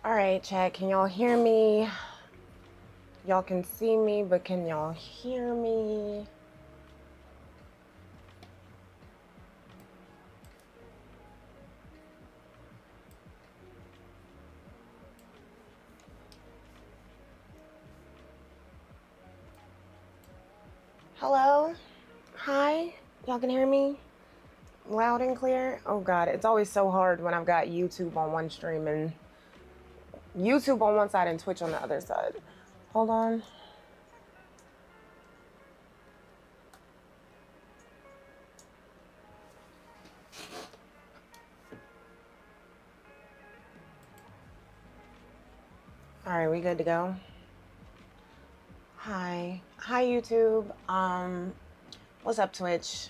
All right, chat. Can y'all hear me? Y'all can see me, but can y'all hear me? Hello? Hi? Y'all can hear me? Loud and clear? Oh God, it's always so hard when I've got YouTube on one stream and YouTube on one side and Twitch on the other side. Hold on. All right, we good to go? Hi. Hi, YouTube. What's up, Twitch?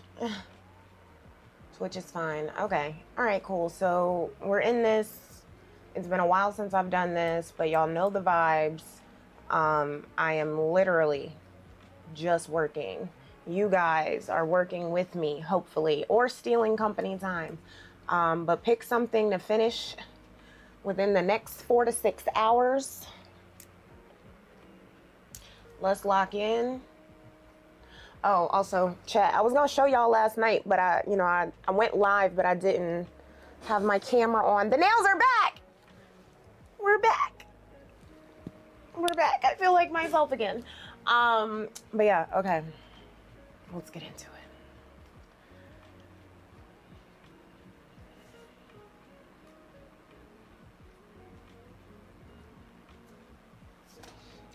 Twitch is fine. Okay. All right, cool. So we're in this. It's been a while since I've done this, but y'all know the vibes. I am literally just working. You guys are working with me, hopefully, or stealing company time. But pick something to finish within the next 4 to 6 hours. Let's lock in. Oh, also, chat, I was going to show y'all last night, but I went live, but I didn't have my camera on. The nails are back. We're back. We're back. I feel like myself again. But yeah, okay. Let's get into it.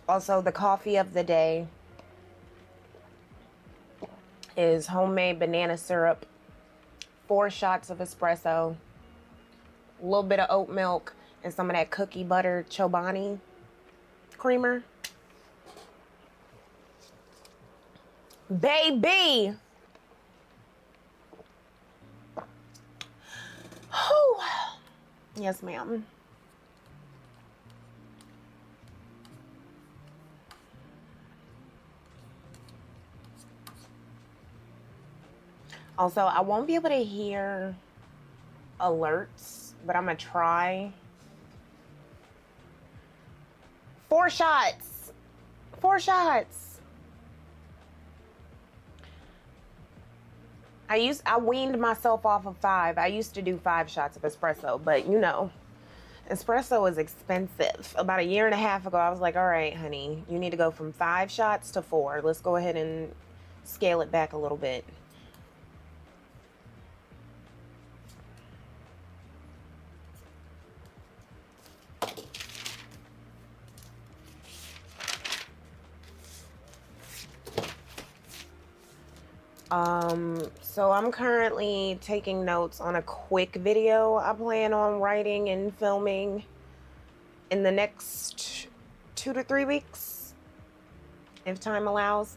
Also, the coffee of the day is homemade banana syrup, 4 shots of espresso, a little bit of oat milk, and some of that cookie butter Chobani creamer. Baby! Whew. Yes, ma'am. Also, I won't be able to hear alerts, but I'm gonna try. 4 shots. 4 shots. I weaned myself off of 5. I used to do 5 shots of espresso, but you know, espresso is expensive. About a year and a half ago, I was like, all right, honey, you need to go from 5 shots to 4. Let's go ahead and scale it back a little bit. So I'm currently taking notes on a quick video I plan on writing and filming in the next 2 to 3 weeks, if time allows.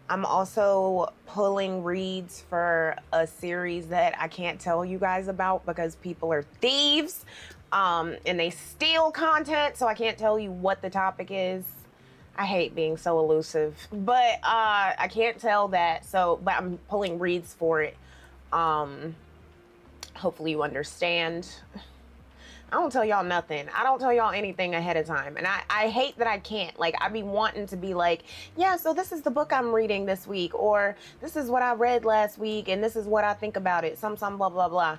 I'm also pulling reads for a series that I can't tell you guys about because people are thieves, and they steal content, so I can't tell you what the topic is. I hate being so elusive, but I can't tell that. But I'm pulling reads for it. Hopefully you understand. I don't tell y'all nothing. I don't tell y'all anything ahead of time. And I hate that I can't. Like, I be wanting to be like, yeah, so this is the book I'm reading this week, or this is what I read last week, and this is what I think about it. Some blah, blah, blah.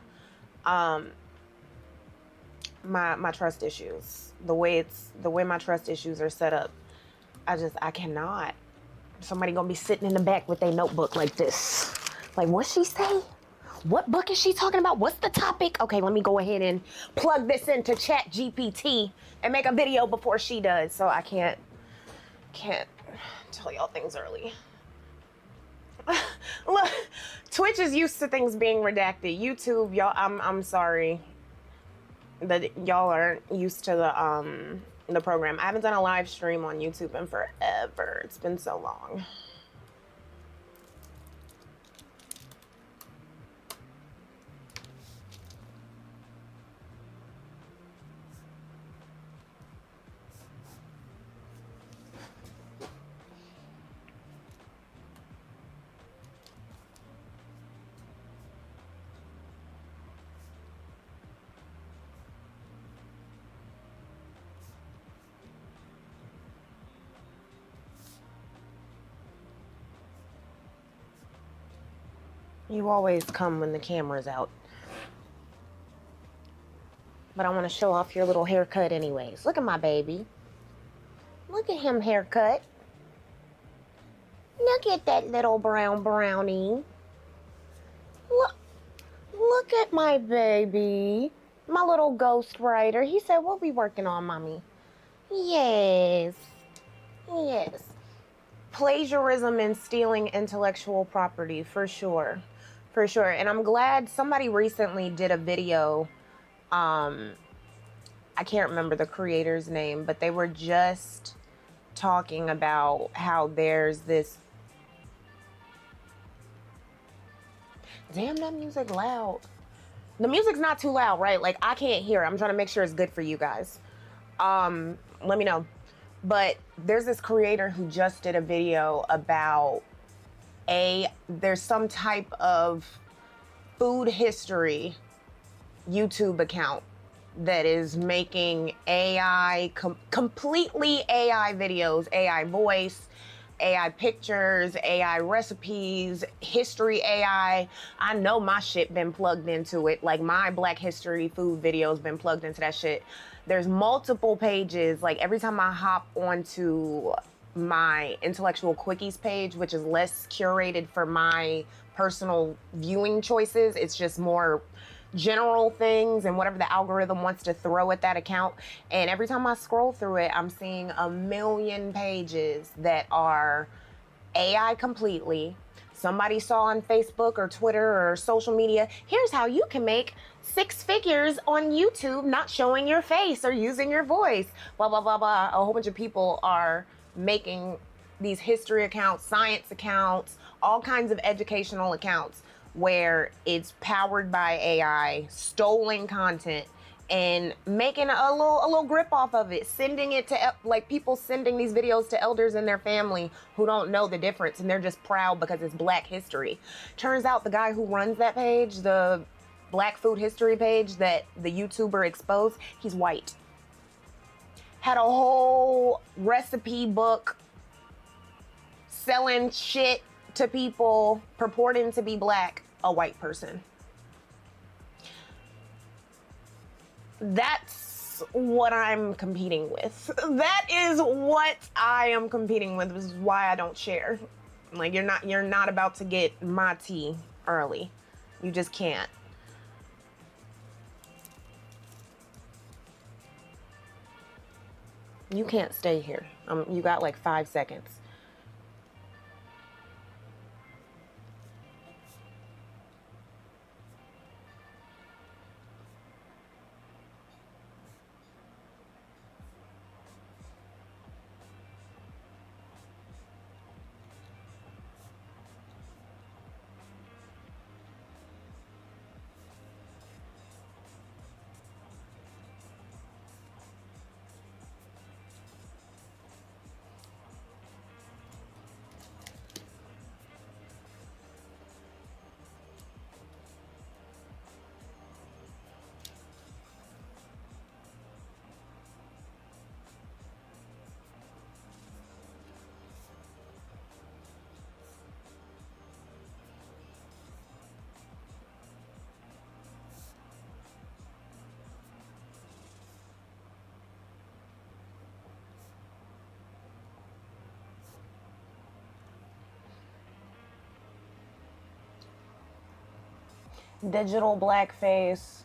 My trust issues. The way my trust issues are set up. I cannot. Somebody gonna be sitting in the back with their notebook like this. Like, what's she say? What book is she talking about? What's the topic? Okay, let me go ahead and plug this into Chat GPT and make a video before she does. So I can't tell y'all things early. Look, Twitch is used to things being redacted. YouTube, y'all, I'm sorry that y'all aren't used to the program. I haven't done a live stream on YouTube in forever. It's been so long. You always come when the camera's out. But I want to show off your little haircut anyways. Look at my baby. Look at him haircut. Look at that little brown brownie. Look at my baby. My little ghost writer. He said, what we working on, mommy? Yes. Yes. Plagiarism and stealing intellectual property, for sure. For sure. And I'm glad somebody recently did a video. I can't remember the creator's name, but they were just talking about how there's this. Damn, that music loud. The music's not too loud, right? Like, I can't hear. I'm trying to make sure it's good for you guys. Let me know. But there's this creator who just did a video about there's some type of food history YouTube account that is making completely AI videos, AI voice, AI pictures, AI recipes, history AI. I know my shit been plugged into it. Like my Black History food videos been plugged into that shit. There's multiple pages. Like every time I hop onto my intellectual quickies page, which is less curated for my personal viewing choices, it's just more general things and whatever the algorithm wants to throw at that account. And every time I scroll through it, I'm seeing a million pages that are AI completely. Somebody saw on Facebook or Twitter or social media, here's how you can make 6 figures on YouTube not showing your face or using your voice, blah, blah, blah, blah. A whole bunch of people are making these history accounts, science accounts, all kinds of educational accounts where it's powered by AI, stolen content, and making a little grip off of it, sending it to, like, people sending these videos to elders in their family who don't know the difference, and they're just proud because it's Black history. Turns out the guy who runs that page, the Black food history page that the YouTuber exposed, he's white. Had a whole recipe book selling shit to people purporting to be Black, a white person. That's what I'm competing with. That is what I am competing with. This is why I don't share. Like, you're not about to get my tea early. You just can't. You can't stay here. You got like 5 seconds. Digital blackface,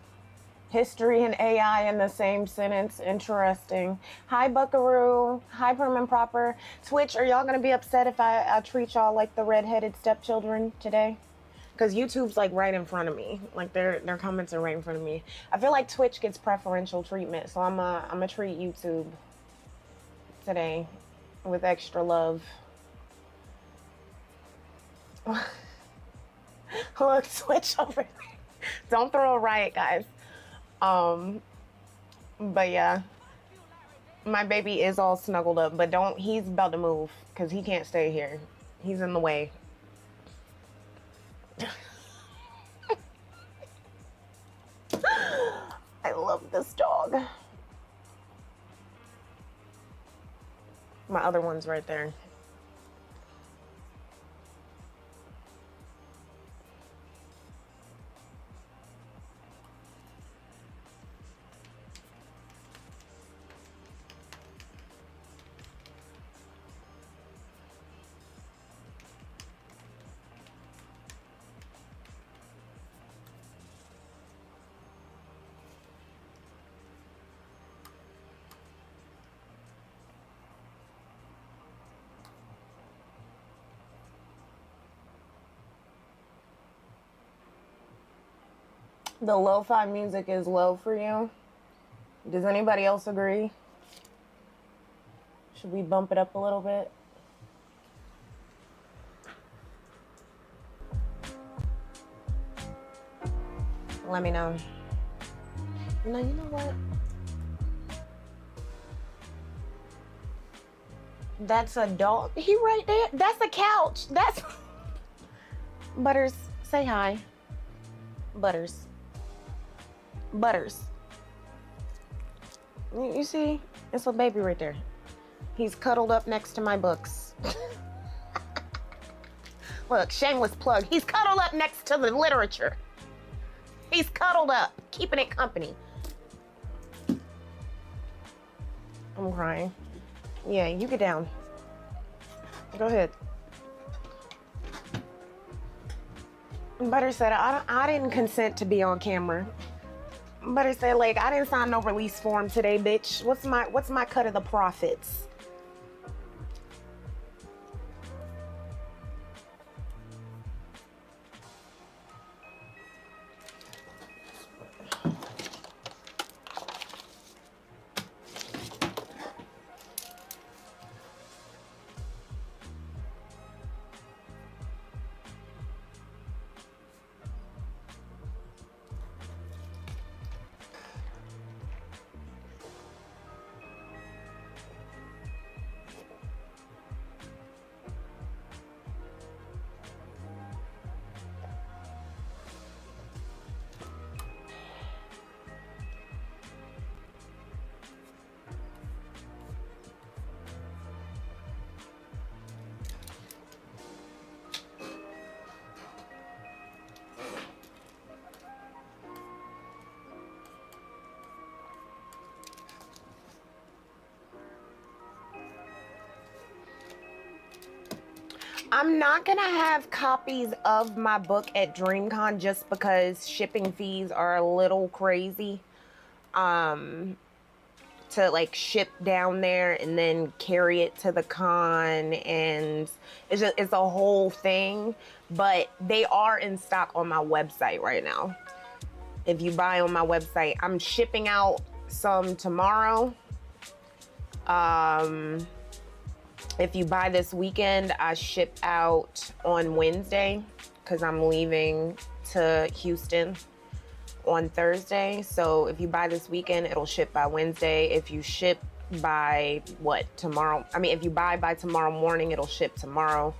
history and AI in the same sentence. Interesting. Hi, Buckaroo. Hi, Prim and Proper. Twitch, are y'all going to be upset if I treat y'all like the redheaded stepchildren today? Because YouTube's like right in front of me. Like their comments are right in front of me. I feel like Twitch gets preferential treatment, so I'm gonna treat YouTube today with extra love. Look, Twitch over there. Don't throw a riot, guys. But yeah, my baby is all snuggled up, but he's about to move because he can't stay here. He's in the way. I love this dog. My other one's right there. The lo-fi music is low for you? Does anybody else agree? Should we bump it up a little bit? Let me know. No, you know what? That's a dog. He right there. That's a couch. That's... Butters, say hi. Butters. Butters. You see? It's a baby right there. He's cuddled up next to my books. Look, shameless plug. He's cuddled up next to the literature. He's cuddled up, keeping it company. I'm crying. Yeah, you get down. Go ahead. Butter said, I didn't consent to be on camera. Butter said, like, I didn't sign no release form today, bitch. What's my cut of the profits? I'm not gonna have copies of my book at DreamCon just because shipping fees are a little crazy. To like ship down there and then carry it to the con, and it's a whole thing. But they are in stock on my website right now. If you buy on my website, I'm shipping out some tomorrow. If you buy this weekend, I ship out on Wednesday because I'm leaving to Houston on Thursday. So if you buy this weekend, it'll ship by Wednesday. If you ship by tomorrow? I mean, if you buy by tomorrow morning, it'll ship tomorrow.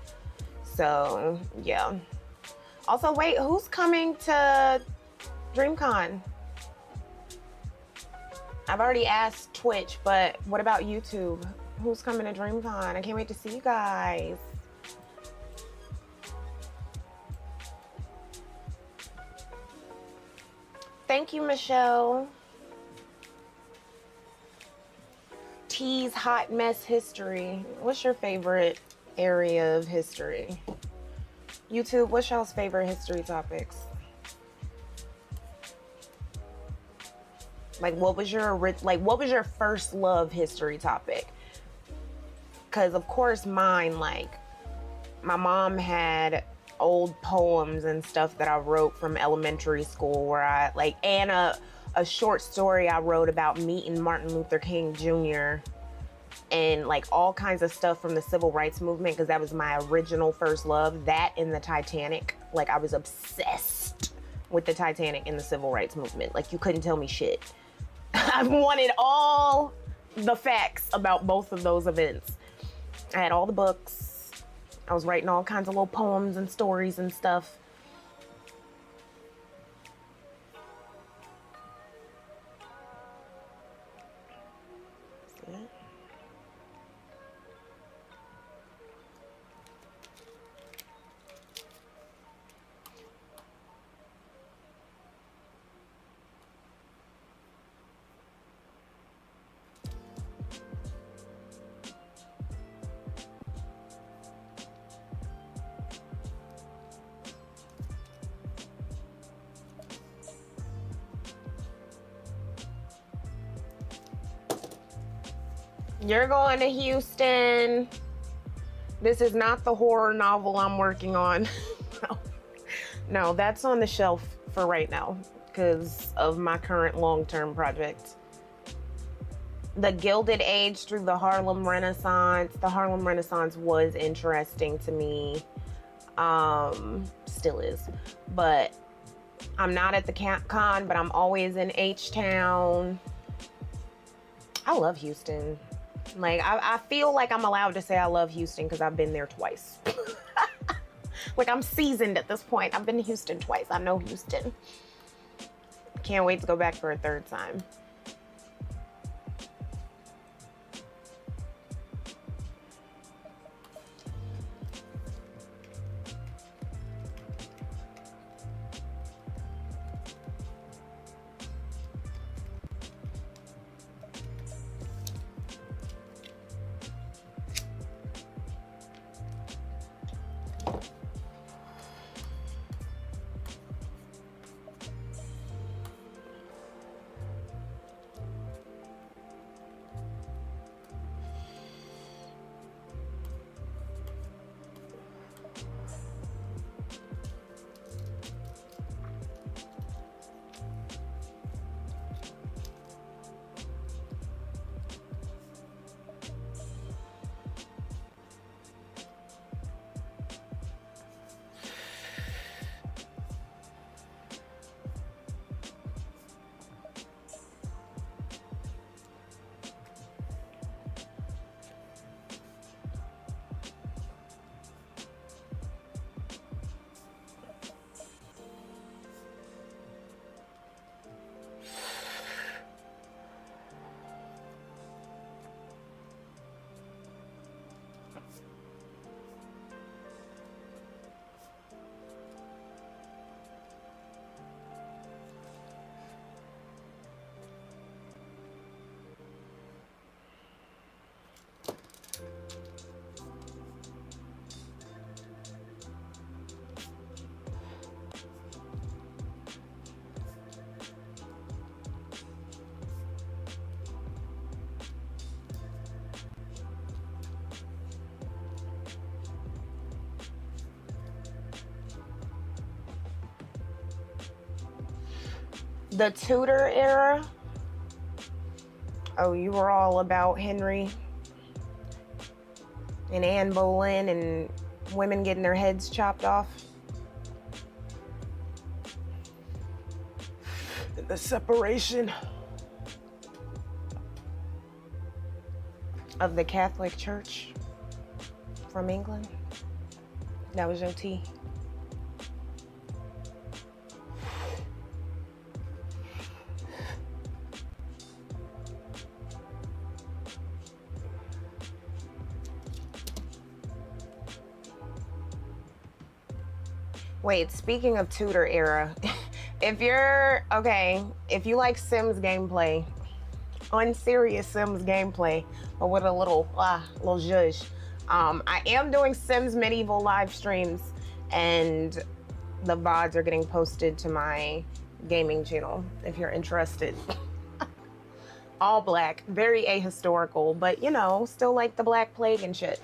So yeah. Also, wait, who's coming to DreamCon? I've already asked Twitch, but what about YouTube? Who's coming to DreamCon? I can't wait to see you guys. Thank you, Michelle. T's Hot Mess History. What's your favorite area of history? YouTube, what's y'all's favorite history topics? Like, what was your first love history topic? Because of course mine, like, my mom had old poems and stuff that I wrote from elementary school where I like, and a short story I wrote about meeting Martin Luther King Jr. and like all kinds of stuff from the civil rights movement, because that was my original first love. That and the Titanic. Like, I was obsessed with the Titanic and the civil rights movement. Like, you couldn't tell me shit. I wanted all the facts about both of those events. I had all the books. I was writing all kinds of little poems and stories and stuff. You're going to Houston. This is not the horror novel I'm working on. No, that's on the shelf for right now. because of my current long-term project. The Gilded Age through the Harlem Renaissance. The Harlem Renaissance was interesting to me. Still is. But I'm not at the con, but I'm always in H-Town. I love Houston. Like, I feel like I'm allowed to say I love Houston because I've been there twice. Like, I'm seasoned at this point. I've been to Houston twice. I know Houston. Can't wait to go back for a third time. The Tudor era. Oh, you were all about Henry and Anne Boleyn and women getting their heads chopped off. The separation of the Catholic Church from England. That was your tea. Wait, speaking of Tudor era, if you like Sims gameplay, unserious Sims gameplay, but with a little zhuzh, I am doing Sims Medieval live streams, and the VODs are getting posted to my gaming channel if you're interested. All black, very ahistorical, but you know, still like the Black Plague and shit.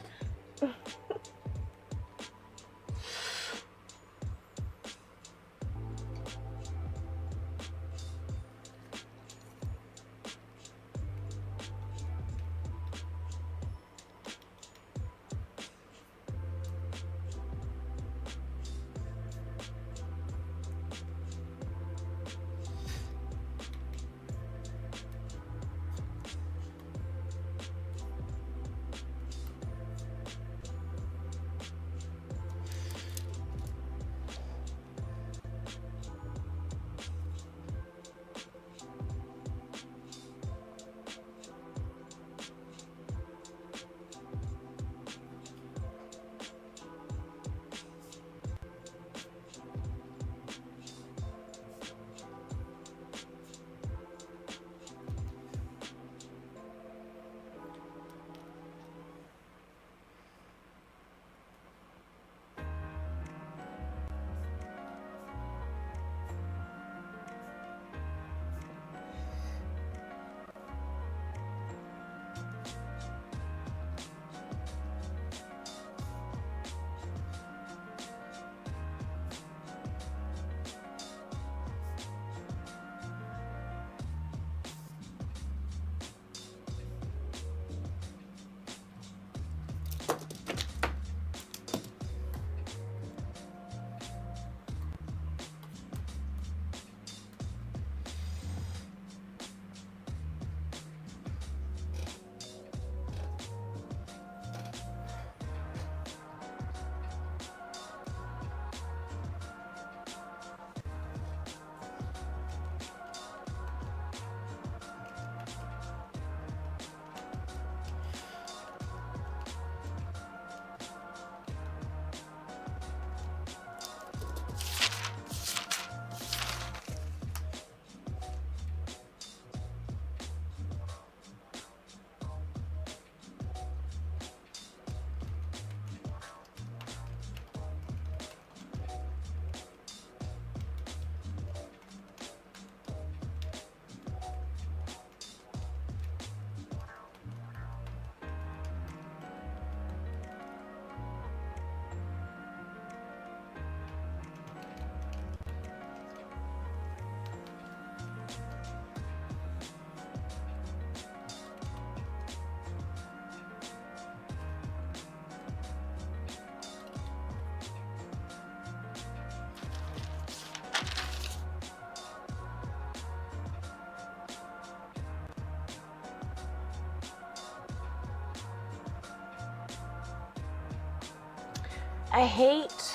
I hate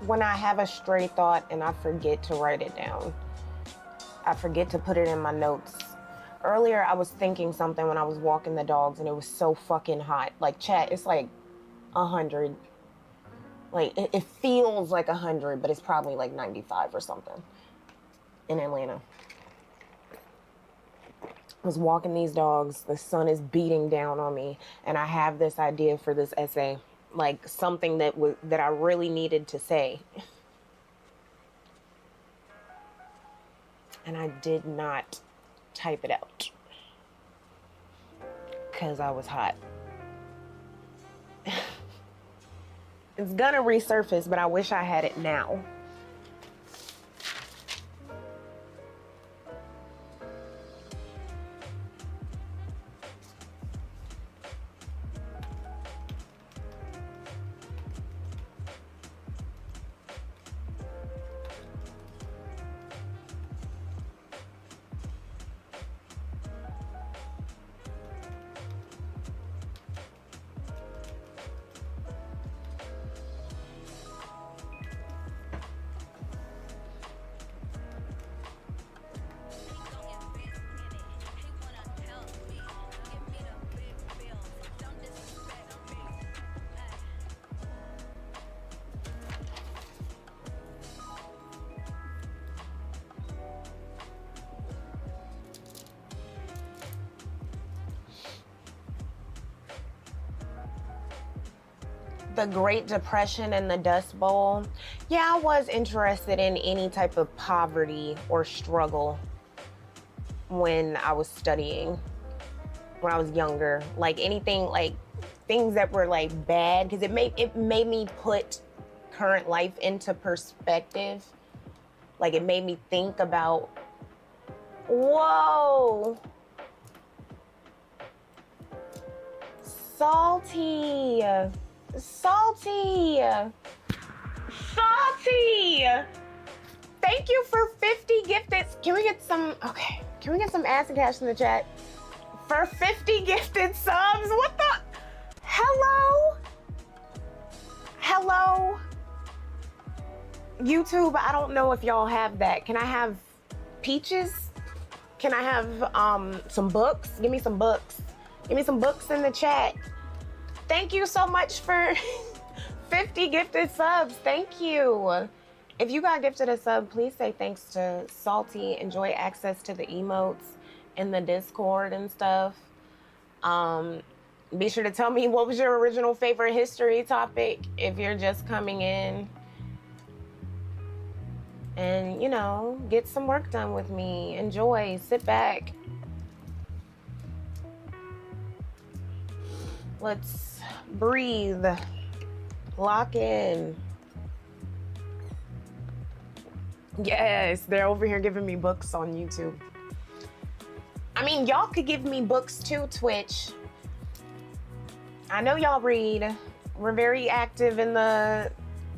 when I have a stray thought and I forget to write it down. I forget to put it in my notes. Earlier, I was thinking something when I was walking the dogs and it was so fucking hot. Like, chat, it's like 100. Like, it feels like 100, but it's probably like 95 or something in Atlanta. I was walking these dogs, the sun is beating down on me, and I have this idea for this essay, like something that I really needed to say. And I did not type it out because I was hot. It's gonna resurface, but I wish I had it now. The Great Depression and the Dust Bowl. Yeah, I was interested in any type of poverty or struggle when I was studying, when I was younger. Like anything, like things that were like bad, because it made me put current life into perspective. Like it made me think about, whoa, salty. Salty! Salty! Thank you for 50 gifted. Can we get some, okay, can we get some acid cash in the chat? For 50 gifted subs? What the? Hello? Hello? YouTube, I don't know if y'all have that. Can I have peaches? Can I have some books? Give me some books. Give me some books in the chat. Thank you so much for 50 gifted subs. Thank you. If you got gifted a sub, please say thanks to Salty. Enjoy access to the emotes in the Discord and stuff. Be sure to tell me what was your original favorite history topic if you're just coming in. And, you know, get some work done with me. Enjoy. Sit back. Let's breathe. Lock in. Yes, they're over here giving me books on YouTube. I mean, y'all could give me books too, Twitch. I know y'all read. We're very active in the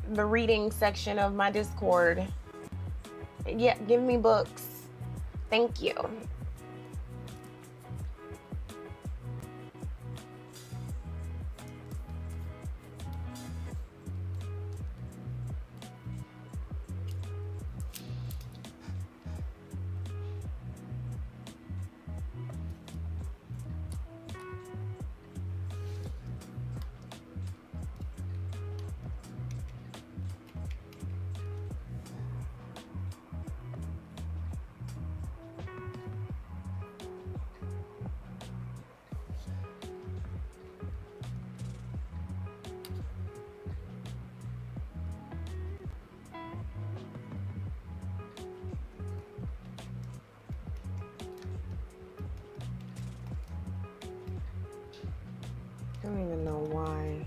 reading section of my Discord. Yeah, give me books. Thank you. I don't even know why.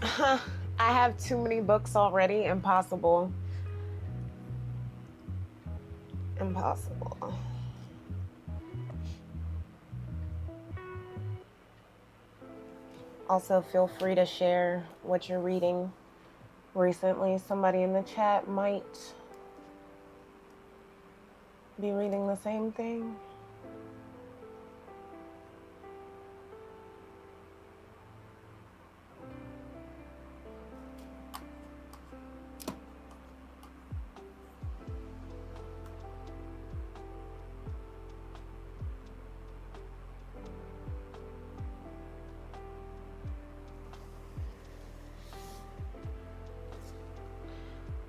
I have too many books already. Impossible. Impossible. Also, feel free to share what you're reading recently. Somebody in the chat might be reading the same thing.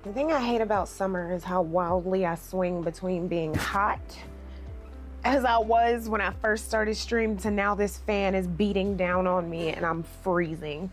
The thing I hate about summer is how wildly I swing between being hot, as I was when I first started streaming, to now this fan is beating down on me and I'm freezing.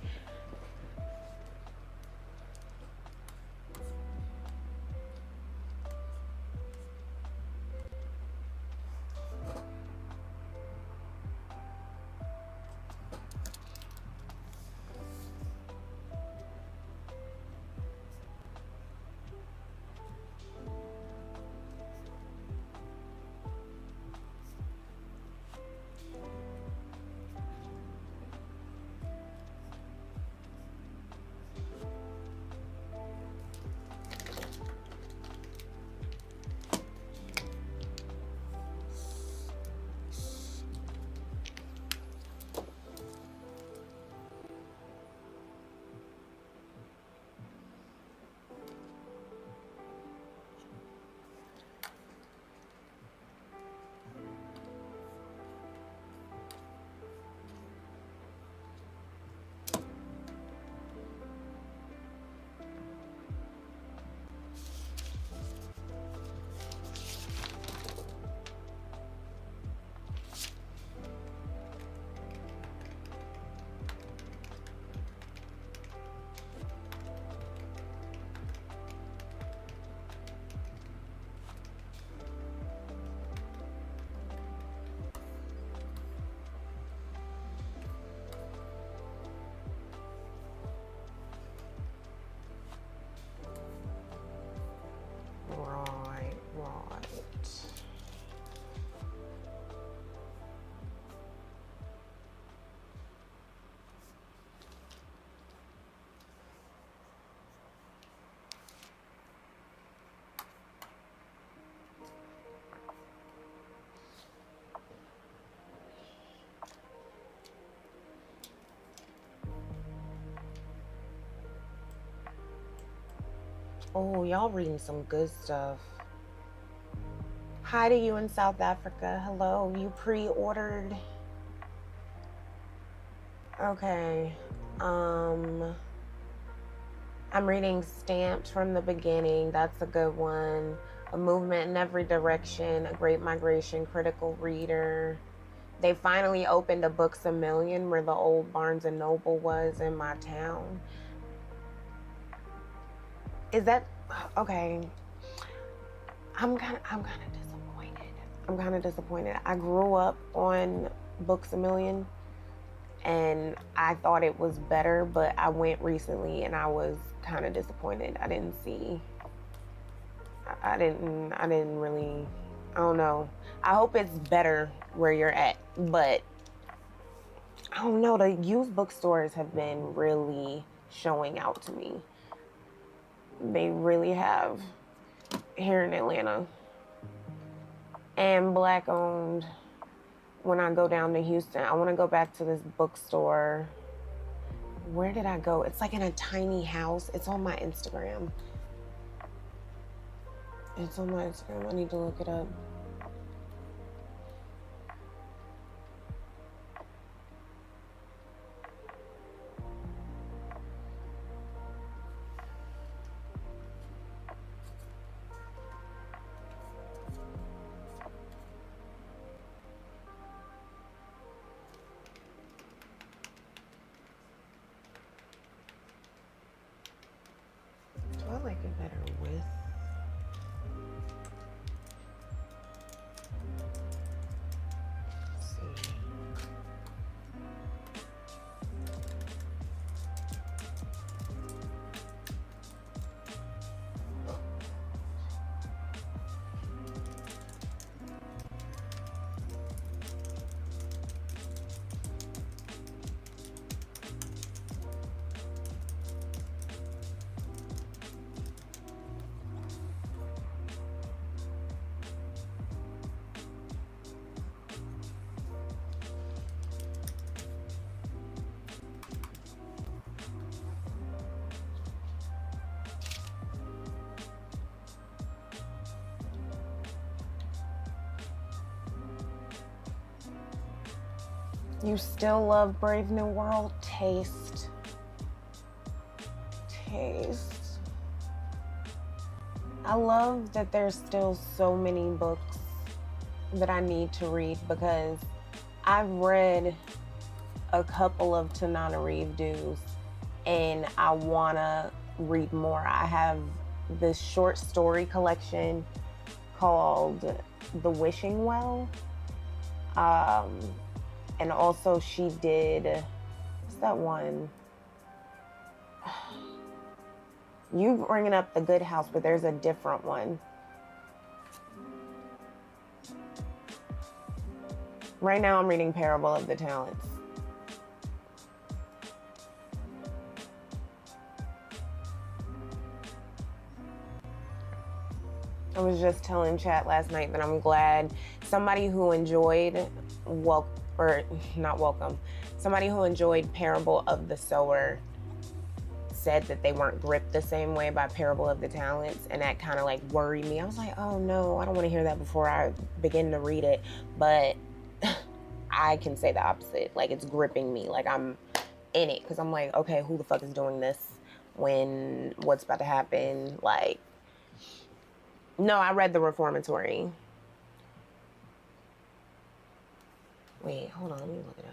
Right. Oh, y'all reading some good stuff. Hi to you in South Africa. Hello, you pre-ordered. Okay. I'm reading Stamped from the Beginning. That's a good one. A Movement in Every Direction, A Great Migration, Critical Reader. They finally opened a Books a Million where the old Barnes and Noble was in my town. Is that okay? I'm kind of disappointed. I grew up on Books a Million and I thought it was better, but I went recently and I was kind of disappointed. I didn't really, I don't know. I hope it's better where you're at, but I don't know. The used bookstores have been really showing out to me. They really have, here in Atlanta. And Black owned. When I go down to Houston, I want to go back to this bookstore. Where did I go? It's like in a tiny house. It's on my Instagram. I need to look it up. Do I like it better with? You still love Brave New World? Taste. Taste. I love that there's still so many books that I need to read, because I've read a couple of Tanana Reeve Dews and I wanna read more. I have this short story collection called The Wishing Well. And also she did, what's that one? You bringing up The Good House, but there's a different one. Right now I'm reading Parable of the Talents. I was just telling chat last night that I'm glad somebody who enjoyed somebody who enjoyed Parable of the Sower said that they weren't gripped the same way by Parable of the Talents, and that kind of like worried me. I was like, oh no, I don't want to hear that before I begin to read it. But I can say the opposite. Like, it's gripping me. Like, I'm in it, because I'm like, okay, who the fuck is doing this? What's about to happen? Like, no, I read The Reformatory. Wait, hold on, let me look it up.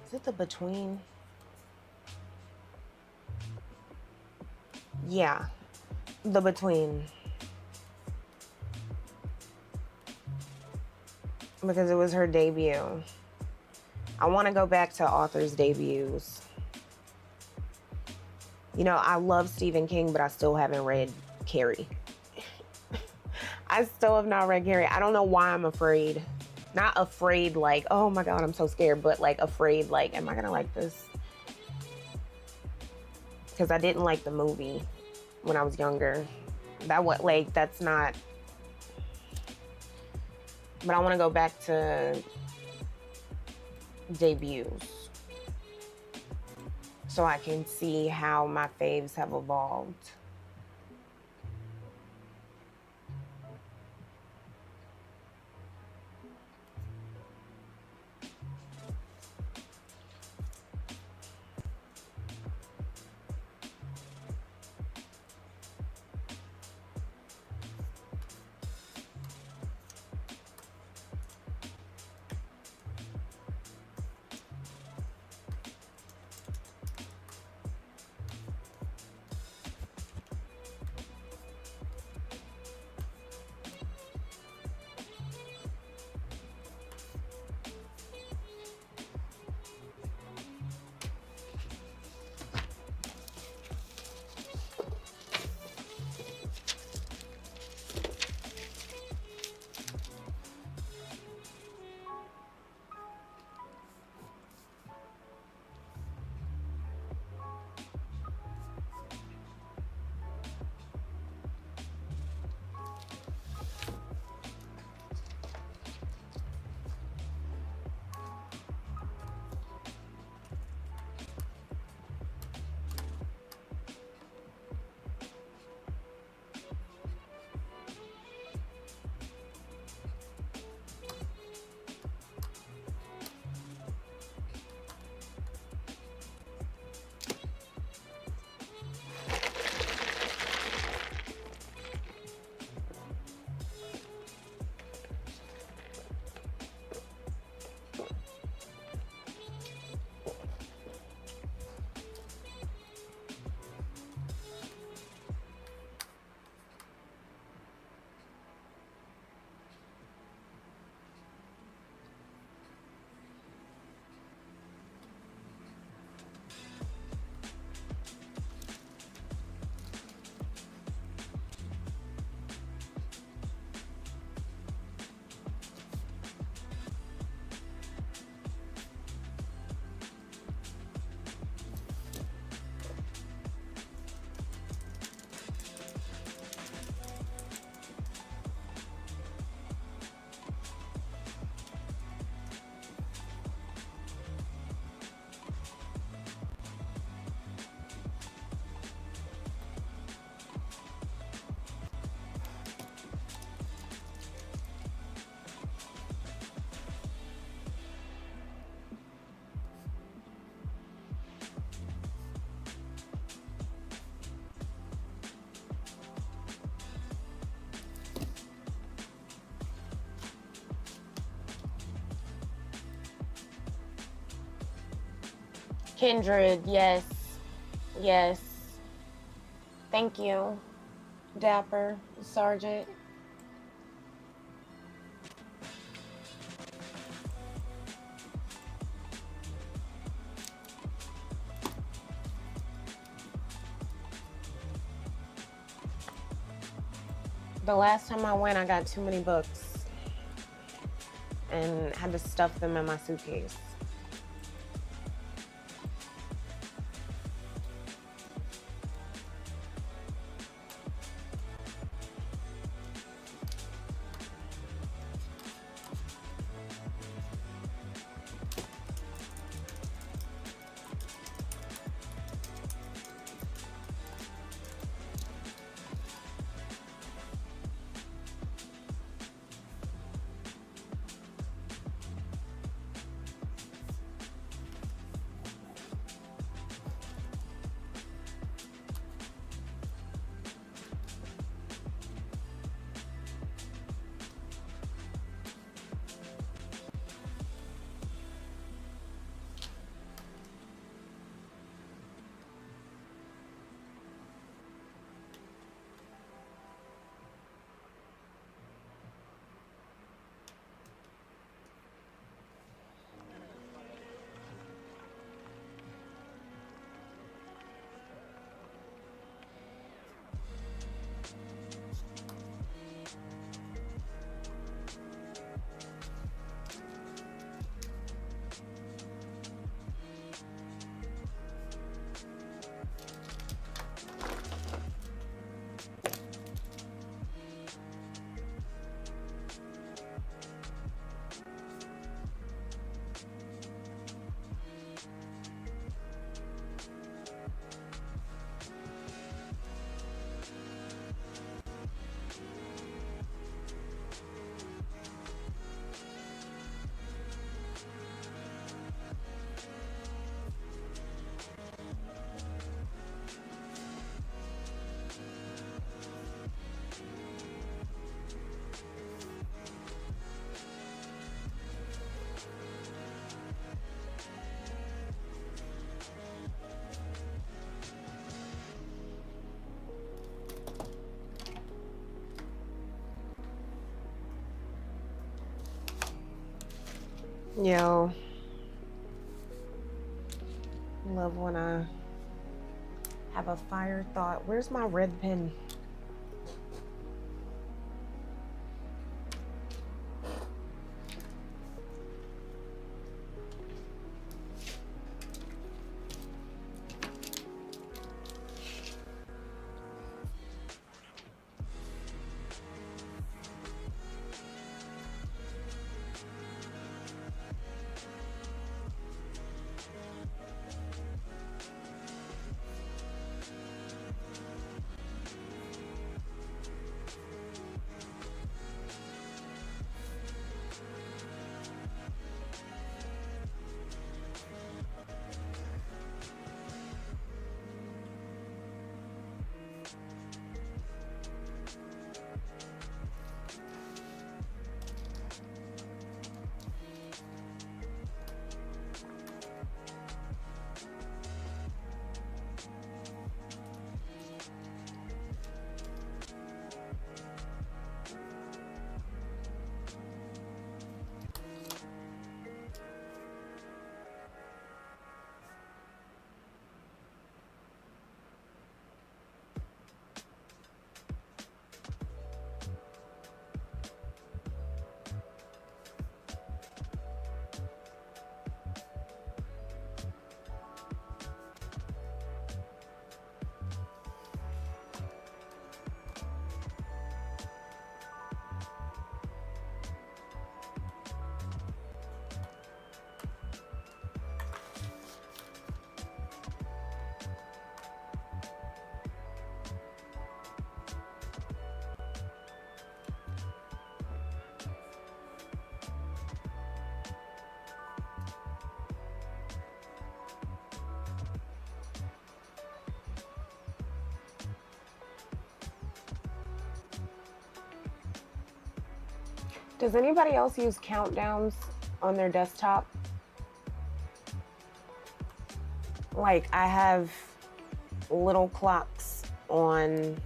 Is it The Between? Yeah, The Between. Because it was her debut. I want to go back to authors' debuts. You know, I love Stephen King, but I still haven't read Carrie. I still have not read Carrie. I don't know why I'm afraid. Not afraid like, oh my God, I'm so scared, but like afraid like, am I gonna like this? Because I didn't like the movie when I was younger. That's not. But I want to go back to debuts so I can see how my faves have evolved. Kindred, yes. Yes. Thank you, Dapper Sergeant. The last time I went, I got too many books and had to stuff them in my suitcase. Yo, love when I have a fire thought. Where's my red pen? Does anybody else use countdowns on their desktop? Like, I have little clocks on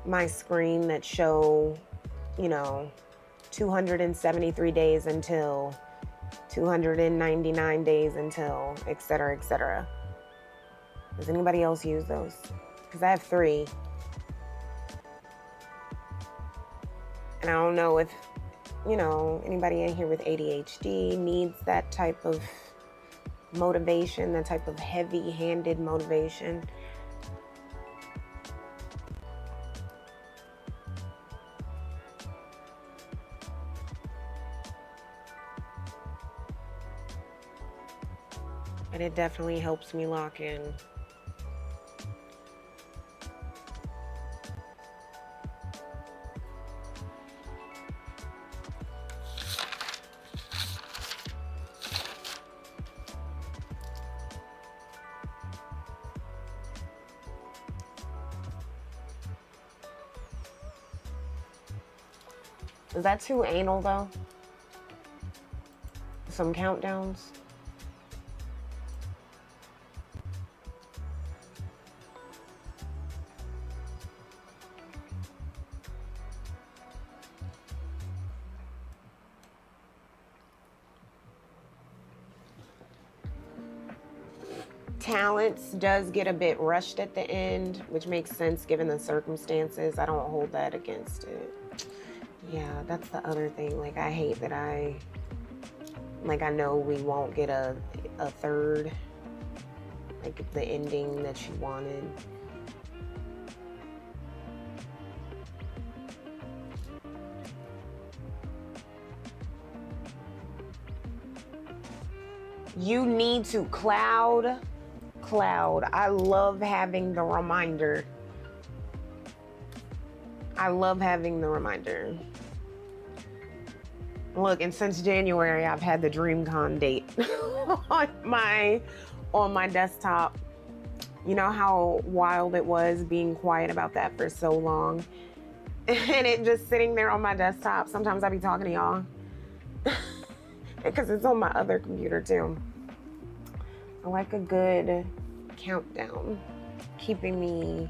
my screen that show, you know, 273 days until, 299 days until, etc., etc. Does anybody else use those? Because I have 3. And I don't know if, you know, anybody in here with ADHD needs that type of motivation, that type of heavy-handed motivation. But it definitely helps me lock in. Is that too anal, though? Some countdowns? Talents does get a bit rushed at the end, which makes sense given the circumstances. I don't hold that against it. Yeah, that's the other thing. Like, I hate that I know we won't get a third, like the ending that you wanted. You need to cloud. I love having the reminder. Look, and since January, I've had the DreamCon date on my desktop. You know how wild it was being quiet about that for so long? And it just sitting there on my desktop. Sometimes I be talking to y'all because it's on my other computer too. I like a good countdown, keeping me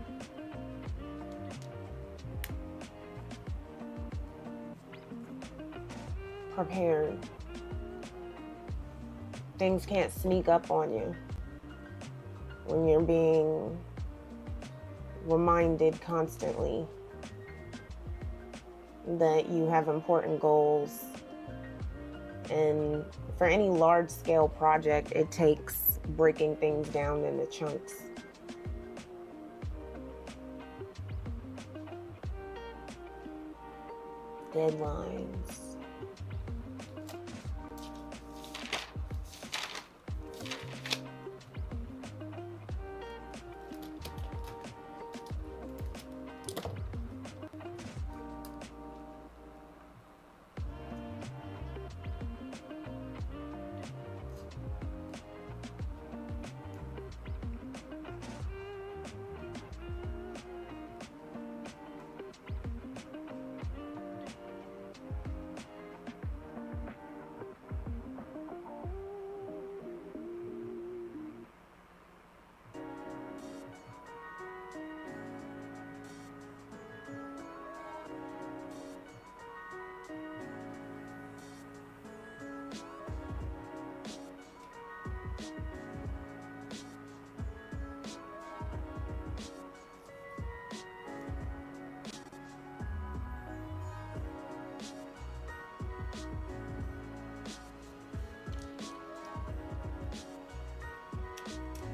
prepared. Things can't sneak up on you when you're being reminded constantly that you have important goals. And for any large-scale project, it takes breaking things down into chunks. Deadlines.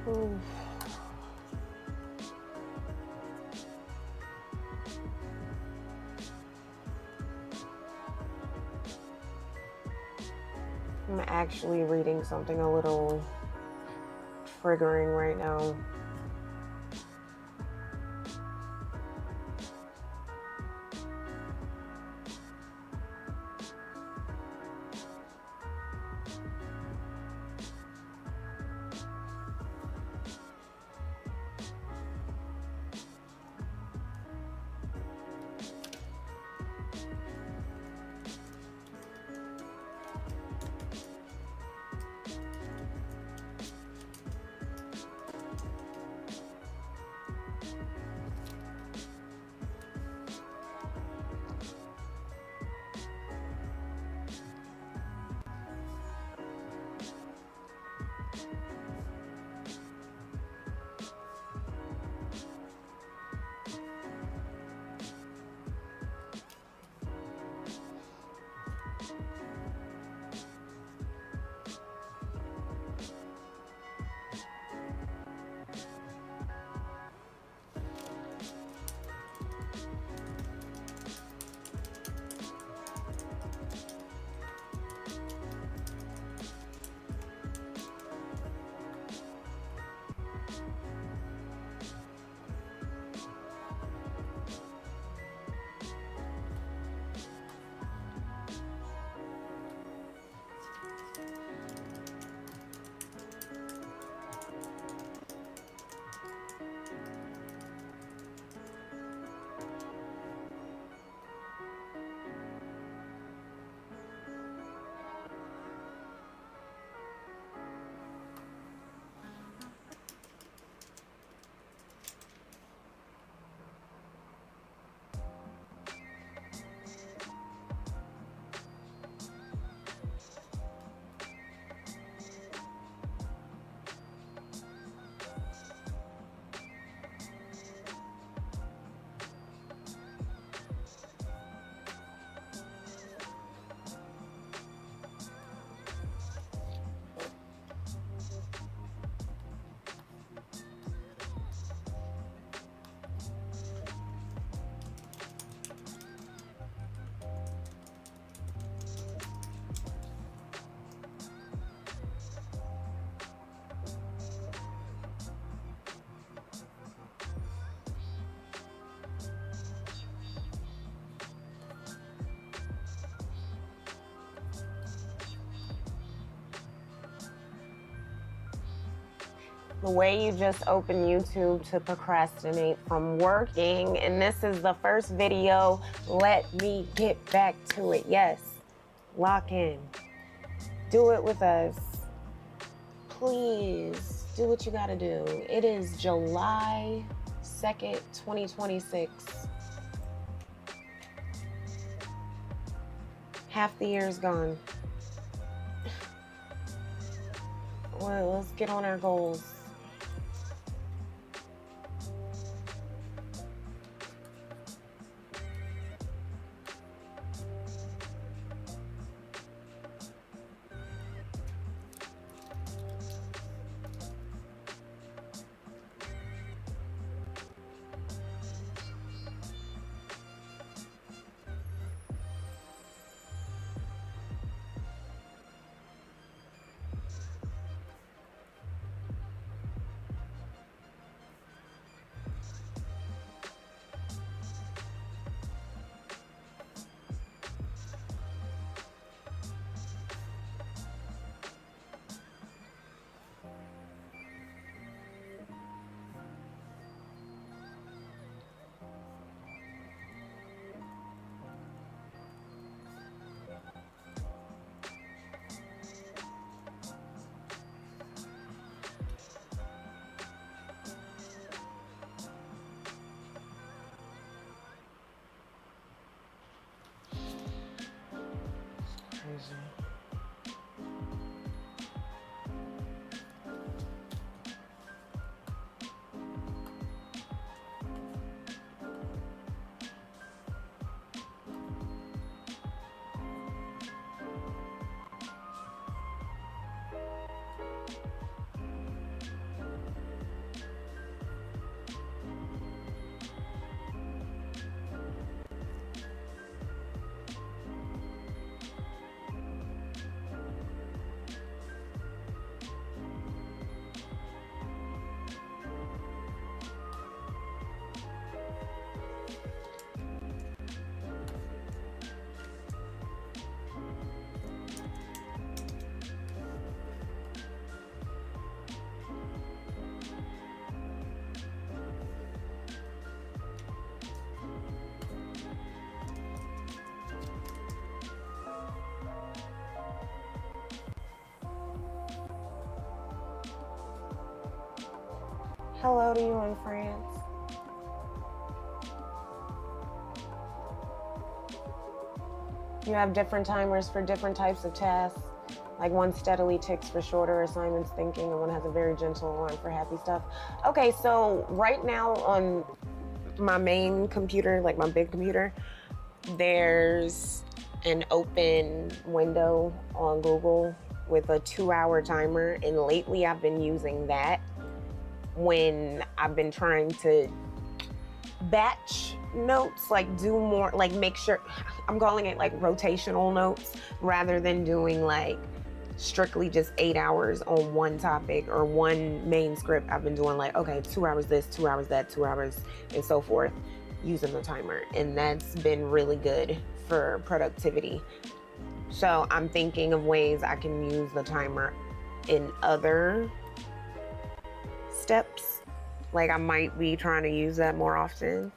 Ooh. I'm actually reading something a little triggering right now. The way you just open YouTube to procrastinate from working, and this is the first video. Let me get back to it. Yes, lock in. Do it with us. Please do what you gotta do. It is July 2nd, 2026. Half the year's gone. Well, let's get on our goals. Crazy. Hello to you in France. You have different timers for different types of tasks. Like one steadily ticks for shorter assignments thinking, and one has a very gentle one for happy stuff. Okay, so right now on my main computer, like my big computer, there's an open window on Google with a 2-hour timer, and lately I've been using that when I've been trying to batch notes, like do more, like make sure, I'm calling it like rotational notes rather than doing like strictly just 8 hours on one topic or one main script. I've been doing like, okay, 2 hours this, 2 hours that, 2 hours and so forth, using the timer. And that's been really good for productivity. So I'm thinking of ways I can use the timer in other steps. Like I might be trying to use that more often.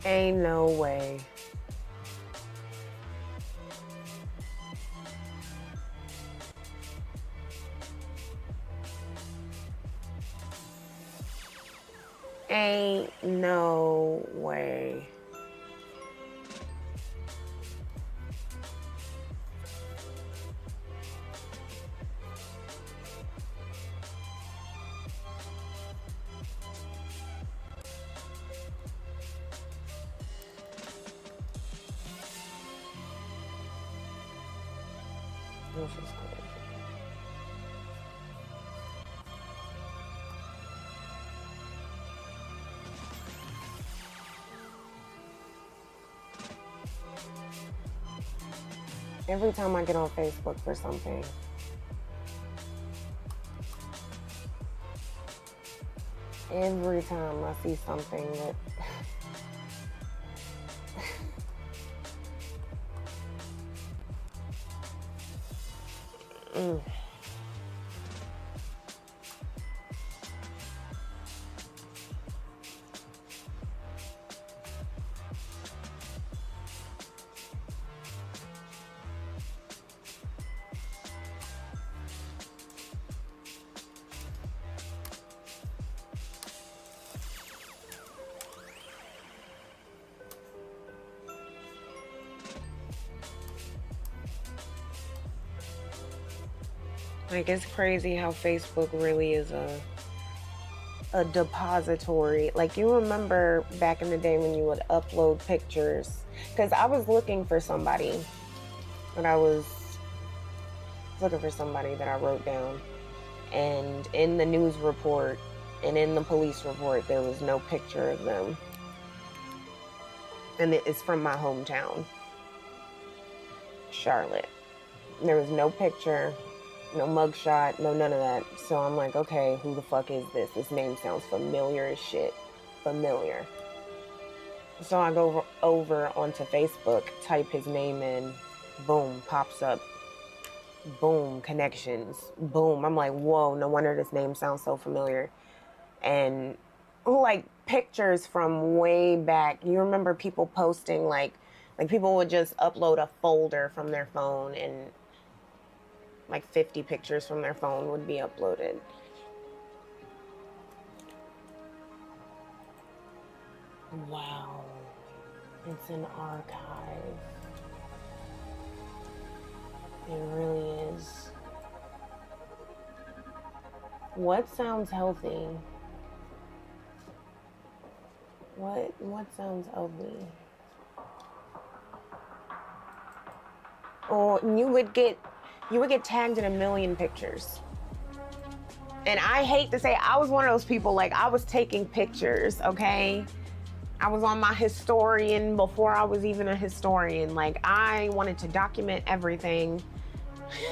Ain't no way. Ain't no way. This is crazy. Every time I get on Facebook for something, every time I see something that like, it's crazy how Facebook really is a depository. Like, you remember back in the day when you would upload pictures? Because I was looking for somebody, and I was looking for somebody that I wrote down. And in the news report and in the police report, there was no picture of them. And it's from my hometown, Charlotte. There was no picture, no mugshot, no none of that. So I'm like, okay, who the fuck is this? This name sounds familiar as shit. Familiar. So I go over onto Facebook, type his name in, boom, pops up. Boom, connections. Boom. I'm like, whoa, no wonder this name sounds so familiar. And like pictures from way back. You remember people posting like people would just upload a folder from their phone and like 50 pictures from their phone would be uploaded. Wow. It's an archive. It really is. What sounds healthy? What sounds healthy? Or you would get tagged in a million pictures. And I hate to say, I was one of those people, like, I was taking pictures, okay? I was on my historian before I was even a historian. Like, I wanted to document everything.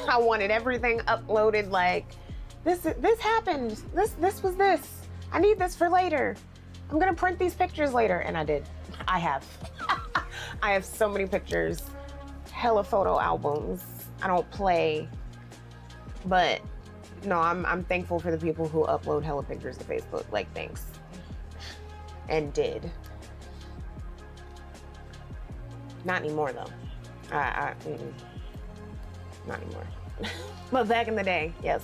I wanted everything uploaded, like, this happened. This was this. I need this for later. I'm gonna print these pictures later. And I did. I have. I have so many pictures. Hella photo albums. I don't play. But no, I'm thankful for the people who upload hella pictures to Facebook. Like, thanks. And did. Not anymore though. Not anymore. But back in the day, yes.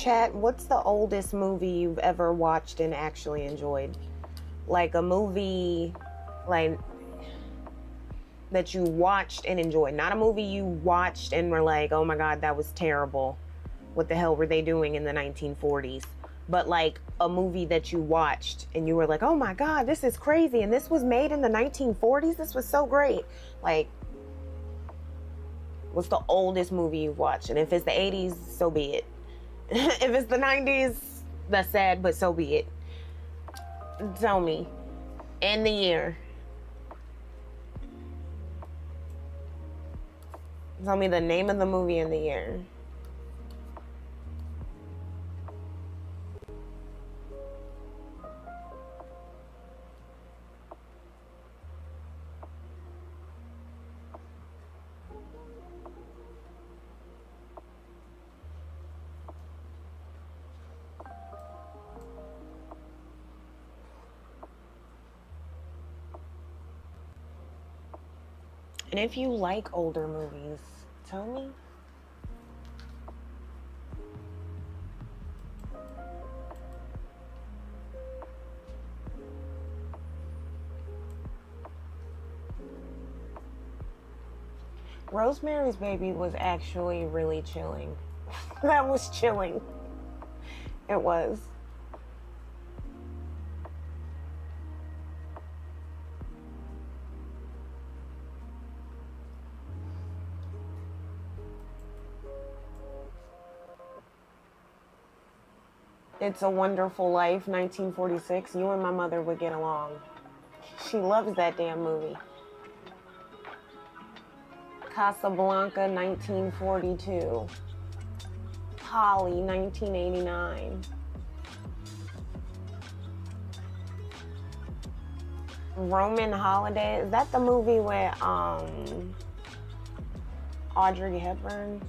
chat, what's the oldest movie you've ever watched and actually enjoyed? Like a movie, like, that you watched and enjoyed. Not a movie you watched and were like, oh my God, that was terrible. What the hell were they doing in the 1940s? But like a movie that you watched and you were like, oh my God, this is crazy. And this was made in the 1940s. This was so great. Like, what's the oldest movie you've watched? And if it's the 80s, so be it. If it's the 90s, that's sad, but so be it. Tell me. And the year. Tell me the name of the movie and the year. And if you like older movies, tell me. Rosemary's Baby was actually really chilling. That was chilling. It was. It's a Wonderful Life, 1946. You and my mother would get along. She loves that damn movie. Casablanca, 1942. Polly, 1989. Roman Holiday. Is that the movie with Audrey Hepburn?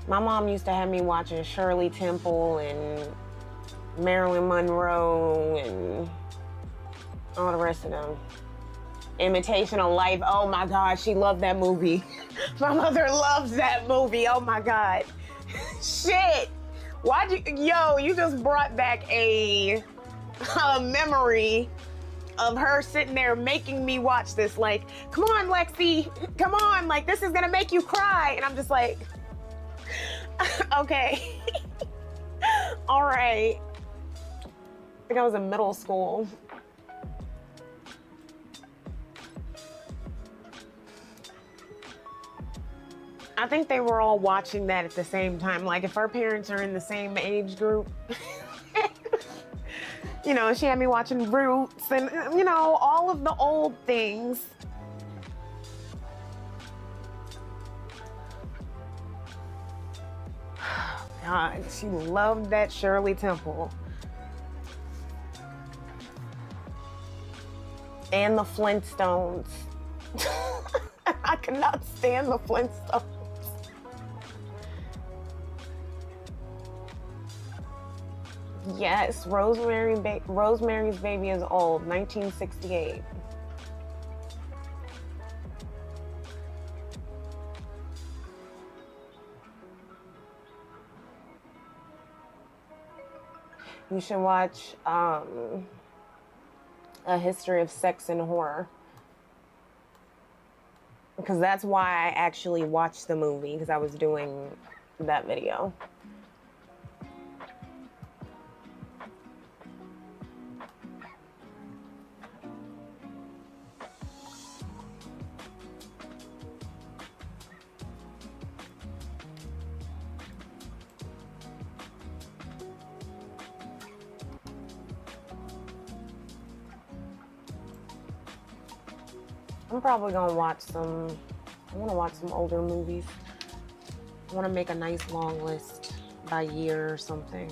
My mom used to have me watching Shirley Temple and Marilyn Monroe and all the rest of them. Imitation of Life. Oh my God, she loved that movie. My mother loves that movie. Oh my God. Shit. You just brought back a memory of her sitting there making me watch this. Like, come on, Lexi. Come on. Like, this is going to make you cry. And I'm just like, okay. All right. I think I was in middle school. I think they were all watching that at the same time. Like, if our parents are in the same age group, you know, she had me watching Roots and, you know, all of the old things. God, she loved that Shirley Temple. And the Flintstones. I could not stand the Flintstones. Yes, Rosemary's Baby is old, 1968. You should watch A History of Sex and Horror. Because that's why I actually watched the movie, because I was doing that video. I'm probably gonna watch I wanna watch some older movies. I wanna make a nice long list by year or something.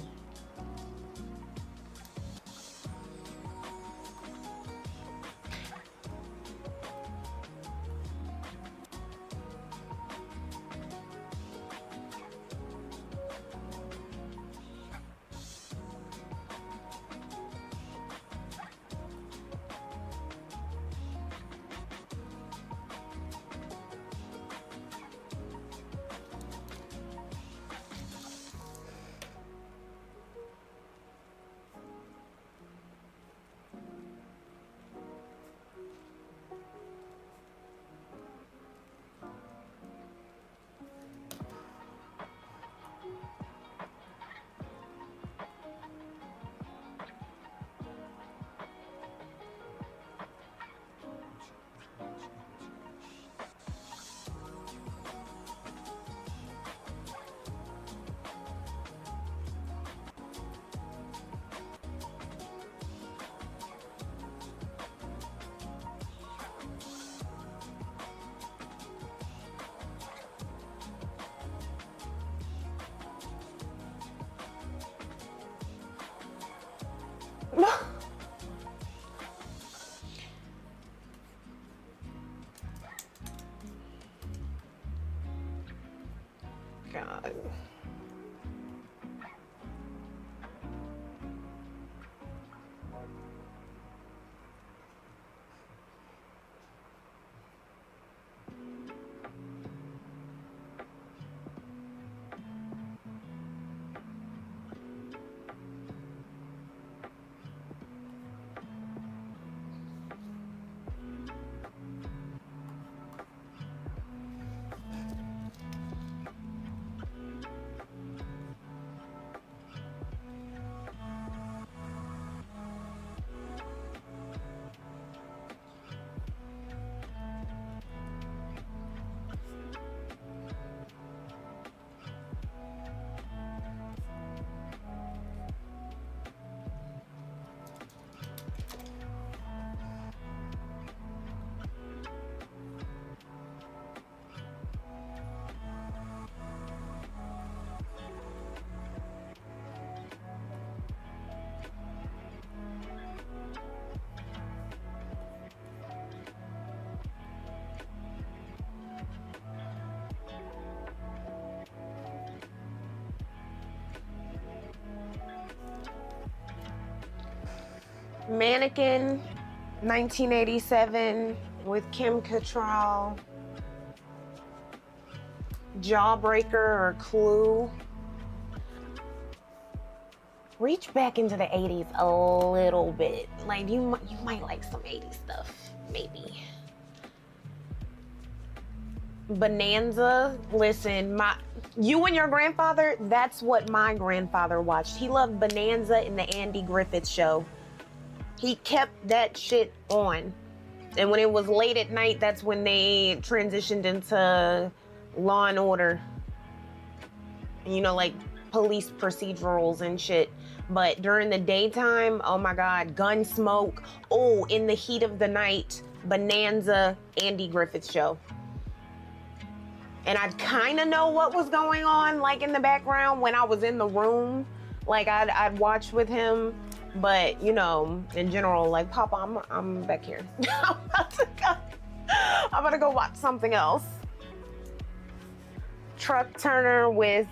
God. Mannequin, 1987 with Kim Cattrall. Jawbreaker or Clue. Reach back into the 80s a little bit. Like you might like some 80s stuff, maybe. Bonanza, listen, you and your grandfather, that's what my grandfather watched. He loved Bonanza and the Andy Griffith Show. He kept that shit on. And when it was late at night, that's when they transitioned into Law and Order. You know, like police procedurals and shit. But during the daytime, oh my God, Gunsmoke. Oh, in the heat of the night, Bonanza, Andy Griffith Show. And I'd kind of know what was going on, like in the background when I was in the room. Like I'd watch with him. But, you know, in general, like, Papa, I'm back here. I'm about to go watch something else. Truck Turner with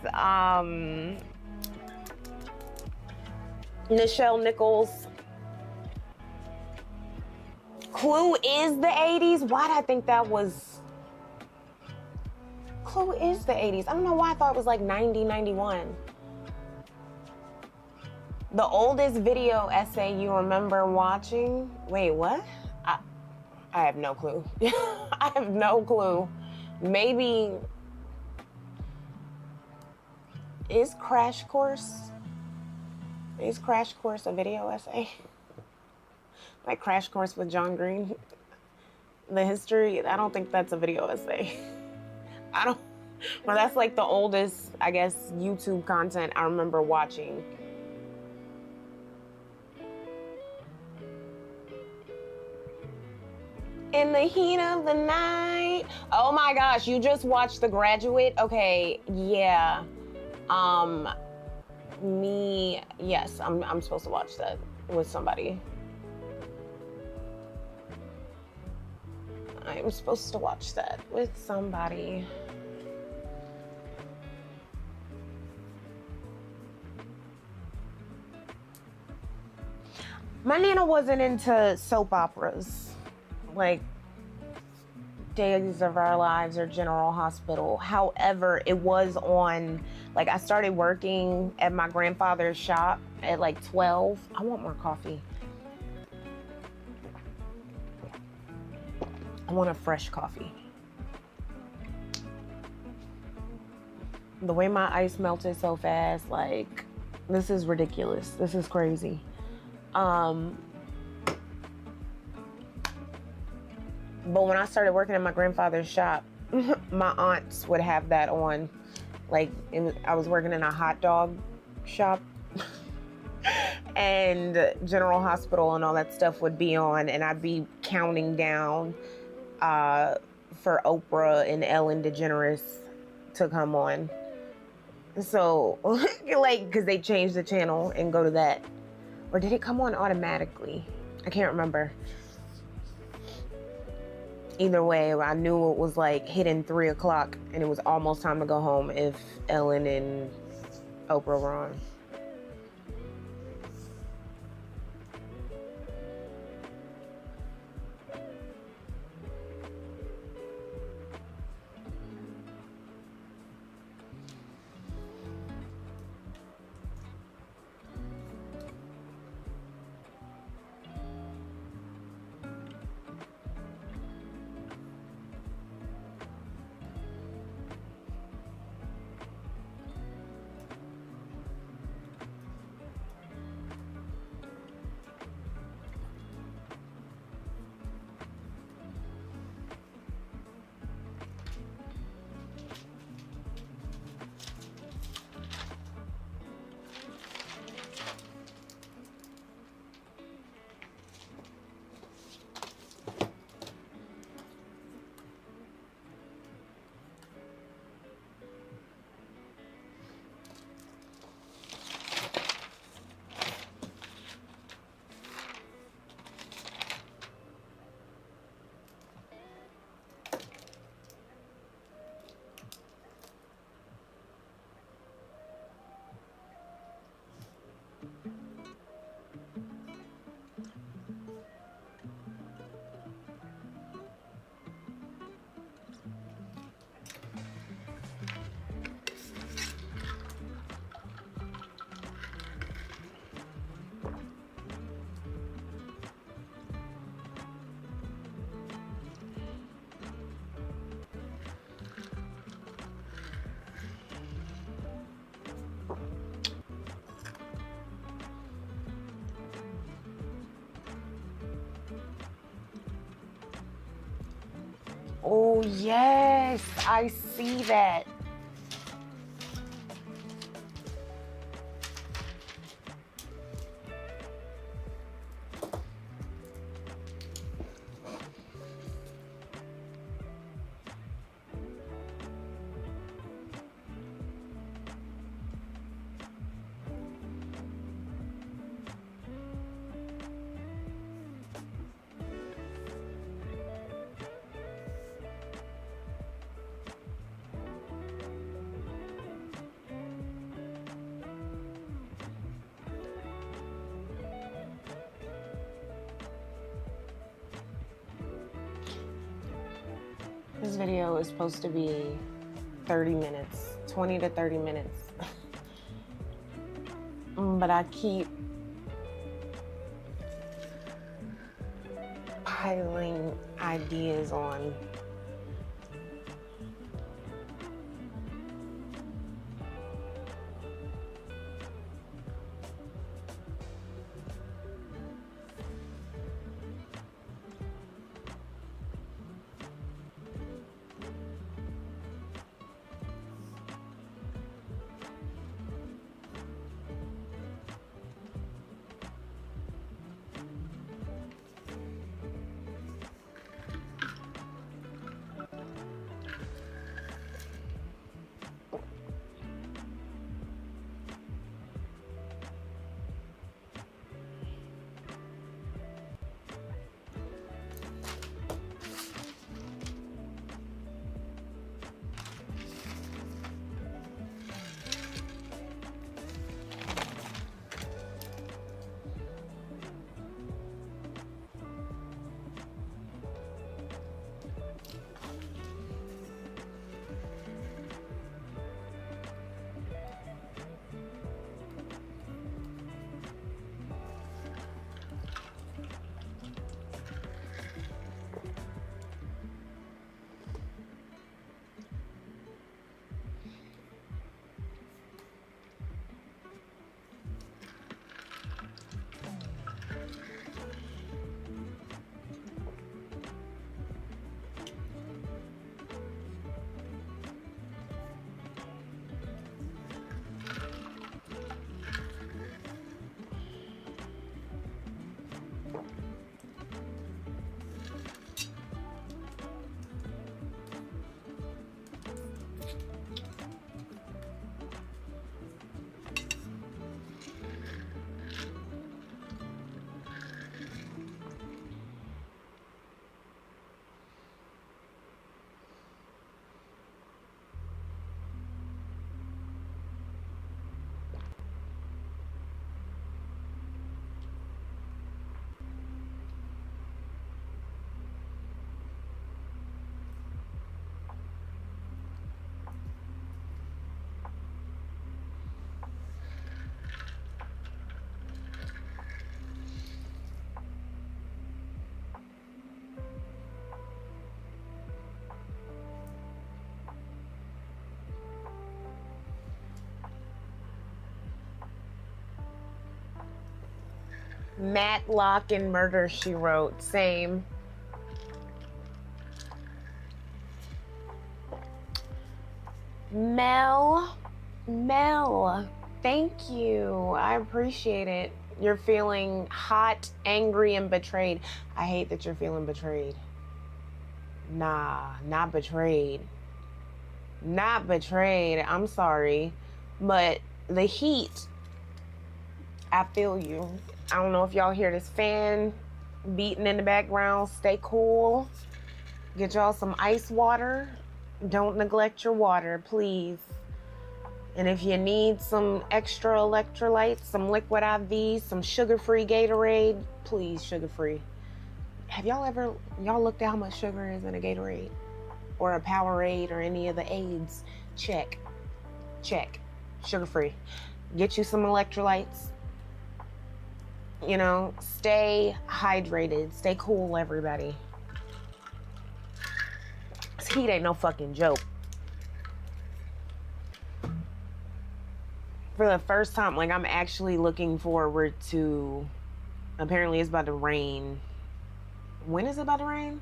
Nichelle Nichols. Clue is the 80s. Why did I think that was... Clue is the 80s. I don't know why I thought it was like 90, 91. The oldest video essay you remember watching? Wait, what? I have no clue. I have no clue. Maybe... Is Crash Course a video essay? Like Crash Course with John Green? The history? I don't think that's a video essay. Well, that's like the oldest, I guess, YouTube content I remember watching. In the heat of the night. Oh my gosh, you just watched The Graduate? Okay, yeah. Yes, I'm supposed to watch that with somebody. I'm supposed to watch that with somebody. My Nana wasn't into soap operas. Like Days of Our Lives or General Hospital. However, it was on, like I started working at my grandfather's shop at like 12. I want more coffee. I want a fresh coffee. The way my ice melted so fast, like, this is ridiculous. This is crazy. But when I started working at my grandfather's shop, my aunts would have that on. Like, I was working in a hot dog shop. And General Hospital and all that stuff would be on. And I'd be counting down for Oprah and Ellen DeGeneres to come on. So, like, because they changed the channel and go to that. Or did it come on automatically? I can't remember. Either way, I knew it was like hitting 3 o'clock and it was almost time to go home if Ellen and Oprah were on. Oh, yes, I see that. This video is supposed to be 30 minutes, 20 to 30 minutes. But I keep piling ideas on. Matlock and Murder, She Wrote. Same. Mel, thank you. I appreciate it. You're feeling hot, angry, and betrayed. I hate that you're feeling betrayed. Nah, not betrayed. Not betrayed. I'm sorry. But the heat, I feel you. I don't know if y'all hear this fan beating in the background. Stay cool. Get y'all some ice water. Don't neglect your water, please. And if you need some extra electrolytes, some liquid IV, some sugar-free Gatorade, please, sugar-free. Have y'all looked at how much sugar is in a Gatorade? Or a Powerade or any of the aids? Check. Sugar-free. Get you some electrolytes. You know, stay hydrated. Stay cool, everybody. This heat ain't no fucking joke. For the first time, like, I'm actually looking forward to, apparently it's about to rain. When is it about to rain?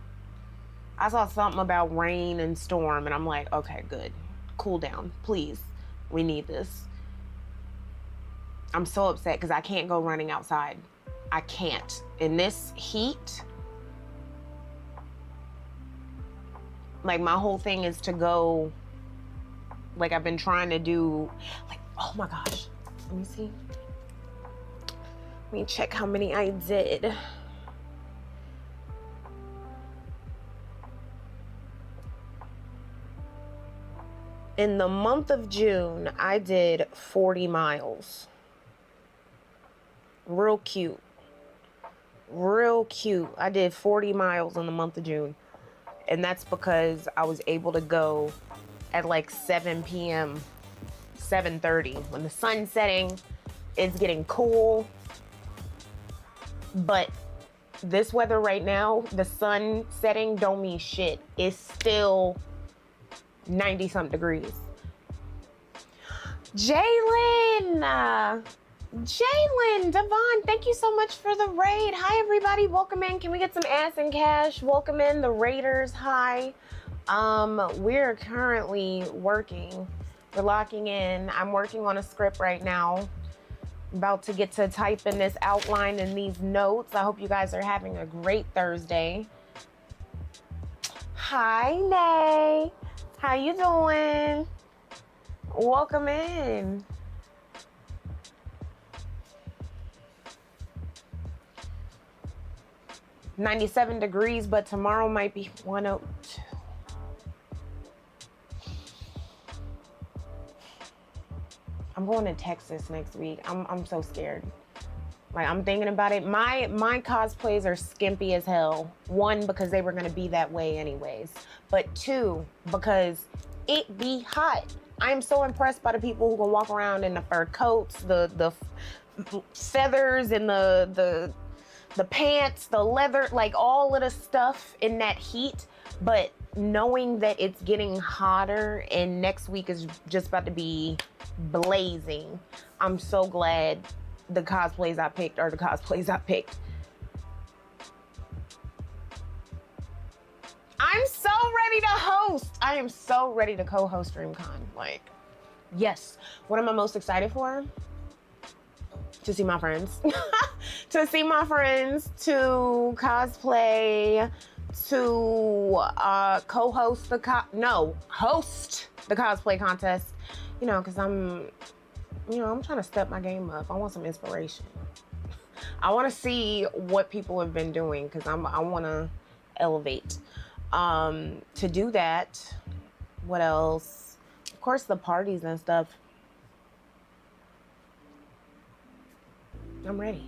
I saw something about rain and storm, and I'm like, okay, good. Cool down, please. We need this. I'm so upset because I can't go running outside. I can't. In this heat, like, my whole thing is to go, like, I've been trying to do, like, oh my gosh. Let me see. Let me check how many I did. In the month of June, I did 40 miles. Real cute. Real cute. I did 40 miles in the month of June. And that's because I was able to go at like 7 p.m., 7:30. When the sun's setting, it's getting cool. But this weather right now, the sun setting don't mean shit. It's still 90-something degrees. Jalen, Devon, thank you so much for the raid. Hi, everybody. Welcome in. Can we get some ass and cash? Welcome in the raiders. Hi. We're currently working. We're locking in. I'm working on a script right now. About to get to typing this outline and these notes. I hope you guys are having a great Thursday. Hi, Nay. How you doing? Welcome in. "97 degrees, but tomorrow might be 102. I'm going to Texas next week. I'm so scared. Like, I'm thinking about it. My cosplays are skimpy as hell. One, because they were gonna be that way anyways. But two, because it be hot. I am so impressed by the people who can walk around in the fur coats, the feathers, and the pants, the leather, like all of the stuff in that heat. But knowing that it's getting hotter and next week is just about to be blazing, I'm so glad the cosplays I picked are the cosplays I picked. I'm so ready to host. I am so ready to co-host DreamCon. Like, yes. What am I most excited for? To see my friends. To see my friends, to cosplay, to co-host host the cosplay contest. You know, because I'm trying to step my game up. I want some inspiration. I want to see what people have been doing because I want to elevate. To do that, what else? Of course, the parties and stuff. I'm ready.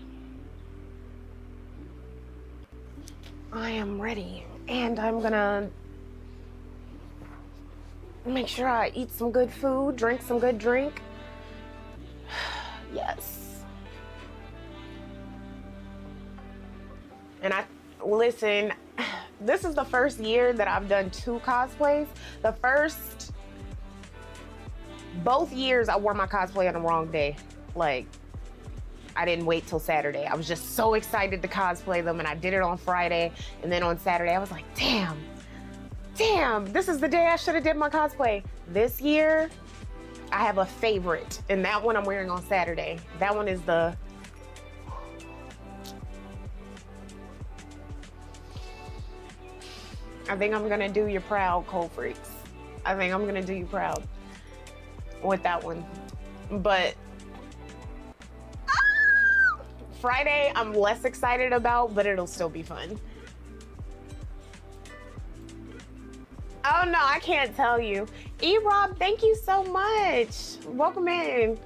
I am ready. And I'm gonna make sure I eat some good food, drink some good drink. Yes. And listen, this is the first year that I've done 2 cosplays. Both years I wore my cosplay on the wrong day. Like, I didn't wait till Saturday. I was just so excited to cosplay them, and I did it on Friday. And then on Saturday, I was like, damn, this is the day I should have did my cosplay. This year, I have a favorite, and that one I'm wearing on Saturday. That one is the... I think I'm gonna do you proud, Cold Freaks. I think I'm gonna do you proud with that one. But Friday, I'm less excited about, but it'll still be fun. Oh no, I can't tell you. E-Rob, thank you so much. Welcome in.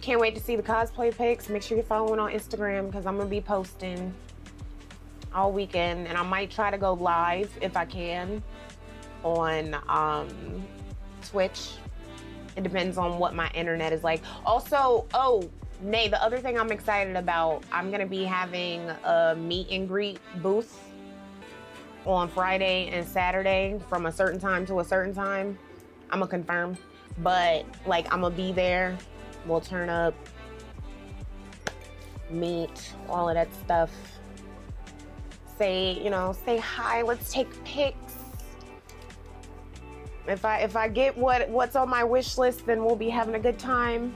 Can't wait to see the cosplay pics. Make sure you're following on Instagram because I'm gonna be posting all weekend, and I might try to go live if I can on Twitch. It depends on what my internet is like. Also, oh, Nay, the other thing I'm excited about, I'm gonna be having a meet and greet booth on Friday and Saturday from a certain time to a certain time. I'm gonna confirm, but like I'm gonna be there. We'll turn up, meet, all of that stuff. Say, you know, say hi, let's take pics. If I get what's on my wish list, then we'll be having a good time.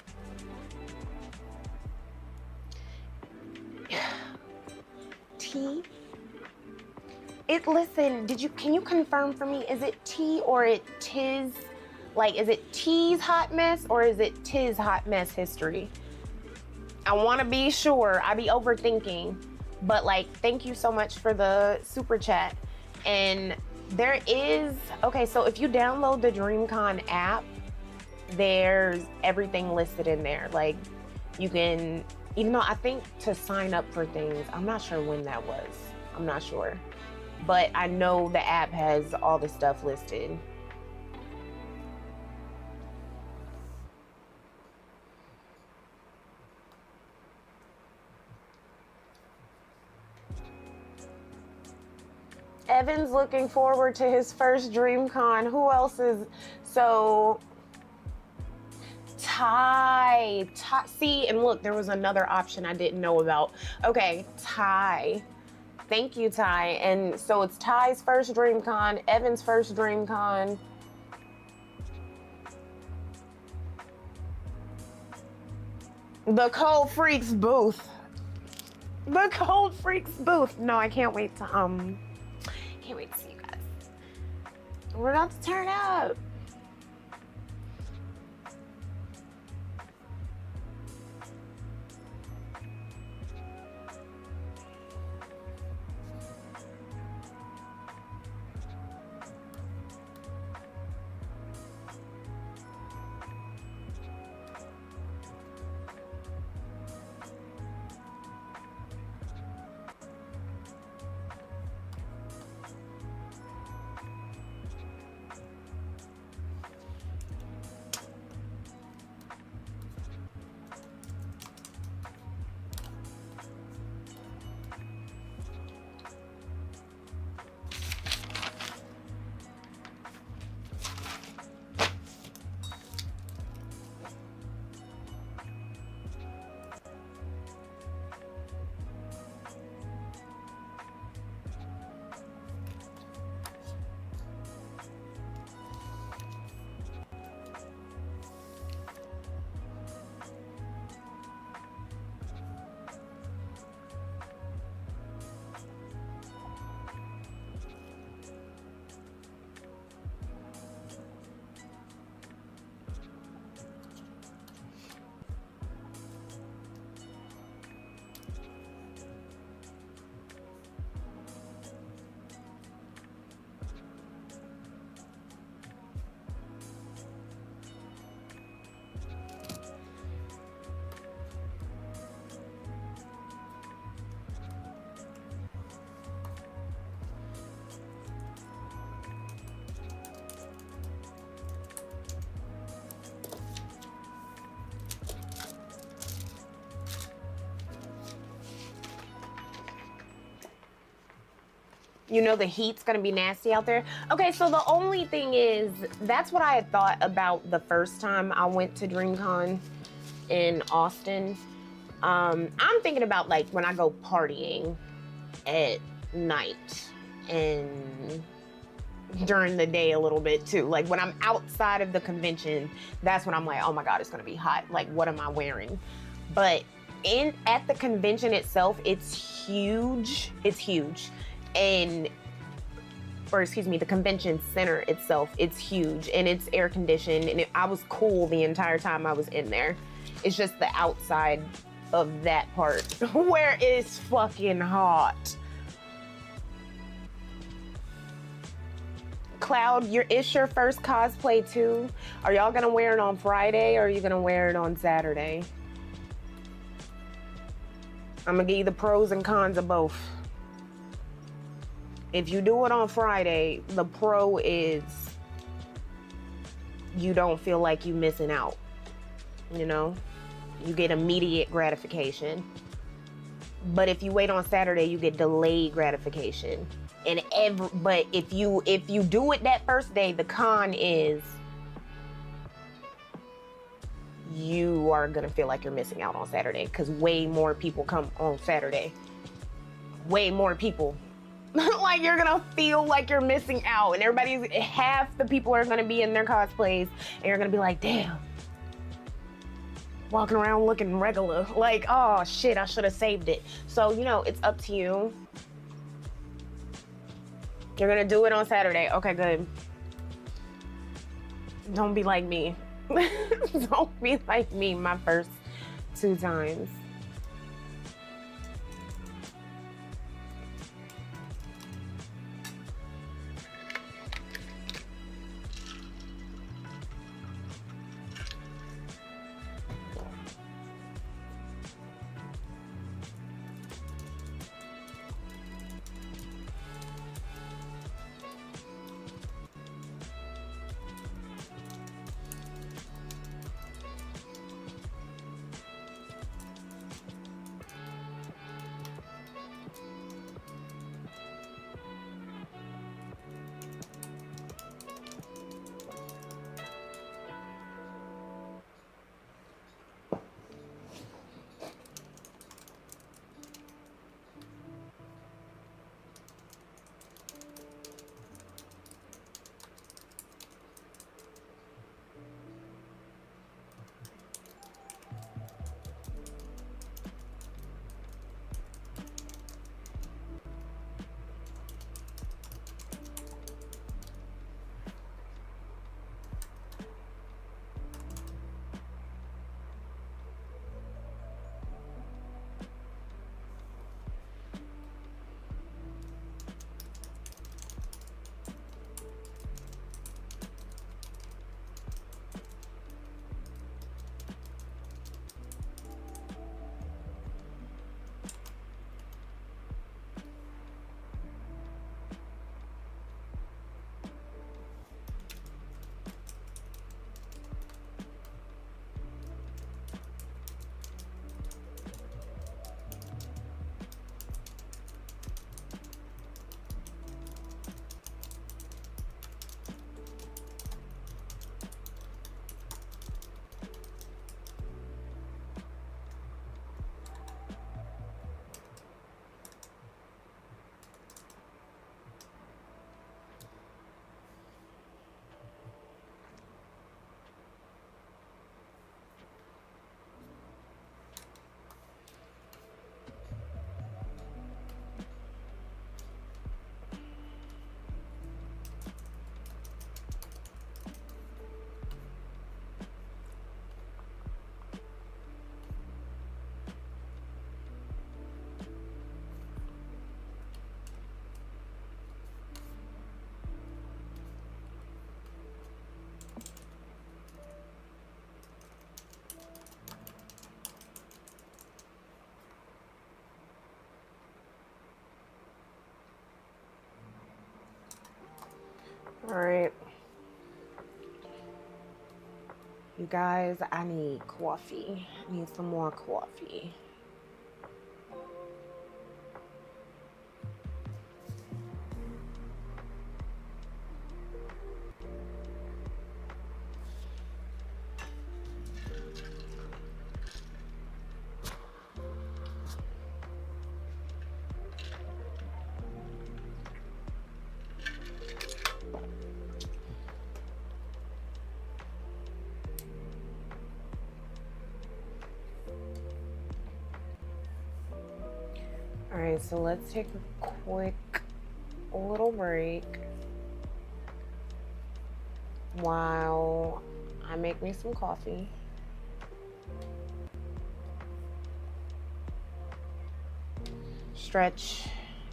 Tea? Listen, can you confirm for me, is it tea or it tis? Like, is it T's hot mess or is it tis hot mess history? I wanna be sure, I be overthinking, but like, thank you so much for the super chat. And there is, okay, so if you download the DreamCon app, there's everything listed in there. Like, you can, even though I think to sign up for things, I'm not sure when that was. I'm not sure. But I know the app has all the stuff listed. Evan's looking forward to his first DreamCon. Who else is? So, Ty. See, and look, there was another option I didn't know about. Okay, Ty. Thank you, Ty. And so it's Ty's first DreamCon, Evan's first DreamCon. The Cold Freaks booth. The Cold Freaks booth. No, I can't wait to can't wait to see you guys. We're about to turn up. You know the heat's gonna be nasty out there. Okay, so the only thing is, that's what I had thought about the first time I went to DreamCon. in Austin. I'm thinking about like when I go partying at night and during the day a little bit too. Like when I'm outside of the convention, that's when I'm like, oh my God, it's gonna be hot. Like, what am I wearing? But at the convention itself, it's huge. It's huge. And or excuse me, the convention center itself, it's huge and it's air conditioned and I was cool the entire time I was in there. It's just the outside of that part where it's fucking hot. Cloud, it's your first cosplay too? Are y'all gonna wear it on Friday or are you gonna wear it on Saturday? I'm gonna give you the pros and cons of both. If you do it on Friday, the pro is you don't feel like you're missing out, you know? You get immediate gratification. But if you wait on Saturday, you get delayed gratification. But if you do it that first day, the con is you are gonna feel like you're missing out on Saturday because way more people come on Saturday. Way more people. Like you're gonna feel like you're missing out, and half the people are gonna be in their cosplays, and you're gonna be like, damn, walking around looking regular. Like, oh shit, I should have saved it. So, you know, it's up to you. You're gonna do it on Saturday. Okay, good. Don't be like me. Don't be like me my first 2 times. All right. You guys, I need coffee. I need some more coffee. All right, so let's take a quick little break while I make me some coffee. Stretch,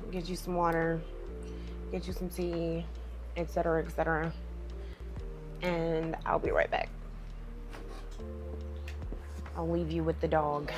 get you some water, get you some tea, etc., etc. And I'll be right back. I'll leave you with the dog.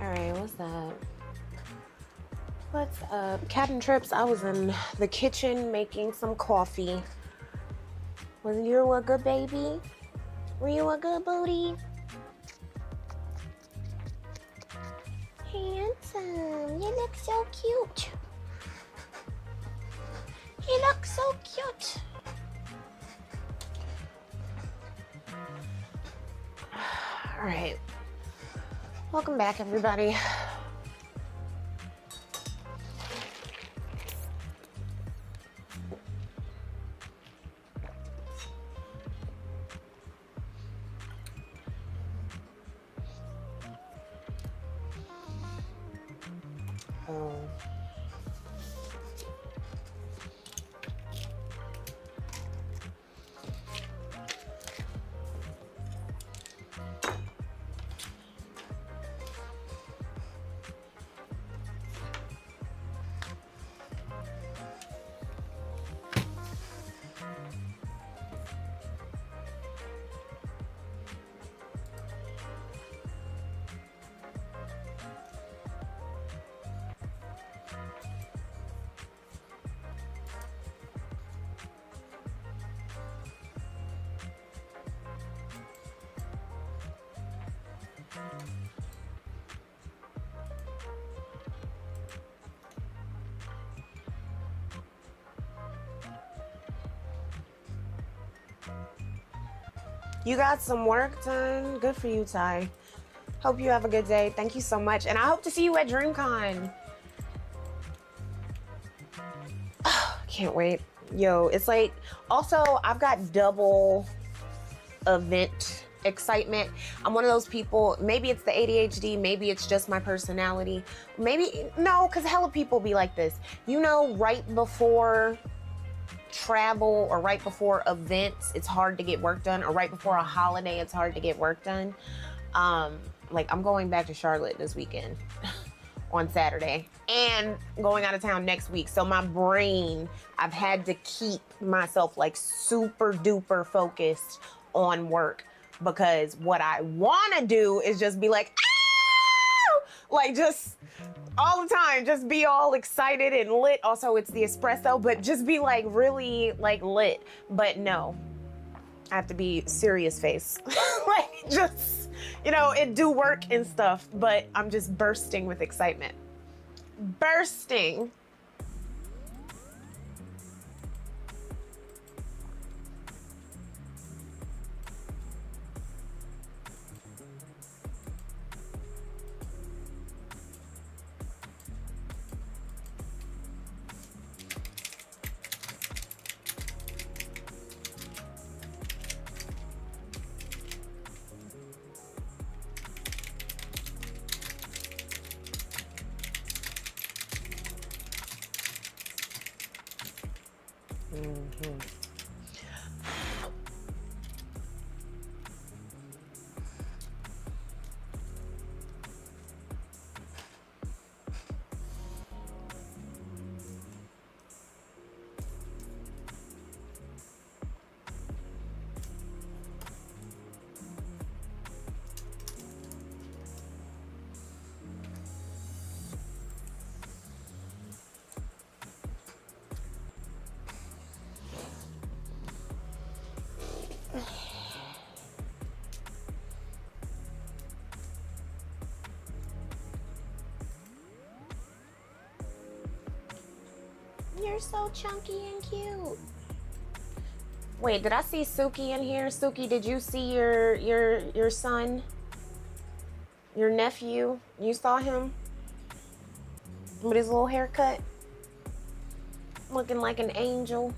All right, what's up? What's up? Cabin Trips, I was in the kitchen making some coffee. Was you a good baby? Were you a good booty? Handsome, you look so cute. You look so cute. All right. Welcome back, everybody. You got some work done. Good for you, Ty. Hope you have a good day. Thank you so much. And I hope to see you at DreamCon. Can't wait. Yo, it's like, also, I've got double event excitement. I'm one of those people, maybe it's the ADHD, maybe it's just my personality. Maybe, no, because hella people be like this. You know, right before travel or right before events, it's hard to get work done, or right before a holiday, it's hard to get work done. Like, I'm going back to Charlotte this weekend on Saturday and going out of town next week. So my brain, I've had to keep myself like super duper focused on work, because what I want to do is just be like, ah! Like, just all the time, just be all excited and lit. Also, it's the espresso, but just be like really like lit. But no, I have to be serious face. Like, just, you know, it do work and stuff, but I'm just bursting with excitement. Bursting. You're so chunky and cute. Wait, did I see Suki in here? Suki, did you see your son? Your nephew? You saw him? With his little haircut? Looking like an angel.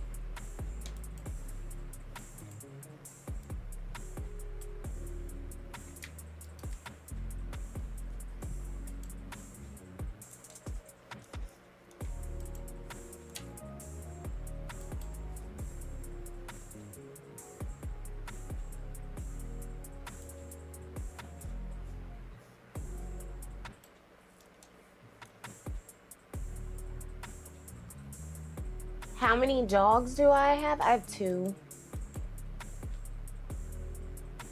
How many dogs do I have? I have 2.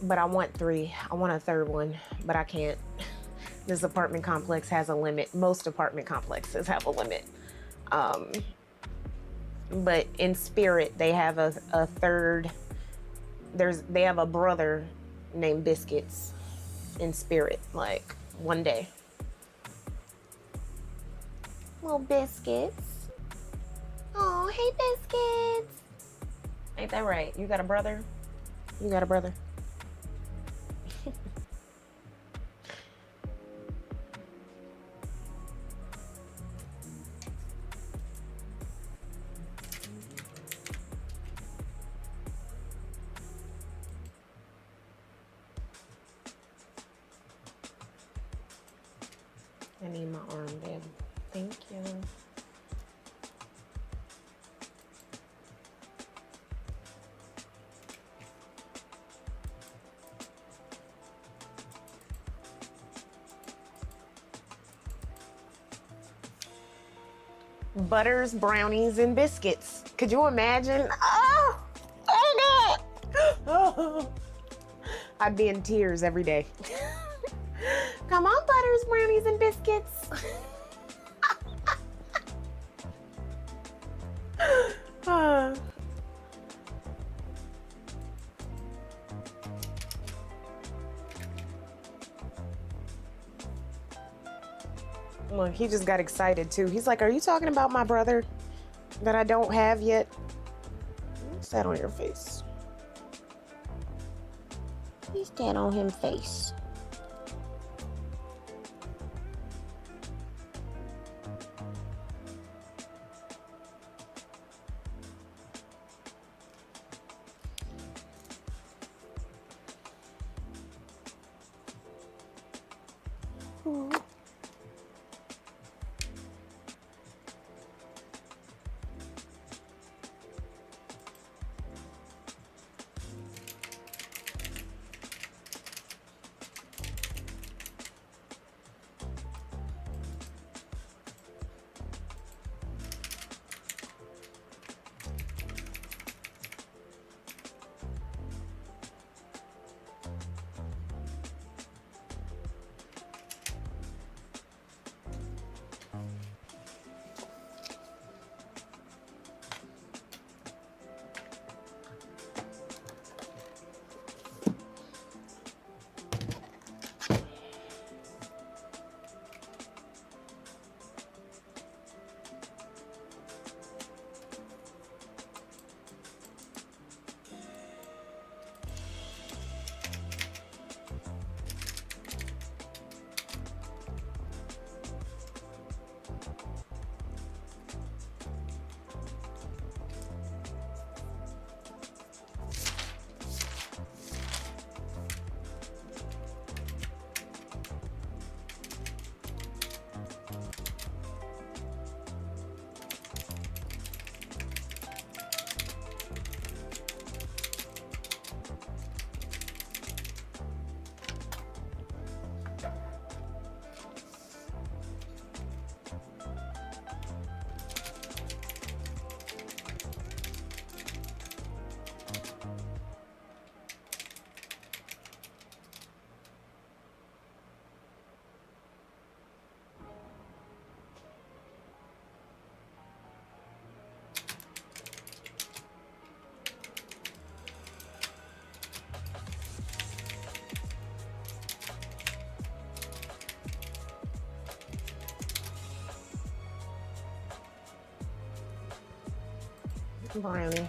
But I want 3. I want a third one, but I can't. This apartment complex has a limit. Most apartment complexes have a limit. But in Spirit, they have a third. They have a brother named Biscuits in Spirit. Like one day. Little Biscuits. Oh, hey Biscuits. Ain't that right? You got a brother? You got a brother? I need my arm, babe. Thank you. Butters, brownies, and biscuits. Could you imagine? Oh, oh God. Oh. I'd be in tears every day. Come on, Butters, brownies, and biscuits. Look, he just got excited too. He's like, are you talking about my brother that I don't have yet? What's that on your face? He's dead on him face. Ooh. Brownie.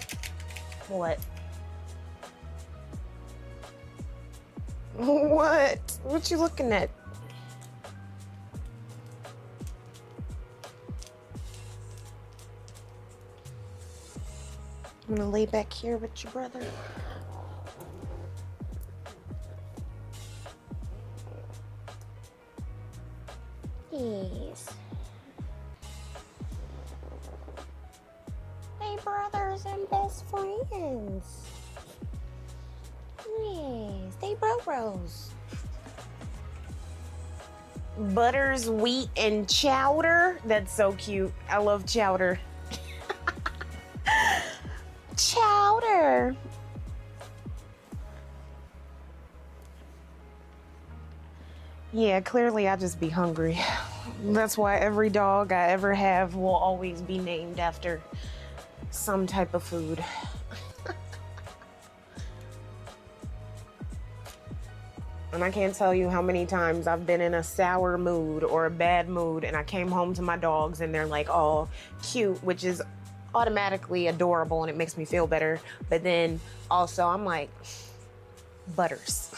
What? What? What you looking at? I'm gonna lay back here with your brother. Yes. They brothers and best friends. Yes, they bros. Butters, wheat, and chowder. That's so cute. I love chowder. Chowder. Yeah, clearly I just be hungry. That's why every dog I ever have will always be named after some type of food. And I can't tell you how many times I've been in a sour mood or a bad mood and I came home to my dogs and they're like all cute, which is automatically adorable and it makes me feel better. But then also I'm like, Butters,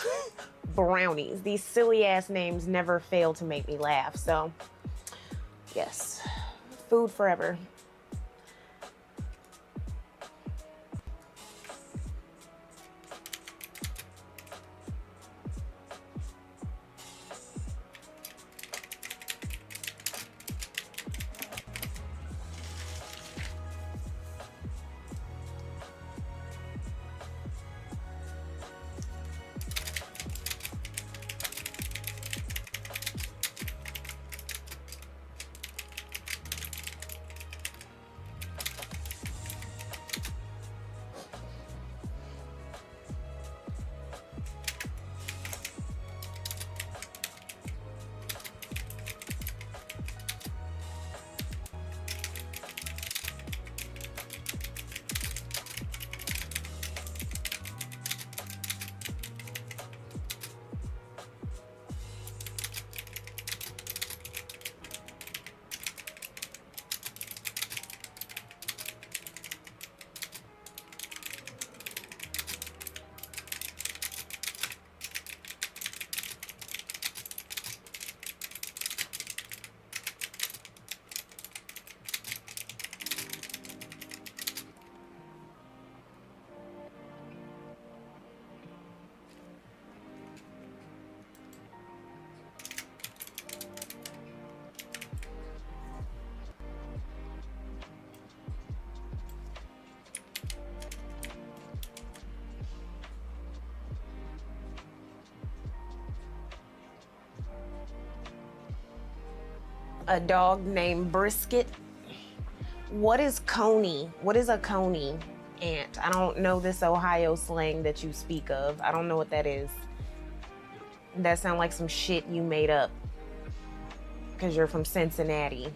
Brownies. These silly ass names never fail to make me laugh. So yes, food forever. A dog named Brisket. What is coney? What is a coney ant? I don't know this Ohio slang that you speak of. I don't know what that is. That sounds like some shit you made up because you're from Cincinnati.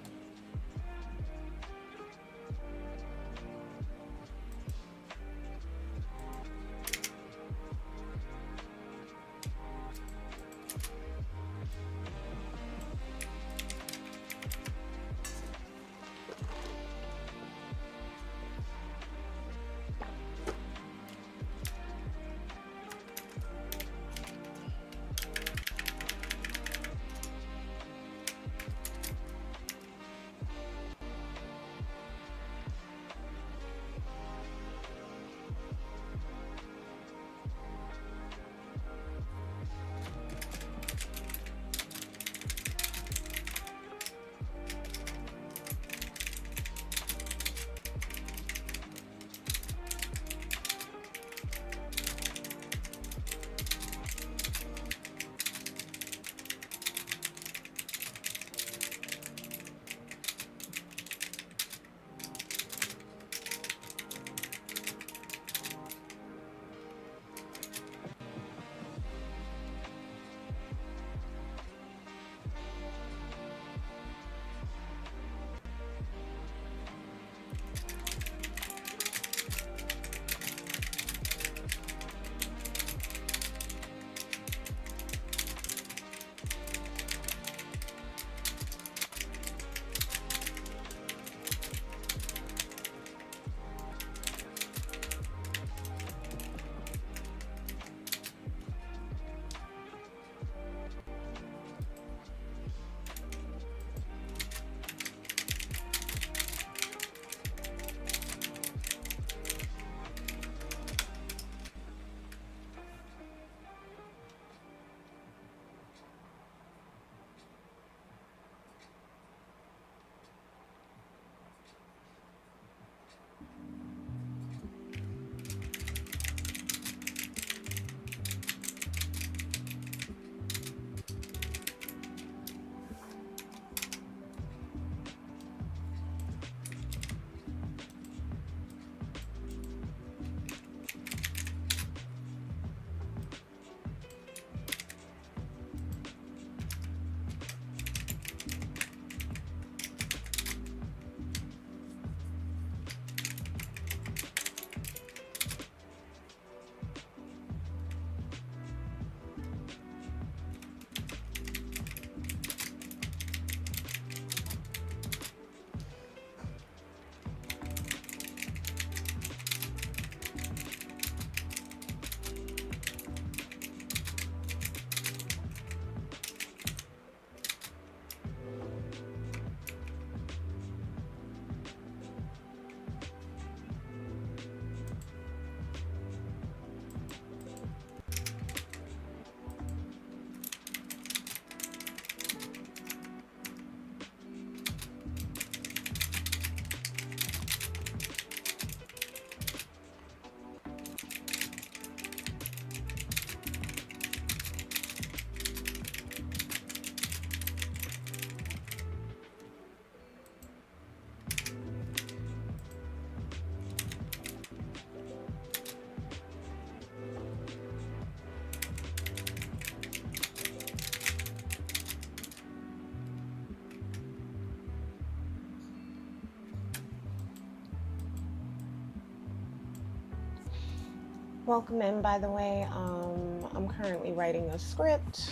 Welcome in, by the way. I'm currently writing a script.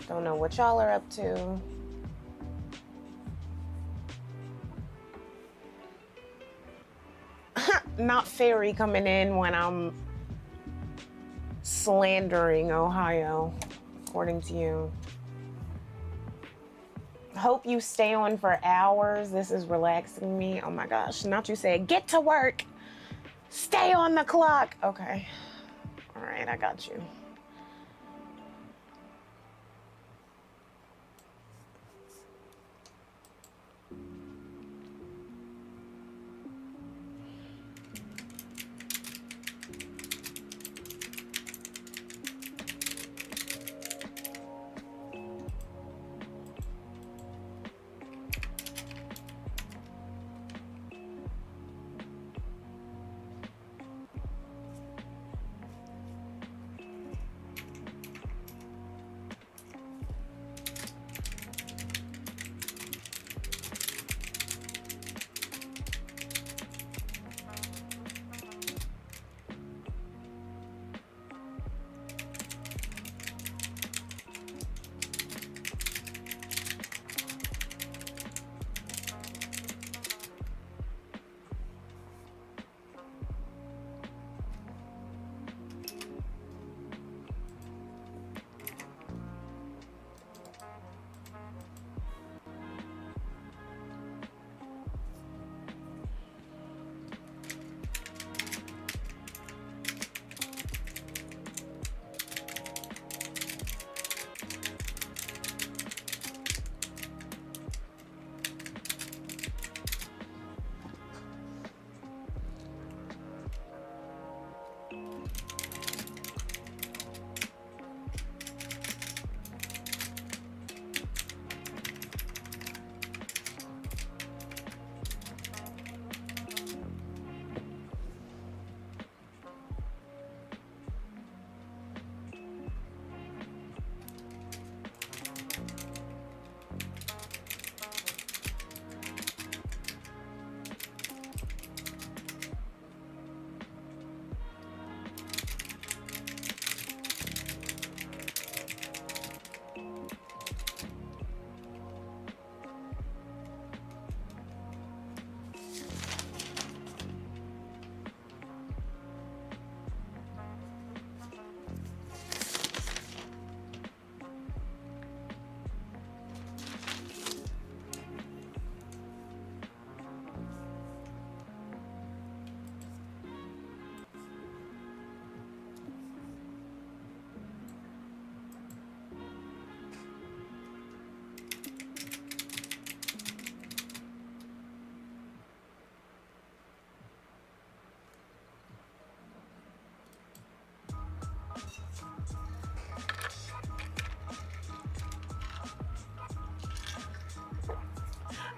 Don't know what y'all are up to. Not fairy coming in when I'm slandering Ohio, according to you. Hope you stay on for hours. This is relaxing me. Oh my gosh. Not you said, get to work. Stay on the clock. Okay. All right, I got you.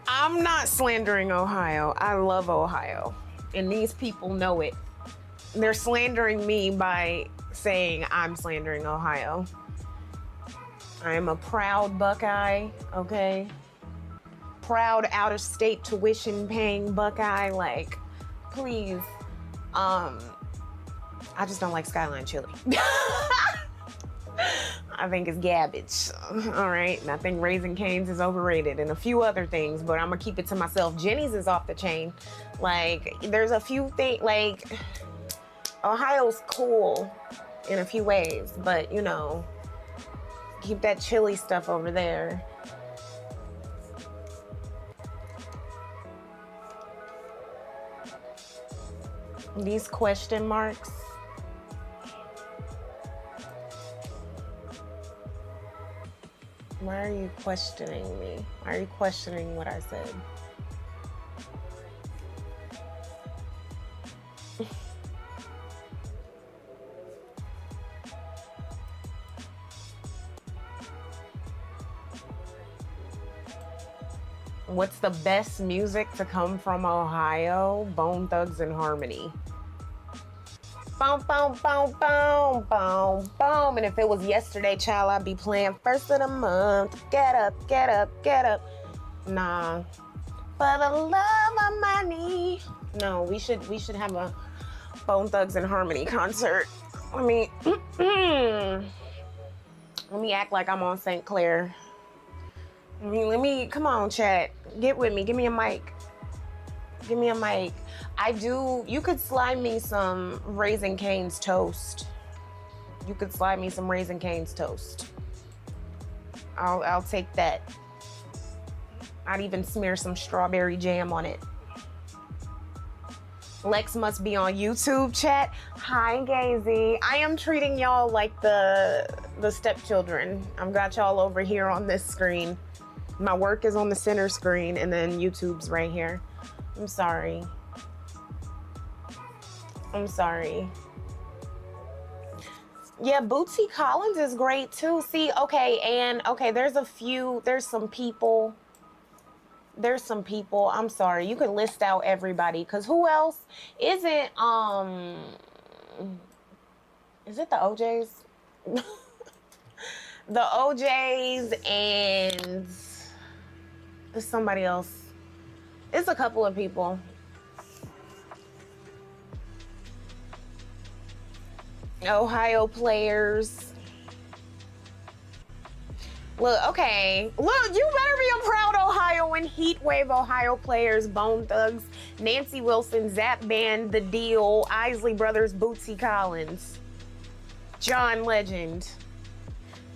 I'm not slandering Ohio. I love Ohio. And these people know it. They're slandering me by saying I'm slandering Ohio. I am a proud Buckeye, okay? Proud out-of-state tuition-paying Buckeye. Like, please. I just don't like Skyline chili. I think it's garbage. All right. And I think Raising Cane's is overrated and a few other things, but I'm gonna keep it to myself. Jenny's is off the chain. Like, there's a few things, like, Ohio's cool in a few ways, but you know, keep that chili stuff over there. These question marks. Why are you questioning me? Why are you questioning what I said? What's the best music to come from Ohio? Bone Thugs and Harmony. Boom, boom, boom, boom, boom, boom. And if it was yesterday, child, I'd be playing first of the month. Get up, get up, get up. Nah. For the love of money. No, we should have Bone Thugs and Harmony concert. Let me let me act like I'm on St. Clair. Let me come on, chat. Get with me. Give me a mic. Give me a mic. You could slide me some Raisin Cane's toast. You could slide me some Raisin Cane's toast. I'll take that. I'd even smear some strawberry jam on it. Lex must be on YouTube, chat. Hi, Gazy. I am treating y'all like the stepchildren. I've got y'all over here on this screen. My work is on the center screen, and then YouTube's right here. I'm sorry. I'm sorry. Yeah, Bootsy Collins is great too. See, okay, and okay, there's some people. I'm sorry. You can list out everybody, because who else isn't is it the OJs? The OJs and there's somebody else. It's a couple of people. Ohio players. Look, okay. Look, you better be a proud Ohioan. Heat Wave Ohio players, Bone Thugs, Nancy Wilson, Zap Band, The Deal, Isley Brothers, Bootsy Collins, John Legend,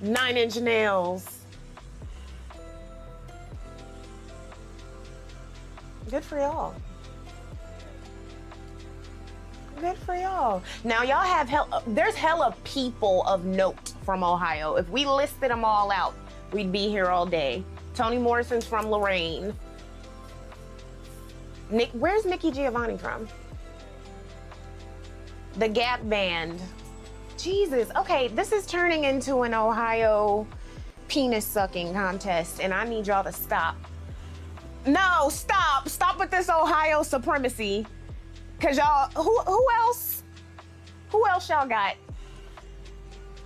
9 Inch Nails. Good for y'all. Good for y'all. Now y'all have there's hella people of note from Ohio. If we listed them all out, we'd be here all day. Toni Morrison's from Lorraine. Where's Nikki Giovanni from? The Gap Band. Jesus, okay, this is turning into an Ohio penis sucking contest, and I need y'all to stop. No, stop with this Ohio supremacy. Cause y'all, who else y'all got?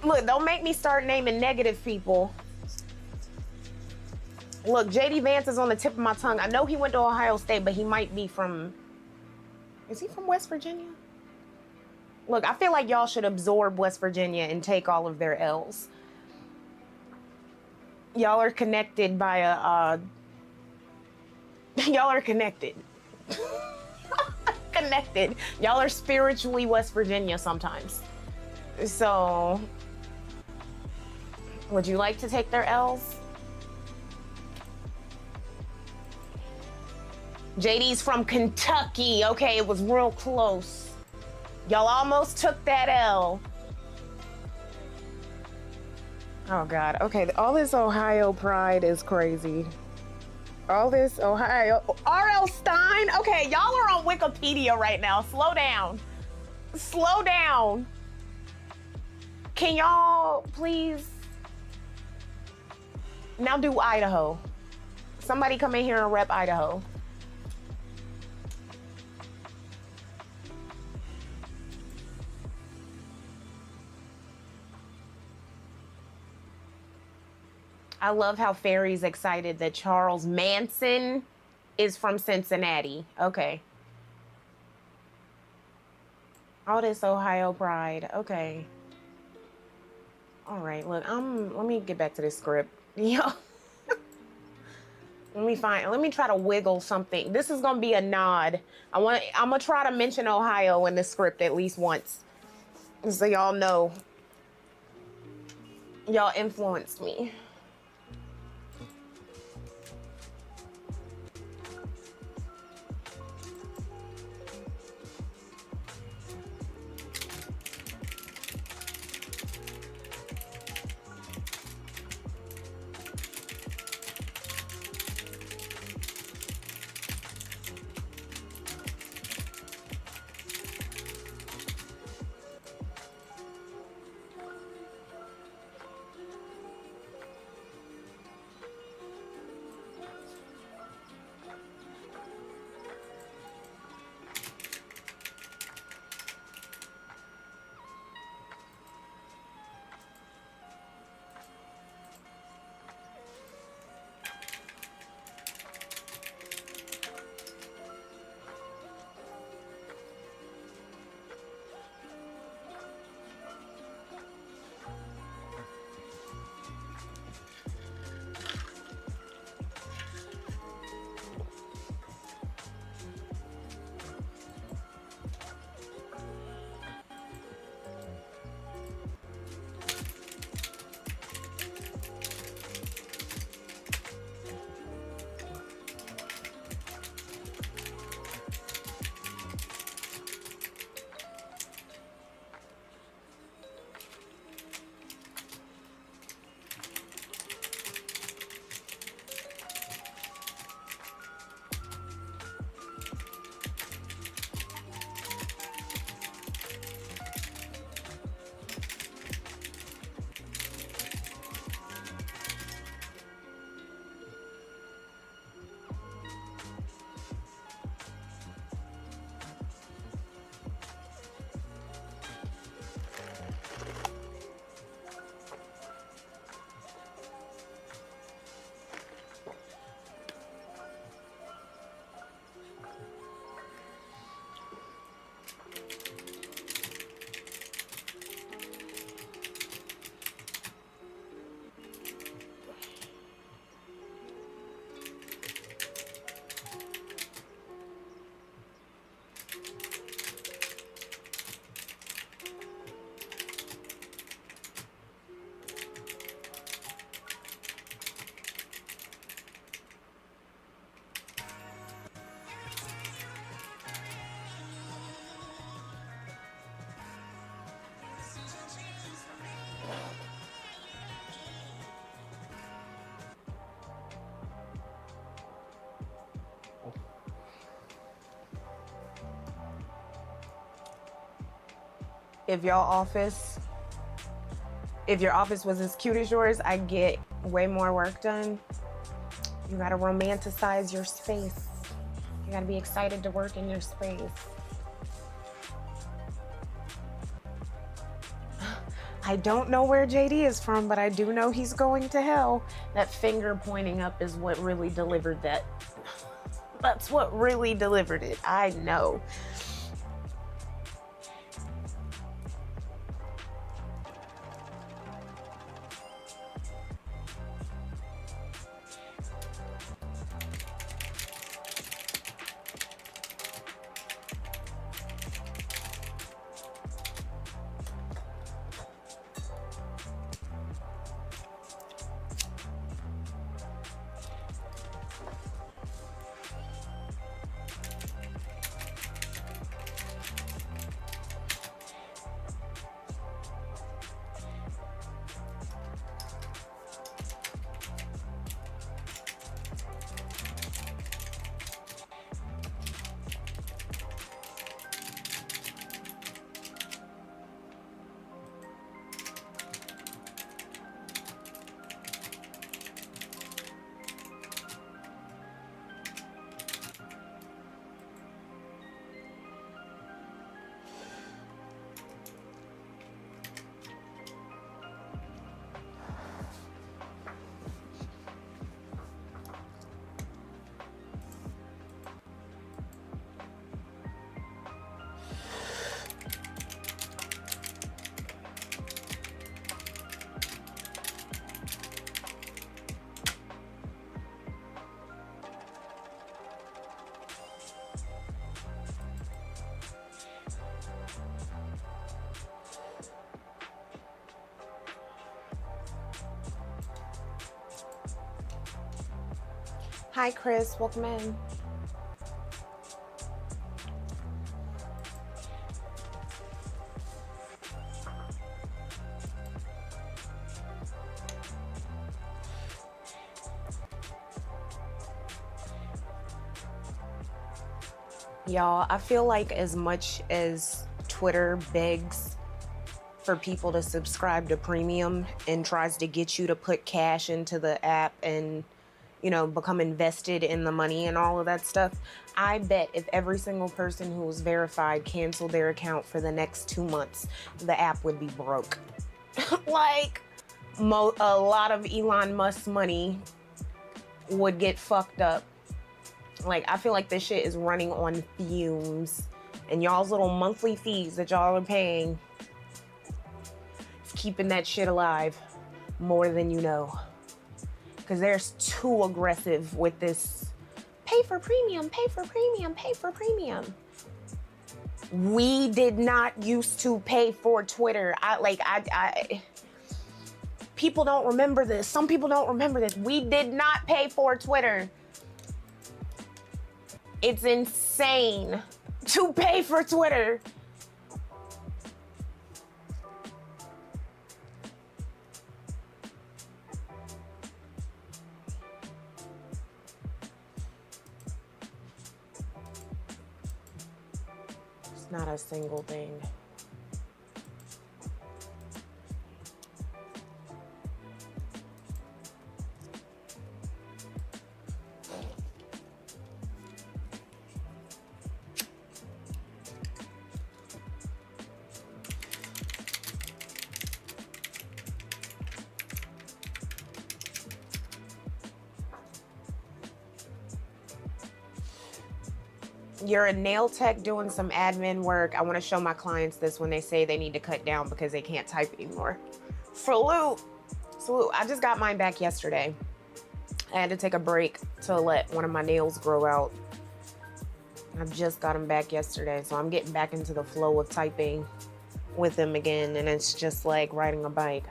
Look, don't make me start naming negative people. Look, JD Vance is on the tip of my tongue. I know he went to Ohio State, but he might be is he from West Virginia? Look, I feel like y'all should absorb West Virginia and take all of their L's. Y'all are connected by y'all are connected. Connected. Y'all are spiritually West Virginia sometimes. So, would you like to take their L's? JD's from Kentucky. Okay, it was real close. Y'all almost took that L. Oh God. Okay, all this Ohio pride is crazy. All this Ohio. R.L. Stein? Okay, y'all are on Wikipedia right now. Slow down. Slow down. Can y'all please now do Idaho? Somebody come in here and rep Idaho. I love how Ferry's excited that Charles Manson is from Cincinnati. Okay. All this Ohio pride. Okay. All right, look, let me get back to this script. Yo. Let me try to wiggle something. This is gonna be a nod. I'm gonna try to mention Ohio in the script at least once. So y'all know. Y'all influenced me. If your office was as cute as yours, I'd get way more work done. You gotta romanticize your space. You gotta be excited to work in your space. I don't know where JD is from, but I do know he's going to hell. That finger pointing up is what really delivered that. That's what really delivered it. I know. Hi, Chris. Welcome in. Y'all, I feel like as much as Twitter begs for people to subscribe to premium and tries to get you to put cash into the app and, you know, become invested in the money and all of that stuff, I bet if every single person who was verified canceled their account for the next 2 months, the app would be broke. Like, a lot of Elon Musk's money would get fucked up. Like, I feel like this shit is running on fumes, and y'all's little monthly fees that y'all are paying is keeping that shit alive more than you know. Because they're too aggressive with this pay for premium, pay for premium, pay for premium. We did not used to pay for Twitter. People don't remember this. Some people don't remember this. We did not pay for Twitter. It's insane to pay for Twitter. It's not a single thing. You're a nail tech doing some admin work. I want to show my clients this when they say they need to cut down because they can't type anymore. Salute. Salute. I just got mine back yesterday. I had to take a break to let one of my nails grow out. I just got them back yesterday, so I'm getting back into the flow of typing with them again, and it's just like riding a bike.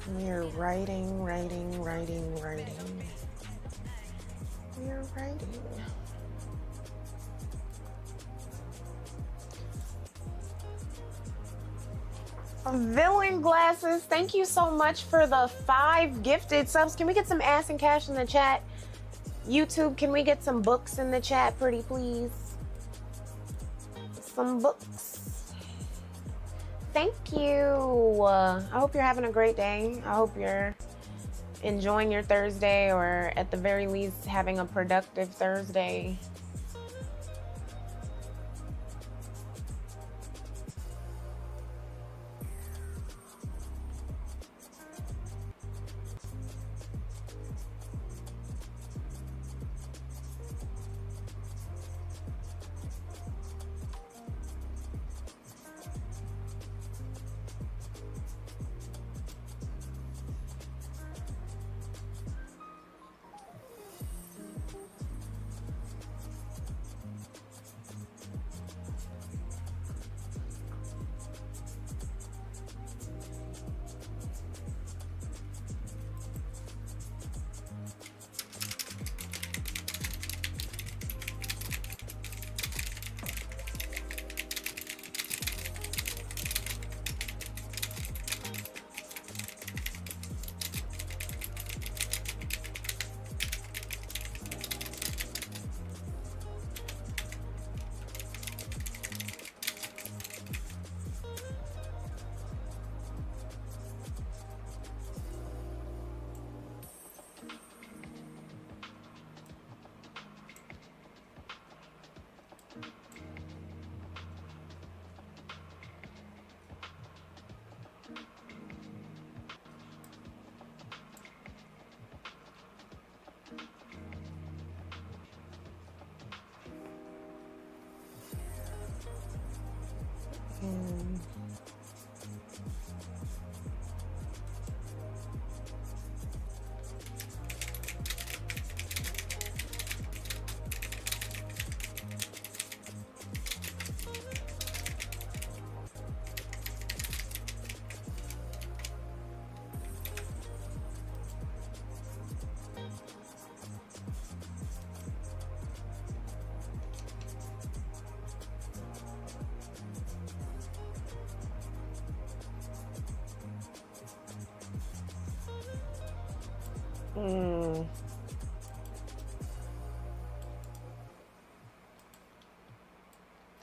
We're writing, writing, writing, writing. We're writing. Villain Glasses, thank you so much for the 5 gifted subs. Can we get some ass and cash in the chat? YouTube, can we get some books in the chat, pretty please? Some books. Thank you. I hope you're having a great day. I hope you're enjoying your Thursday, or at the very least having a productive Thursday.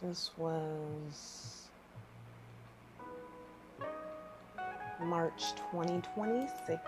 This was March 2026.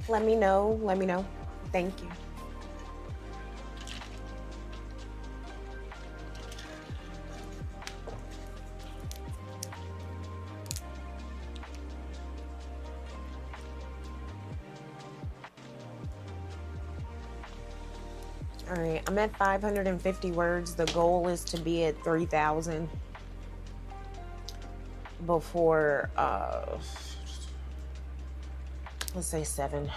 Let me know. Let me know. Thank you. All right, I'm at 550 words. The goal is to be at 3,000 before, let's say 7.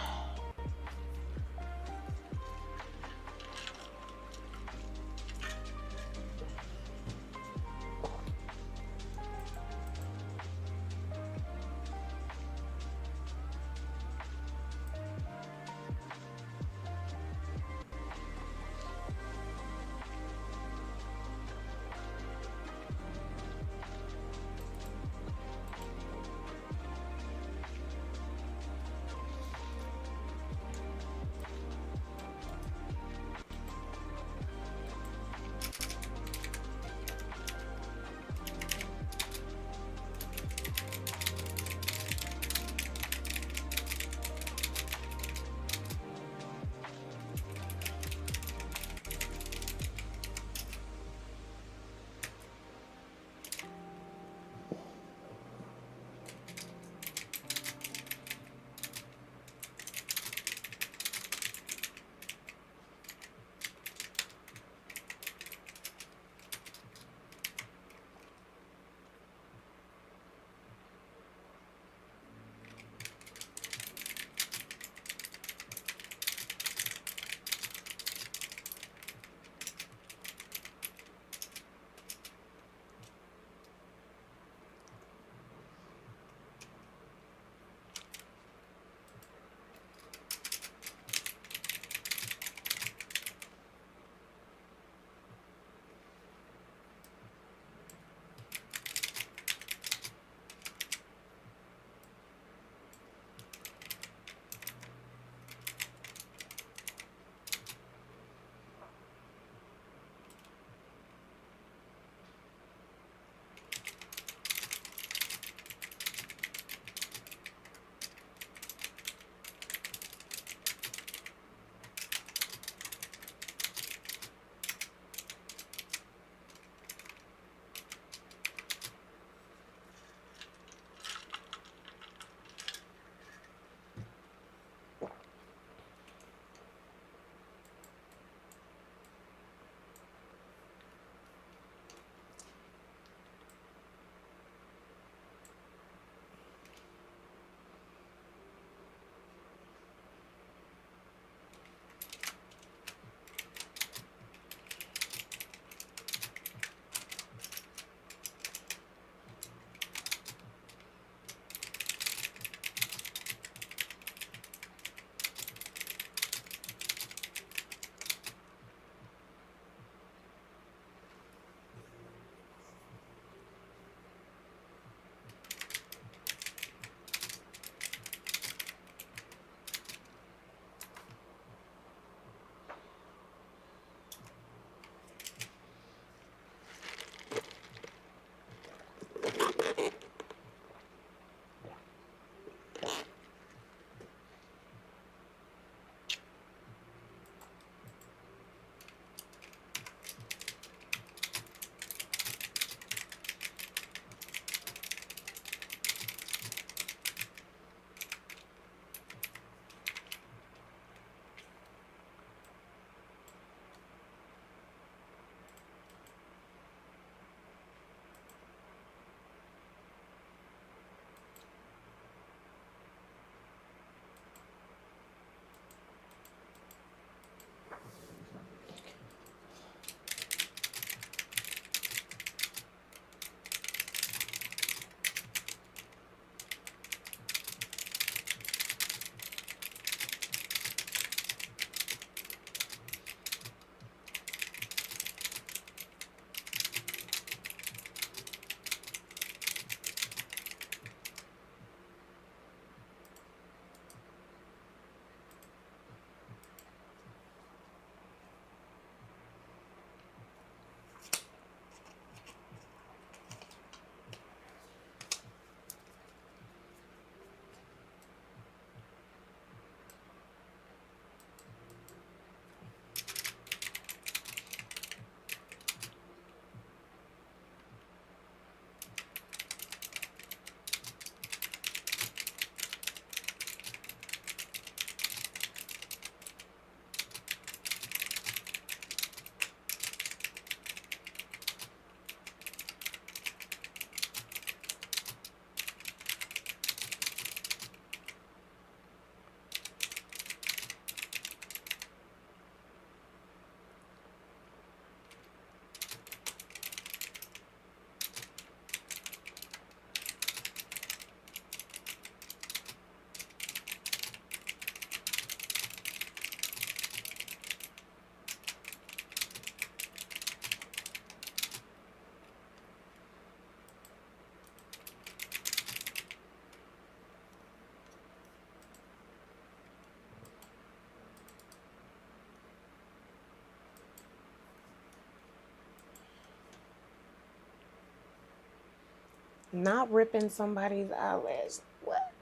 Not ripping somebody's eyelash. What?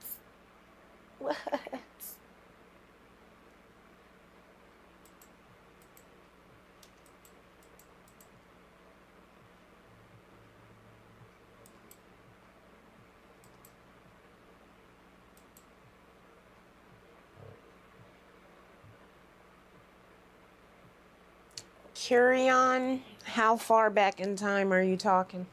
What? Curion, how far back in time are you talking?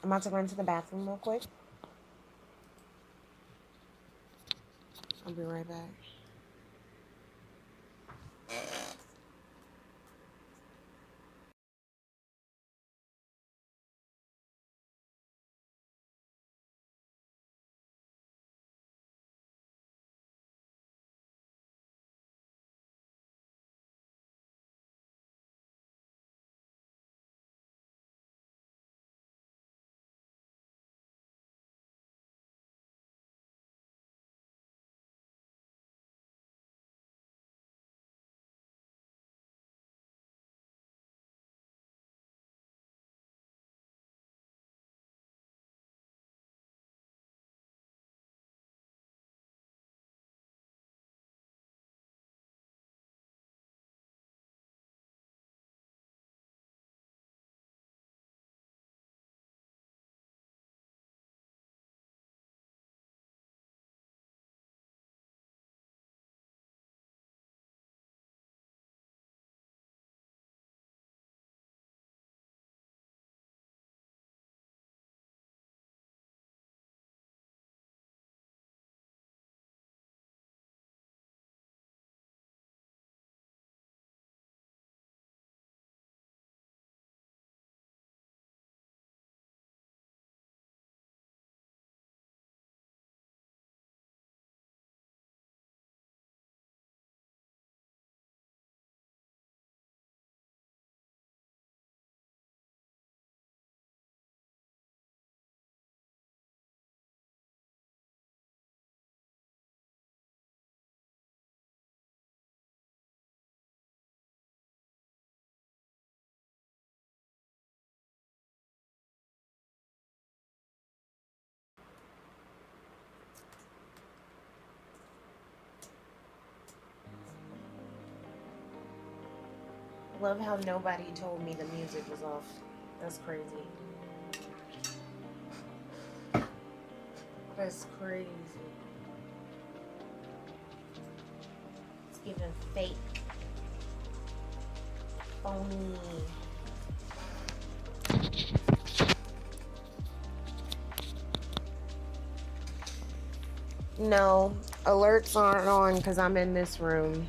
I'm about to run to the bathroom real quick. I'll be right back. Love how nobody told me the music was off. That's crazy. That's crazy. It's giving fake. Phony. No, alerts aren't on because I'm in this room.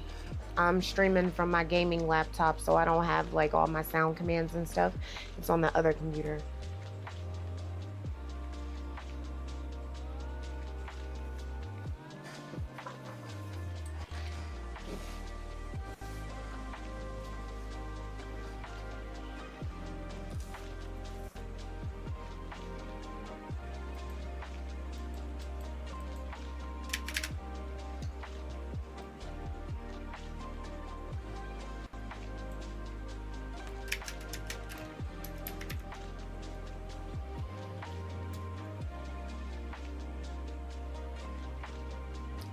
I'm streaming from my gaming laptop, so I don't have like all my sound commands and stuff. It's on the other computer.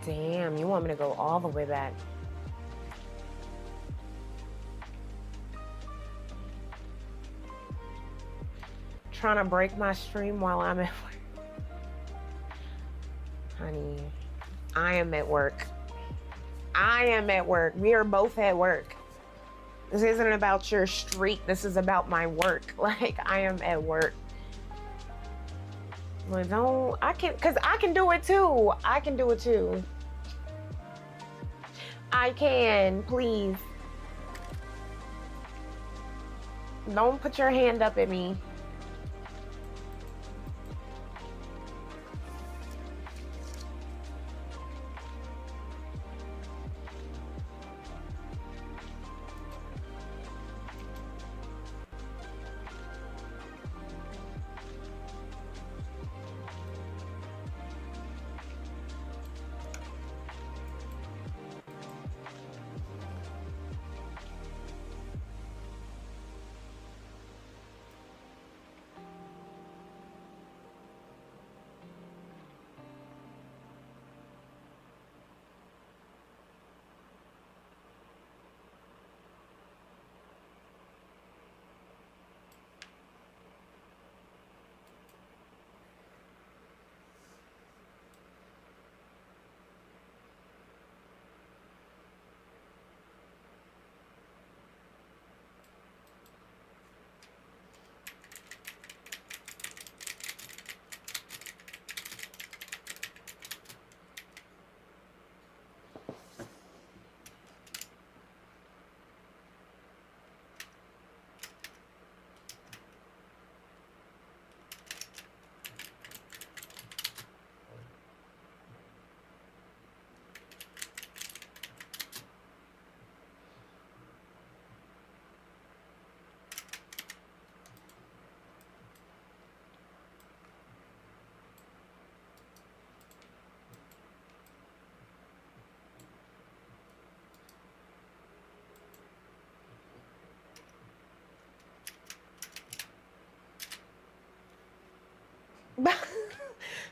Damn, you want me to go all the way back? Trying to break my stream while I'm at work. Honey, I am at work. I am at work. We are both at work. This isn't about your streak. This is about my work. Like, I am at work. But don't, because I can do it too. I can do it too. I can, please. Don't put your hand up at me.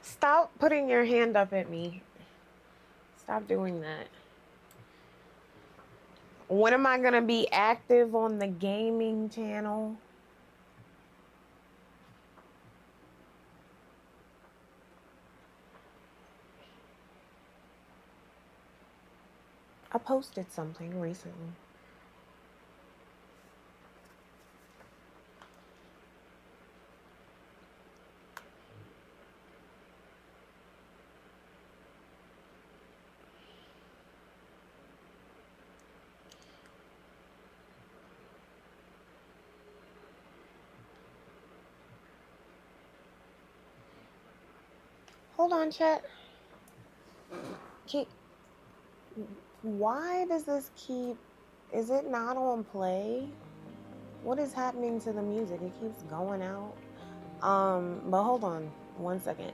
Stop putting your hand up at me. Stop doing that. When am I gonna be active on the gaming channel? I posted something recently. Hold on, chat. Why does this keep... Is it not on play? What is happening to the music? It keeps going out. But hold on 1 second.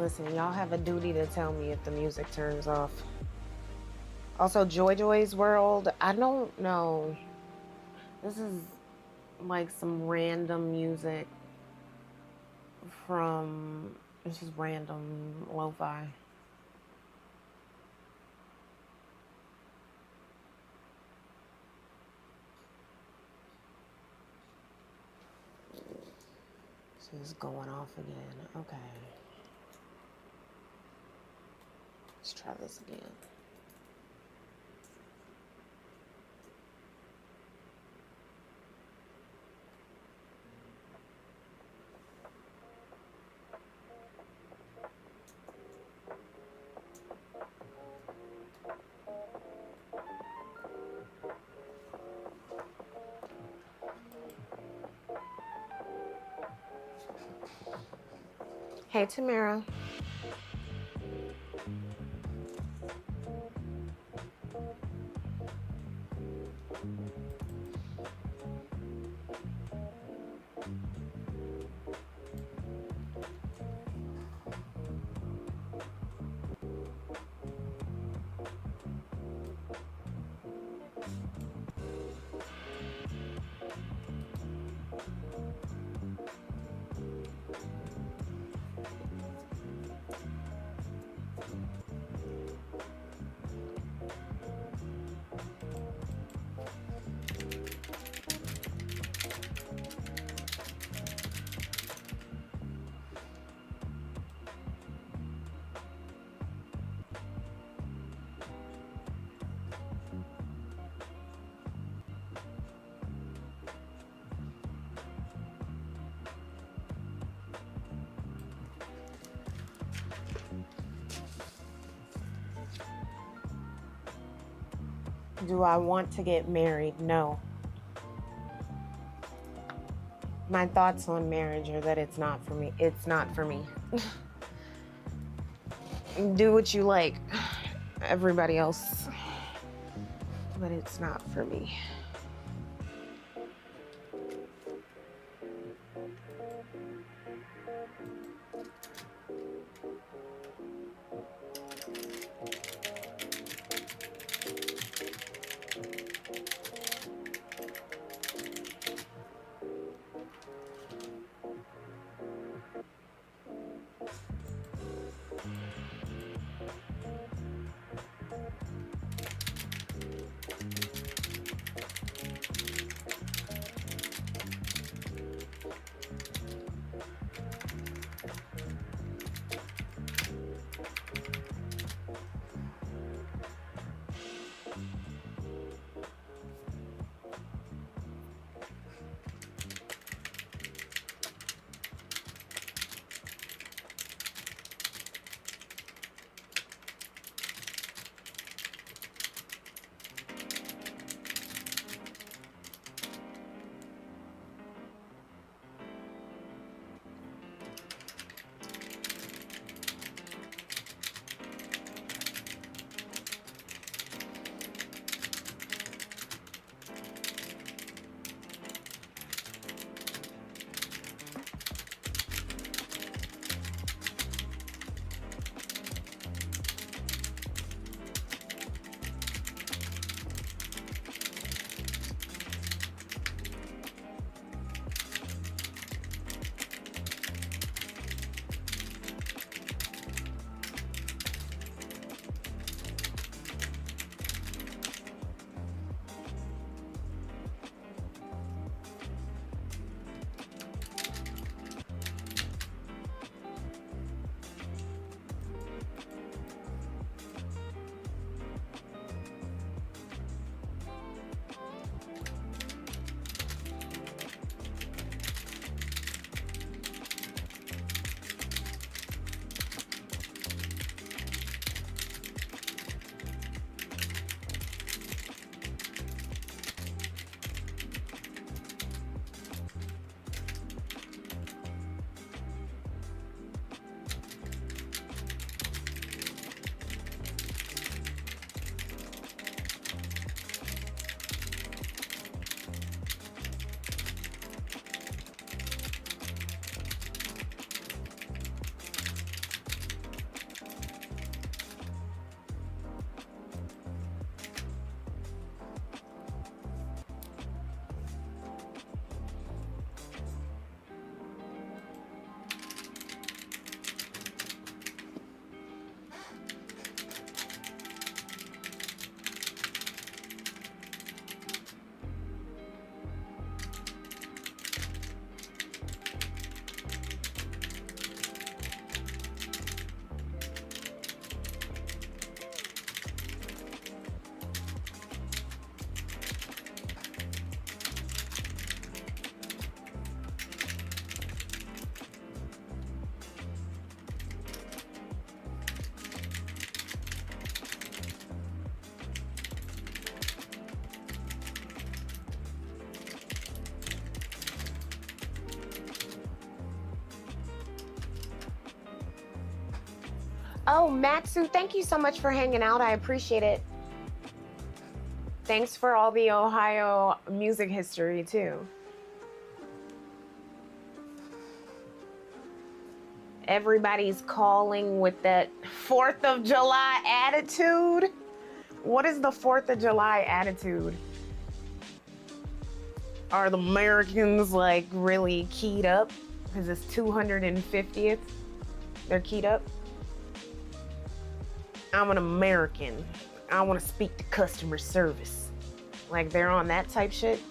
Listen, y'all have a duty to tell me if the music turns off. Also, Joy Joy's World, I don't know. This is like some random music from, this is random lo-fi. This is going off again. Okay. Let's try this again. Hey, Tamara. Do I want to get married? No. My thoughts on marriage are that it's not for me. It's not for me. Do what you like, everybody else, but it's not for me. Oh, Matsu, thank you so much for hanging out. I appreciate it. Thanks for all the Ohio music history, too. Everybody's calling with that 4th of July attitude. What is the 4th of July attitude? Are the Americans like really keyed up? Because it's 250th. They're keyed up. I'm an American. I want to speak to customer service. Like they're on that type shit.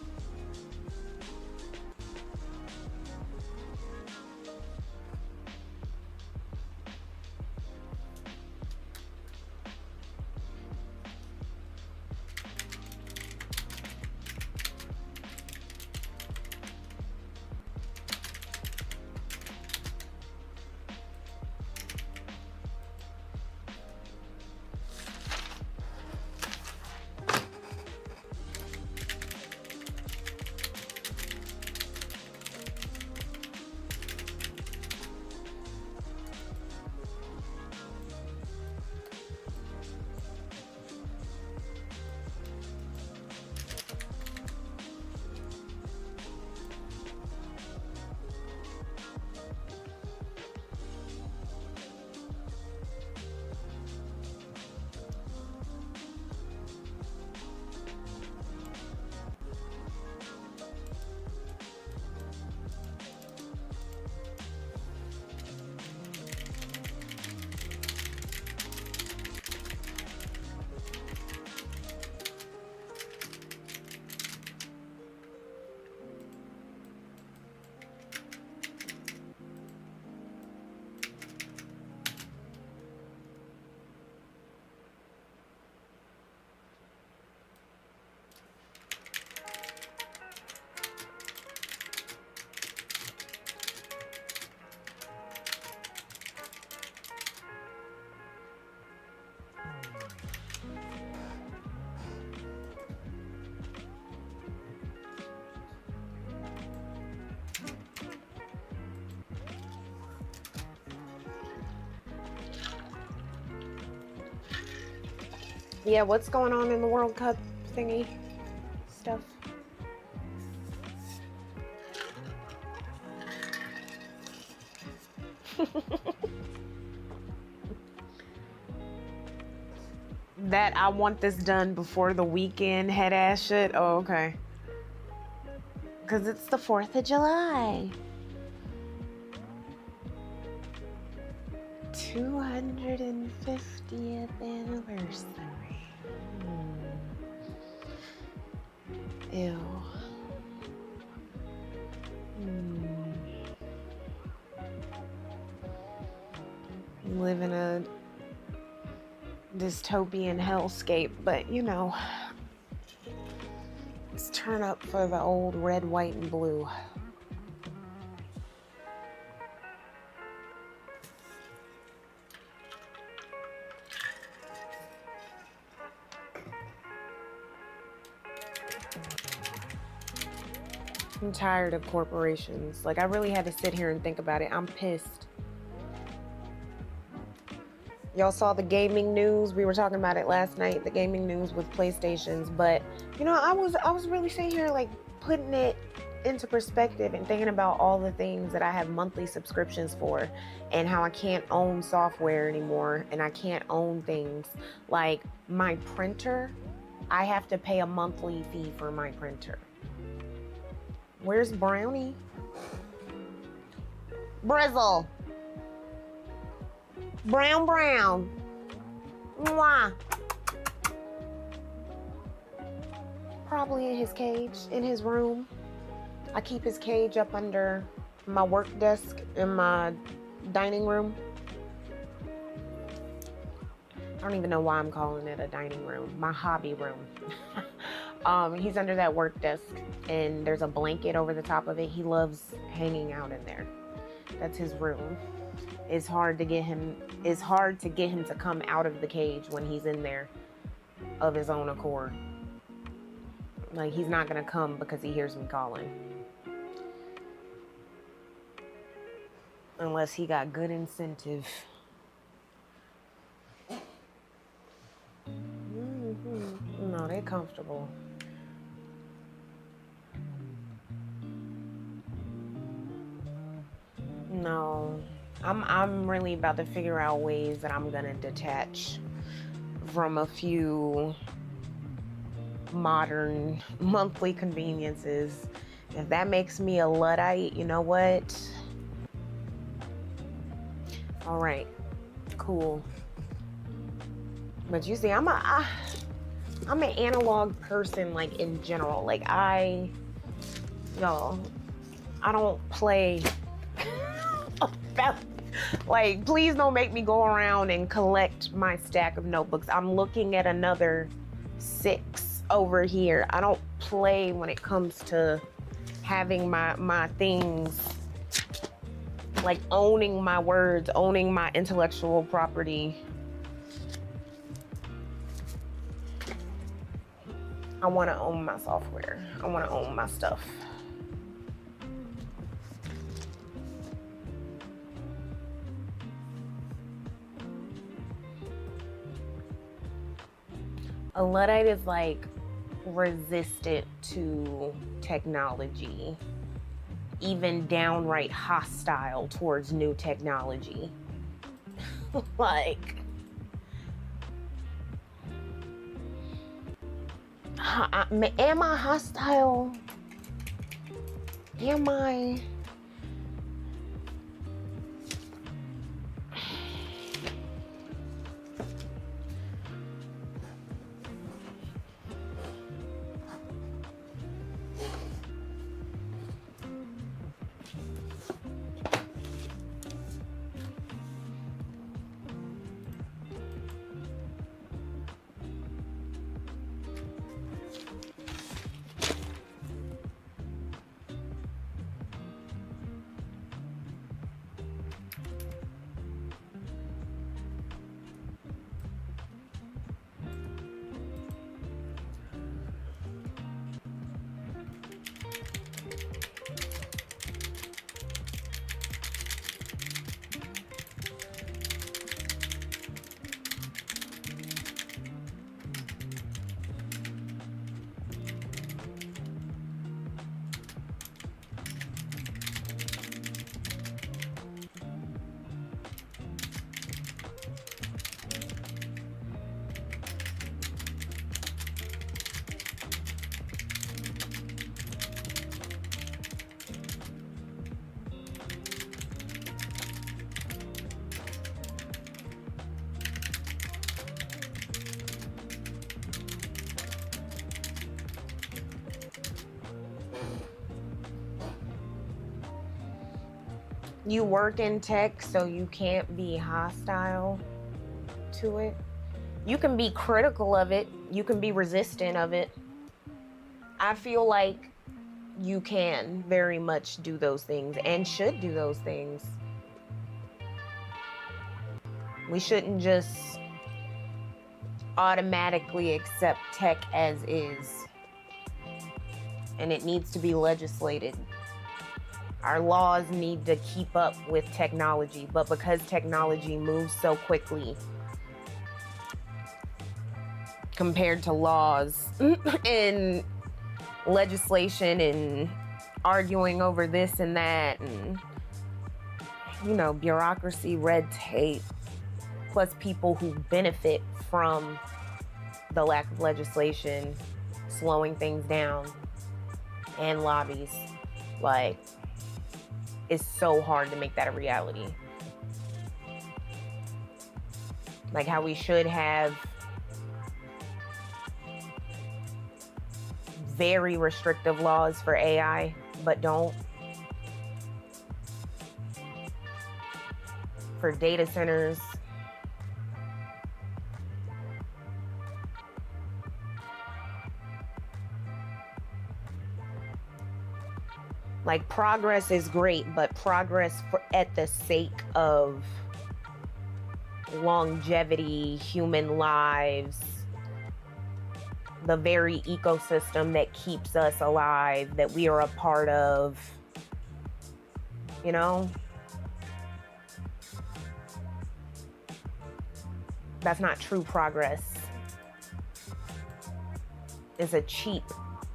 Yeah, what's going on in the World Cup thingy stuff? That I want this done before the weekend head ass shit. Oh, okay. Because it's the 4th of July. 250th anniversary. Ew. Live in a dystopian hellscape, but you know, let's turn up for the old red, white, and blue. I'm tired of corporations. Like, I really had to sit here and think about it. I'm pissed. Y'all saw the gaming news. We were talking about it last night, the gaming news with PlayStations. But, you know, I was really sitting here, like, putting it into perspective and thinking about all the things that I have monthly subscriptions for and how I can't own software anymore and I can't own things. Like, my printer, I have to pay a monthly fee for my printer. Where's Brownie? Brizzle. Brown. Mwah. Probably in his cage, in his room. I keep his cage up under my work desk in my dining room. I don't even know why I'm calling it a dining room. My hobby room. He's under that work desk and there's a blanket over the top of it. He loves hanging out in there. That's his room. It's hard to get him to come out of the cage when he's in there of his own accord. Like, he's not gonna come because he hears me calling. Unless he got good incentive. comfortable. No, I'm really about to figure out ways that I'm gonna detach from a few modern monthly conveniences. If that makes me a Luddite, you know what? All right, cool. But you see, I'm an analog person, like, in general. Like, y'all, I don't play about, like, please don't make me go around and collect my stack of notebooks. I'm looking at another 6 over here. I don't play when it comes to having my things, like owning my words, owning my intellectual property. I want to own my software. I want to own my stuff. A Luddite is like resistant to technology, even downright hostile towards new technology. Like, am I hostile? Am I? You work in tech, so you can't be hostile to it. You can be critical of it. You can be resistant of it. I feel like you can very much do those things and should do those things. We shouldn't just automatically accept tech as is. And it needs to be legislated. Our laws need to keep up with technology, but because technology moves so quickly compared to laws and legislation and arguing over this and that and, you know, bureaucracy, red tape, plus people who benefit from the lack of legislation slowing things down and lobbies, like, it's so hard to make that a reality. Like how we should have very restrictive laws for AI, but don't. For data centers. Like, progress is great, but progress at the sake of longevity, human lives, the very ecosystem that keeps us alive, that we are a part of, you know? That's not true progress. is a cheap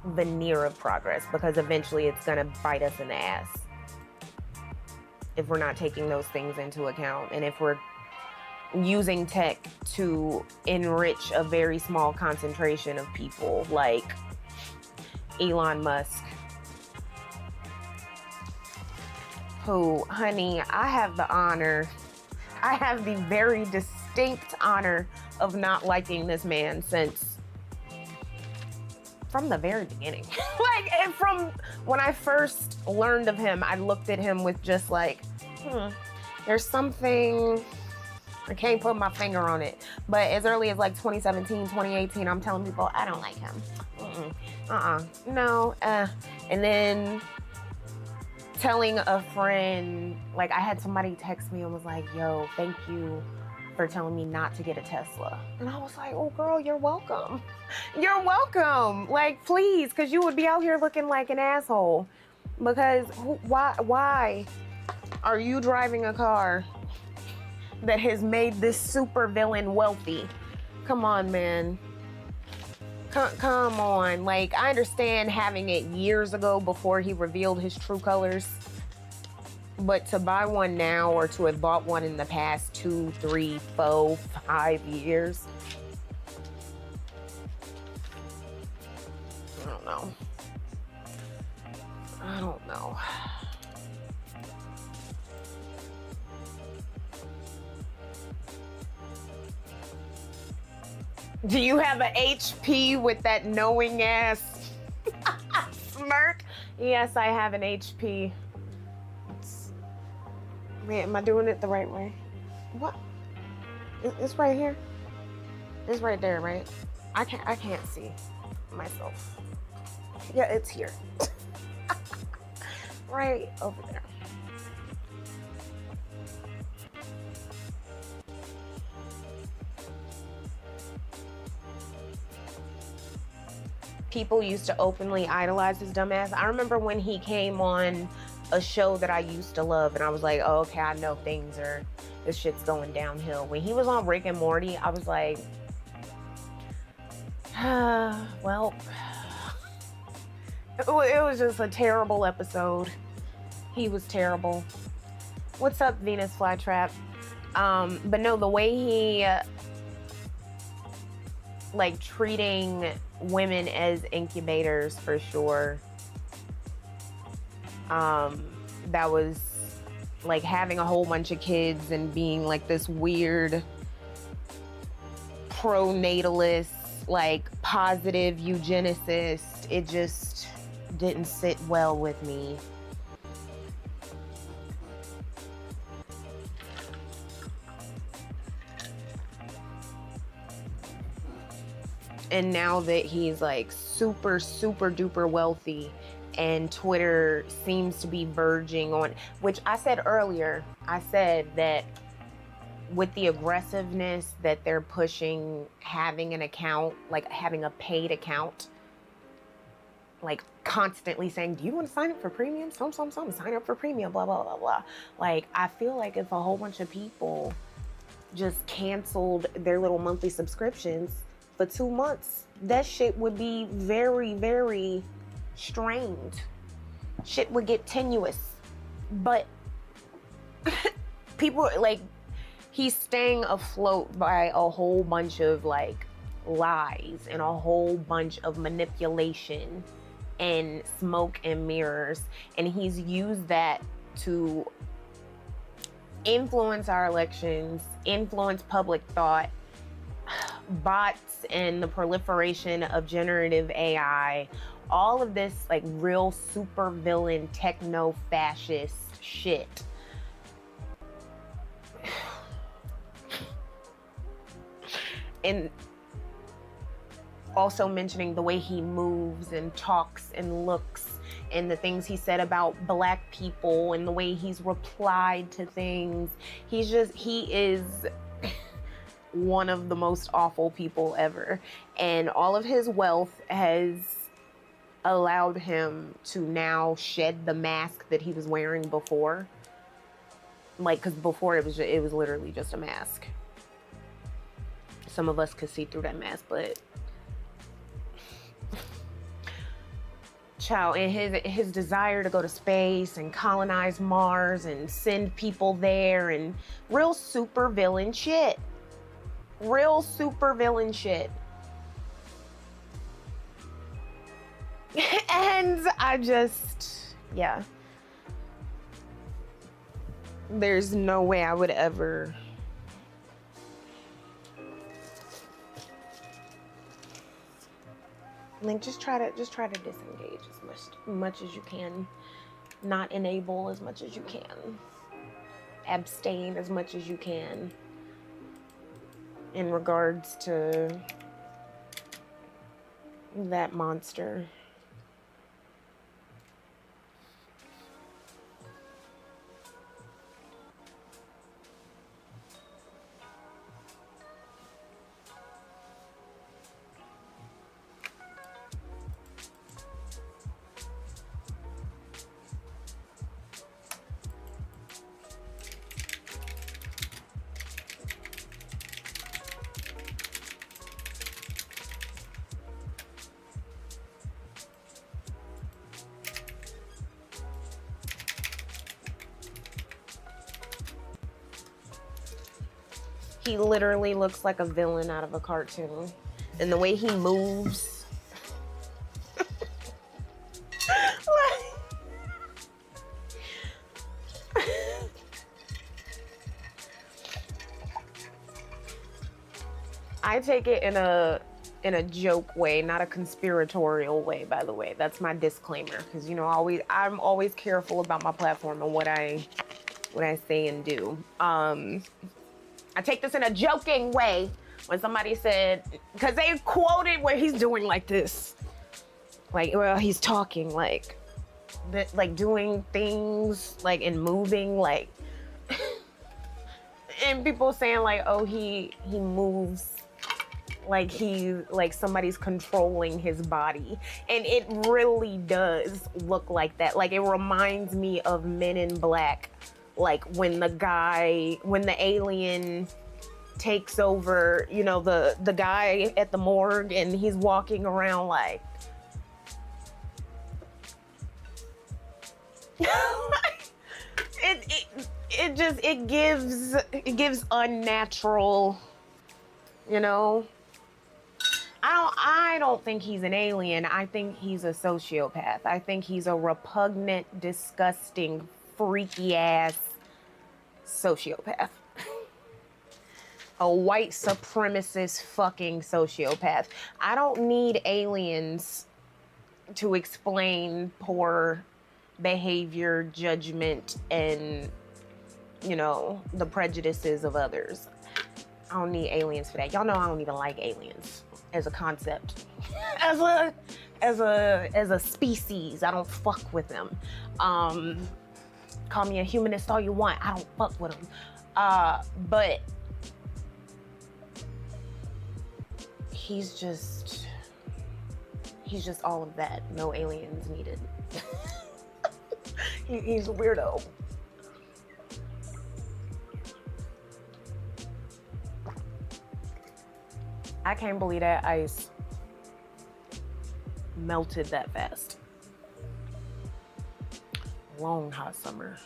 veneer of progress, because eventually it's going to bite us in the ass if we're not taking those things into account, and if we're using tech to enrich a very small concentration of people like Elon Musk, who, honey, I have the very distinct honor of not liking this man from the very beginning. Like, and from when I first learned of him, I looked at him with just like, there's something, I can't put my finger on it. But as early as like 2017, 2018, I'm telling people, I don't like him. No. And then telling a friend, like, I had somebody text me and was like, yo, thank you for telling me not to get a Tesla. And I was like, oh girl, you're welcome. You're welcome. Like, please, because you would be out here looking like an asshole. Because why are you driving a car that has made this super villain wealthy? Come on, man. Come on. Like, I understand having it years ago before he revealed his true colors. But to buy one now, or to have bought one in the past 2, 3, 4, 5 years, I don't know. Do you have an HP with that knowing ass smirk? Yes, I have an HP. Wait, am I doing it the right way? What? It's right here. It's right there, right? I can't see myself. Yeah, it's here. Right over there. People used to openly idolize his dumb ass. I remember when he came on a show that I used to love, and I was like, oh, okay, I know this shit's going downhill. When he was on Rick and Morty, I was like, well, it was just a terrible episode. He was terrible. What's up, Venus Flytrap? But no, the way he, like, treating women as incubators, for sure. That was like having a whole bunch of kids and being like this weird pro-natalist, like positive eugenicist. It just didn't sit well with me. And now that he's like super, super duper wealthy, and Twitter seems to be verging on, which I said earlier, I said that with the aggressiveness that they're pushing, having an account, like having a paid account, like constantly saying, do you want to sign up for premium? Sign up for premium, blah, blah, blah, blah. Like, I feel like if a whole bunch of people just canceled their little monthly subscriptions for 2 months, that shit would be very, very strained. Shit would get tenuous. But people, like, he's staying afloat by a whole bunch of like lies and a whole bunch of manipulation and smoke and mirrors, and he's used that to influence our elections, influence public thought, bots, and the proliferation of generative AI. All of this like real super villain techno fascist shit. And also mentioning the way he moves and talks and looks, and the things he said about Black people, and the way he's replied to things. He is one of the most awful people ever. And all of his wealth has allowed him to now shed the mask that he was wearing before. Like, because before it was literally just a mask. Some of us could see through that mask, but child, and his desire to go to space and colonize Mars and send people there, and real super villain shit. Real super villain shit. And I just, yeah. There's no way I would ever. Like, just try to disengage as much as you can. Not enable as much as you can. Abstain as much as you can in regards to that monster. He literally looks like a villain out of a cartoon. And the way he moves. I take it in a joke way, not a conspiratorial way, by the way. That's my disclaimer, because, you know, I'm always careful about my platform and what I say and do. I take this in a joking way when somebody said, because they quoted where he's doing like this. Like, well, he's talking like doing things like and moving like, and people saying like, oh, he moves like somebody's controlling his body. And it really does look like that. Like, it reminds me of Men in Black. Like when the alien takes over, you know, the guy at the morgue, and he's walking around like it gives unnatural, you know. I don't think he's an alien. I think he's a sociopath. I think he's a repugnant, disgusting, freaky ass sociopath. A white supremacist fucking sociopath. I don't need aliens to explain poor behavior, judgment, and, you know, the prejudices of others. I don't need aliens for that. Y'all know I don't even like aliens as a concept. As a species, I don't fuck with them. Call me a humanist all you want. I don't fuck with them. But he's just all of that. No aliens needed. He's a weirdo. I can't believe that ice melted that fast. Long hot summer.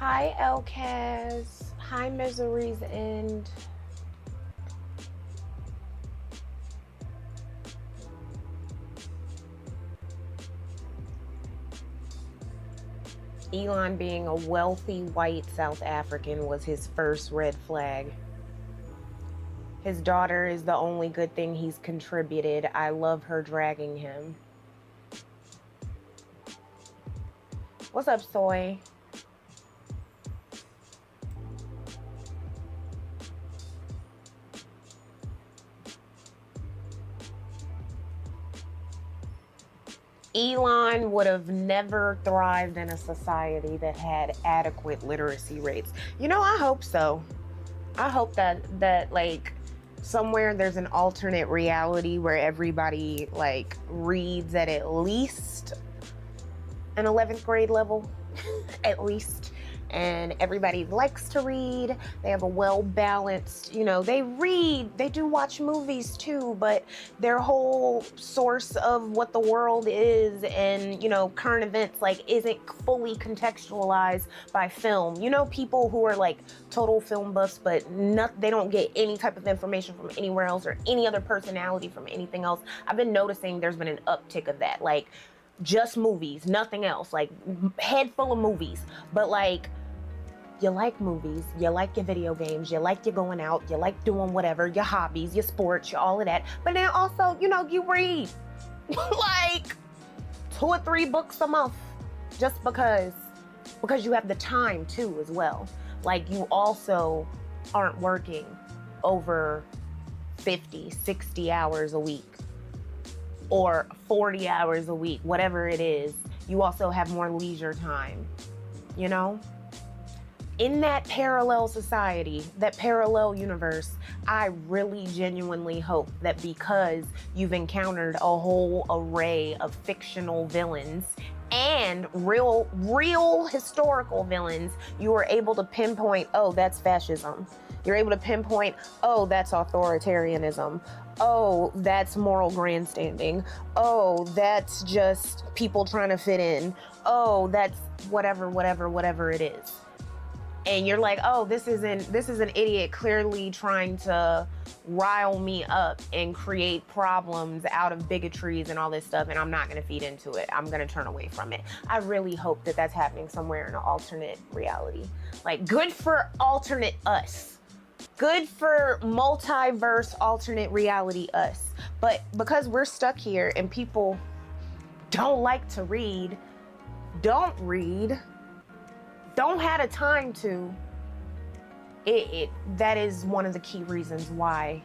Hi, Elkaz. Hi, Misery's End. Elon being a wealthy white South African was his first red flag. His daughter is the only good thing he's contributed. I love her dragging him. What's up, Soy? Elon would have never thrived in a society that had adequate literacy rates. You know, I hope so. I hope that like somewhere there's an alternate reality where everybody like reads at least an 11th grade level, at least. And everybody likes to read. They have a well-balanced, you know, they read, they do watch movies too, but their whole source of what the world is and, you know, current events like isn't fully contextualized by film. You know, people who are like total film buffs, but they don't get any type of information from anywhere else or any other personality from anything else. I've been noticing there's been an uptick of that, like just movies, nothing else, like head full of movies, but like you like movies, you like your video games, you like you going out, you like doing whatever, your hobbies, your sports, your all of that. But then also, you know, you read like 2 or 3 books a month just because you have the time too as well. Like you also aren't working over 50, 60 hours a week or 40 hours a week, whatever it is. You also have more leisure time, you know? In that parallel society, that parallel universe, I really genuinely hope that because you've encountered a whole array of fictional villains and real historical villains, you are able to pinpoint, oh, that's fascism. You're able to pinpoint, oh, that's authoritarianism. Oh, that's moral grandstanding. Oh, that's just people trying to fit in. Oh, that's whatever it is. And you're like, oh, this is an idiot clearly trying to rile me up and create problems out of bigotries and all this stuff, and I'm not going to feed into it. I'm going to turn away from it. I really hope that that's happening somewhere in an alternate reality. Like, good for alternate us. Good for multiverse alternate reality us. But because we're stuck here and people don't like to read, don't have the time to, that is one of the key reasons why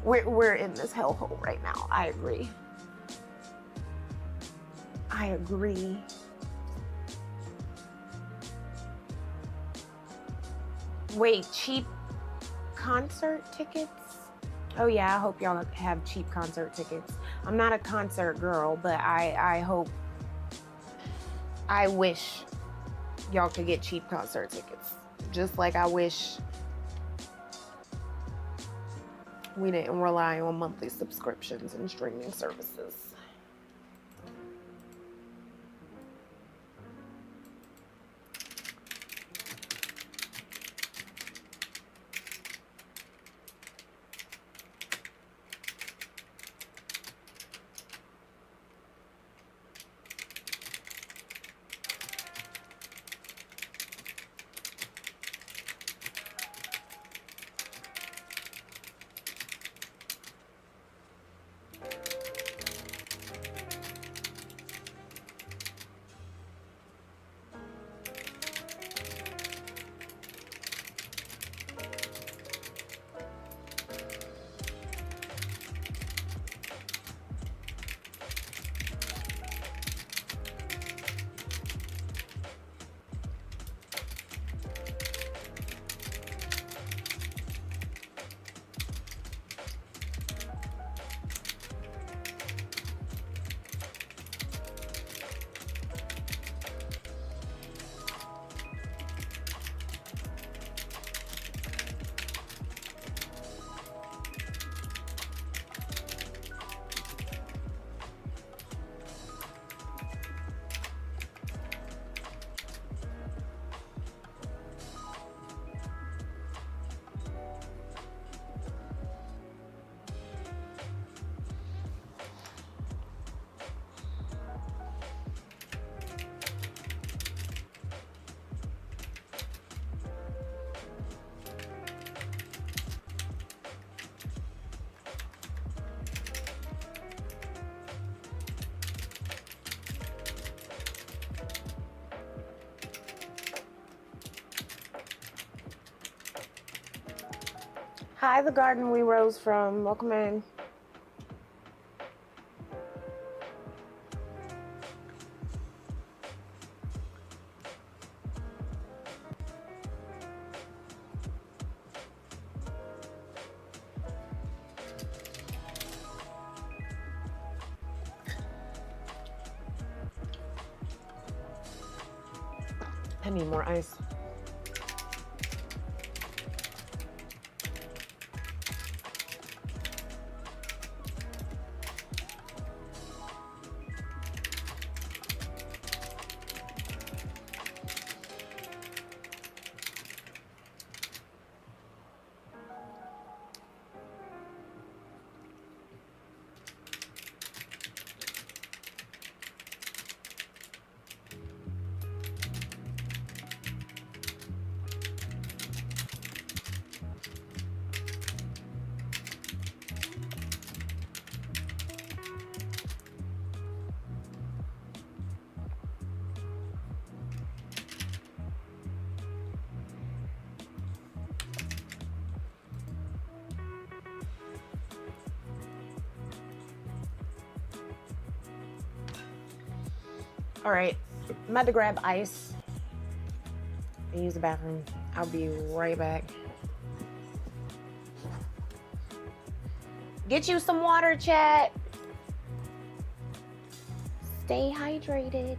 we're in this hellhole right now. I agree. Wait, cheap concert tickets? Oh yeah, I hope y'all have cheap concert tickets. I'm not a concert girl, but I wish y'all could get cheap concert tickets. Just like I wish we didn't rely on monthly subscriptions and streaming services. Hi, the garden we rose from. Welcome in. I need more ice. All right, I'm about to grab ice and use the bathroom. I'll be right back. Get you some water, chat. Stay hydrated.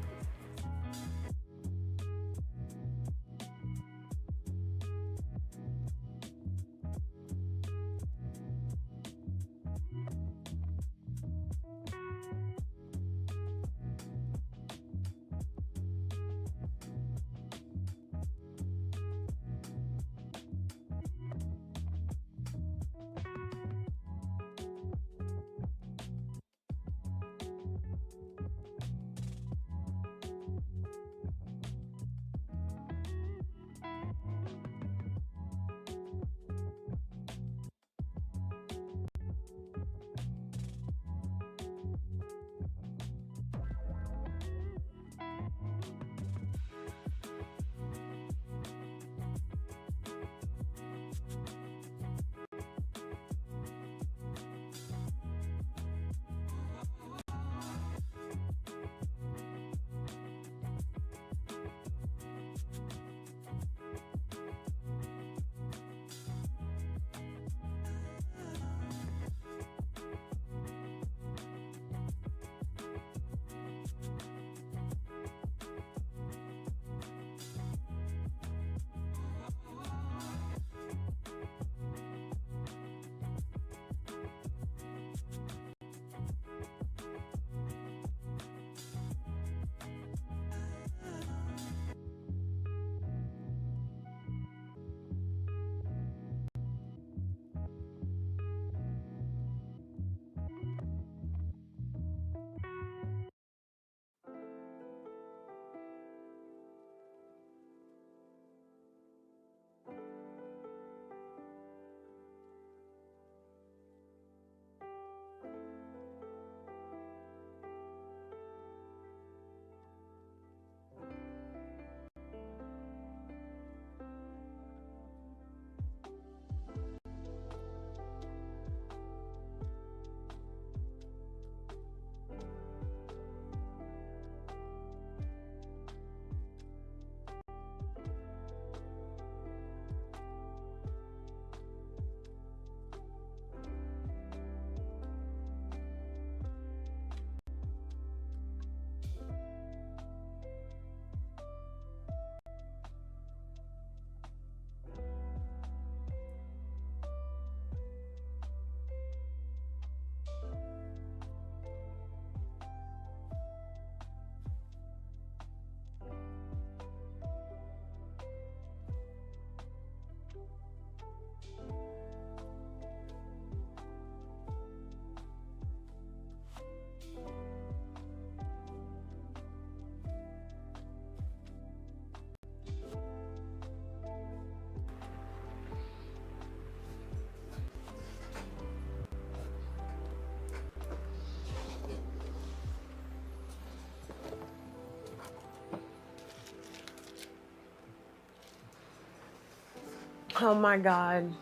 Oh my God.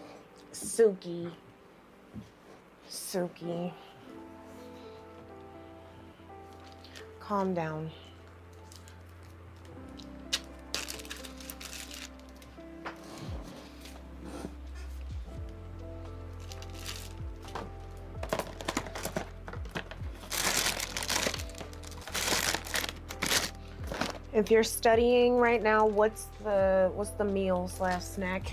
Suki. Suki. Calm down. If you're studying right now, what's the meal / snack?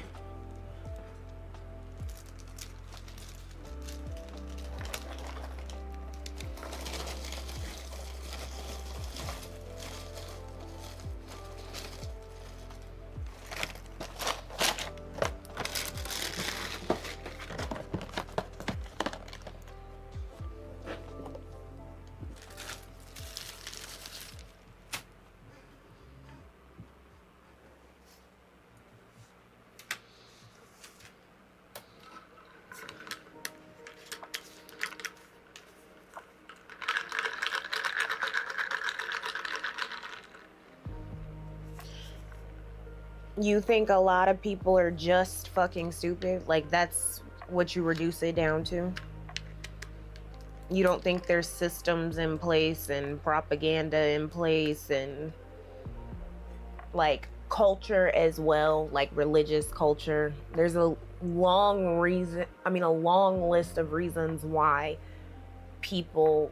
You think a lot of people are just fucking stupid? Like, that's what you reduce it down to? You don't think there's systems in place and propaganda in place and like culture as well, like religious culture? There's a long list of reasons why people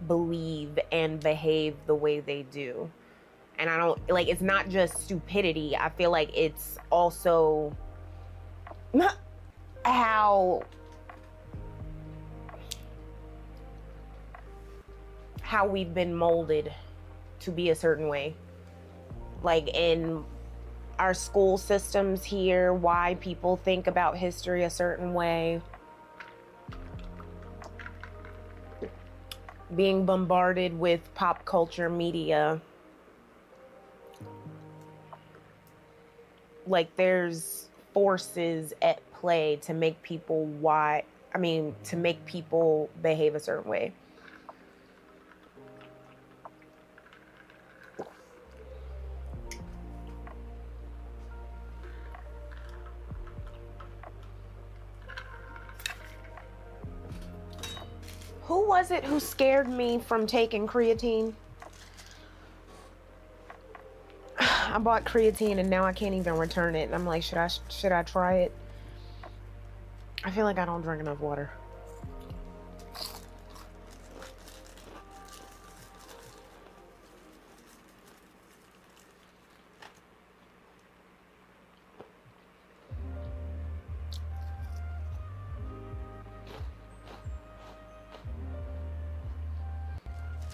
believe and behave the way they do. And I don't like, it's not just stupidity. I feel like it's also how we've been molded to be a certain way. Like in our school systems here, why people think about history a certain way. Being bombarded with pop culture media. Like there's forces at play to make people to make people behave a certain way. Who was it who scared me from taking creatine? I bought creatine and now I can't even return it. And I'm like, should I try it? I feel like I don't drink enough water.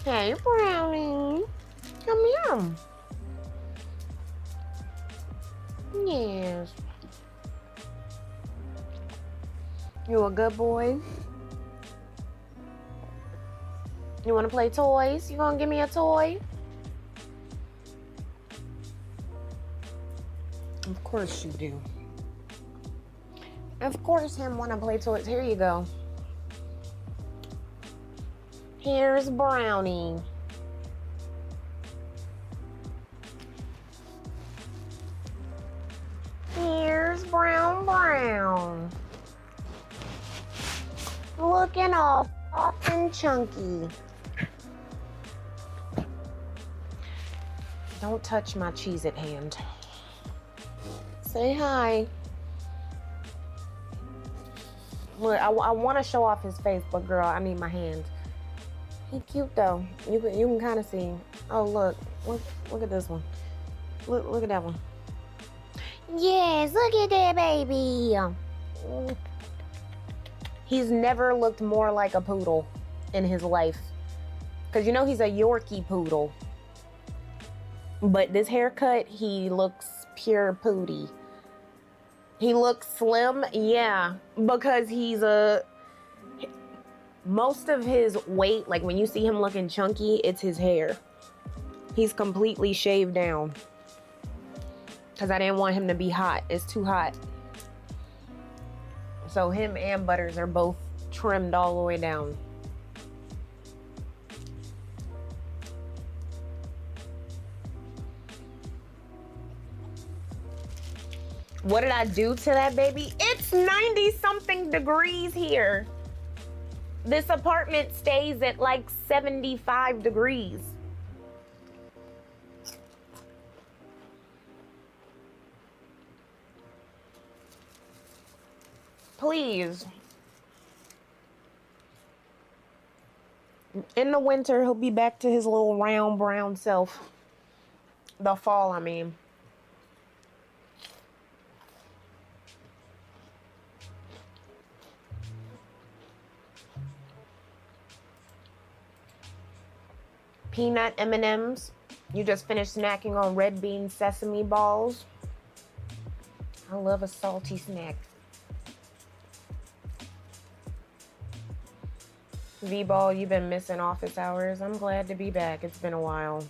Hey, Brownie. Come here. Yes. You a good boy? You want to play toys? You gonna give me a toy? Of course you do. Of course him want to play toys. Here you go. Here's Brownie. Here's Brown. Looking all soft and chunky. Don't touch my Cheez-It hand. Say hi. Look, I want to show off his face, but girl, I need my hand. He cute though. You can kind of see. Oh look at this one. Look at that one. Yes, look at that baby. He's never looked more like a poodle in his life. Cause you know he's a Yorkie poodle. But this haircut, he looks pure pooty. He looks slim, yeah, because most of his weight, like when you see him looking chunky, it's his hair. He's completely shaved down. Because I didn't want him to be hot. It's too hot. So him and Butters are both trimmed all the way down. What did I do to that baby? It's 90 something degrees here. This apartment stays at like 75 degrees. Please. In the winter, he'll be back to his little round brown self. The fall, I mean. Peanut M&Ms. You just finished snacking on red bean sesame balls. I love a salty snack. V-Ball, you've been missing office hours. I'm glad to be back. It's been a while.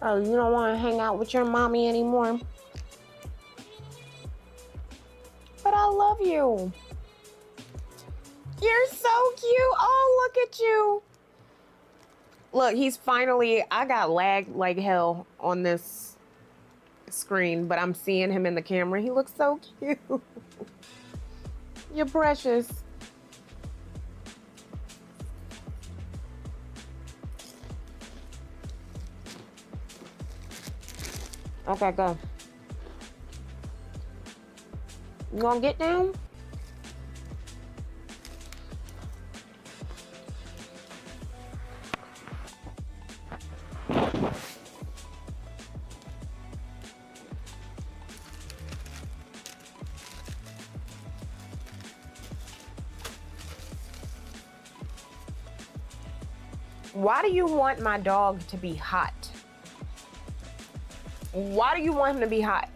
Oh, you don't want to hang out with your mommy anymore? But I love you. You're so cute. Oh, look at you. Look, he's finally, I got lagged like hell on this screen, but I'm seeing him in the camera. He looks so cute. You're precious. Okay, go. You gonna get down? Why do you want my dog to be hot? Why do you want him to be hot?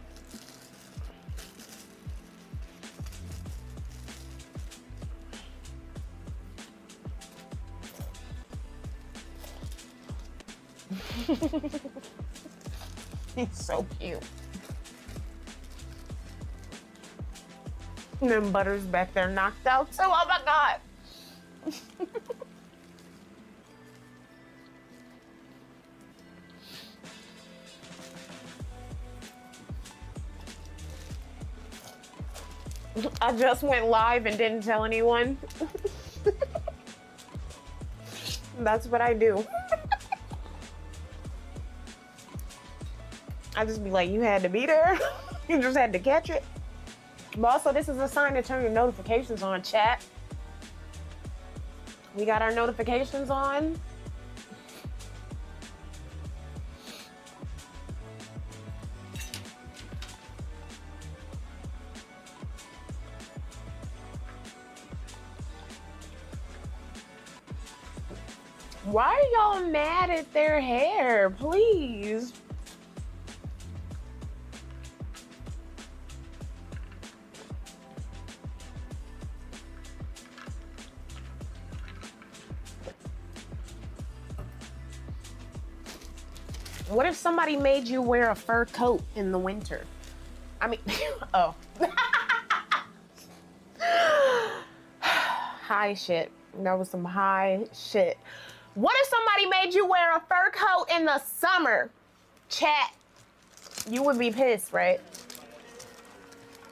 He's so cute. And then Butter's back there knocked out too. Oh my God. I just went live and didn't tell anyone. That's what I do. I just be like, you had to be there. You just had to catch it. But also, this is a sign to turn your notifications on, chat. We got our notifications on. Why are y'all mad at their hair? Please. What if somebody made you wear a fur coat in the winter? I mean, oh. High shit. That was some high shit. What if somebody made you wear a fur coat in the summer? Chat. You would be pissed, right?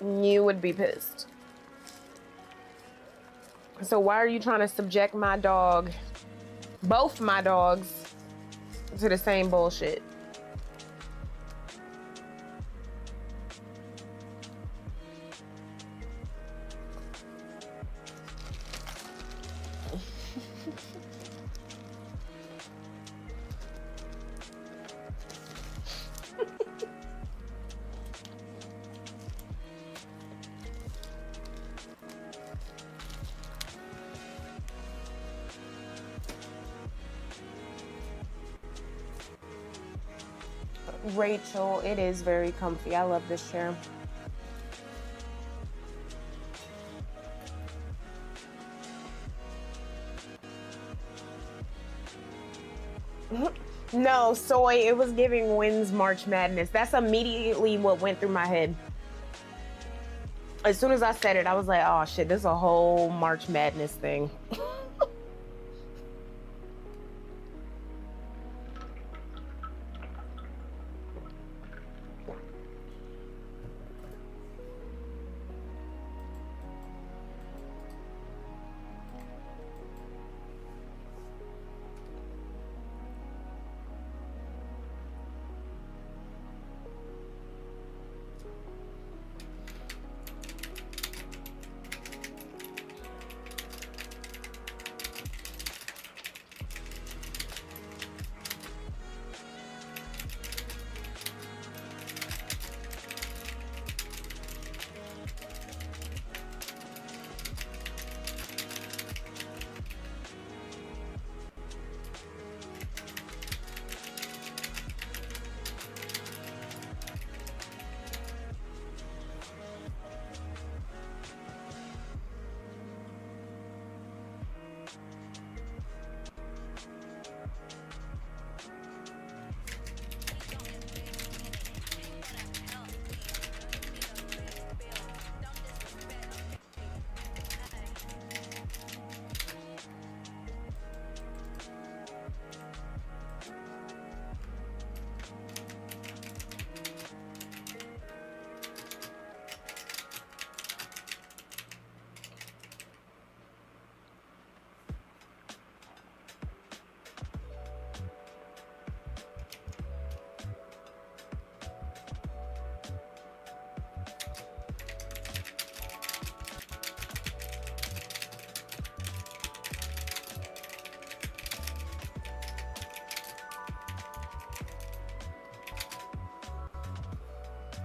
You would be pissed. So why are you trying to subject my dog, both my dogs, to the same bullshit? Rachel, it is very comfy. I love this chair. No, soy, it was giving Wins March Madness. That's immediately what went through my head. As soon as I said it, I was like, oh shit, this is a whole March Madness thing.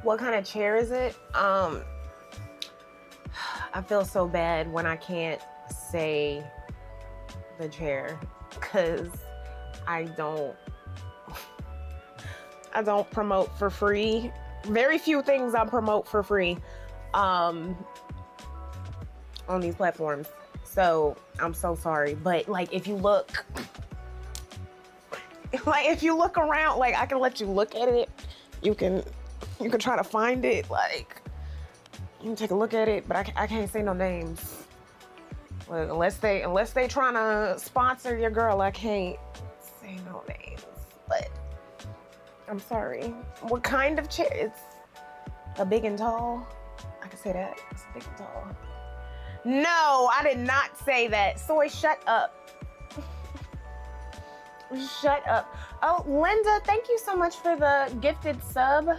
What kind of chair is it? I feel so bad when I can't say the chair because I don't promote for free. Very few things I promote for free on these platforms. So I'm so sorry. But like if you look around, like I can let you look at it. You can try to find it, like you can take a look at it, but I can't say no names. Well, unless they trying to sponsor your girl, I can't say no names. But I'm sorry. What kind of chair? It's a big and tall. I can say that. It's big and tall. No, I did not say that. Soy, shut up. Shut up. Oh, Linda, thank you so much for the gifted sub.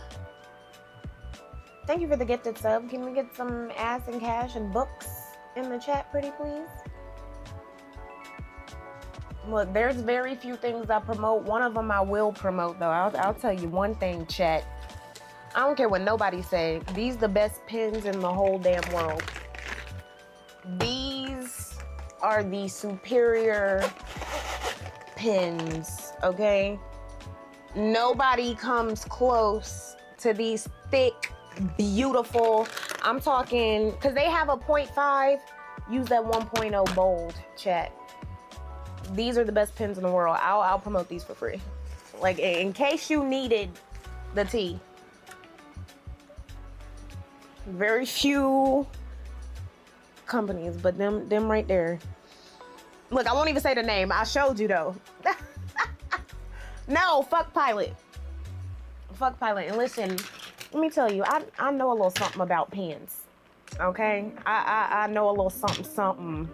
Thank you for the gifted sub. Can we get some ass and cash and books in the chat, pretty please? Look, there's very few things I promote. One of them I will promote, though. I'll tell you one thing, chat. I don't care what nobody say. These the best pins in the whole damn world. These are the superior pens, okay? Nobody comes close to these thick, beautiful, I'm talking, because they have a 0.5, use that 1.0 bold, chat. These are the best pens in the world. I'll promote these for free. Like, in case you needed the tea. Very few companies, but them right there. Look, I won't even say the name. I showed you though. No, fuck Pilot. Fuck Pilot. And listen, let me tell you, I know a little something about pens. Okay? I know a little something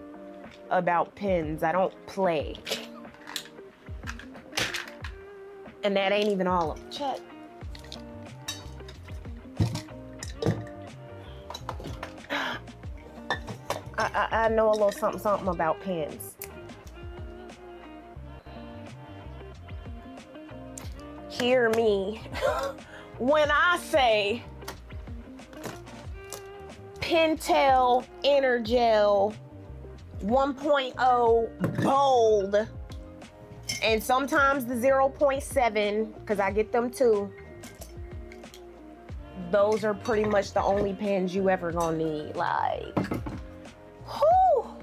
about pens. I don't play. And that ain't even all of them. Check. I know a little something about pens. Hear me when I say Pentel Energel 1.0 bold, and sometimes the 0.7, because I get them too. Those are pretty much the only pens you ever gonna need. Like, whoo!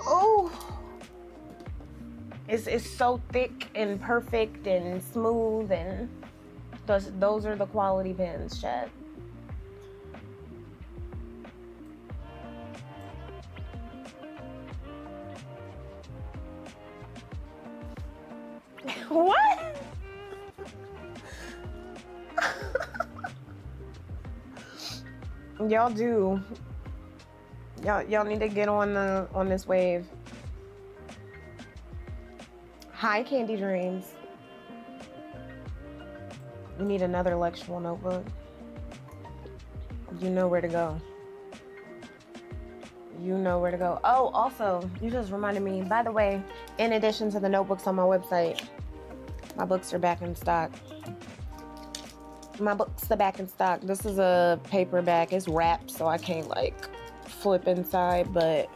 Oh, it's so thick and perfect and smooth, and those are the quality pens, chat. What? Y'all do. Y'all need to get on this wave. Hi, Candy Dreams. You need another lectural notebook. You know where to go. You know where to go. Oh, also, you just reminded me, by the way, in addition to the notebooks on my website, my books are back in stock. My books are back in stock. This is a paperback. It's wrapped, so I can't, like, flip inside, but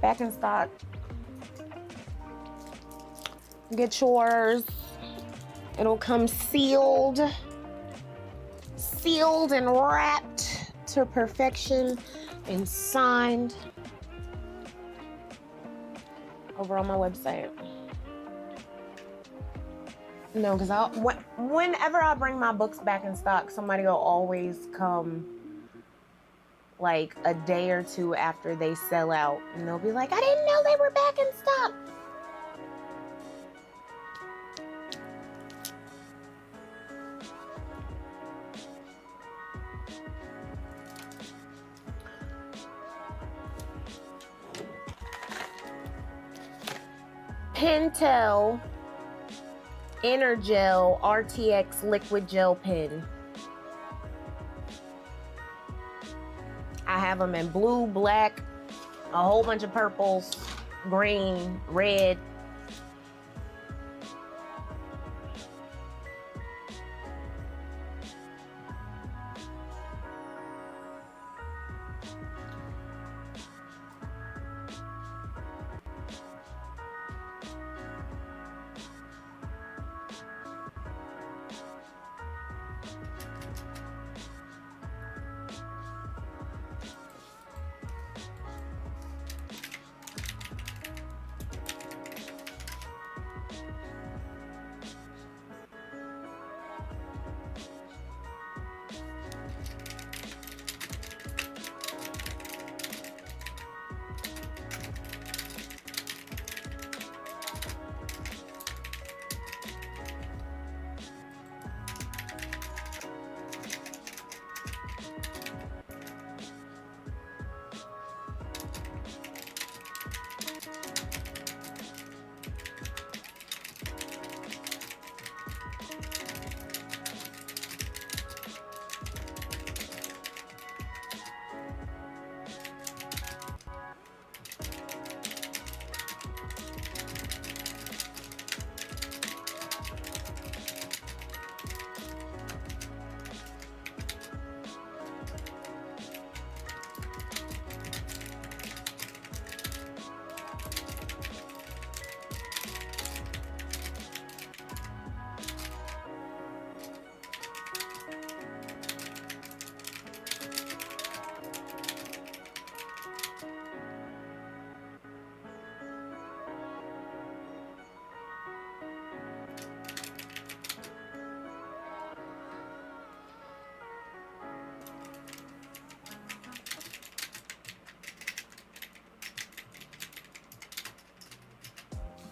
back in stock. Get yours. It'll come sealed and wrapped to perfection and signed over on my website. No, because whenever I bring my books back in stock, somebody will always come like a day or two after they sell out, and they'll be like, I didn't know they were back in stock. Pentel Energel RTX liquid gel pen. I have them in blue, black, a whole bunch of purples, green, red.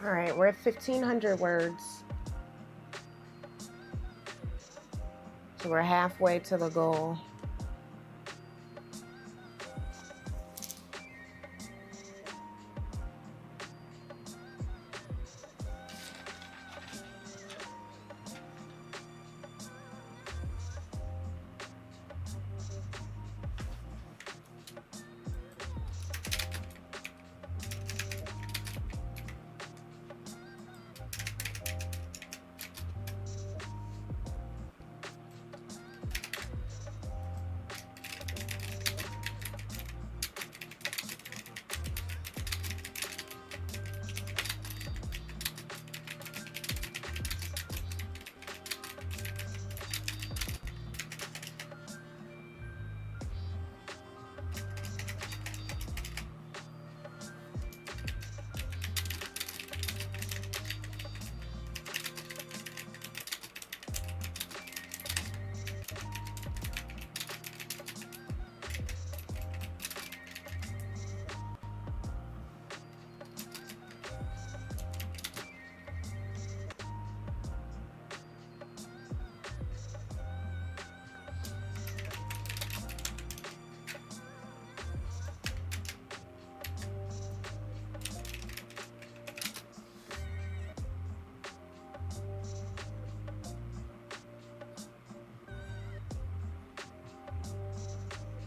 All right, we're at 1,500 words. So we're halfway to the goal.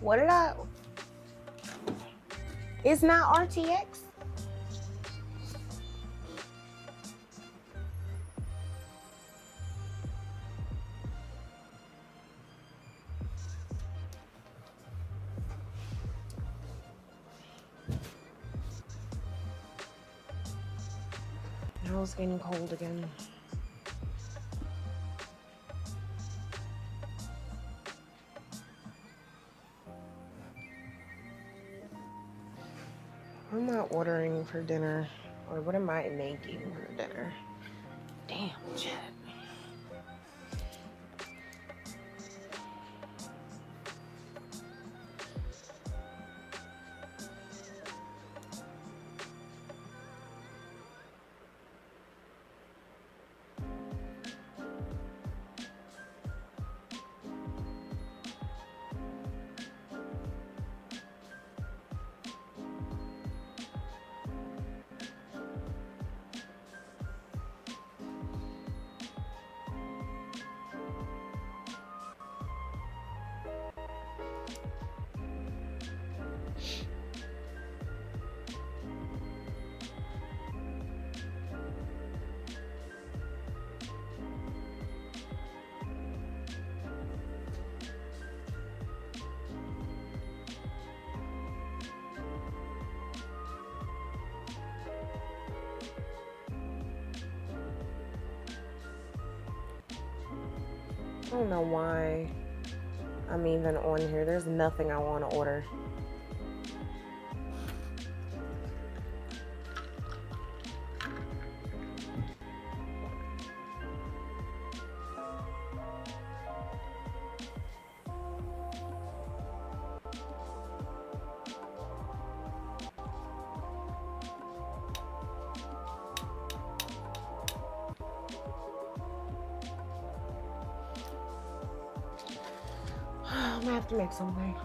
What did I? It's not RTX. Now it's getting cold again. What am I ordering for dinner? Or what am I making for dinner? Damn, shit. I don't know why I'm even on here. There's nothing I want to order. I'm gonna have to make something.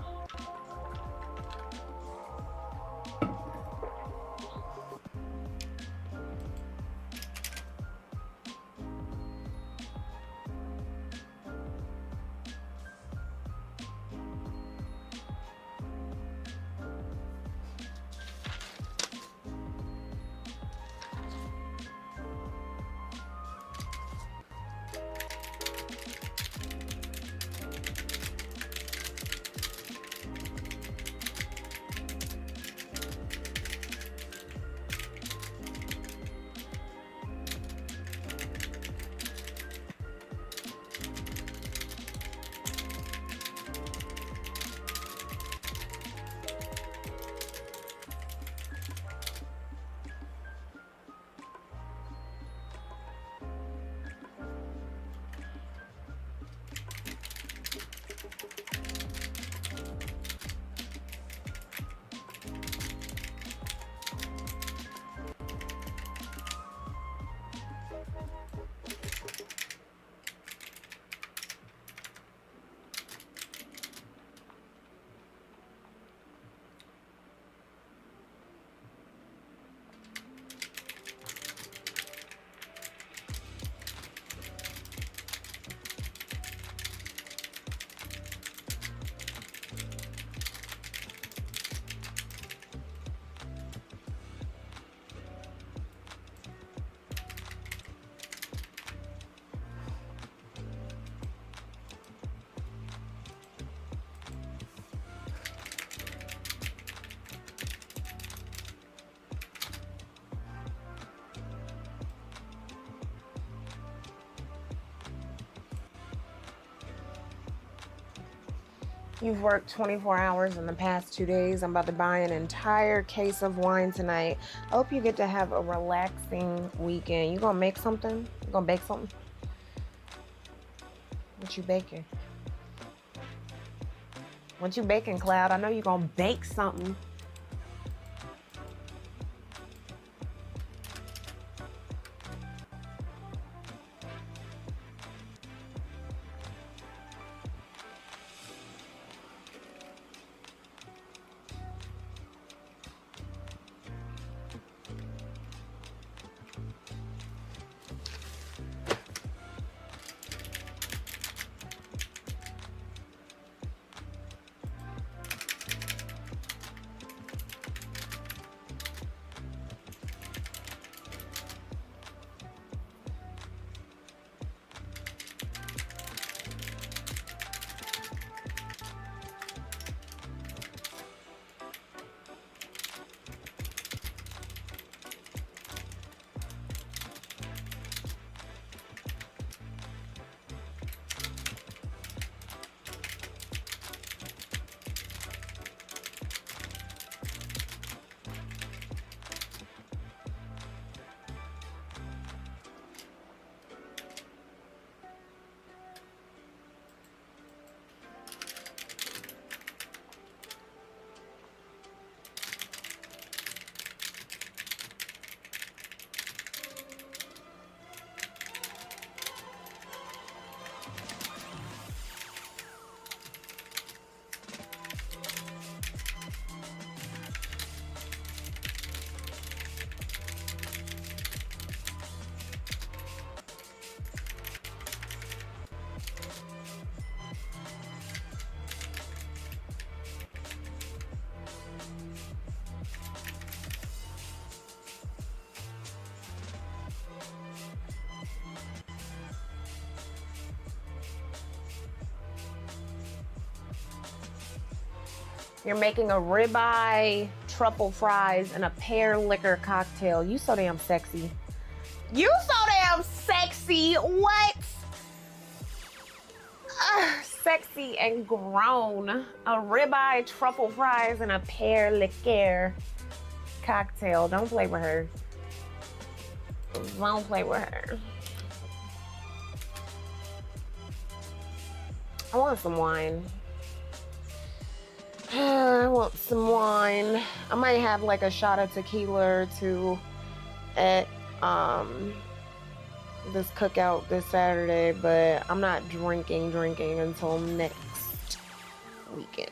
You've worked 24 hours in the past 2 days. I'm about to buy an entire case of wine tonight. I hope you get to have a relaxing weekend. You gonna make something? You gonna bake something? What you baking? What you baking, Cloud? I know you gonna bake something. You're making a ribeye, truffle fries, and a pear liquor cocktail. You so damn sexy. You so damn sexy. What? Sexy and grown. A ribeye, truffle fries, and a pear liqueur cocktail. Don't play with her. Don't play with her. I want some wine. I want some wine. I might have like a shot of tequila or two at this cookout this Saturday, but I'm not drinking until next weekend.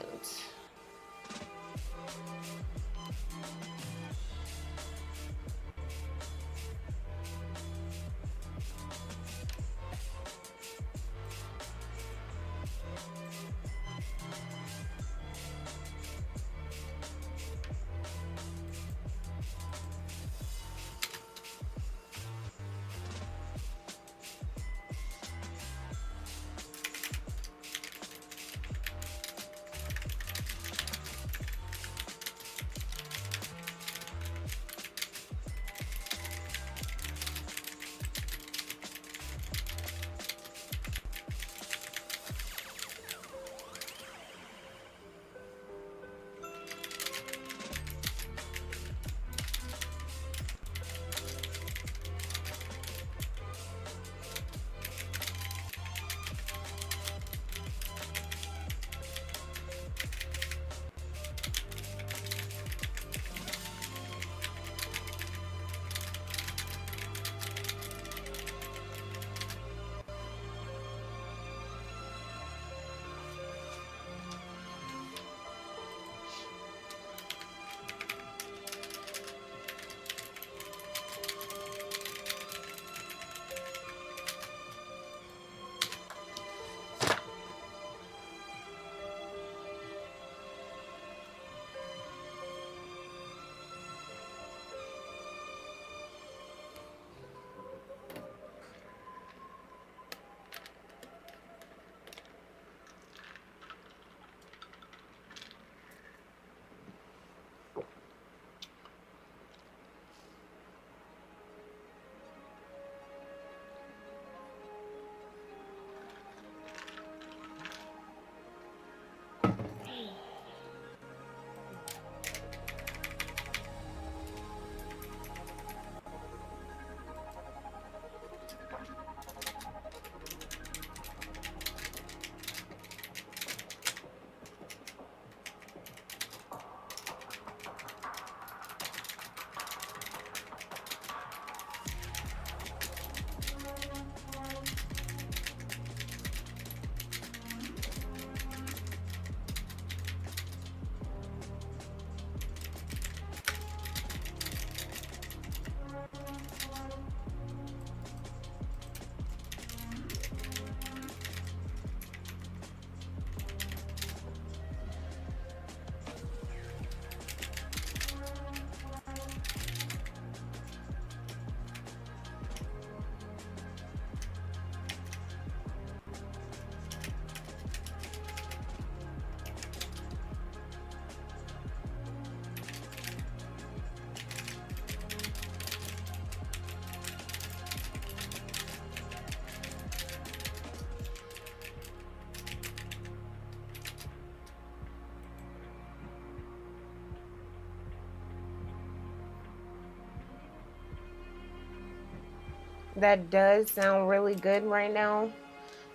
That does sound really good right now.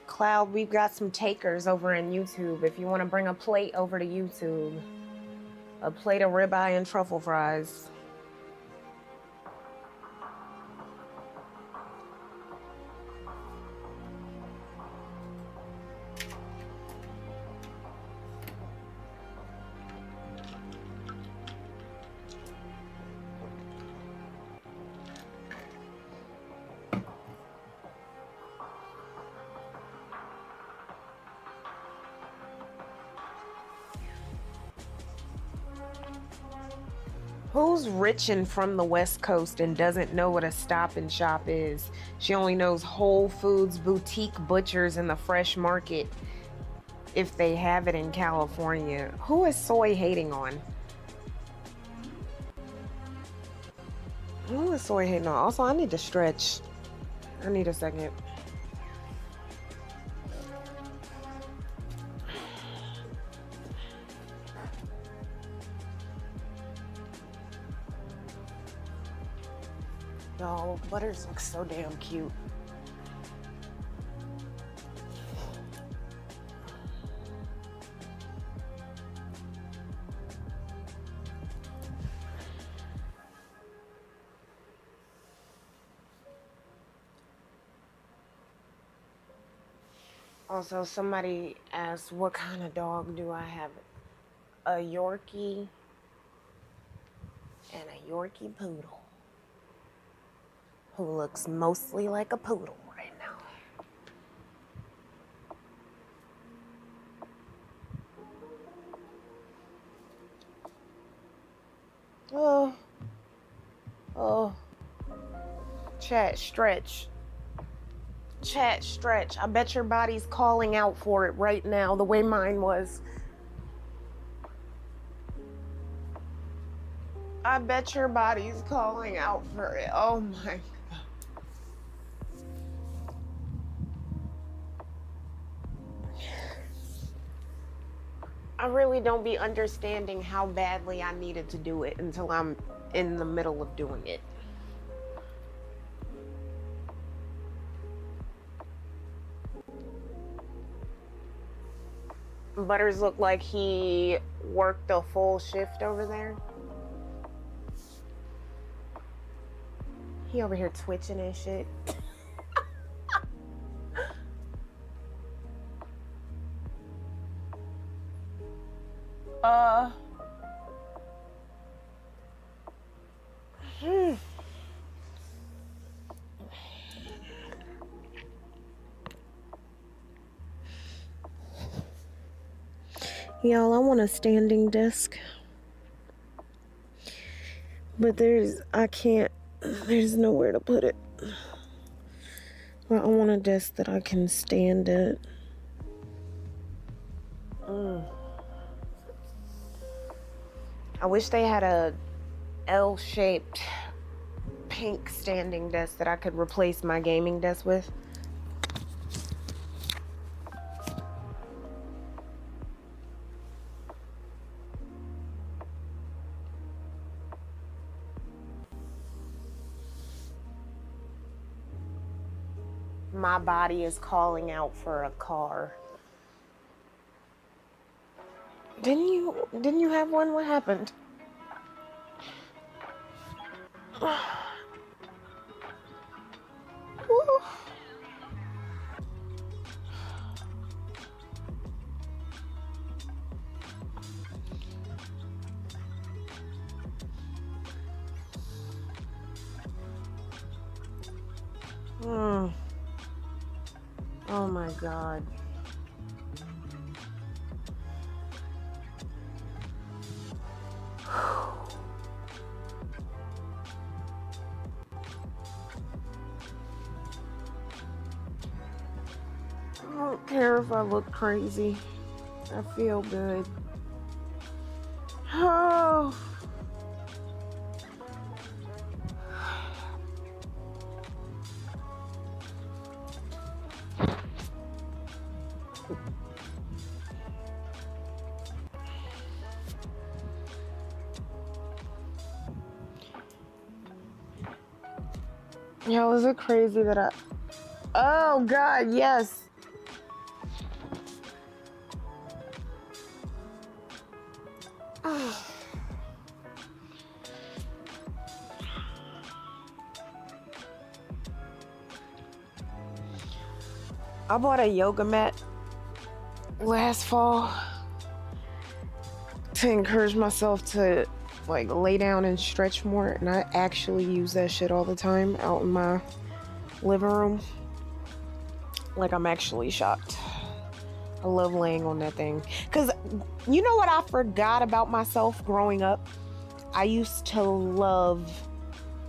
Cloud, we've got some takers over in YouTube. If you want to bring a plate over to YouTube, a plate of ribeye and truffle fries. Who's rich and from the West Coast and doesn't know what a Stop and Shop is? She only knows Whole Foods, boutique butchers, and the fresh market if they have it in California. Who is Soy hating on? Who is Soy hating on? Also, I need to stretch. I need a second. Y'all, Butters looks so damn cute. Also, somebody asked, what kind of dog do I have? A Yorkie and a Yorkie poodle, who looks mostly like a poodle right now. Oh, chat, stretch. Chat, stretch. I bet your body's calling out for it right now, the way mine was. I bet your body's calling out for it. Oh my God. I really don't be understanding how badly I needed to do it until I'm in the middle of doing it. Butters looked like he worked a full shift over there. He over here twitching and shit. Y'all, I want a standing desk. But there's nowhere to put it. Well, I want a desk that I can stand at. I wish they had a L-shaped pink standing desk that I could replace my gaming desk with. My body is calling out for a car. Didn't you have one? What happened? Oh my God. I don't care if I look crazy. I feel good. Oh. Yo, is it crazy that oh God, yes. I bought a yoga mat last fall to encourage myself to like lay down and stretch more, and I actually use that shit all the time out in my living room. Like, I'm actually shocked. I love laying on that thing. Because you know what I forgot about myself growing up? I used to love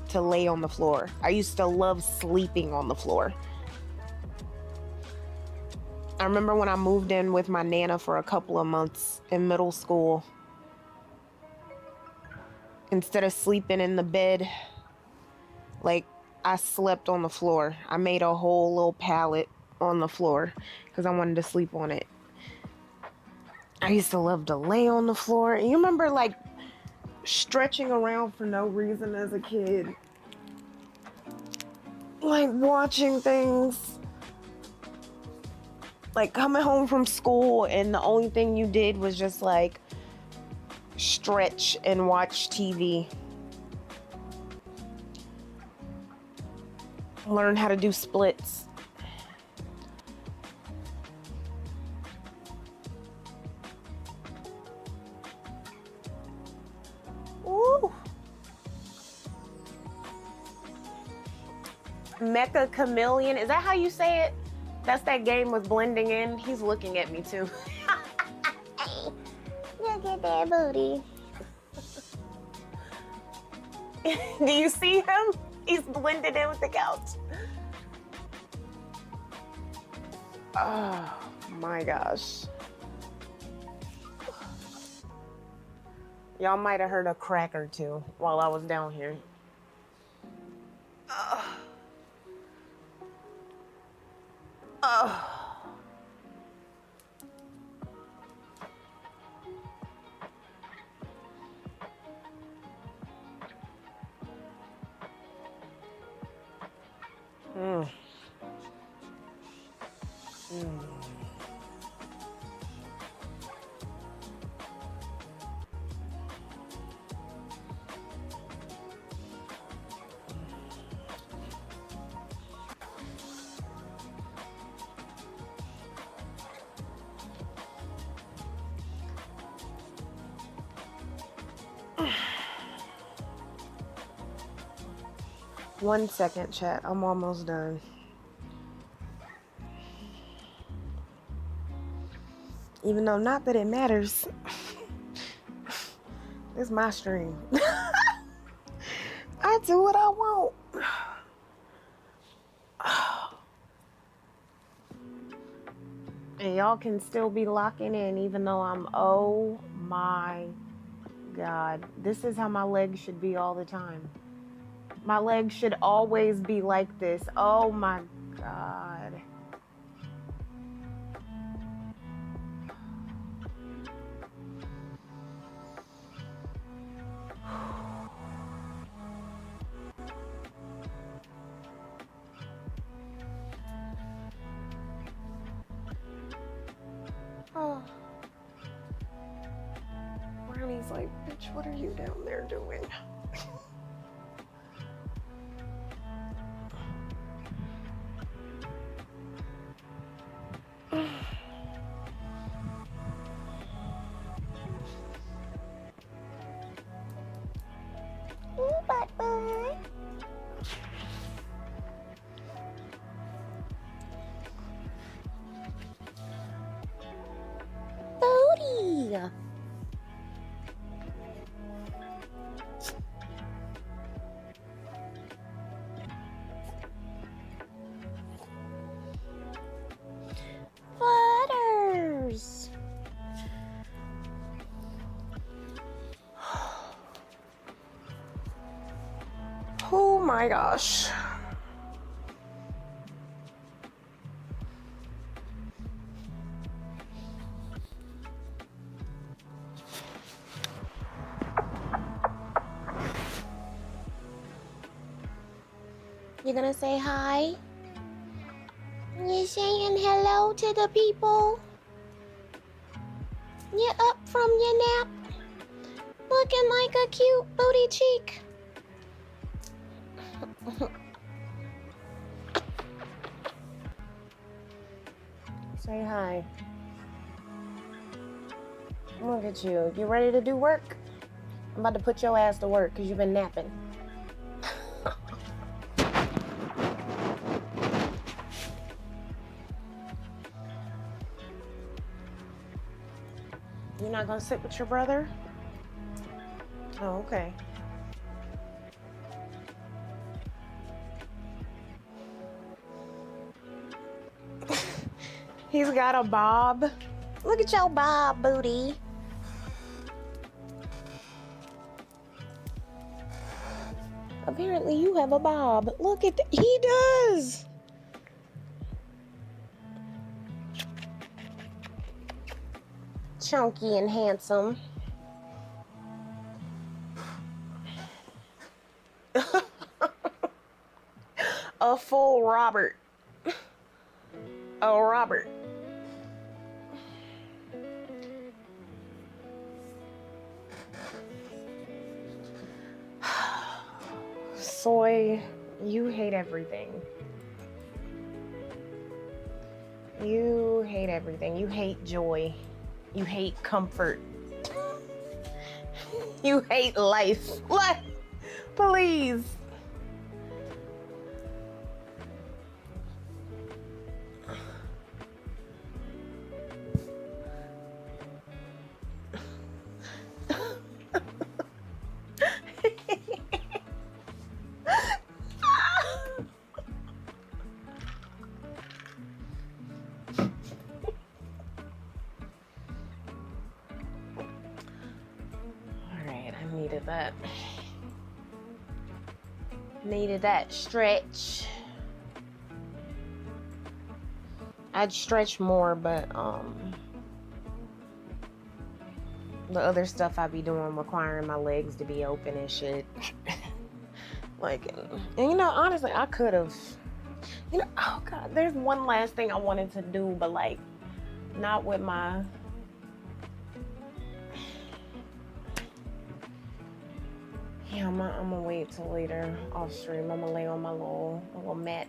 to lay on the floor. I used to love sleeping on the floor. I remember when I moved in with my Nana for a couple of months in middle school. Instead of sleeping in the bed, like, I slept on the floor. I made a whole little pallet on the floor because I wanted to sleep on it. I used to love to lay on the floor. And you remember, like, stretching around for no reason as a kid? Like, watching things. Like, coming home from school and the only thing you did was just, like, stretch and watch TV. Learn how to do splits. Ooh. Mecha Chameleon. Is that how you say it? That's that game with blending in. He's looking at me too. Look at that booty. Do you see him? He's blended in with the couch. Oh my gosh. Y'all might have heard a crack or two while I was down here. One second, chat. I'm almost done. Even though not that it matters. It's my stream. I do what I want. And y'all can still be locking in even though I'm, oh my God. This is how my legs should be all the time. My legs should always be like this. Oh my God. Oh. Brownie's like, bitch, what are you down there doing? Butters. Oh my gosh. You're gonna say hi? You saying hello to the people? You up from your nap? Looking like a cute booty cheek. Say hi. Look at you. You ready to do work? I'm about to put your ass to work because you've been napping. You're not gonna sit with your brother? Oh, okay. He's got a bob. Look at your bob, booty. Apparently you have a bob. Look at he does. Chunky and handsome. A full Robert. Oh, Robert. Soy, you hate everything. You hate everything. You hate joy. You hate comfort. You hate life. What? Please. Needed that stretch. I'd stretch more, but the other stuff I be doing requiring my legs to be open and shit. Like, and you know, honestly, I could have, you know, oh God, there's one last thing I wanted to do, but like, not with my, yeah, I'm gonna wait till later off stream. I'm gonna lay on my little mat.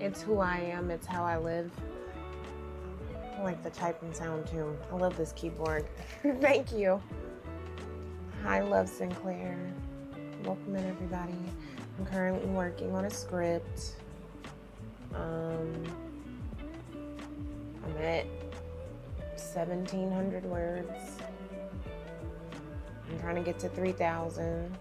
It's who I am. It's how I live. I like the typing sound too. I love this keyboard. Thank you. Hi, Love Sinclair. Welcome in, everybody. I'm currently working on a script. I'm at 1,700 words. I'm trying to get to 3,000.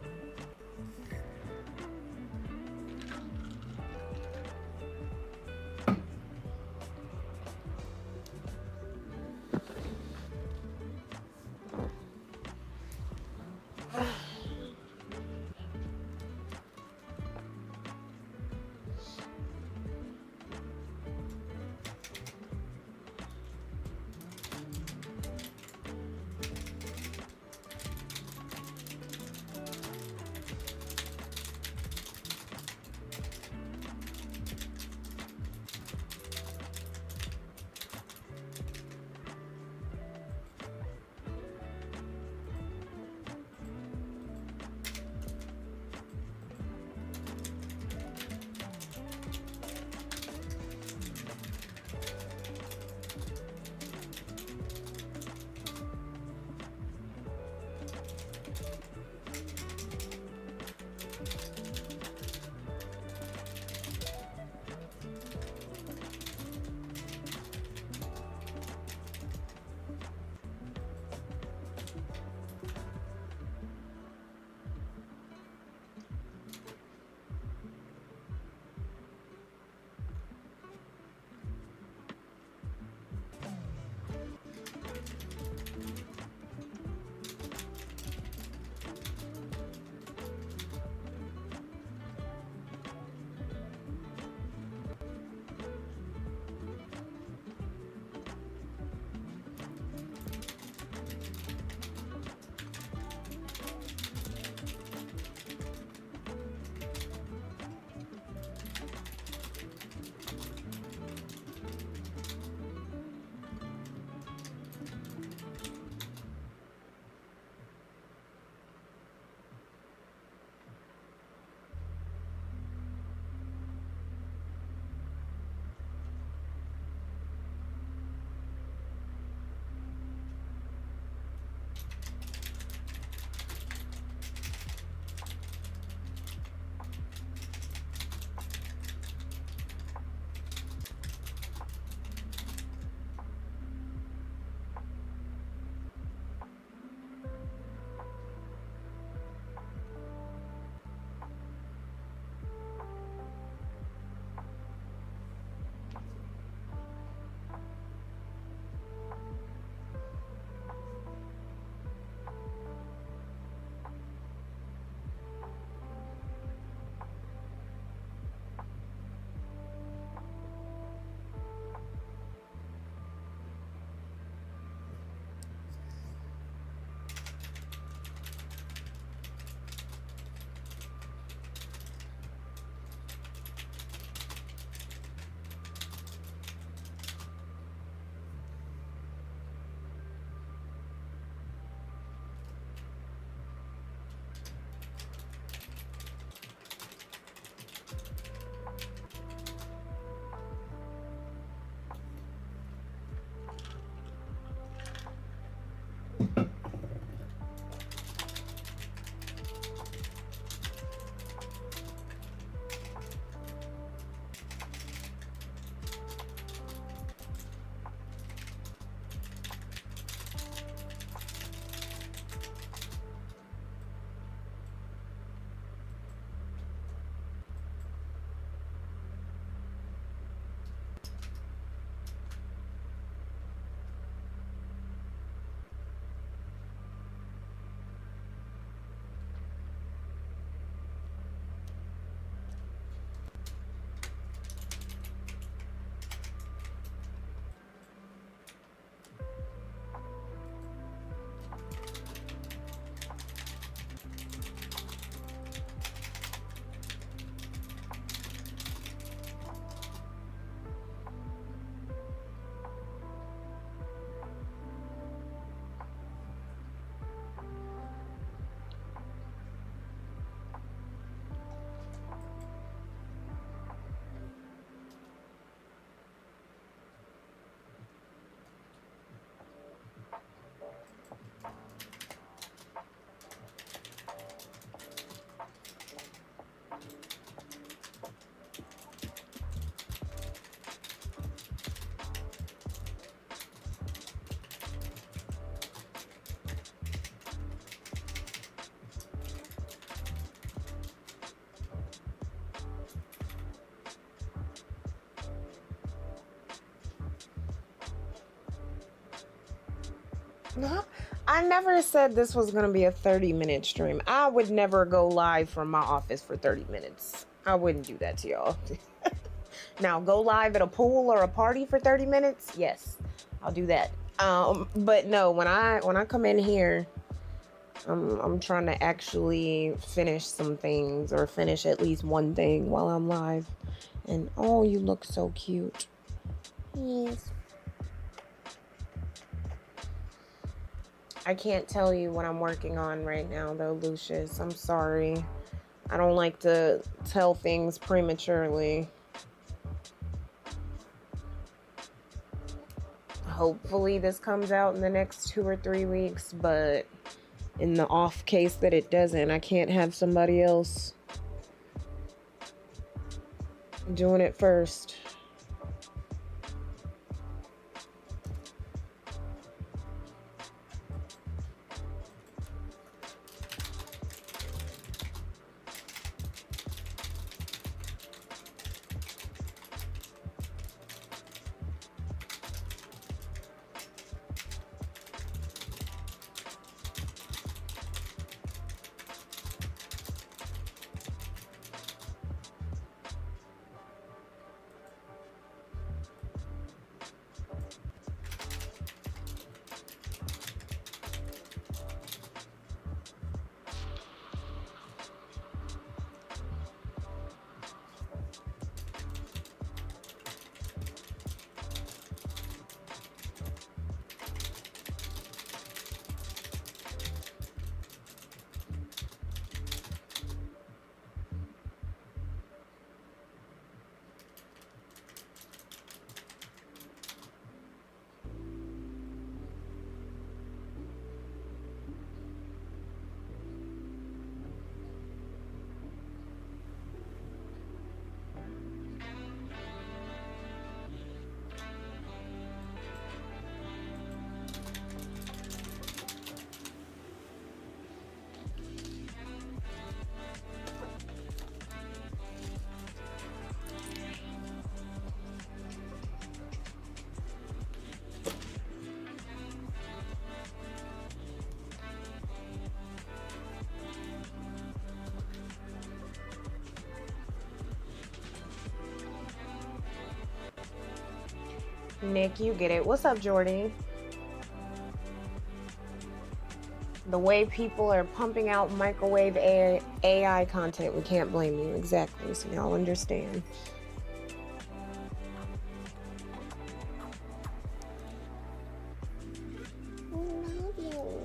No, I never said this was going to be a 30-minute stream. I would never go live from my office for 30 minutes. I wouldn't do that to y'all. Now, go live at a pool or a party for 30 minutes? Yes, I'll do that. But no, when I come in here, I'm trying to actually finish some things or finish at least one thing while I'm live. And oh, you look so cute. Yes. I can't tell you what I'm working on right now, though, Lucius. I'm sorry. I don't like to tell things prematurely. Hopefully this comes out in the next 2 or 3 weeks, but in the off case that it doesn't, I can't have somebody else doing it first. Nick, you get it. What's up, Jordy? The way people are pumping out microwave AI content, we can't blame you. Exactly. So y'all understand. Love you.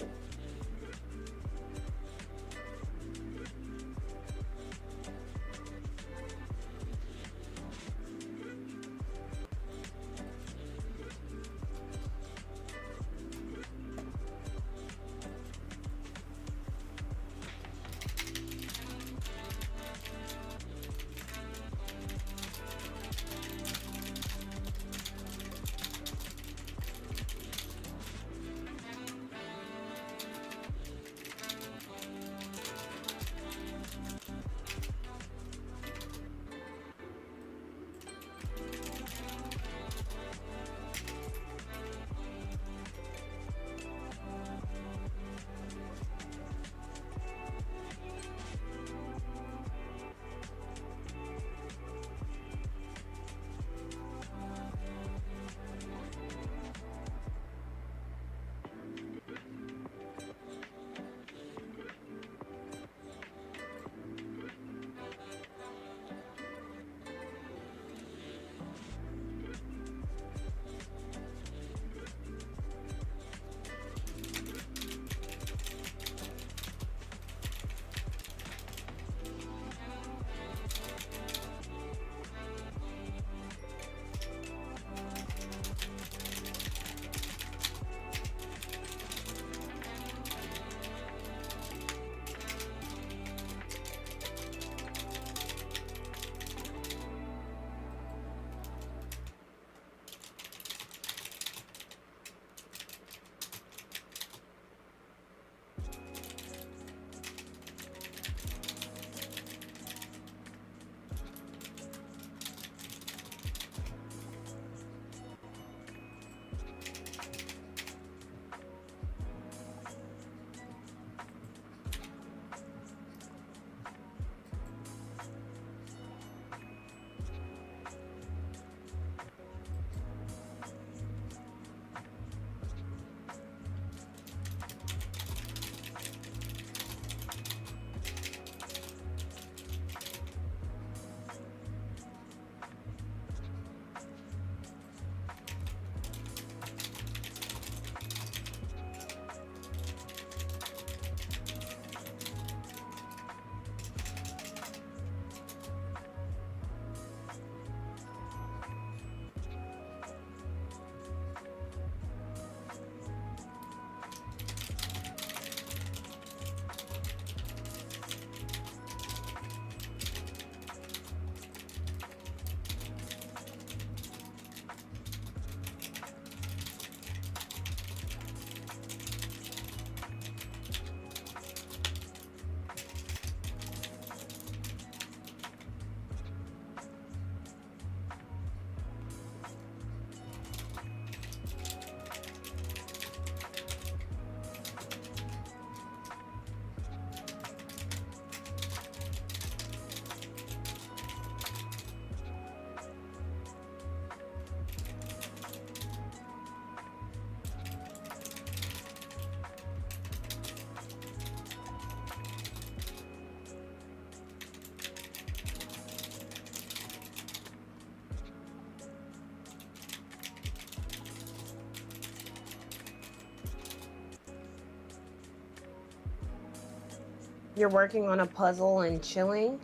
You're working on a puzzle and chilling.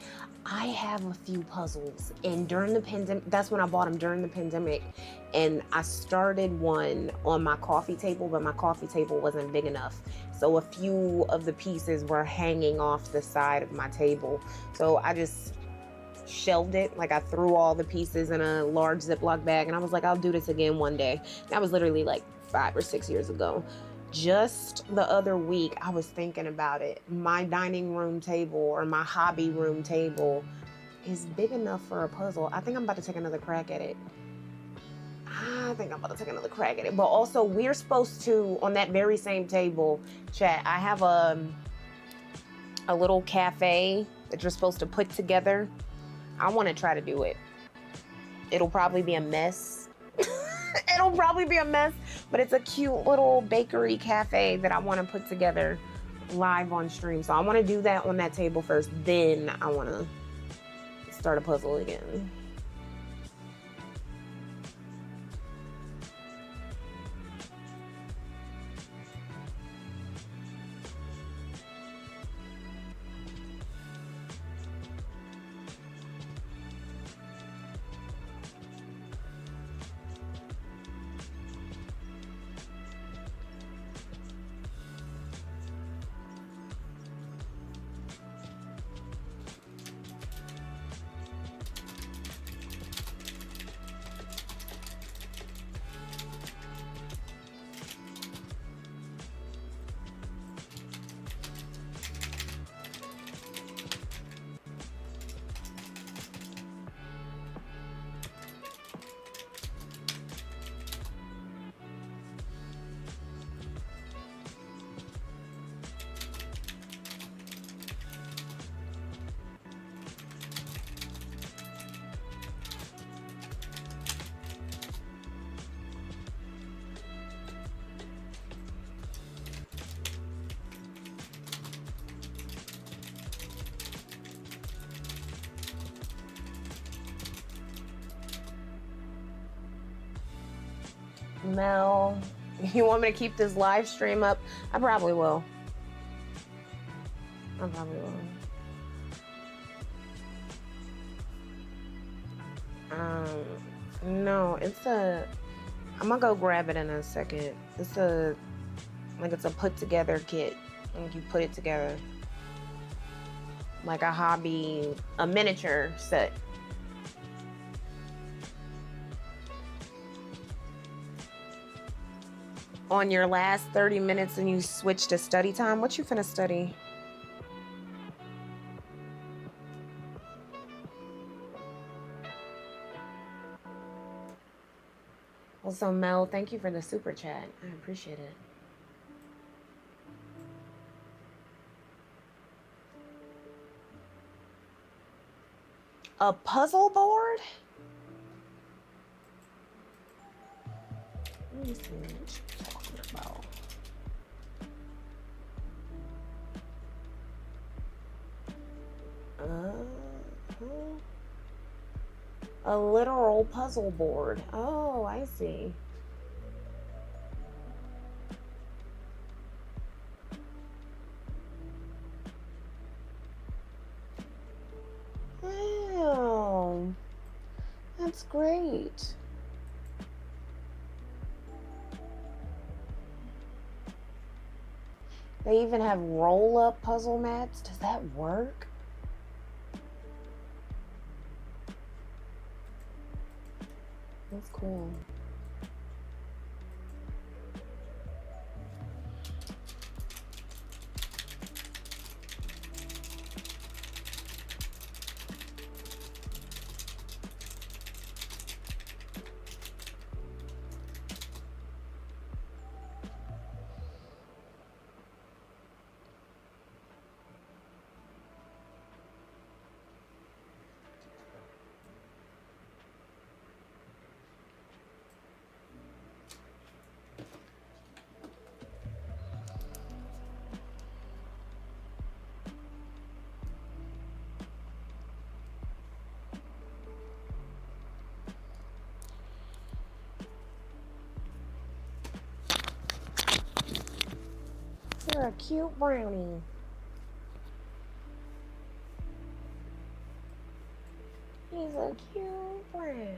I have a few puzzles, and during the pandemic, that's when I bought them during the pandemic. And I started one on my coffee table, but my coffee table wasn't big enough. So a few of the pieces were hanging off the side of my table. So I just shelved it. Like I threw all the pieces in a large Ziploc bag, and I was like, I'll do this again one day. That was literally like 5 or 6 years ago. Just the other week, I was thinking about it. My dining room table or my hobby room table is big enough for a puzzle. I think I'm about to take another crack at it. But also, we're supposed to, on that very same table, chat, I have a little cafe that you're supposed to put together. I want to try to do it. It'll probably be a mess. But it's a cute little bakery cafe that I want to put together live on stream. So I want to do that on that table first. Then I want to start a puzzle again. Mel, you want me to keep this live stream up? I probably will. No, I'm gonna go grab it in a second. It's a put together kit. Like you put it together. Like a miniature set. On your last 30 minutes and you switch to study time, what you finna study? Also, Mel, thank you for the super chat. I appreciate it. A puzzle board? Let me see what you're talking about. A literal puzzle board. Oh, I see. Wow. That's great. They even have roll-up puzzle mats. Does that work? That's cool. You're a cute brownie. He's a cute brown.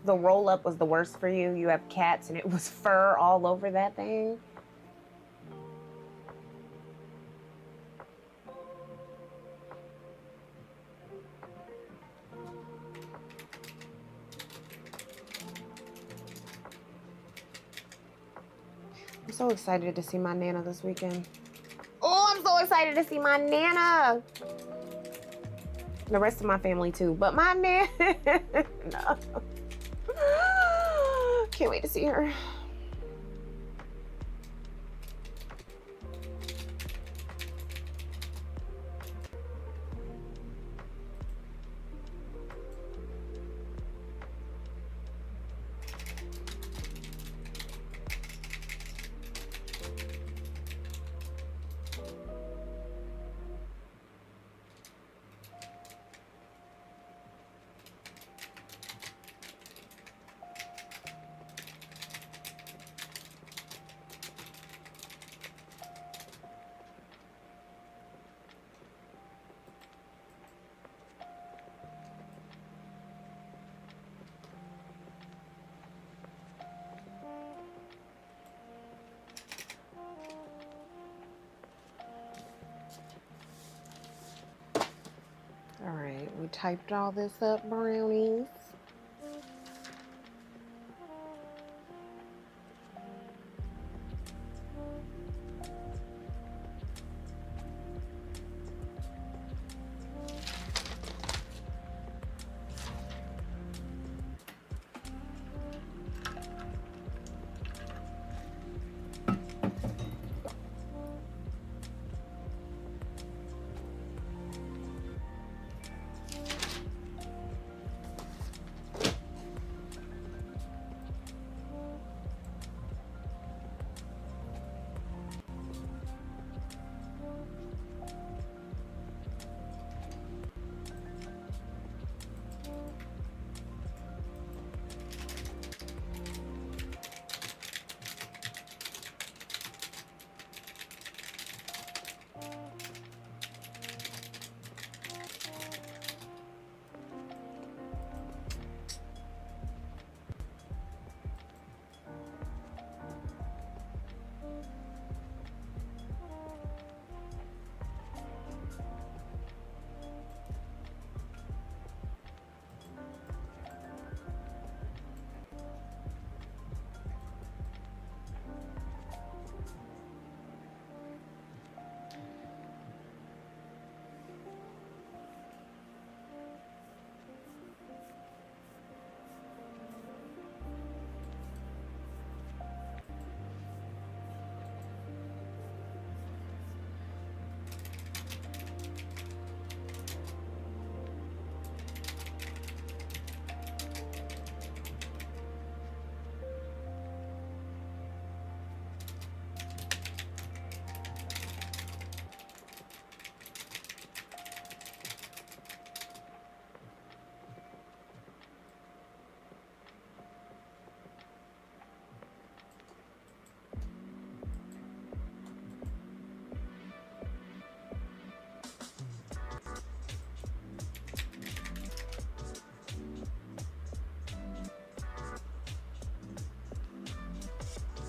The roll up was the worst for you. You have cats and it was fur all over that thing. I'm so excited to see my Nana this weekend. Oh, I'm so excited to see my Nana. The rest of my family too, but my Nana. No. Can't wait to see her. All right, we typed all this up, brownies.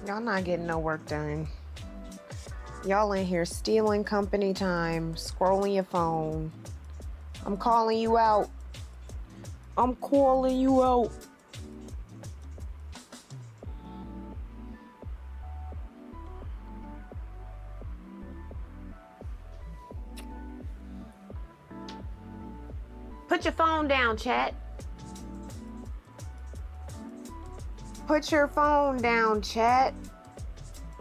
Y'all not getting no work done. Y'all in here stealing company time, scrolling your phone. I'm calling you out. I'm calling you out. Put your phone down, chat. Put your phone down, chat.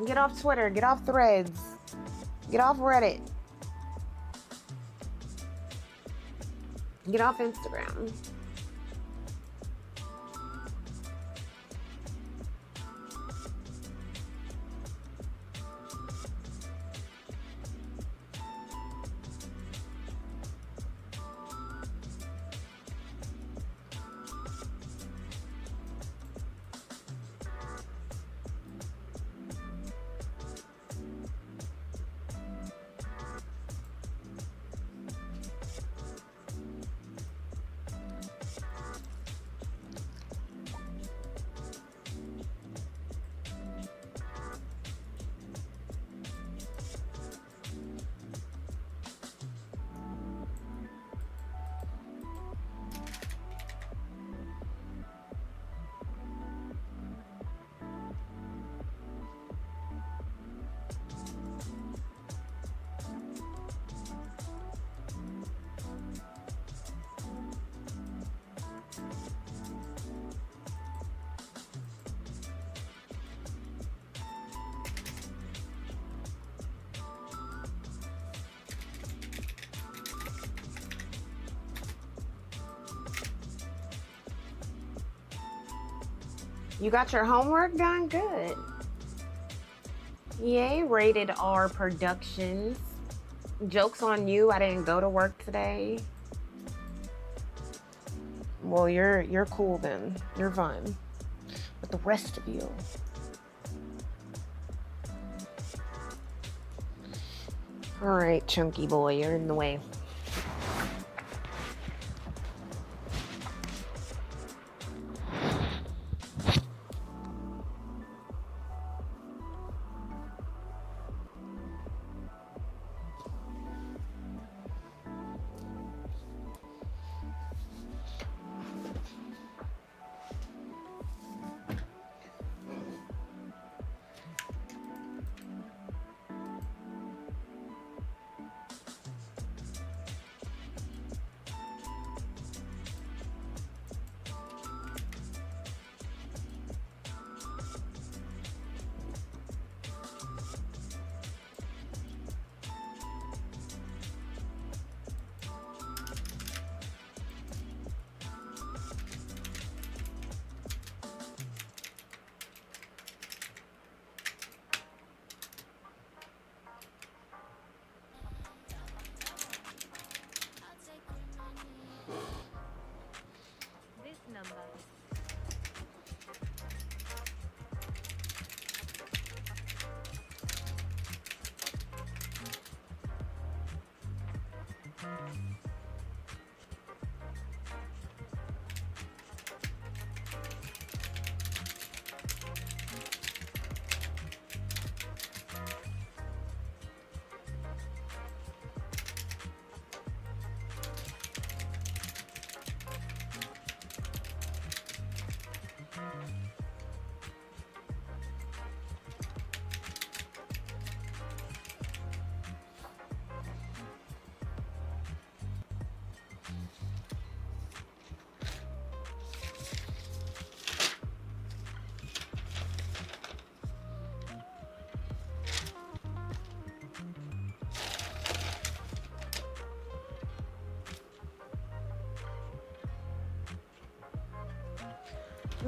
Get off Twitter. Get off Threads. Get off Reddit. Get off Instagram. You got your homework done? Good. Yay, Rated R Productions. Joke's on you, I didn't go to work today. Well, you're cool then. You're fine. But the rest of you. Alright, chunky boy, you're in the way.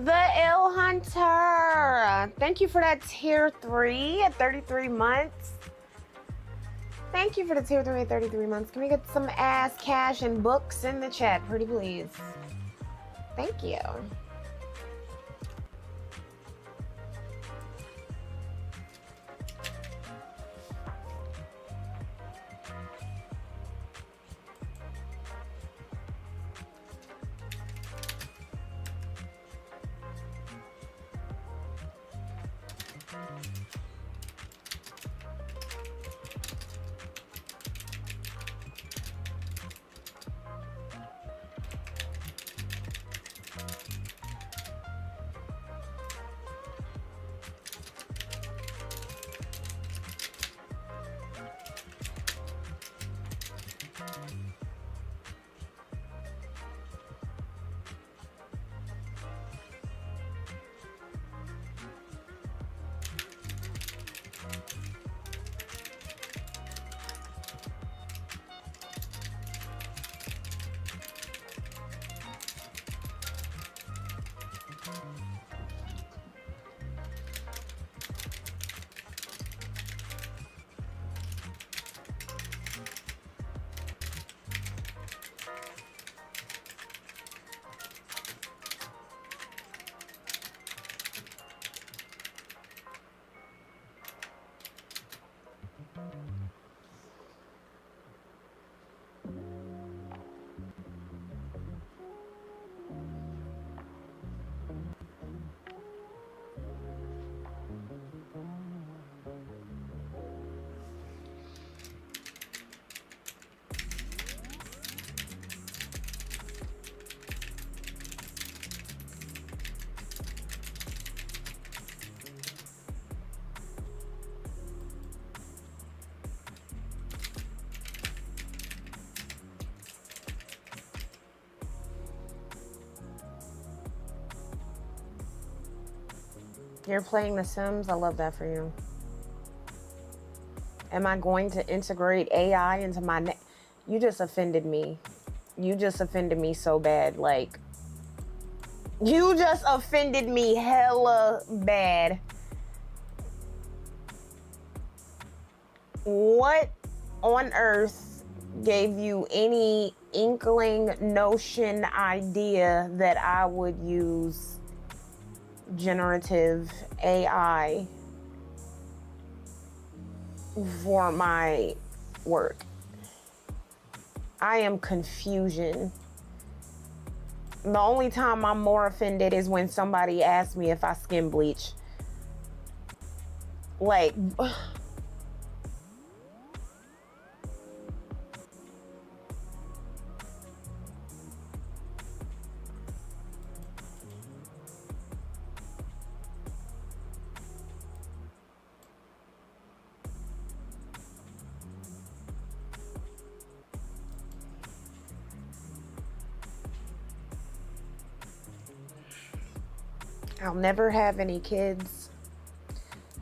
The Ill Hunter. Thank you for that tier 3 at 33 months. Thank you for the tier 3 at 33 months. Can we get some ass, cash, and books in the chat, pretty please? Thank you. You're playing The Sims? I love that for you. Am I going to integrate AI into my You just offended me. You just offended me so bad. Like, you just offended me hella bad. What on earth gave you any inkling, notion, idea that I would use generative AI for my work? I am confusion. The only time I'm more offended is when somebody asks me if I skin bleach. Like, I'll never have any kids.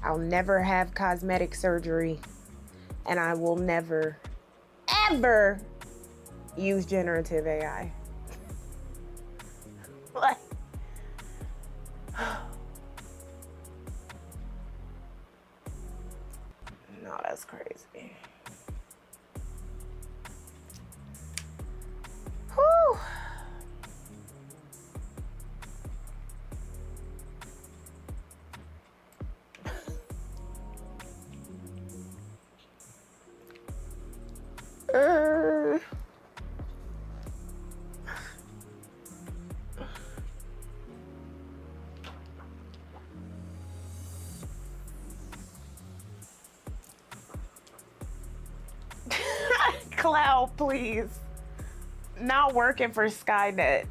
I'll never have cosmetic surgery. And I will never, ever use generative AI. Like, no, that's crazy. Whew. Cloud, please. Not working for Skynet.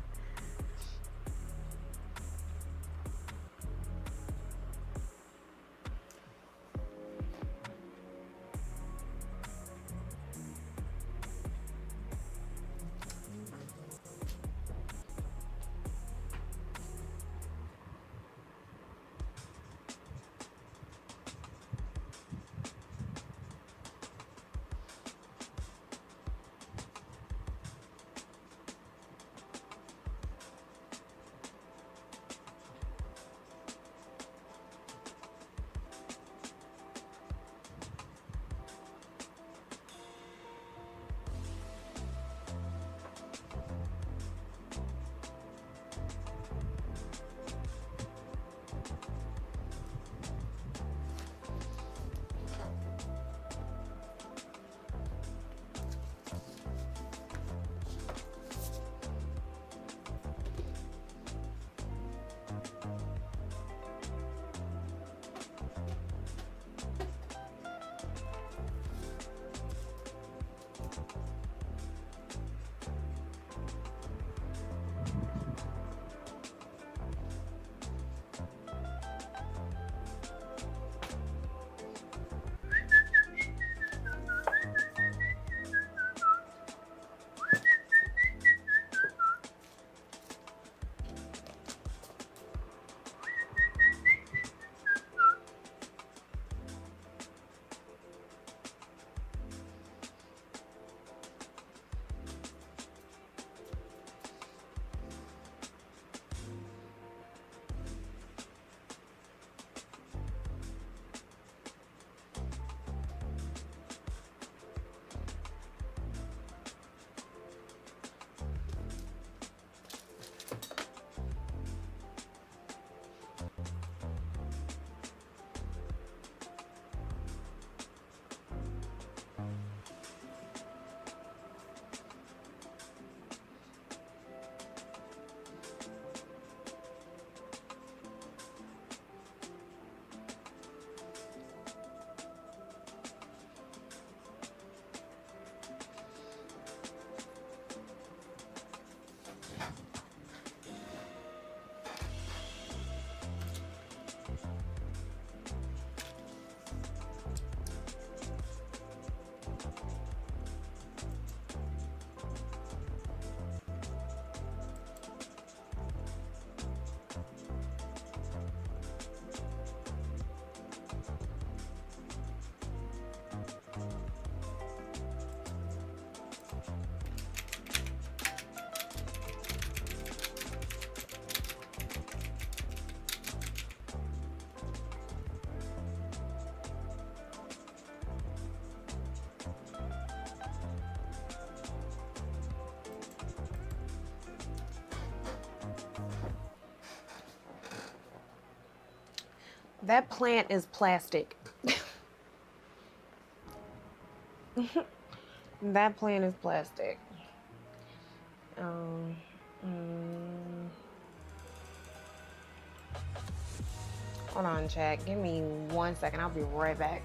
That plant is plastic. That plant is plastic. Um, mm, hold on, chat. Give me 1 second. I'll be right back.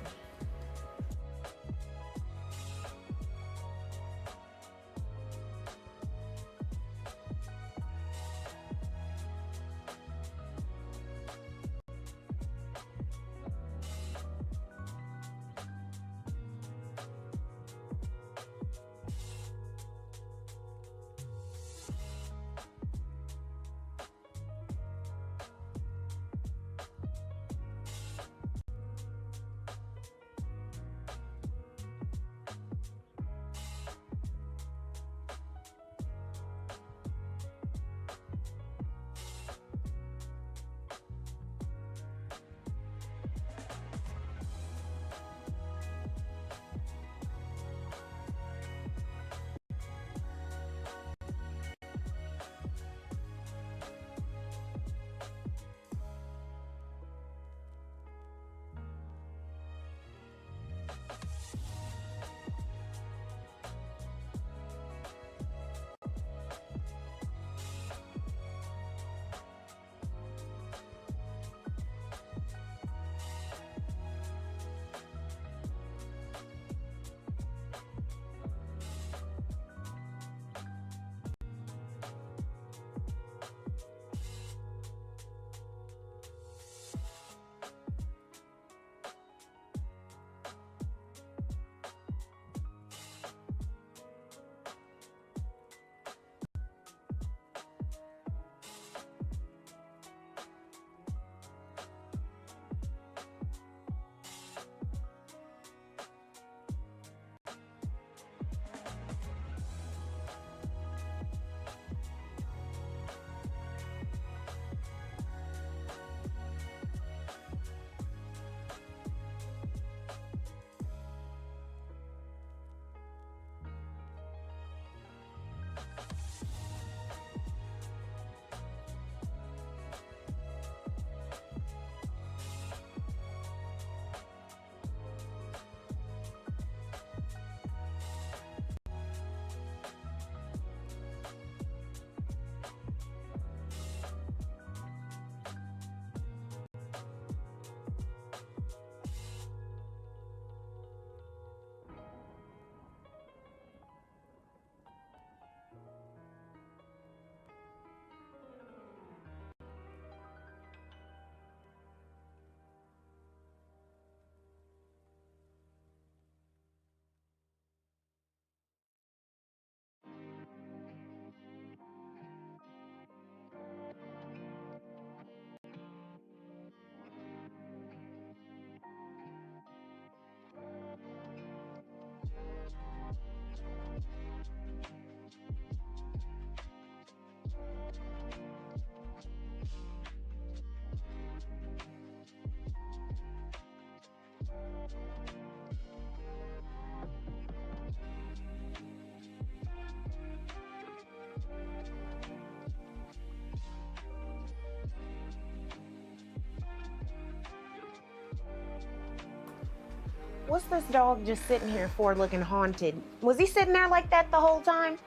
What's this dog just sitting here for looking haunted? Was he sitting there like that the whole time?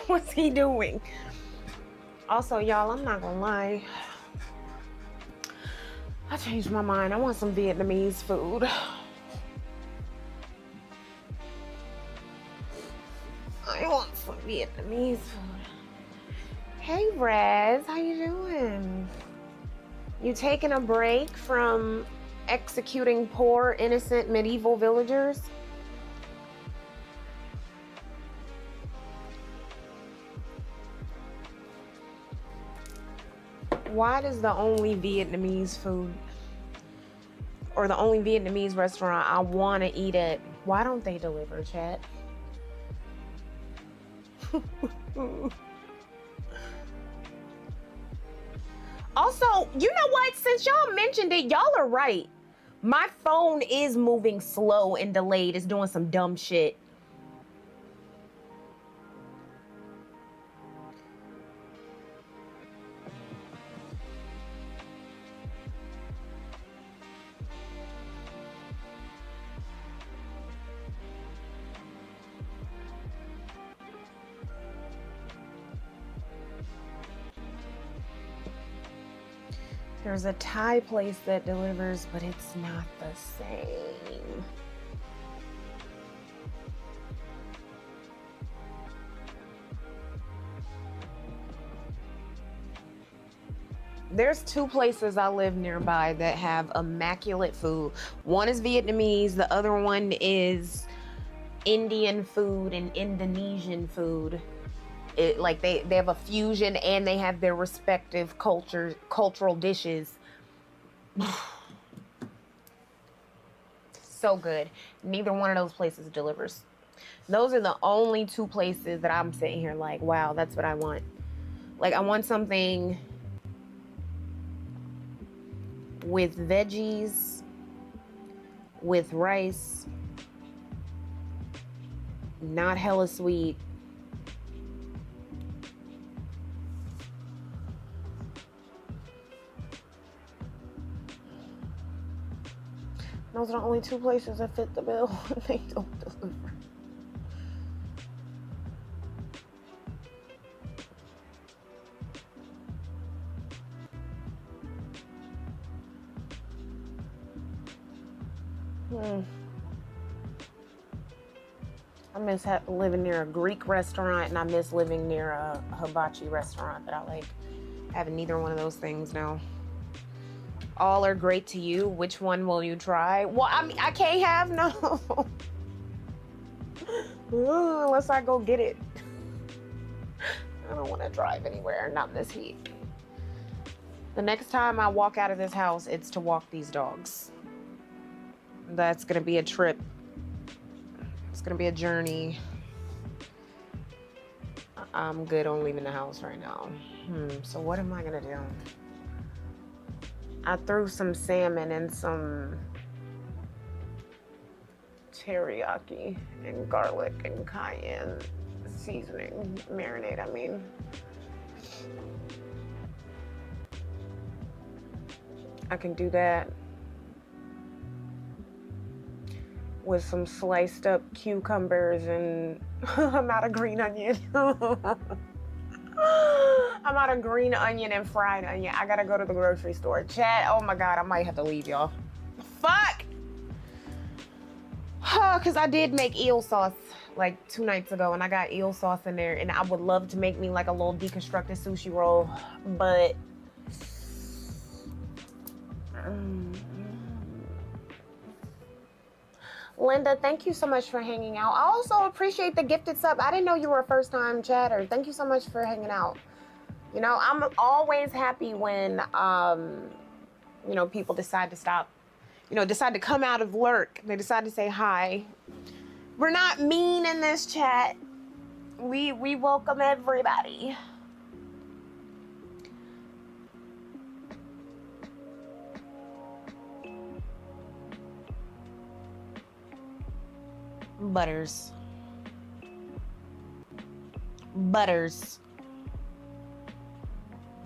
What's he doing? Also, y'all, I'm not gonna lie. I changed my mind. I want some Vietnamese food. I want some Vietnamese food. Hey, Raz, how you doing? You taking a break from executing poor, innocent medieval villagers? Why does the only Vietnamese food or the only Vietnamese restaurant I want to eat at, why don't they deliver, chat? Also, you know what? Since y'all mentioned it, y'all are right. My phone is moving slow and delayed. It's doing some dumb shit. There's a Thai place that delivers, but it's not the same. There's two places I live nearby that have immaculate food. One is Vietnamese, the other one is Indian food and Indonesian food. Like they have a fusion and they have their respective cultural dishes. So good. Neither one of those places delivers. Those are the only two places that I'm sitting here like, wow, that's what I want. Like I want something with veggies, with rice, not hella sweet. Those are the only two places that fit the bill. They don't deliver. I miss living near a Greek restaurant, and I miss living near a hibachi restaurant, but I like having neither one of those things now. All are great to you. Which one will you try? Well, I mean, I can't have no. Unless I go get it. I don't want to drive anywhere, not in this heat. The next time I walk out of this house, it's to walk these dogs. That's going to be a trip. It's going to be a journey. I'm good on leaving the house right now. So what am I going to do? I threw some salmon and some teriyaki and garlic and cayenne seasoning, marinade, I mean. I can do that with some sliced up cucumbers and I'm out of green onion. I'm out of green onion and fried onion. I gotta go to the grocery store. Chat, oh my God, I might have to leave y'all. Fuck! Cause I did make eel sauce like 2 nights ago and I got eel sauce in there and I would love to make me like a little deconstructed sushi roll, but Linda, thank you so much for hanging out. I also appreciate the gifted sub. I didn't know you were a first time chatter. Thank you so much for hanging out. You know, I'm always happy when, you know, people decide to stop, you know, decide to come out of lurk. They decide to say hi. We're not mean in this chat. We welcome everybody. Butters.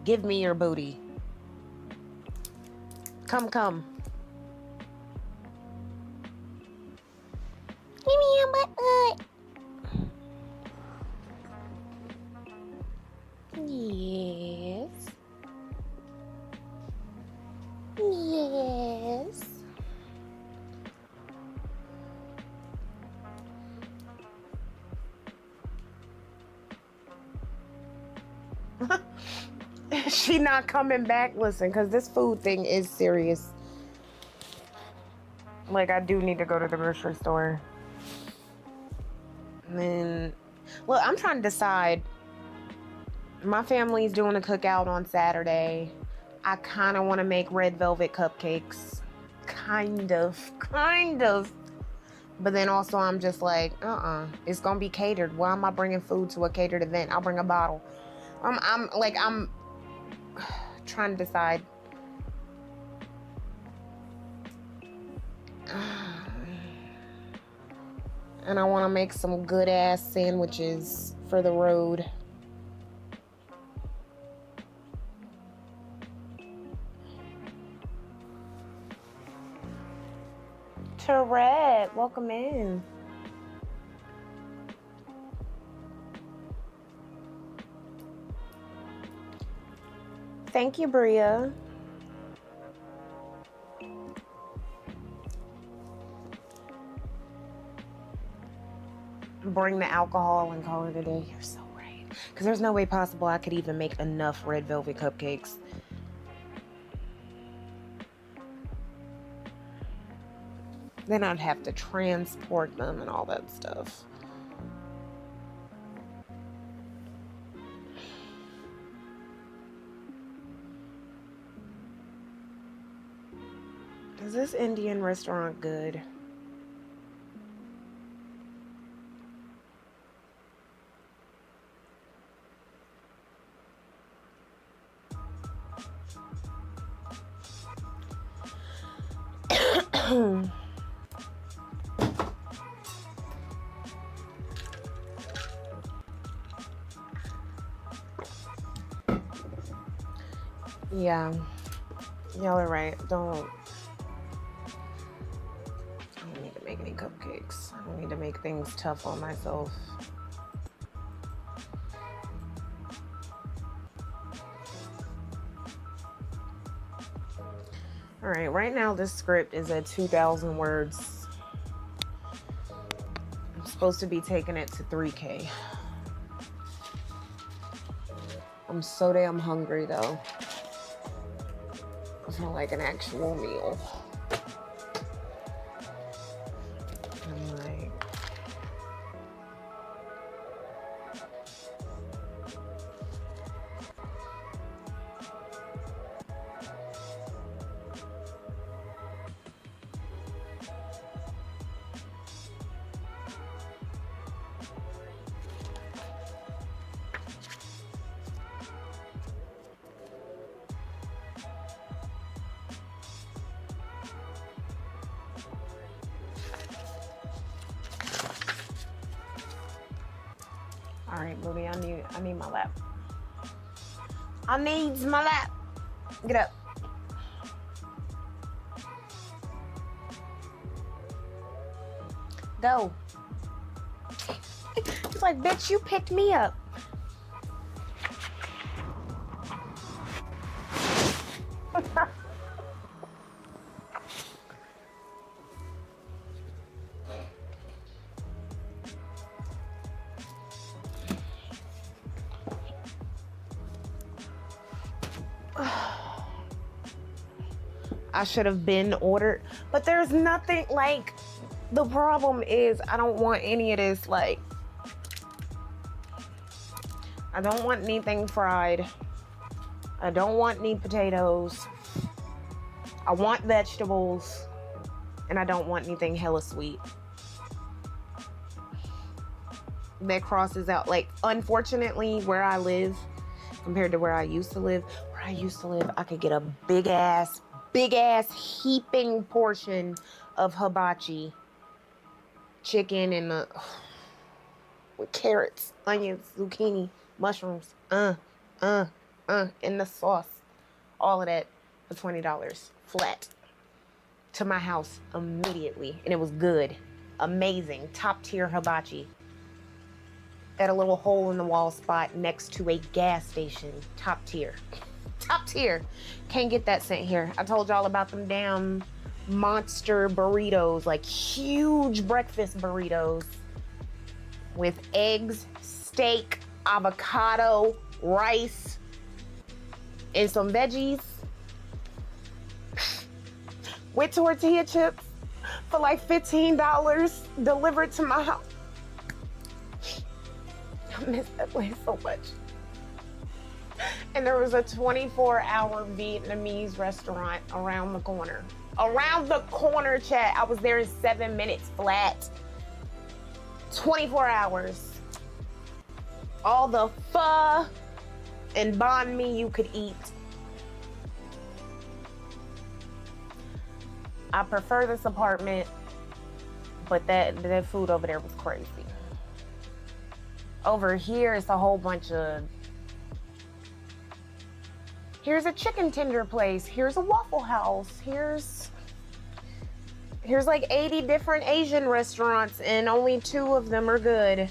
Give me your booty. Come. Give me your butt. Yes. She not coming back. Listen, because this food thing is serious. Like, I do need to go to the grocery store. And then, look, I'm trying to decide. My family's doing a cookout on Saturday. I kind of want to make red velvet cupcakes. Kind of. But then also I'm just like, it's going to be catered. Why am I bringing food to a catered event? I'll bring a bottle. I'm trying to decide. And I want to make some good ass sandwiches for the road. Tourette, welcome in. Thank you, Bria. bring the alcohol and call it a day. You're so right. Because there's no way possible I could even make enough red velvet cupcakes. Then I'd have to transport them and all that stuff. Is this Indian restaurant good? Yeah, y'all are right. I don't need to make any cupcakes. I don't need to make things tough on myself. All right, right now this script is at 2,000 words. I'm supposed to be taking it to 3K. I'm so damn hungry though. I feel like an actual meal. I'm like, all right, booty, I need my lap. I needs my lap. Get up. Go. It's like, bitch, you picked me up. I should have been ordered, but there's nothing like, the problem is I don't want any of this, like, I don't want anything fried. I don't want any potatoes. I want vegetables, and I don't want anything hella sweet. That crosses out, like, unfortunately, where I live compared to where I used to live, I could get a big ass heaping portion of hibachi chicken and with carrots, onions, zucchini, mushrooms, in the sauce, all of that for $20 flat to my house immediately, and it was good, amazing, top tier hibachi at a little hole in the wall spot next to a gas station. Top tier. Can't get that sent here. I told y'all about them damn monster burritos, like huge breakfast burritos with eggs, steak, avocado, rice, and some veggies with tortilla chips for like $15 delivered to my house. I miss that place so much. And there was a 24-hour Vietnamese restaurant around the corner. Around the corner, chat. I was there in 7 minutes flat. 24 hours. All the pho and banh mi you could eat. I prefer this apartment, but that food over there was crazy. Over here, it's a whole bunch of... Here's a chicken tender place. Here's a Waffle House. Here's like 80 different Asian restaurants, and only 2 of them are good.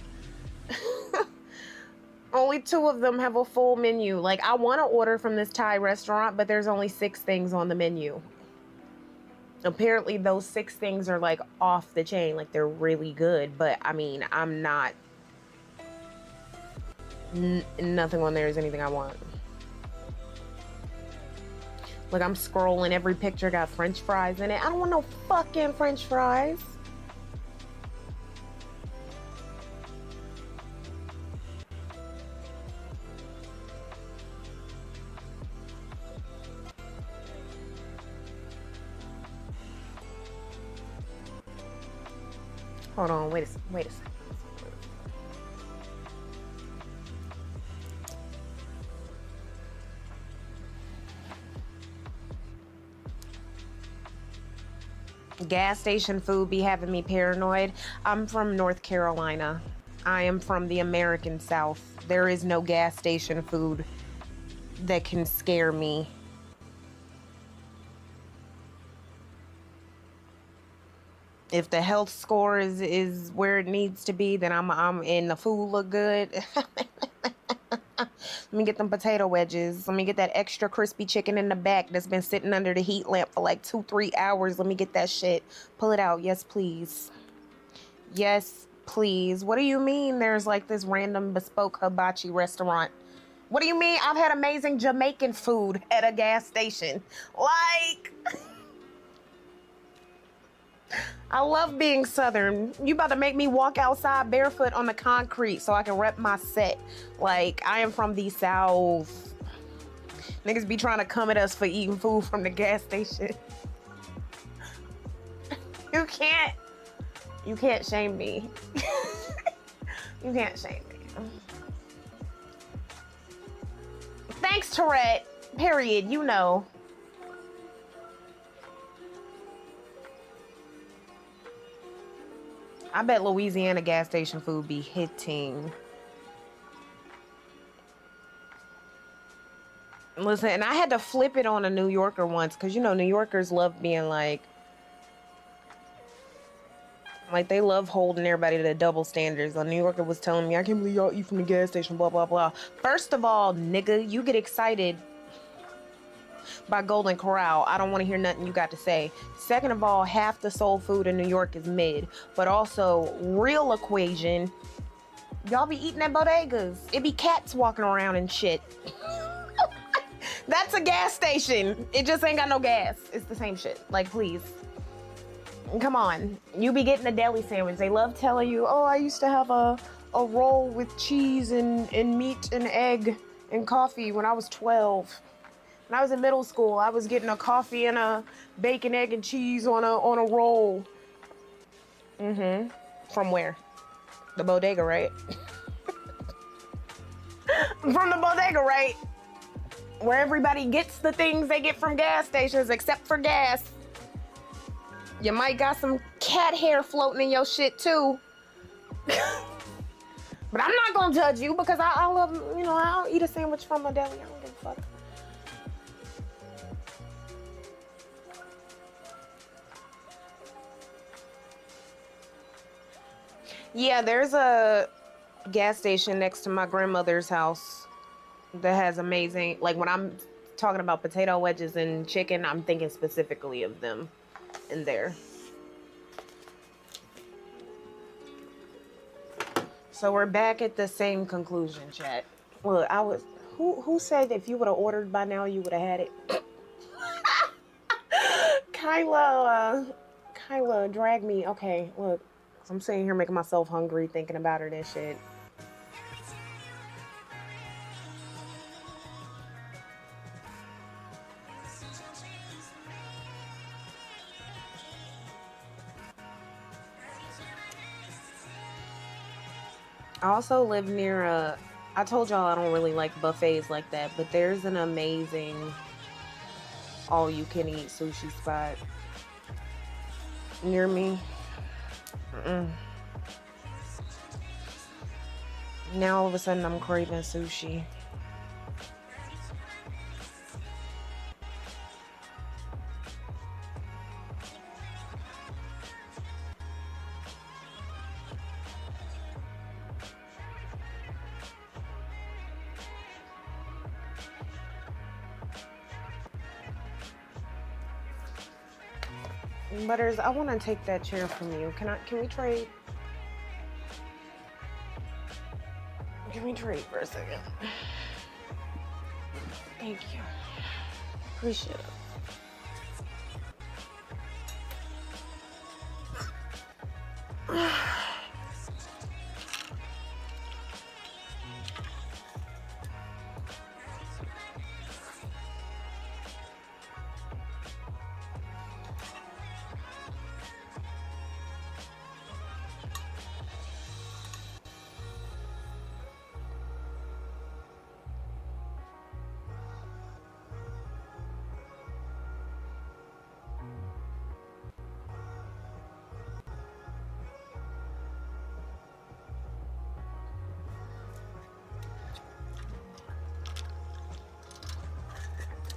Only 2 of them have a full menu. Like, I want to order from this Thai restaurant, but there's only 6 things on the menu. Apparently those 6 things are like off the chain, like they're really good, but I mean, I'm not nothing on there is anything I want. Like, I'm scrolling, every picture got French fries in it. I don't want no fucking French fries. Hold on, wait a second. Gas station food be having me paranoid. I'm from North Carolina. I am from the American South. There is no gas station food that can scare me. If the health score is where it needs to be, then I'm in. The food look good. Let me get them potato wedges. Let me get that extra crispy chicken in the back that's been sitting under the heat lamp for like 2-3 hours. Let me get that shit. Pull it out. Yes, please. Yes, please. What do you mean there's like this random bespoke hibachi restaurant? What do you mean I've had amazing Jamaican food at a gas station? Like, I love being Southern. You about to make me walk outside barefoot on the concrete so I can rep my set. Like, I am from the South. Niggas be trying to come at us for eating food from the gas station. You can't shame me. You can't shame me. Thanks, Tourette. Period. You know. I bet Louisiana gas station food be hitting. Listen, and I had to flip it on a New Yorker once, because, you know, New Yorkers love being like they love holding everybody to the double standards. A New Yorker was telling me, I can't believe y'all eat from the gas station, blah, blah, blah. First of all, nigga, you get excited by Golden Corral. I don't want to hear nothing you got to say. Second of all, half the soul food in New York is mid. But also, real equation, y'all be eating at bodegas. It be cats walking around and shit. That's a gas station. It just ain't got no gas. It's the same shit. Like, please. Come on. You be getting a deli sandwich. They love telling you, oh, I used to have a roll with cheese and meat and egg and coffee when I was 12. When I was in middle school, I was getting a coffee and a bacon, egg, and cheese on a roll. Mm-hmm. From where? The bodega, right? From the bodega, right? Where everybody gets the things they get from gas stations, except for gas. You might got some cat hair floating in your shit, too. But I'm not gonna judge you, because I love, you know, I'll eat a sandwich from a deli. I don't give a fuck. Yeah, there's a gas station next to my grandmother's house that has amazing, like, when I'm talking about potato wedges and chicken, I'm thinking specifically of them in there. So we're back at the same conclusion, chat. Look, who said if you would have ordered by now, you would have had it? Kyla, drag me. Okay, look. I'm sitting here making myself hungry thinking about her and shit. I also live near I told y'all I don't really like buffets like that, but there's an amazing all-you-can-eat sushi spot near me. Now all of a sudden I'm craving sushi. Butters, I want to take that chair from you. Can we trade? Can we trade for a second? Thank you. Appreciate it.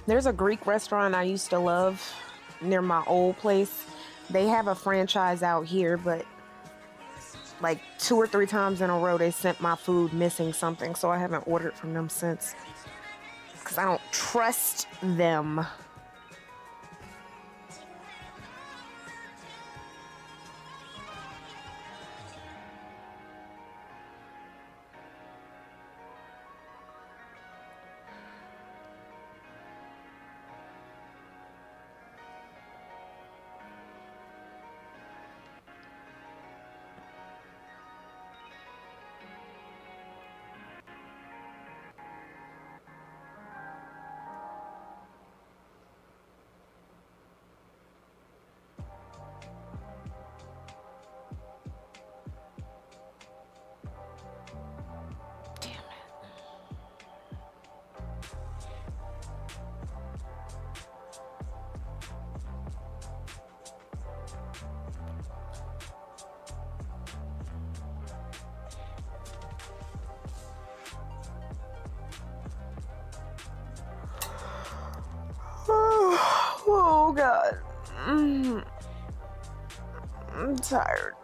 There's a Greek restaurant I used to love near my old place. They have a franchise out here, but like 2 or 3 times in a row they sent my food missing something, so I haven't ordered from them since. Because I don't trust them. Oh God. I'm tired.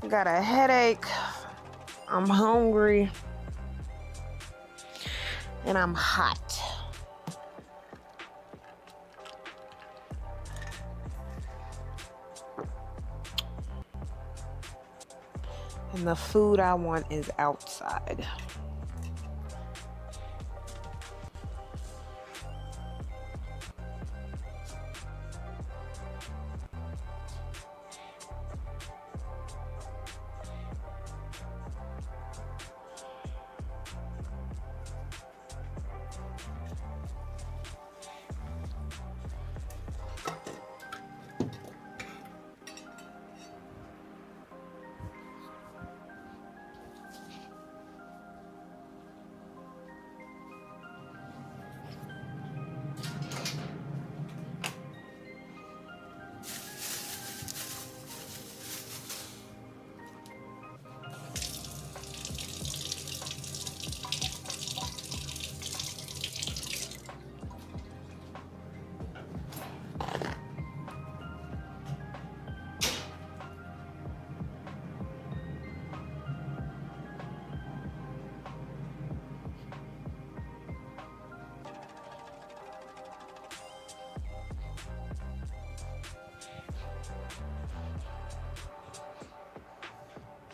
I got a headache. I'm hungry. And I'm hot. And the food I want is outside.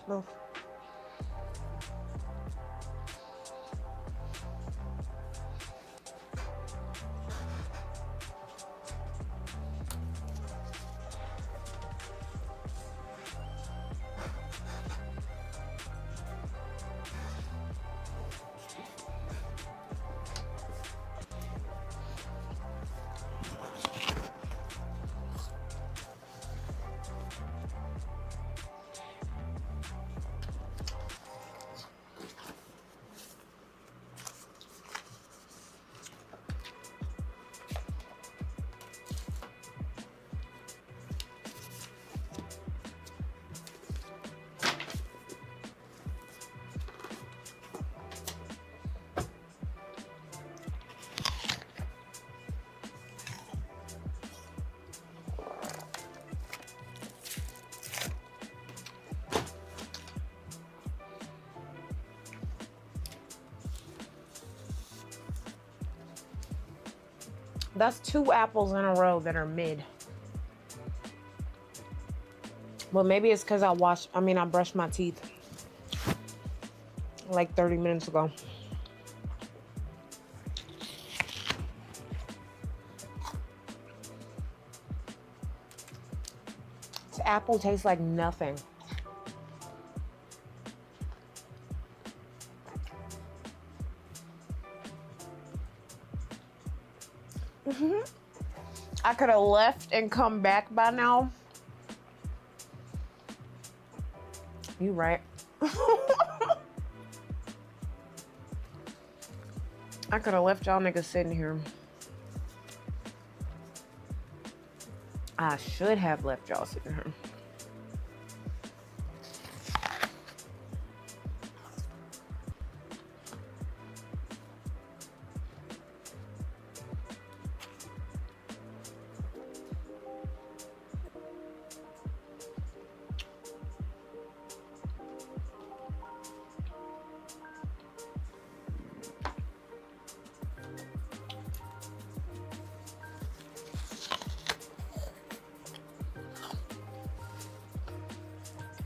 No. That's 2 apples in a row that are mid. Well, maybe it's because I brushed my teeth like 30 minutes ago. This apple tastes like nothing. I could have left and come back by now. You right. I could have left y'all niggas sitting here. I should have left y'all sitting here.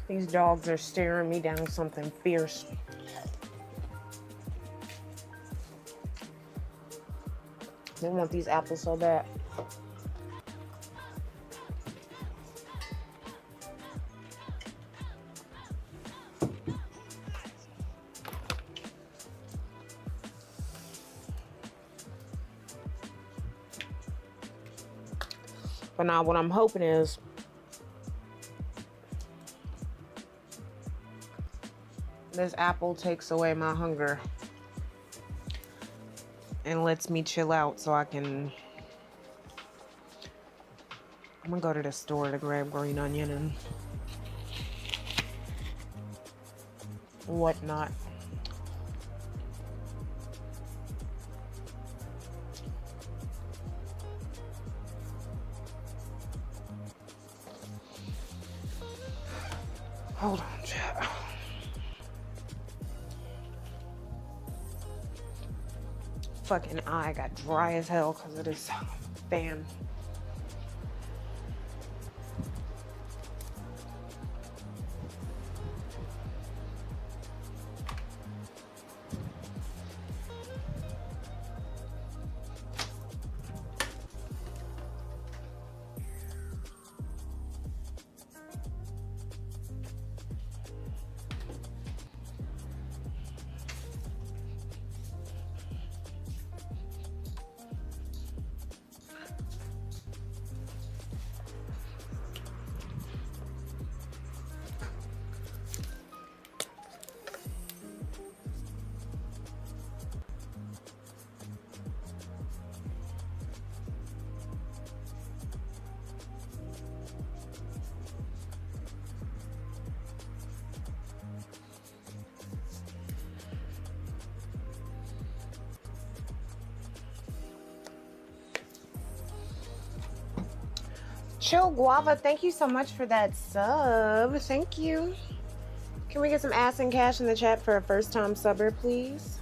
These dogs are staring me down something fierce. They want these apples so bad. But now what I'm hoping is this apple takes away my hunger and lets me chill out so I can... I'm gonna go to the store to grab green onion and whatnot. Hold on, chat. Fucking eye got dry as hell because of this fan. Chill Guava, thank you so much for that sub. Thank you. Can we get some ass and cash in the chat for a first time subber, please?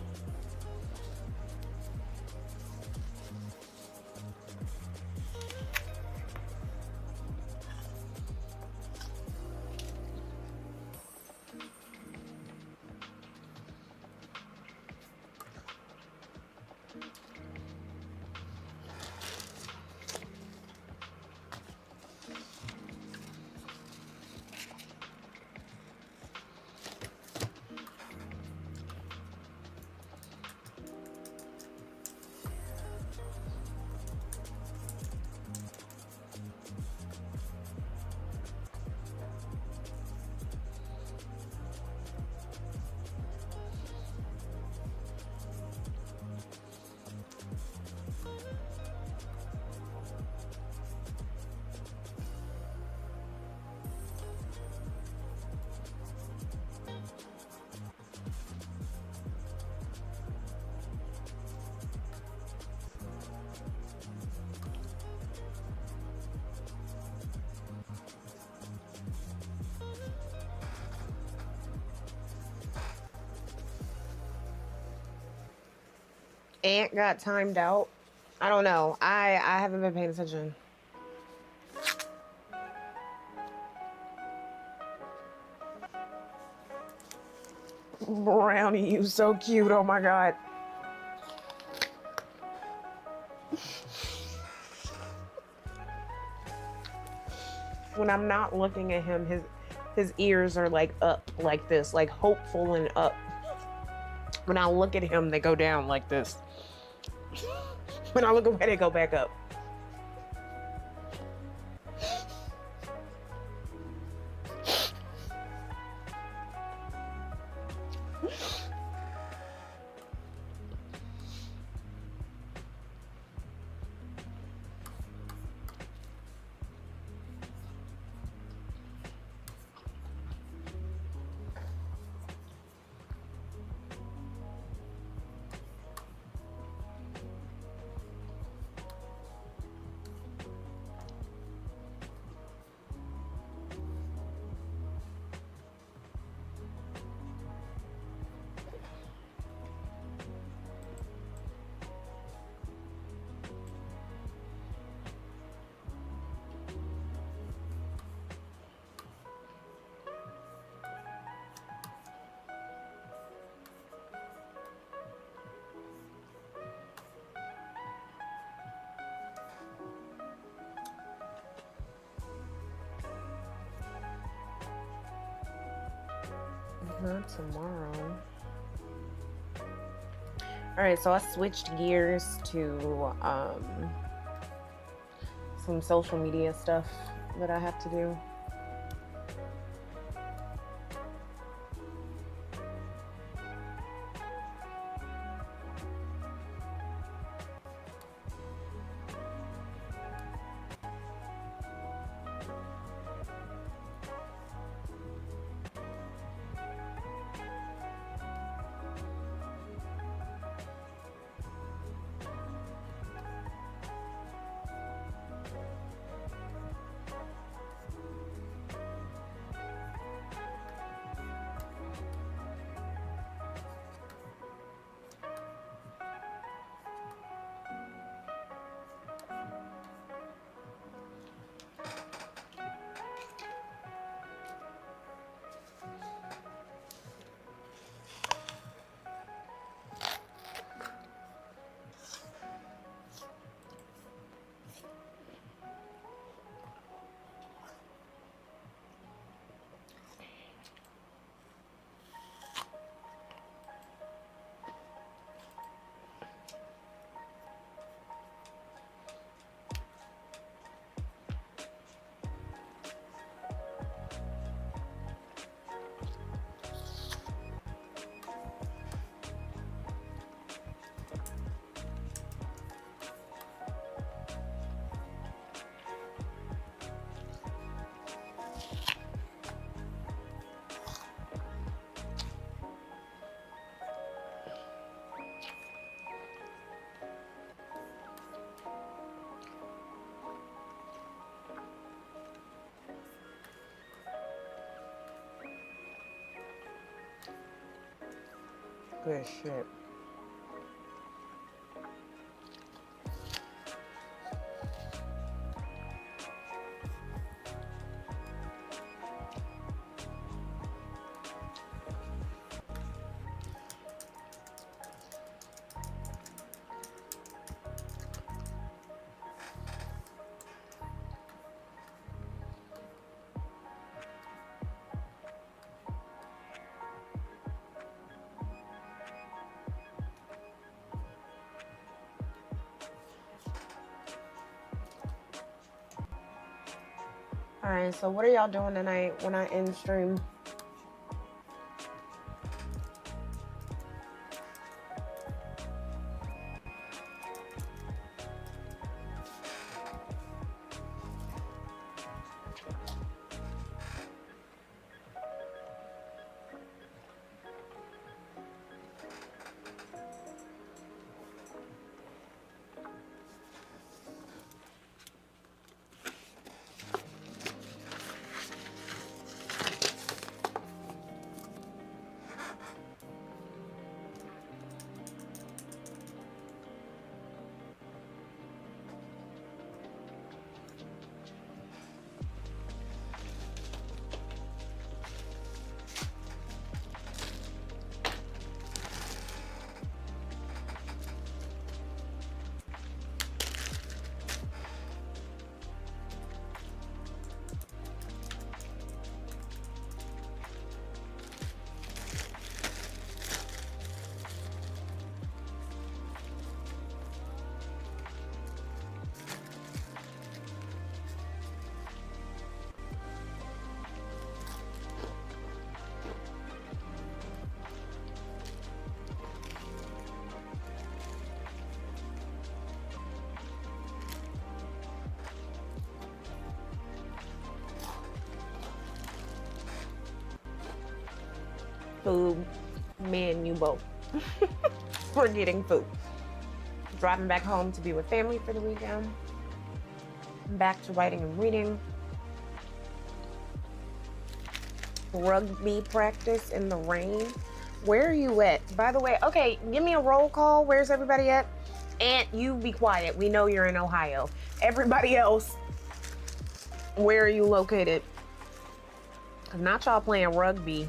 Ant got timed out. I don't know. I haven't been paying attention. Brownie, you so cute. Oh my God. When I'm not looking at him, his ears are like up like this, like hopeful and up. When I look at him, they go down like this. When I look away, they go back up. Not tomorrow. All right, so I switched gears to some social media stuff that I have to do. Good shit. All right, so what are y'all doing tonight when I end stream? food. Me and you both. We're getting food. Driving back home to be with family for the weekend. Back to writing and reading. Rugby practice in the rain. Where are you at? By the way, okay, give me a roll call. Where's everybody at? Aunt, you be quiet. We know you're in Ohio. Everybody else, where are you located? Not y'all playing rugby.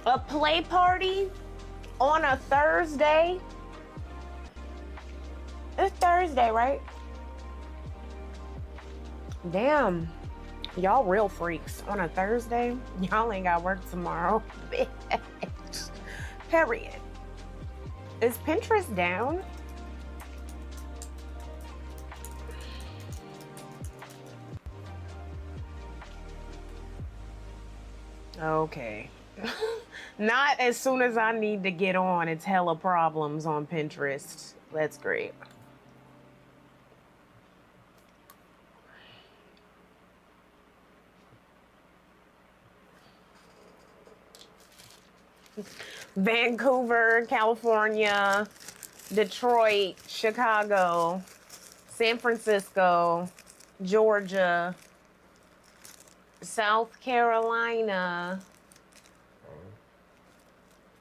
A play party on a Thursday? It's Thursday, right? Damn. Y'all real freaks. On a Thursday? Y'all ain't got work tomorrow. Bitch. Period. Is Pinterest down? Okay. Not as soon as I need to get on. It's hella problems on Pinterest. That's great. Vancouver, California, Detroit, Chicago, San Francisco, Georgia, South Carolina,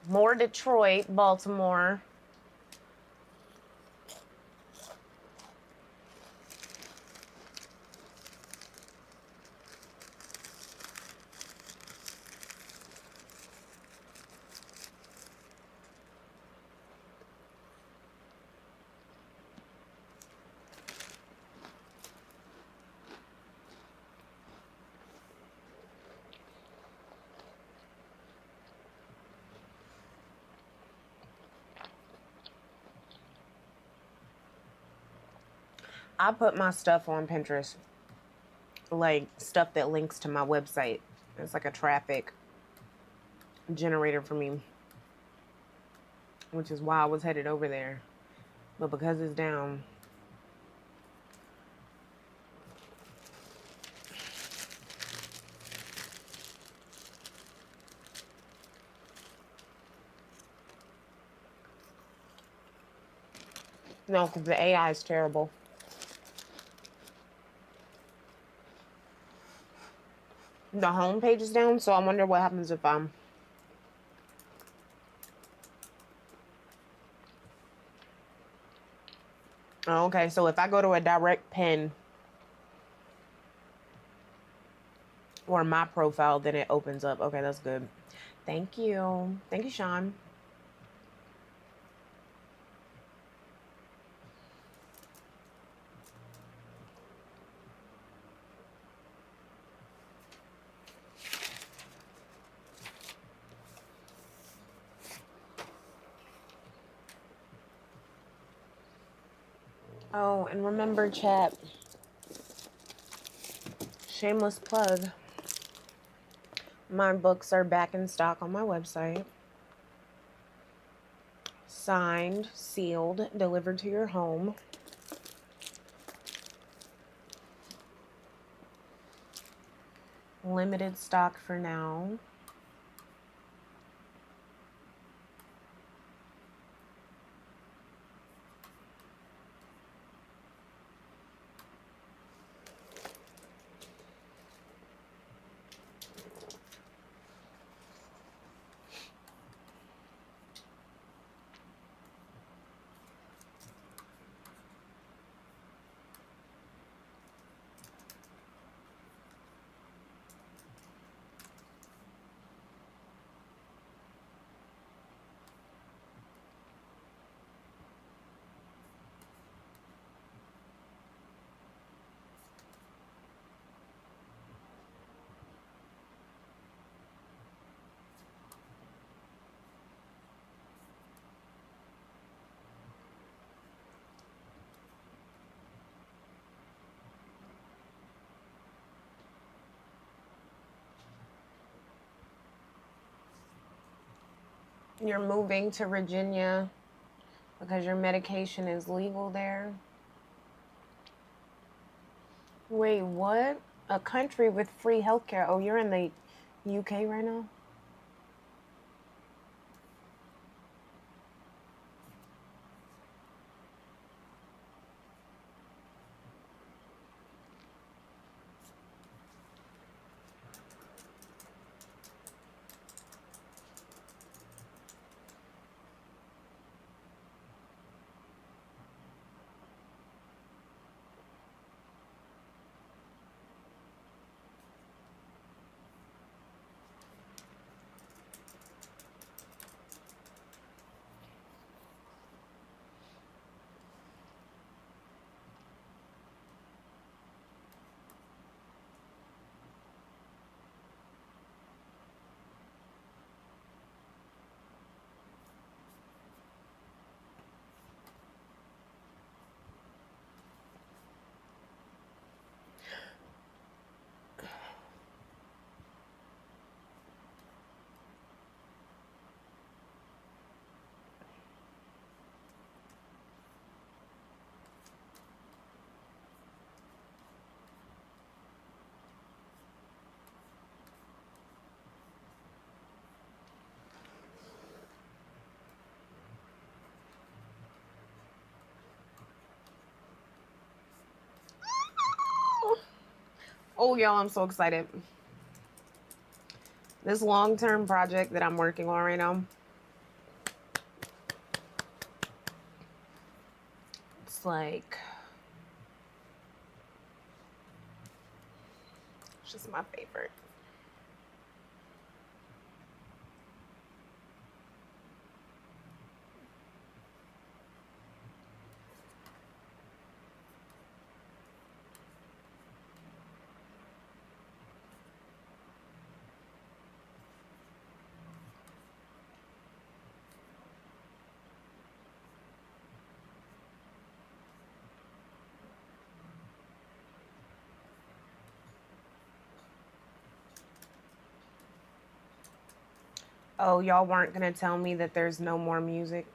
more Detroit, Baltimore. I put my stuff on Pinterest, like stuff that links to my website. It's like a traffic generator for me, which is why I was headed over there. But because it's down, no, because the AI is terrible. The home page is down, so I wonder what happens if I'm... Oh, okay, so if I go to a direct pin or my profile, then it opens up. Okay, that's good. Thank you. Thank you, Sean. Oh, and remember, chat, shameless plug, my books are back in stock on my website. Signed, sealed, delivered to your home. Limited stock for now. You're moving to Virginia because your medication is legal there. Wait, what? A country with free healthcare. Oh, you're in the UK right now? Oh, y'all, I'm so excited. This long-term project that I'm working on right now, it's like, it's just my favorite. Oh, y'all weren't gonna tell me that there's no more music?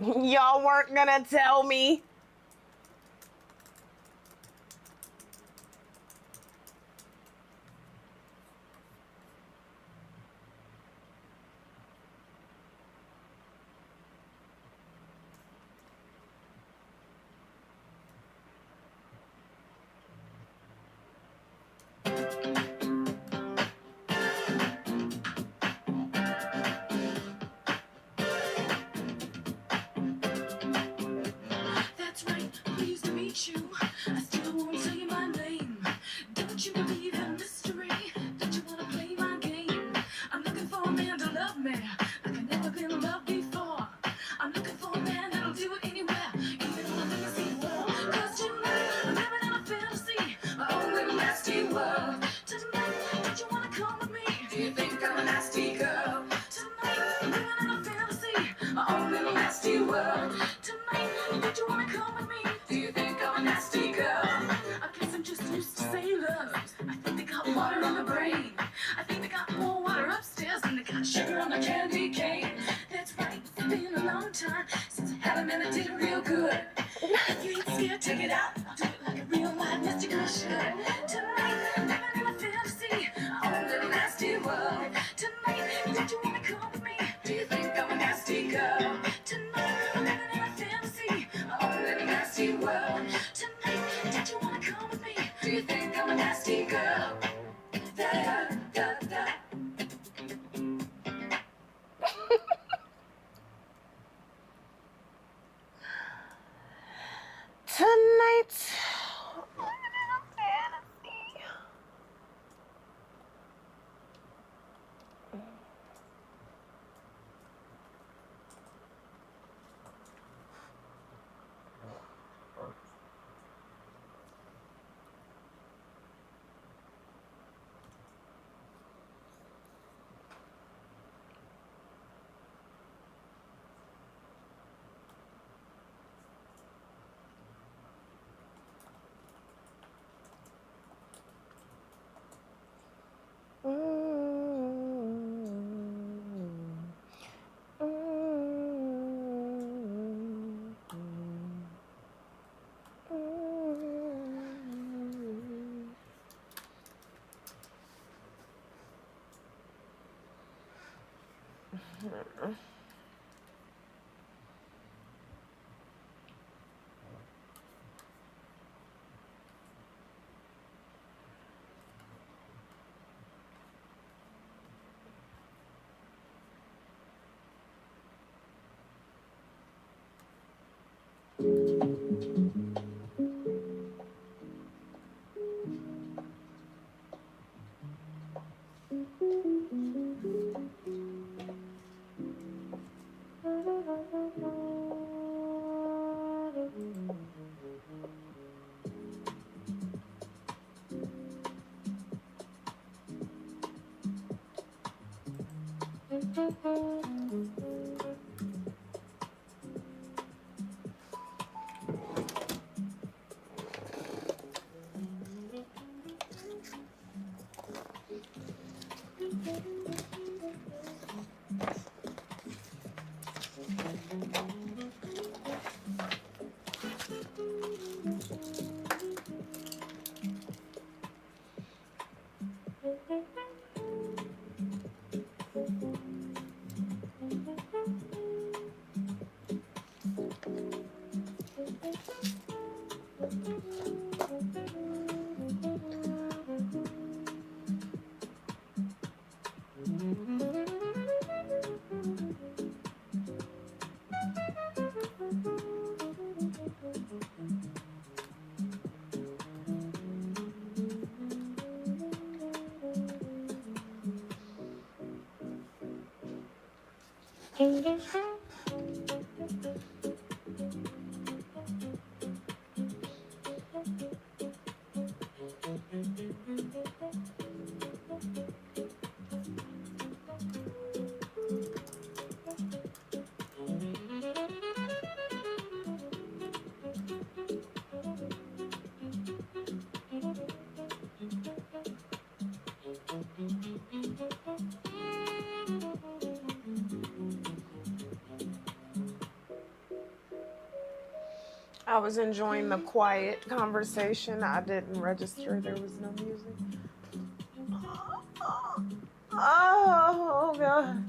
Y'all weren't gonna tell me? I was enjoying the quiet conversation. I didn't register there was no music. Oh, God.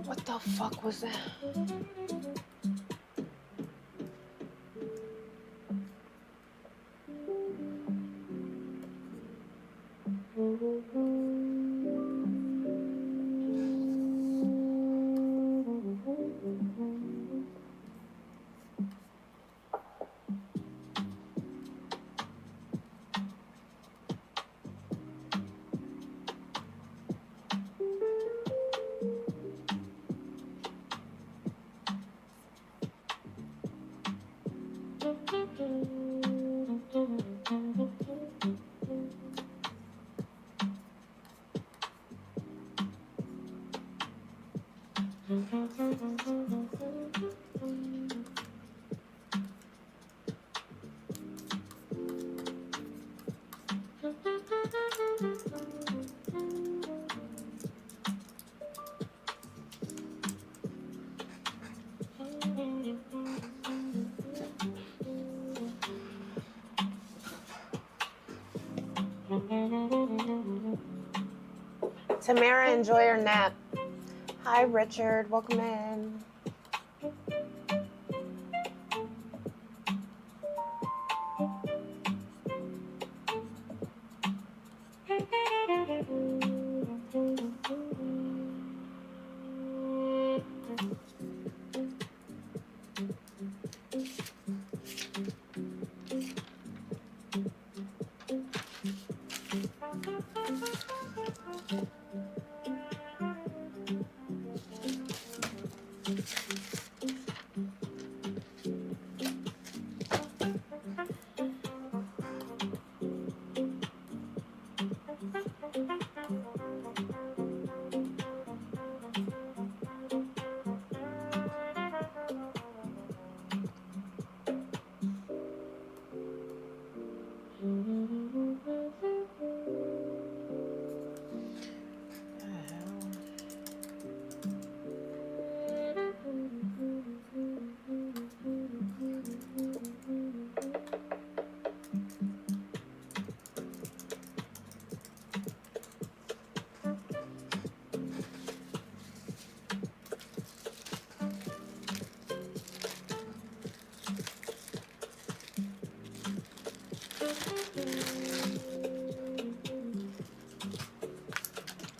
What the fuck was that? Tamara, enjoy your nap. Hi, Richard. Welcome in.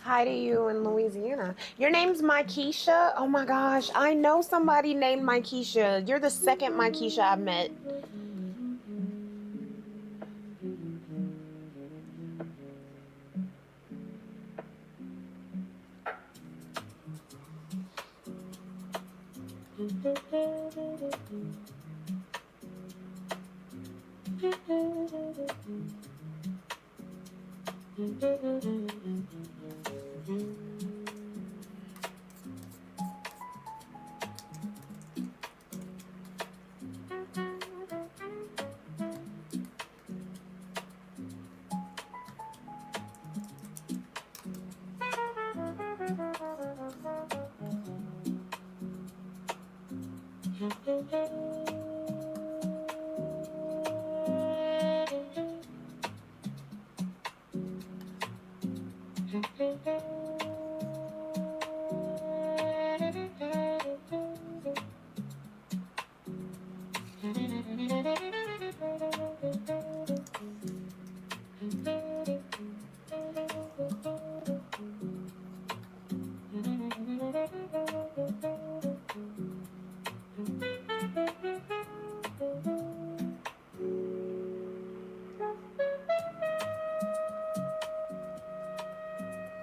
Hi to you in Louisiana. Your name's Mykesha? Oh my gosh, I know somebody named Mykesha. You're the second Mykesha I've met.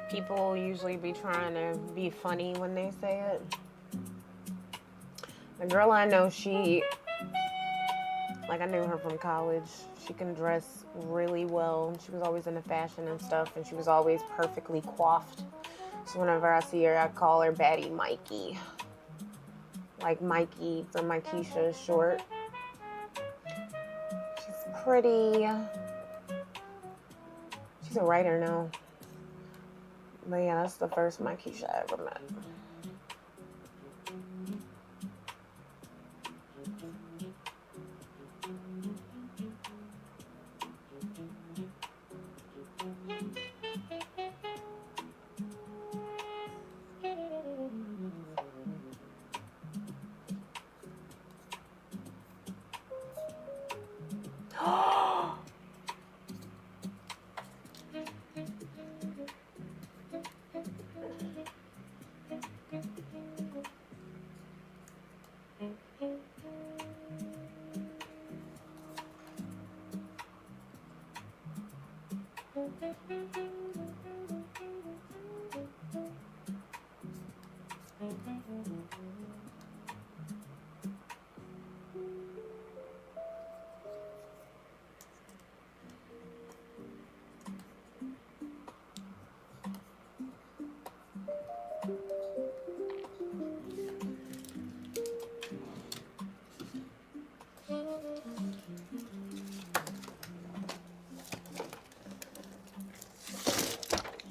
People usually be trying to be funny when they say it. The girl I know, I knew her from college. She can dress really well. She was always into fashion and stuff, and she was always perfectly coiffed. So whenever I see her, I call her Baddie Mikey. Like Mikey for Mykesha is short. She's pretty. She's a writer now. But yeah, that's the first Mykesha I ever met.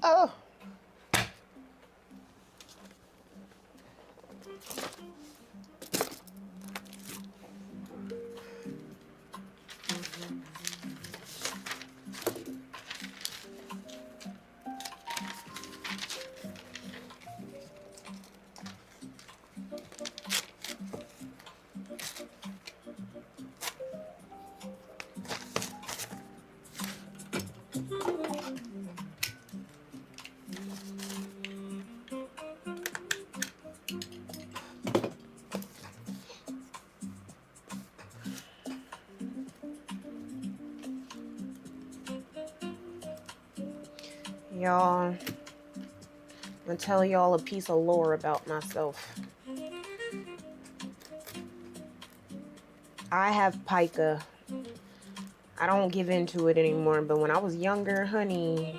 Oh. Y'all, I'm gonna tell y'all a piece of lore about myself. I have pica. I don't give into it anymore, but when I was younger, honey,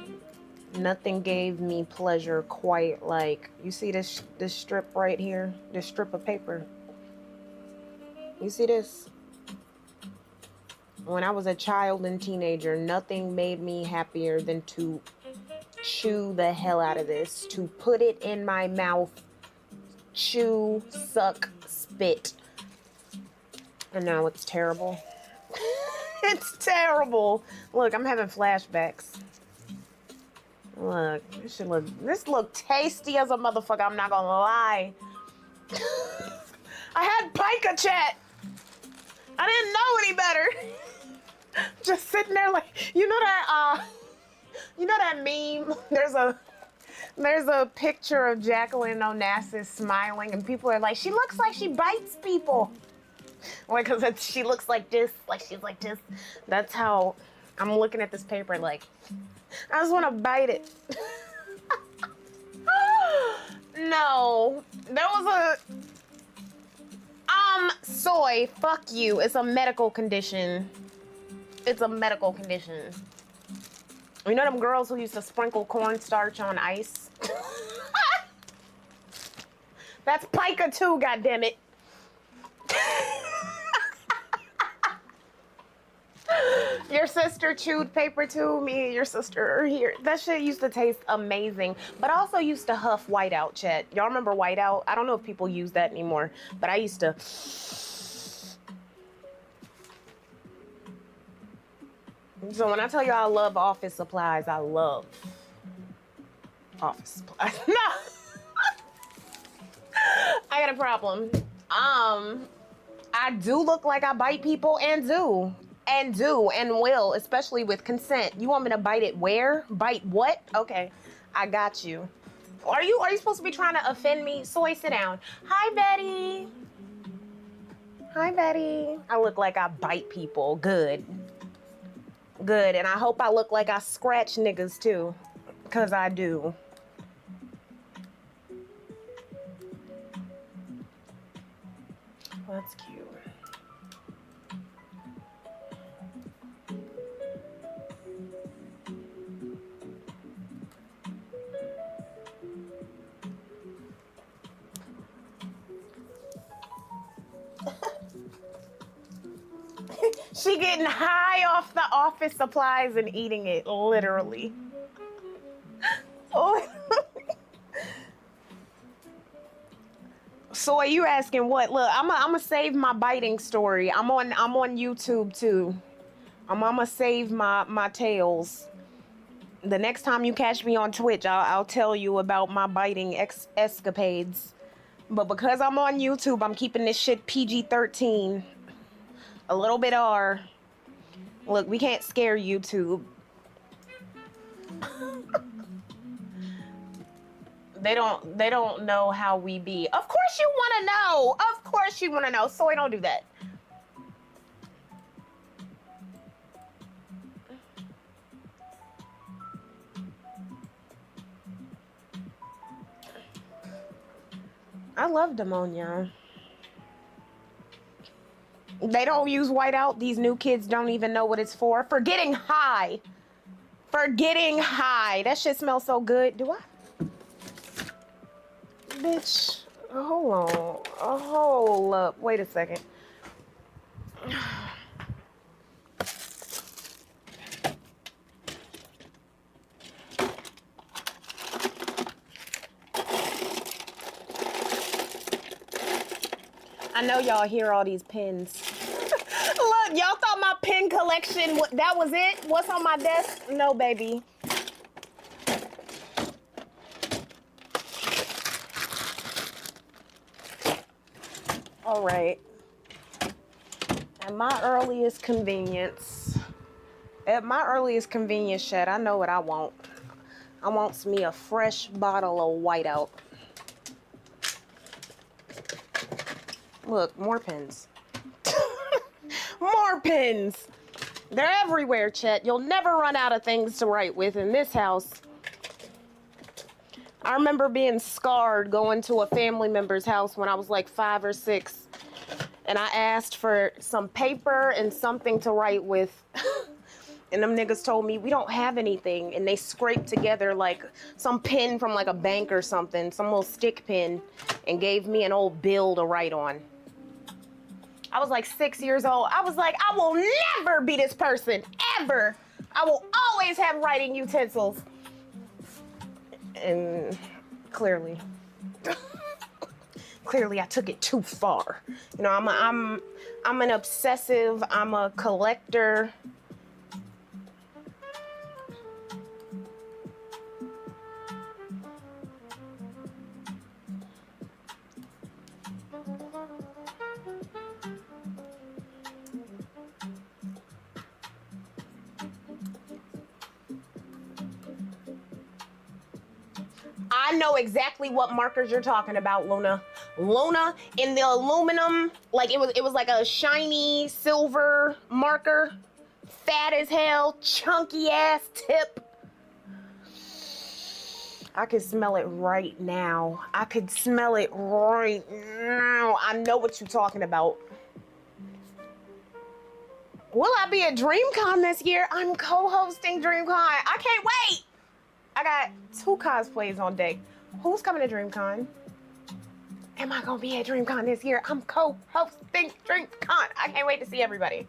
nothing gave me pleasure quite like, you see this strip right here? This strip of paper. You see this? When I was a child and teenager, nothing made me happier than to chew the hell out of this, to put it in my mouth, chew, suck, spit. And now it's terrible. It's terrible. Look, I'm having flashbacks. Look, this look tasty as a motherfucker, I'm not gonna lie. I had pica, chat. I didn't know any better. Just sitting there like, you know that meme? There's a picture of Jacqueline Onassis smiling, and people are like, she looks like she bites people. Like, because she looks like this, like she's like this. That's how I'm looking at this paper, like, I just want to bite it. No, there was soy, fuck you. It's a medical condition. It's a medical condition. You know them girls who used to sprinkle cornstarch on ice? That's pica too, goddammit. Your sister chewed paper too. Me and your sister are here. That shit used to taste amazing, but I also used to huff whiteout, chat. Y'all remember whiteout? I don't know if people use that anymore, but I used to. So when I tell you I love office supplies, I love office supplies. No, I got a problem. I do look like I bite people and do and will, especially with consent. You want me to bite it where? Bite what? Okay, I got you. Are you supposed to be trying to offend me? Soy, sit down. Hi, Betty. Hi, Betty. I look like I bite people. Good. Good, and I hope I look like I scratch niggas too, because I do. That's cute. She getting high off the office supplies and eating it, literally. Oh. So are you asking what? Look, I'm gonna save my biting story. I'm on YouTube too. I'm gonna save my tales. The next time you catch me on Twitch, I'll tell you about my biting escapades. But because I'm on YouTube, I'm keeping this shit PG-13. A little bit R. Look, we can't scare YouTube. They don't know how we be. Of course you want to know. Of course you want to know. So I don't do that. I love ammonia. They don't use whiteout. These new kids don't even know what it's for. For getting high. For getting high. That shit smells so good. Do I? Bitch. Hold on. Hold up. Wait a second. I know y'all hear all these pins. Look, y'all thought my pin collection, that was it? What's on my desk? No, baby. All right. At my earliest convenience, Shed, I know what I want. I want me a fresh bottle of whiteout. Look, more pins. More pins. They're everywhere, Chet. You'll never run out of things to write with in this house. I remember being scarred going to a family member's house when I was like 5 or 6. And I asked for some paper and something to write with. And them niggas told me, we don't have anything. And they scraped together like some pin from like a bank or something, some little stick pin, and gave me an old bill to write on. I was like 6 years old. I was like, I will never be this person, ever. I will always have writing utensils. And clearly, clearly I took it too far. You know, I'm an obsessive, I'm a collector. I know exactly what markers you're talking about, Luna. Luna, in the aluminum, like it was like a shiny silver marker, fat as hell, chunky ass tip. I could smell it right now. I could smell it right now. I know what you're talking about. Will I be at DreamCon this year? I'm co-hosting DreamCon. I can't wait. I got 2 cosplays on deck. Who's coming to DreamCon? Am I gonna be at DreamCon this year? I'm co-hosting DreamCon. I can't wait to see everybody.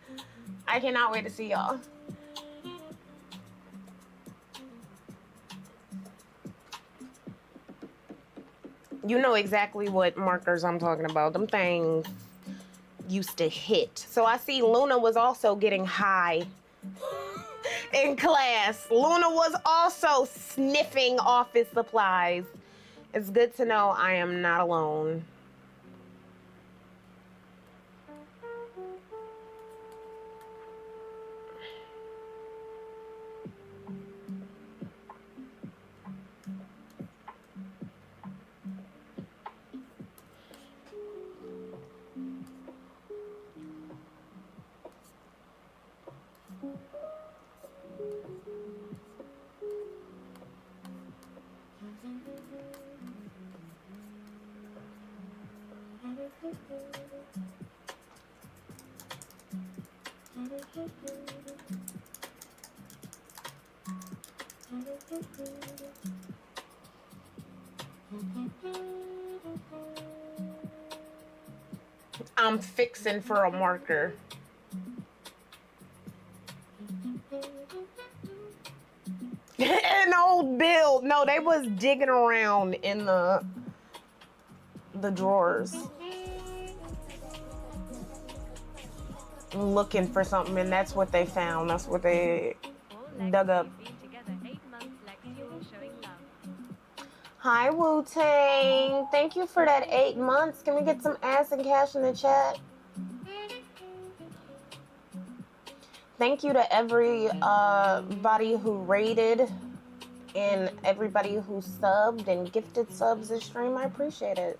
I cannot wait to see y'all. You know exactly what markers I'm talking about. Them things used to hit. So I see Luna was also getting high in class. Luna was also sniffing office supplies. It's good to know I am not alone. I'm fixing for a marker. An old bill. No, they was digging around in the drawers, looking for something, and that's what they found. That's what they dug up. Hi, Wu-Tang. Thank you for that 8 months. Can we get some ass and cash in the chat? Thank you to everybody who rated and everybody who subbed and gifted subs this stream. I appreciate it.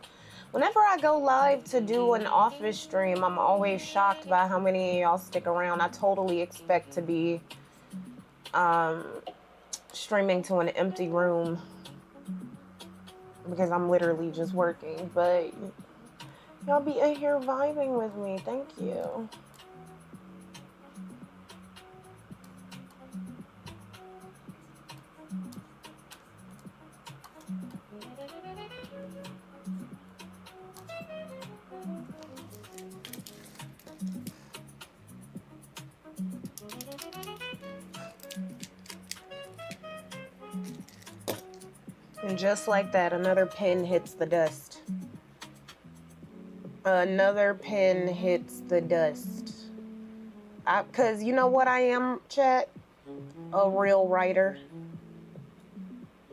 Whenever I go live to do an office stream, I'm always shocked by how many of y'all stick around. I totally expect to be streaming to an empty room because I'm literally just working, but y'all be in here vibing with me. Thank you. And just like that, another pin hits the dust. Another pin hits the dust. Because you know what I am, chat? A real writer.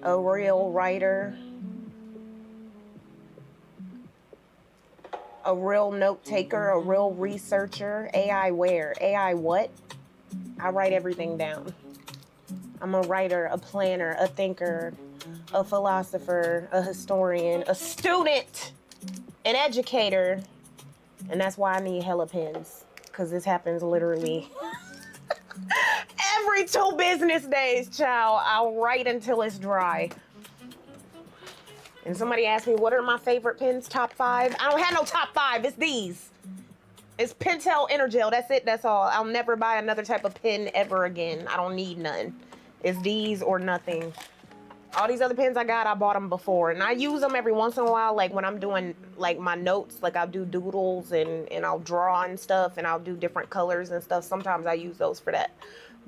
A real writer. A real note taker, a real researcher. AI where? AI what? I write everything down. I'm a writer, a planner, a thinker, a philosopher, a historian, a student, an educator. And that's why I need hella pens, because this happens literally every 2 business days, child. I'll write until it's dry. And somebody asked me, what are my favorite pens, top 5? I don't have no top 5, it's these. It's Pentel Energel, that's it, that's all. I'll never buy another type of pen ever again. I don't need none. It's these or nothing. All these other pens I got, I bought them before. And I use them every once in a while, like when I'm doing like my notes, like I'll do doodles and I'll draw and stuff, and I'll do different colors and stuff. Sometimes I use those for that.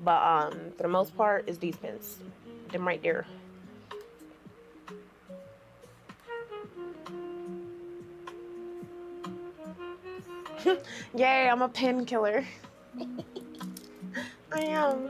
But for the most part, it's these pens. Them right there. Yay, I'm a pen killer. I am.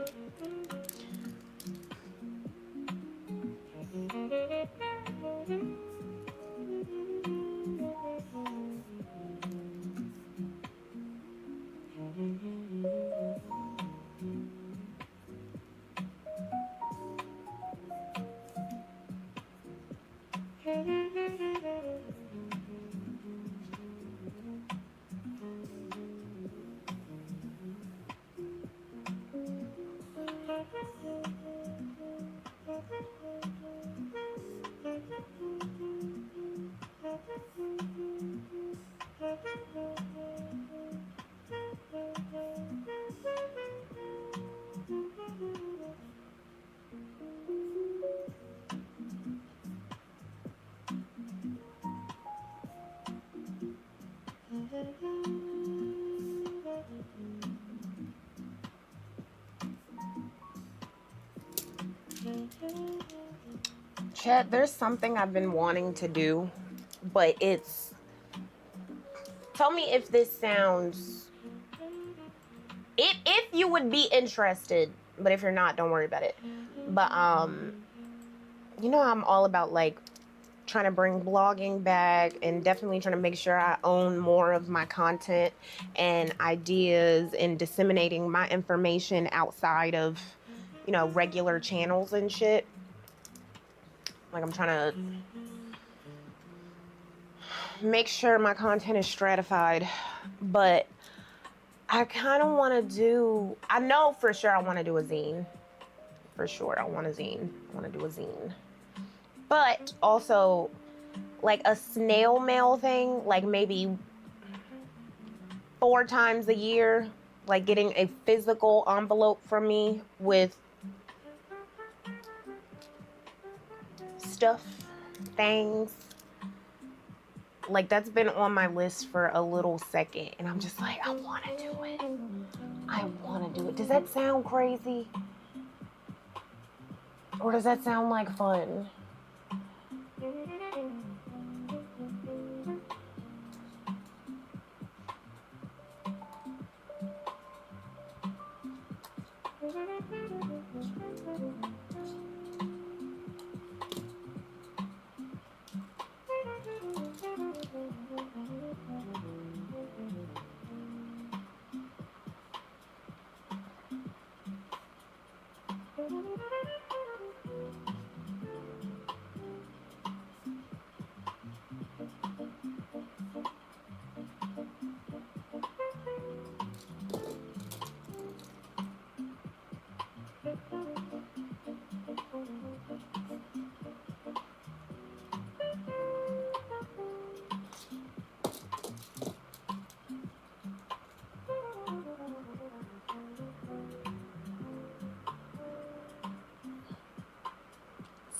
Chet, there's something I've been wanting to do, but it's... Tell me if this sounds... If you would be interested, but if you're not, don't worry about it. But, you know, I'm all about, like, trying to bring blogging back and definitely trying to make sure I own more of my content and ideas and disseminating my information outside of, you know, regular channels and shit. Like, I'm trying to make sure my content is stratified, but I kind of want to do, I know for sure I want to do a zine. For sure, I want a zine. I want to do a zine. But also, like a snail mail thing, like maybe 4 times a year, like getting a physical envelope from me with stuff, things. Like, that's been on my list for a little second, and I'm just like, I want to do it. I want to do it. Does that sound crazy? Or does that sound like fun?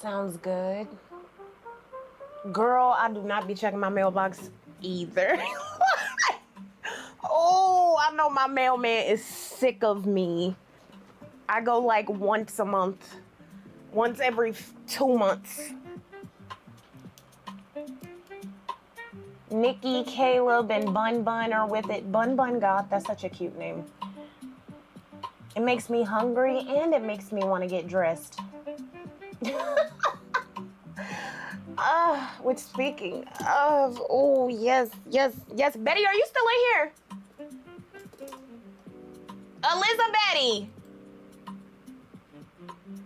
Sounds good. Girl, I do not be checking my mailbox either. Oh, I know my mailman is sick of me. I go like once a month. Once every 2 months. Nikki, Caleb, and Bun Bun are with it. Bun Bun God, that's such a cute name. It makes me hungry and it makes me want to get dressed. Which speaking of, oh, yes. Betty, are you still in here? Elizabeth!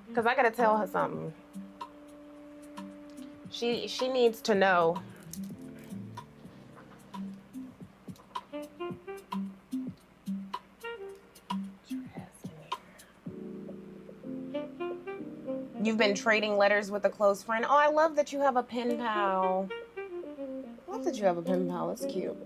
Because I got to tell her something. She needs to know. You've been trading letters with a close friend. Oh, I love that you have a pen pal. I love that you have a pen pal. It's cute.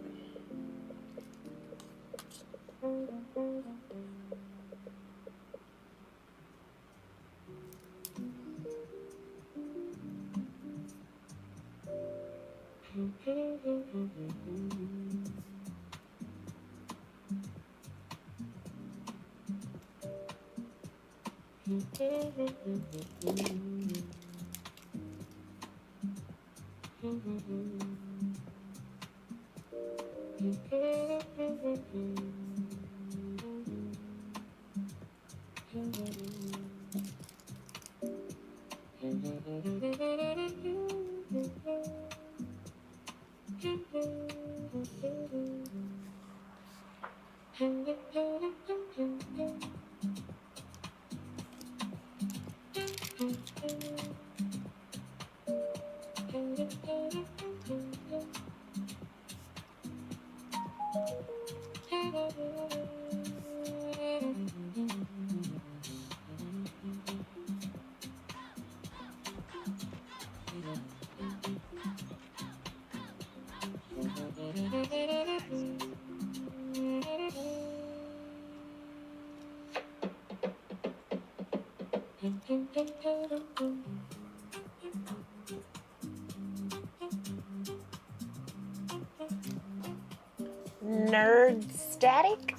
Nerd static?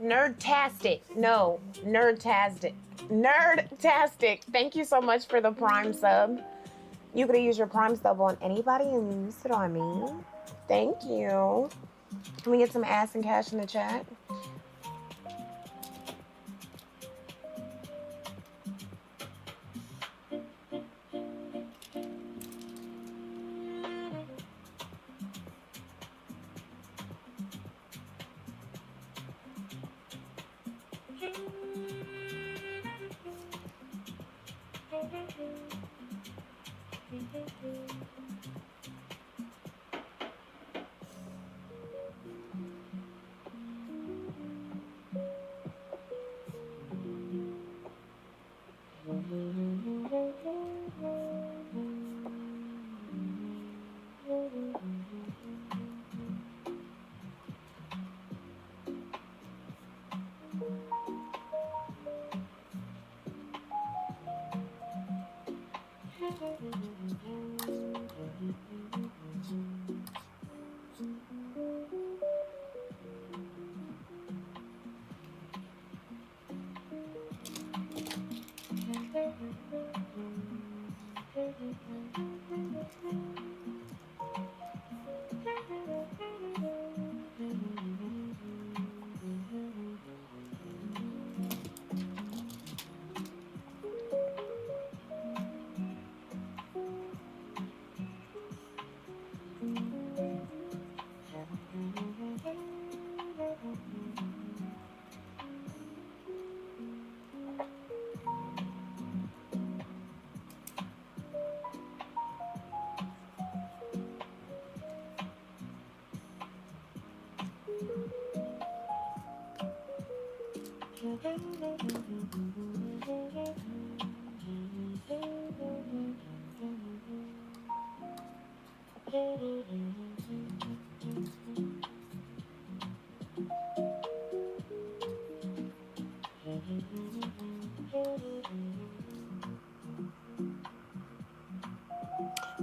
Nerdtastic. No, nerdtastic. Nerdtastic. Thank you so much for the Prime sub. You could use your Prime sub on anybody and use it on me. Thank you. Can we get some ass and cash in the chat?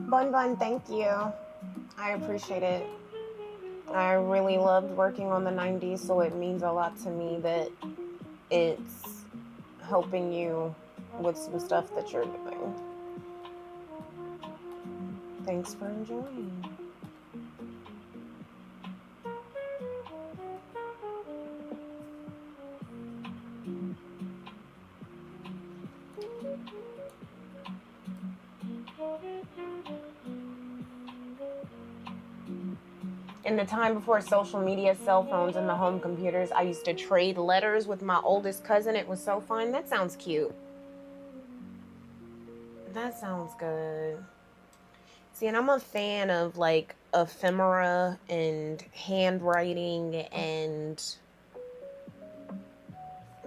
Bun Bun, thank you. I appreciate it. I really loved working on the 90s, so it means a lot to me that it's helping you with some stuff that you're doing. Thanks for enjoying. In the time before social media, cell phones, and the home computers, I used to trade letters with my oldest cousin. It was so fun. That sounds cute. That sounds good. See, and I'm a fan of like ephemera and handwriting and,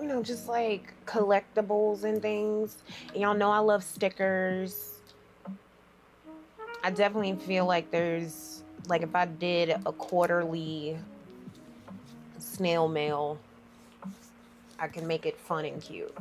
you know, just like collectibles and things. And y'all know I love stickers. I definitely feel like there's, like, if I did a quarterly snail mail, I can make it fun and cute.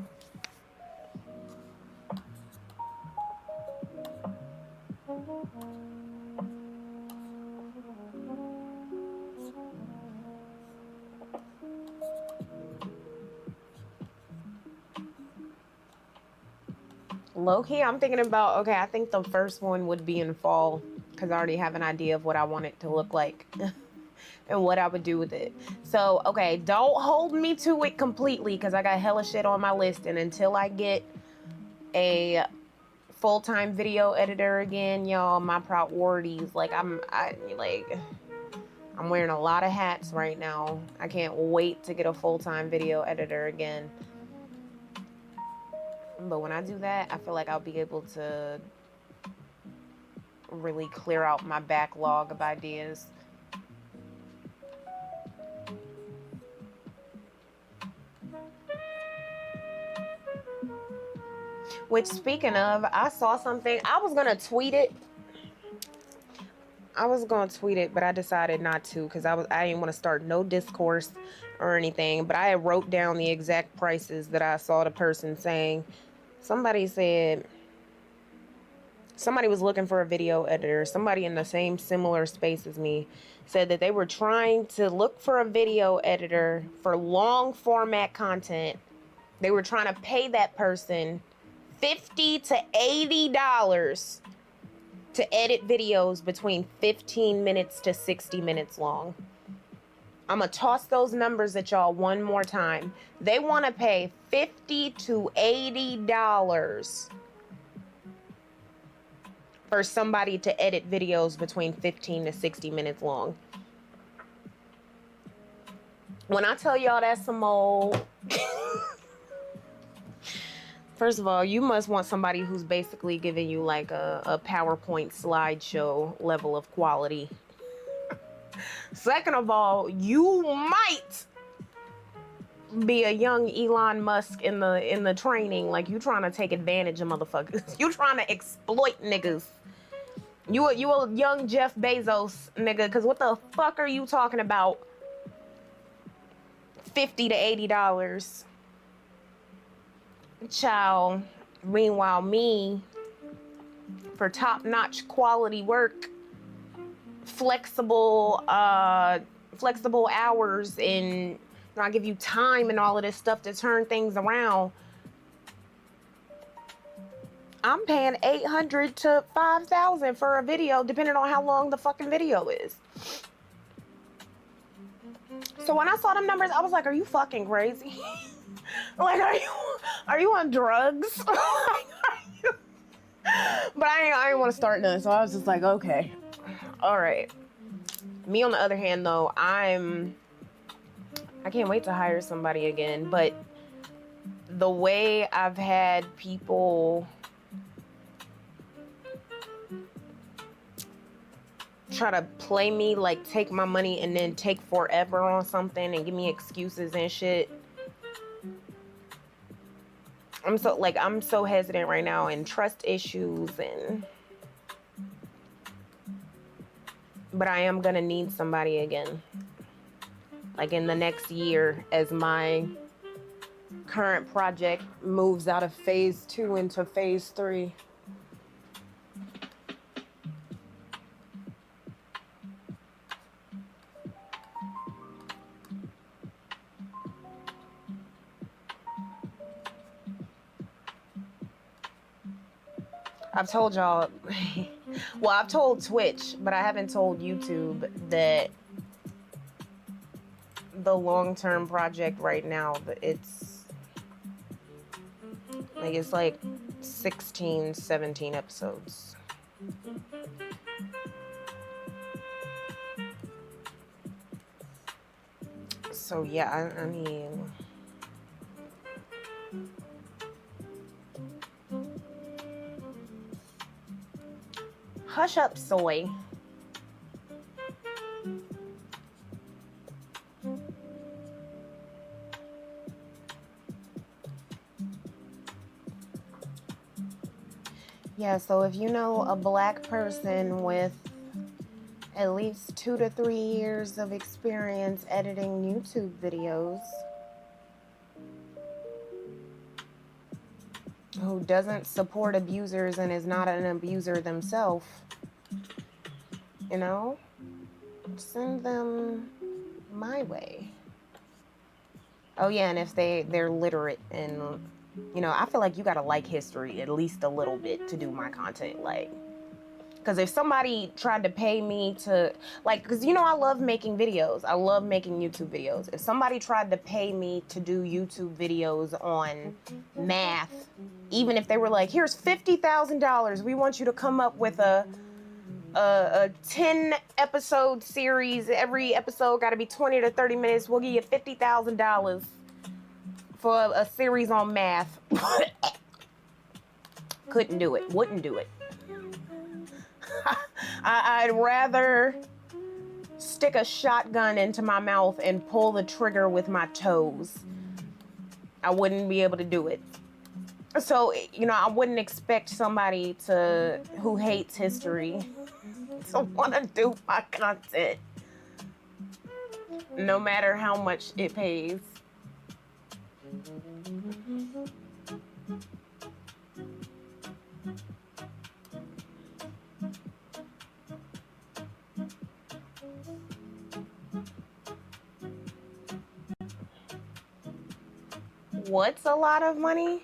Low-key, I'm thinking about, okay, I think the first one would be in fall because I already have an idea of what I want it to look like and what I would do with it. So, okay, don't hold me to it completely because I got hella shit on my list, and until I get a full-time video editor again, y'all, my priorities, like, I'm wearing a lot of hats right now. I can't wait to get a full-time video editor again. But when I do that, I feel like I'll be able to really clear out my backlog of ideas. Which, speaking of, I saw something. I was going to tweet it. But I decided not to because I didn't want to start no discourse or anything. But I wrote down the exact prices that I saw the person saying. Somebody said somebody was looking for a video editor. Somebody in the same similar space as me said that they were trying to look for a video editor for long format content. They were trying to pay that person $50 to $80 to edit videos between 15 minutes to 60 minutes long. I'm going to toss those numbers at y'all one more time. They want to pay $50 to $80 for somebody to edit videos between 15 to 60 minutes long. When I tell y'all that's some old... First of all, you must want somebody who's basically giving you like a PowerPoint slideshow level of quality. Second of all, you might be a young Elon Musk in the training, like you trying to take advantage of motherfuckers. You trying to exploit niggas. You a young Jeff Bezos nigga, because what the fuck are you talking about? $50 to $80. Child. Meanwhile, me, for top-notch quality work, flexible hours, and I give you time and all of this stuff to turn things around, I'm paying $800 to $5,000 for a video, depending on how long the fucking video is. So when I saw them numbers, I was like, are you fucking crazy? Like, are you on drugs? But I didn't want to start none, so I was just like, okay, all right. Me, on the other hand, though, I can't wait to hire somebody again. But the way I've had people try to play me, like take my money and then take forever on something and give me excuses and shit, I'm so hesitant right now, and trust issues, but I am gonna need somebody again, like in the next year, as my current project moves out of phase 2 into phase 3. I've told y'all, well, I've told Twitch, but I haven't told YouTube that the long-term project right now, it's like 16, 17 episodes. So yeah, I mean... Hush up, soy. Yeah, so if you know a black person with at least 2 to 3 years of experience editing YouTube videos, who doesn't support abusers and is not an abuser themselves, you know, send them my way. Oh yeah, and if they're literate, and you know, I feel like you gotta like history at least a little bit to do my content, like, because if somebody tried to pay me to, like, because you know I love making videos, I love making YouTube videos. If somebody tried to pay me to do YouTube videos on math, even if they were like, here's $50,000, we want you to come up with a 10 episode series, every episode got to be 20 to 30 minutes, we'll give you $50,000 for a series on math. Couldn't do it, wouldn't do it. I'd rather stick a shotgun into my mouth and pull the trigger with my toes. I wouldn't be able to do it. So, you know, I wouldn't expect somebody who hates history to want to do my content, no matter how much it pays. What's a lot of money?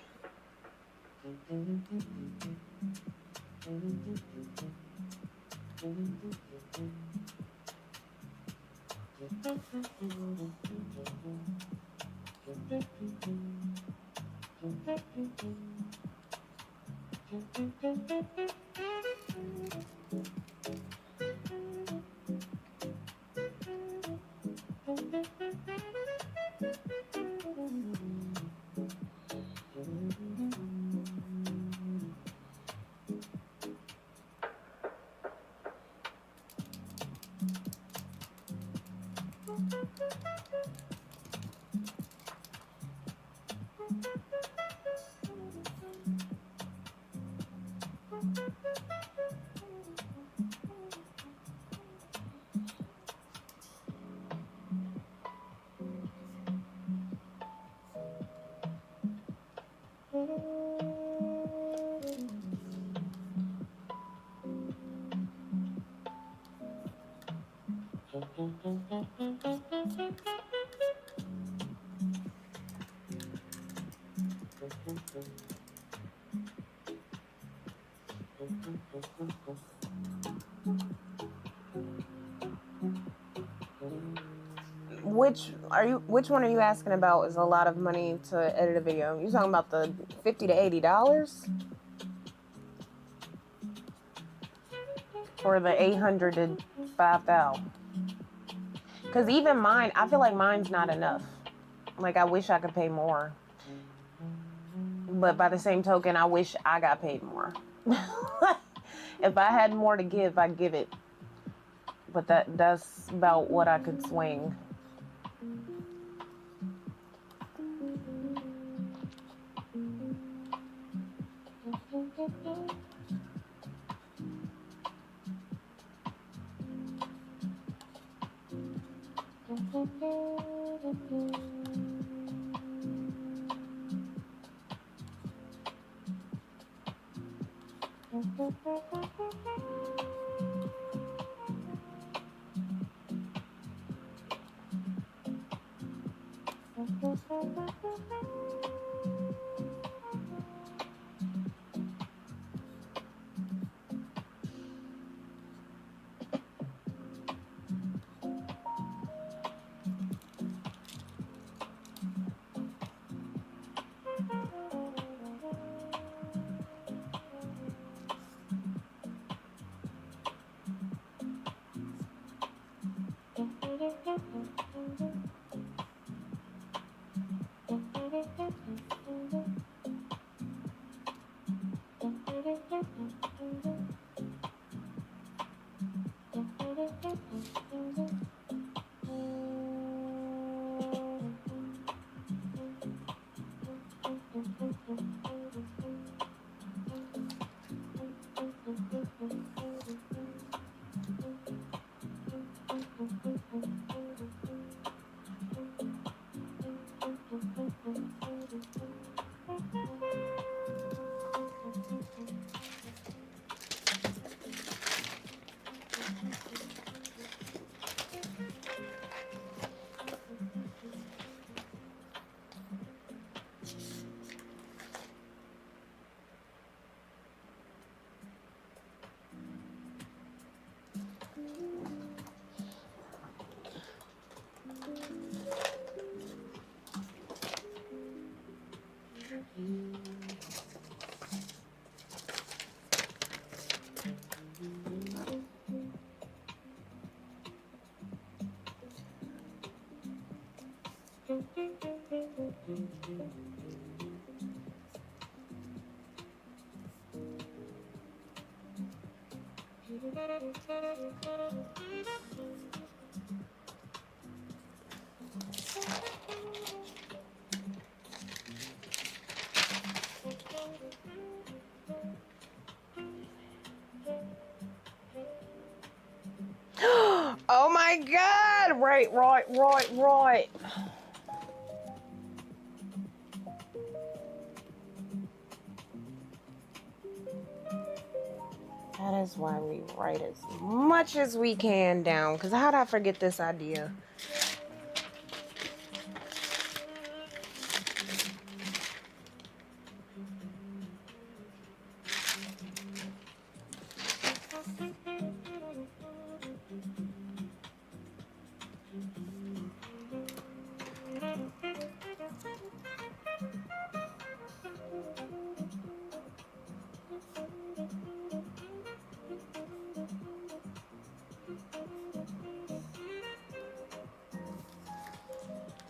Which one are you asking about is a lot of money to edit a video? You talking about the $50 to $80? Or the 800 to 5,000? Because even mine, I feel like mine's not enough. Like, I wish I could pay more. But by the same token, I wish I got paid more. If I had more to give, I'd give it. But that's about what I could swing. Oh my God! Right. That is why we write as much as we can down. Because how'd I forget this idea?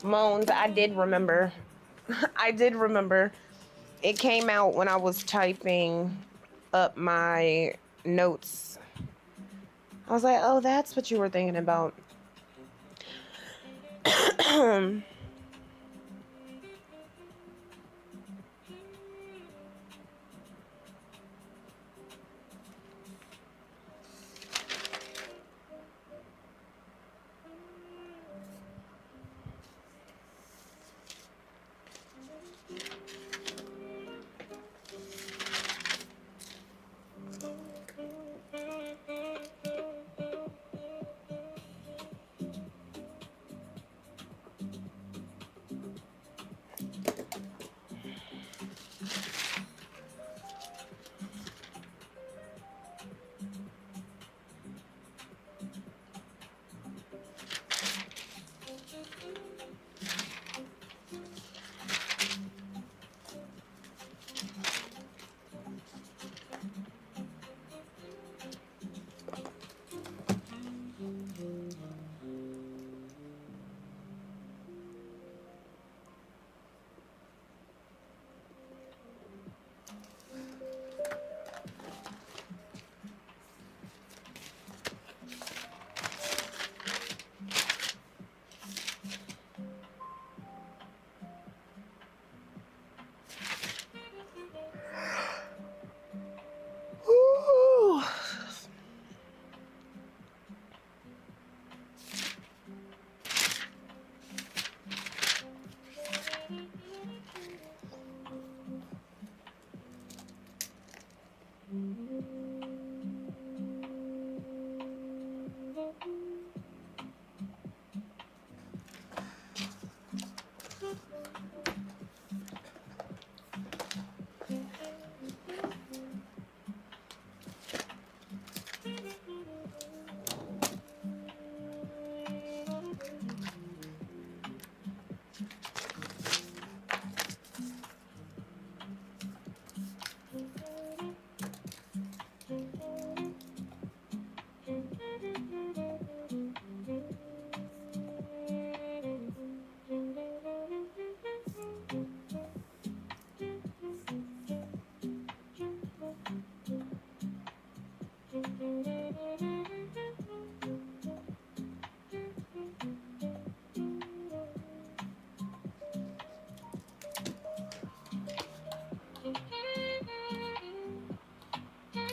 Moans, I did remember. I did remember. It came out when I was typing up my notes. I was like, oh, that's what you were thinking about. Ooh.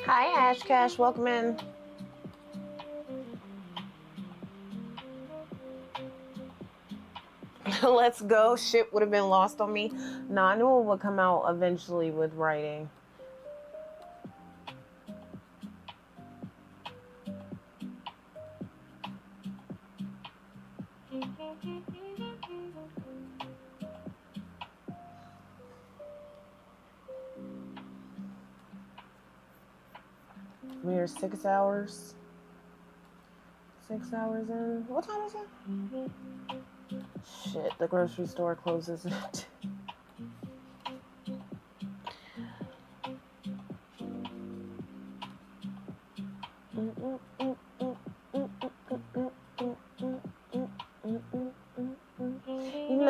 Hi, Ash Cash. Welcome in. Let's go. Shit would have been lost on me. Nah, I knew it would come out eventually with writing. We're 6 hours. 6 hours in. What time is it? Shit, the grocery store closes at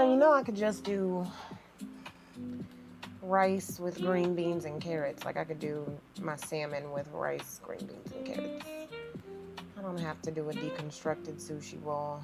you know I could just do rice with green beans and carrots. Like I could do my salmon with rice, green beans, and carrots. I don't have to do a deconstructed sushi roll.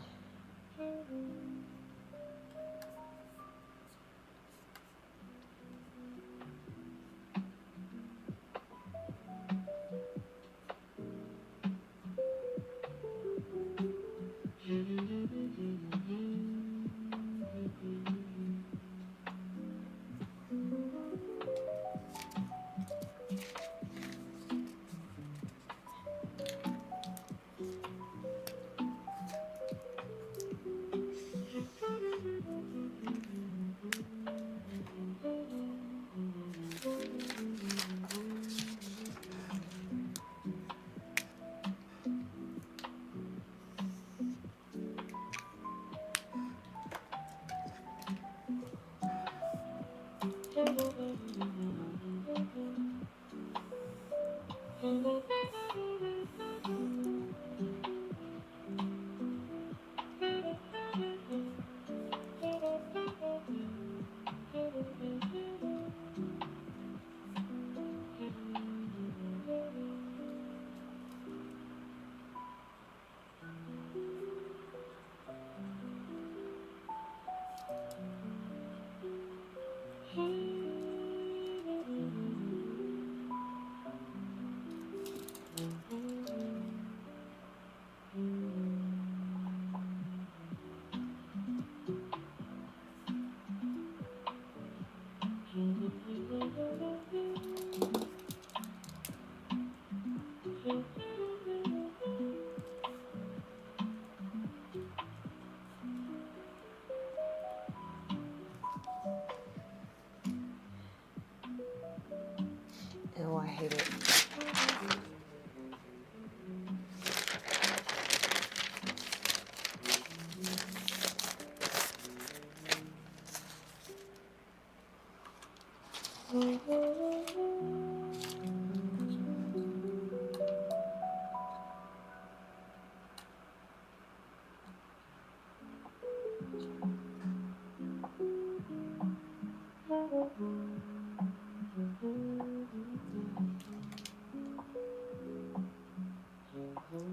Oh, I hate it.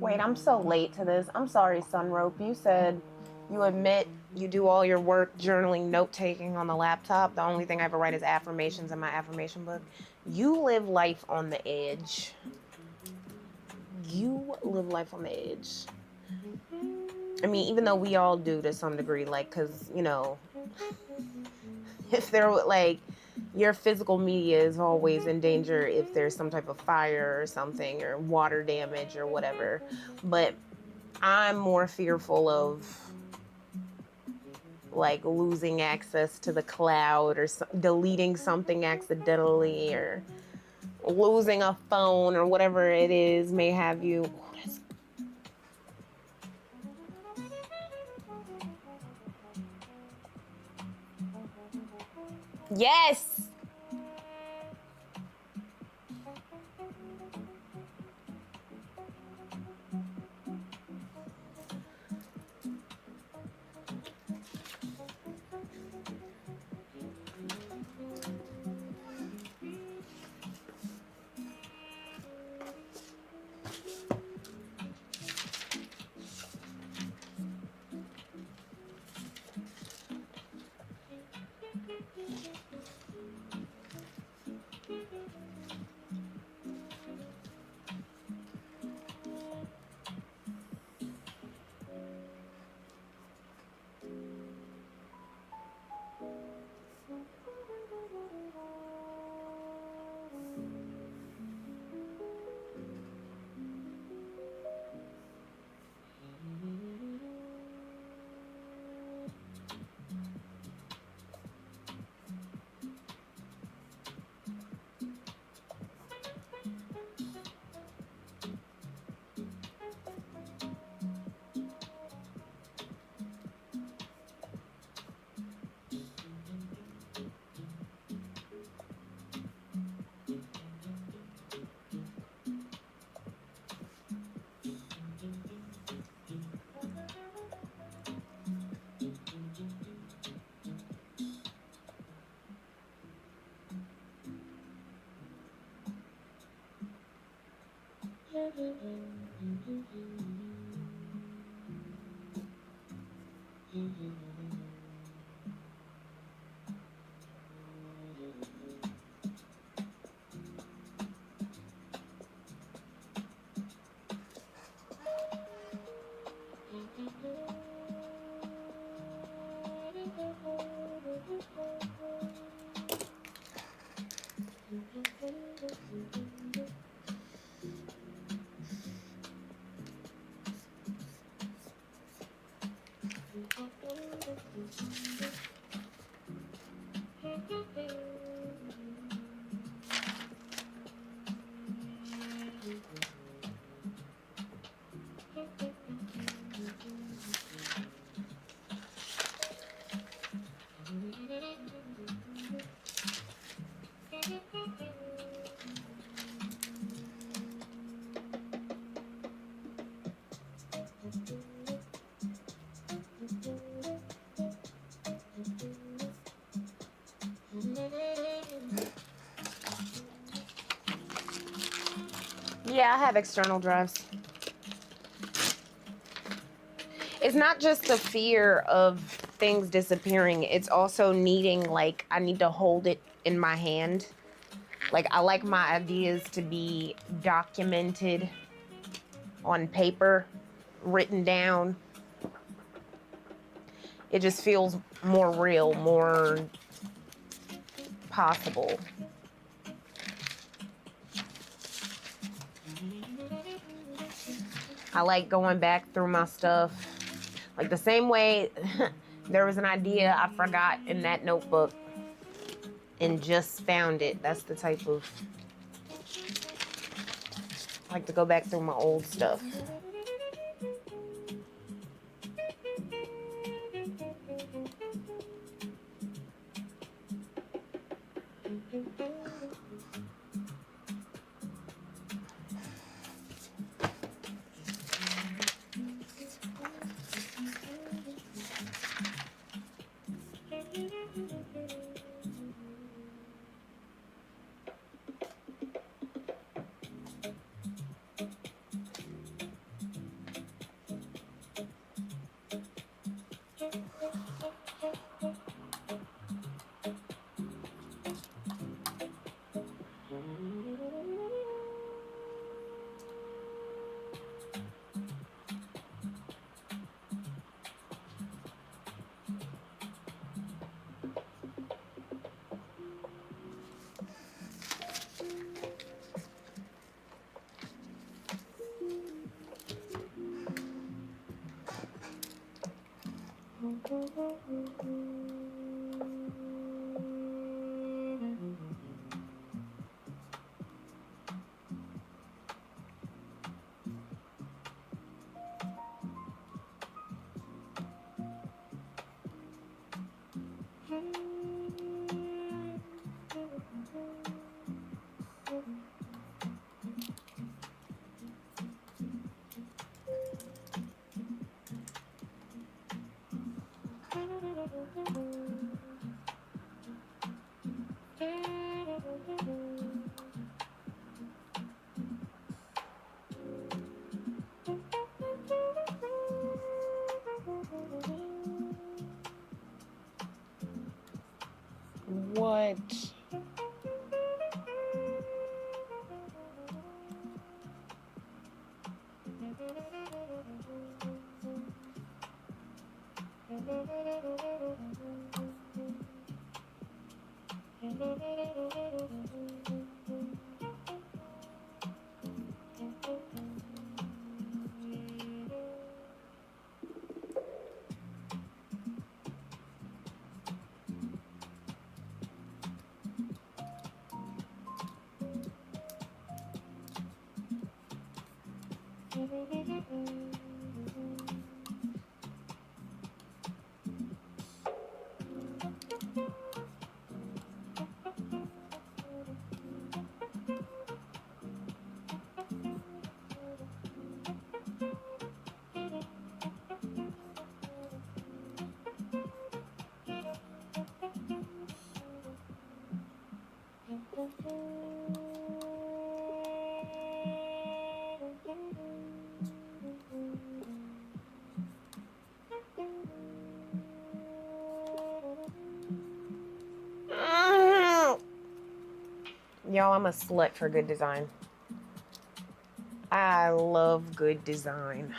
Wait, I'm so late to this. I'm sorry, Sunrope. You said you admit you do all your work journaling, note-taking on the laptop. The only thing I ever write is affirmations in my affirmation book. You live life on the edge. You live life on the edge. I mean, even though we all do to some degree, like, because, you know, if there were, like, your physical media is always in danger if there's some type of fire or something, or water damage or whatever. But I'm more fearful of, like, losing access to the cloud or deleting something accidentally or losing a phone or whatever it is may have you. Yes. Yeah, I have external drives. It's not just the fear of things disappearing. It's also needing, like, I need to hold it in my hand. Like, I like my ideas to be documented on paper, written down. It just feels more real, more possible. I like going back through my stuff. Like the same way there was an idea I forgot in that notebook and just found it. That's the type of, I like to go back through my old stuff. What? Y'all, I'm a slut for good design. I love good design.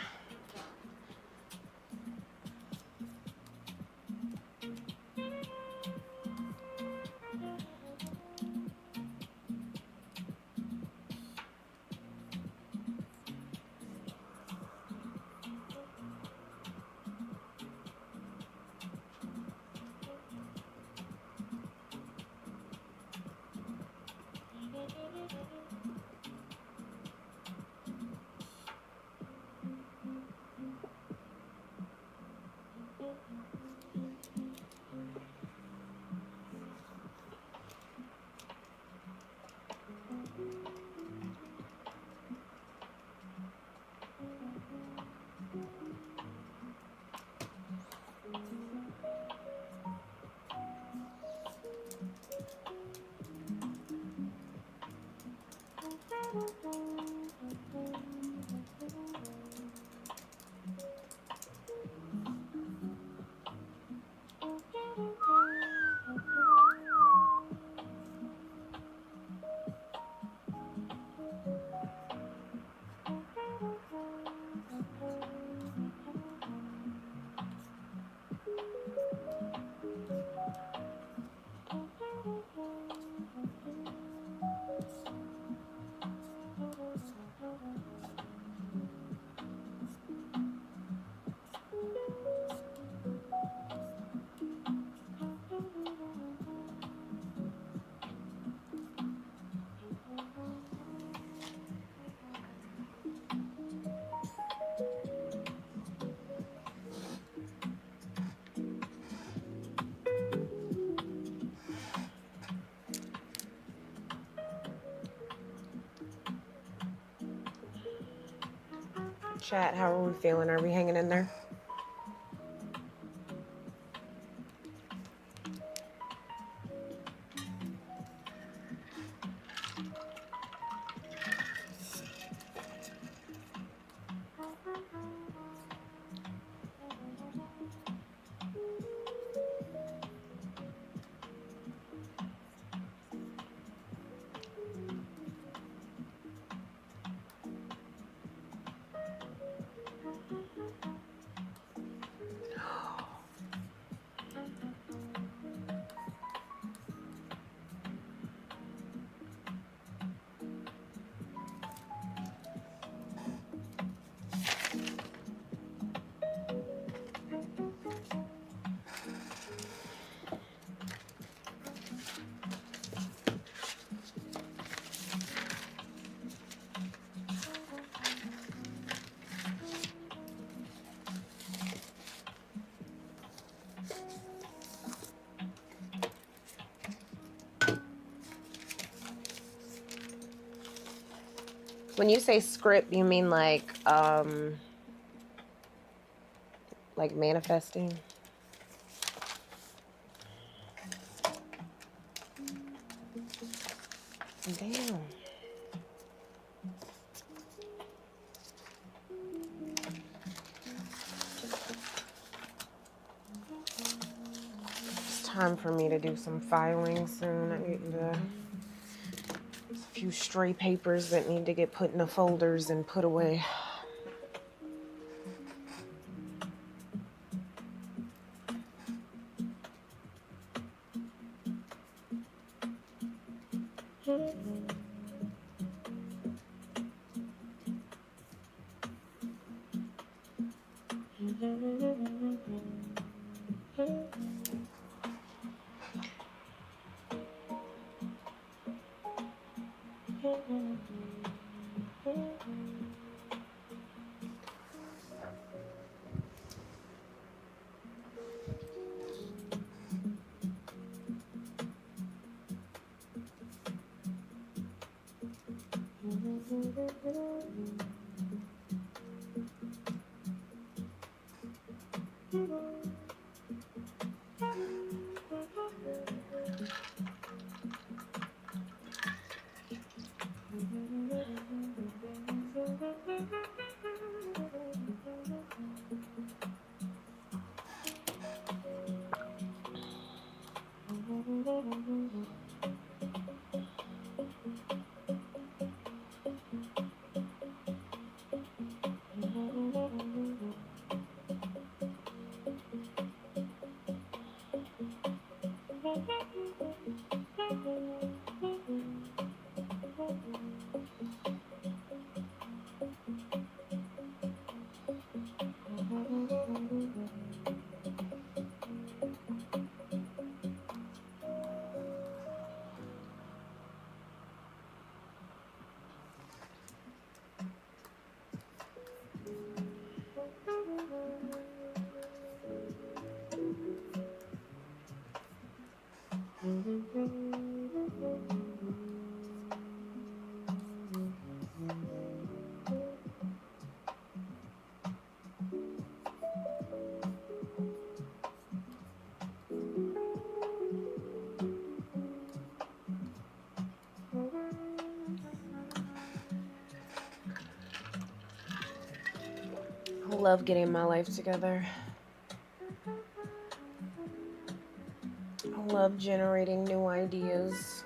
Chat, how are we feeling? Are we hanging in there? When you say script, you mean like manifesting? Damn. It's time for me to do some filing soon. I need to, a few stray papers that need to get put in the folders and put away. I love getting my life together. I love generating new ideas.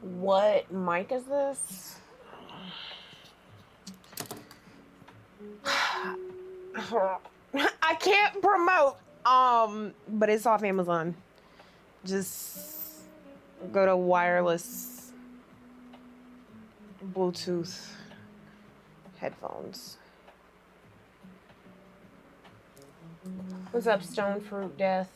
What mic is this? I can't promote. But it's off Amazon. Just go to wireless Bluetooth headphones. What's up, Stone Fruit Death?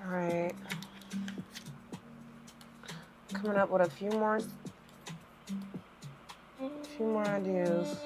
All right. Coming up with a few more ideas.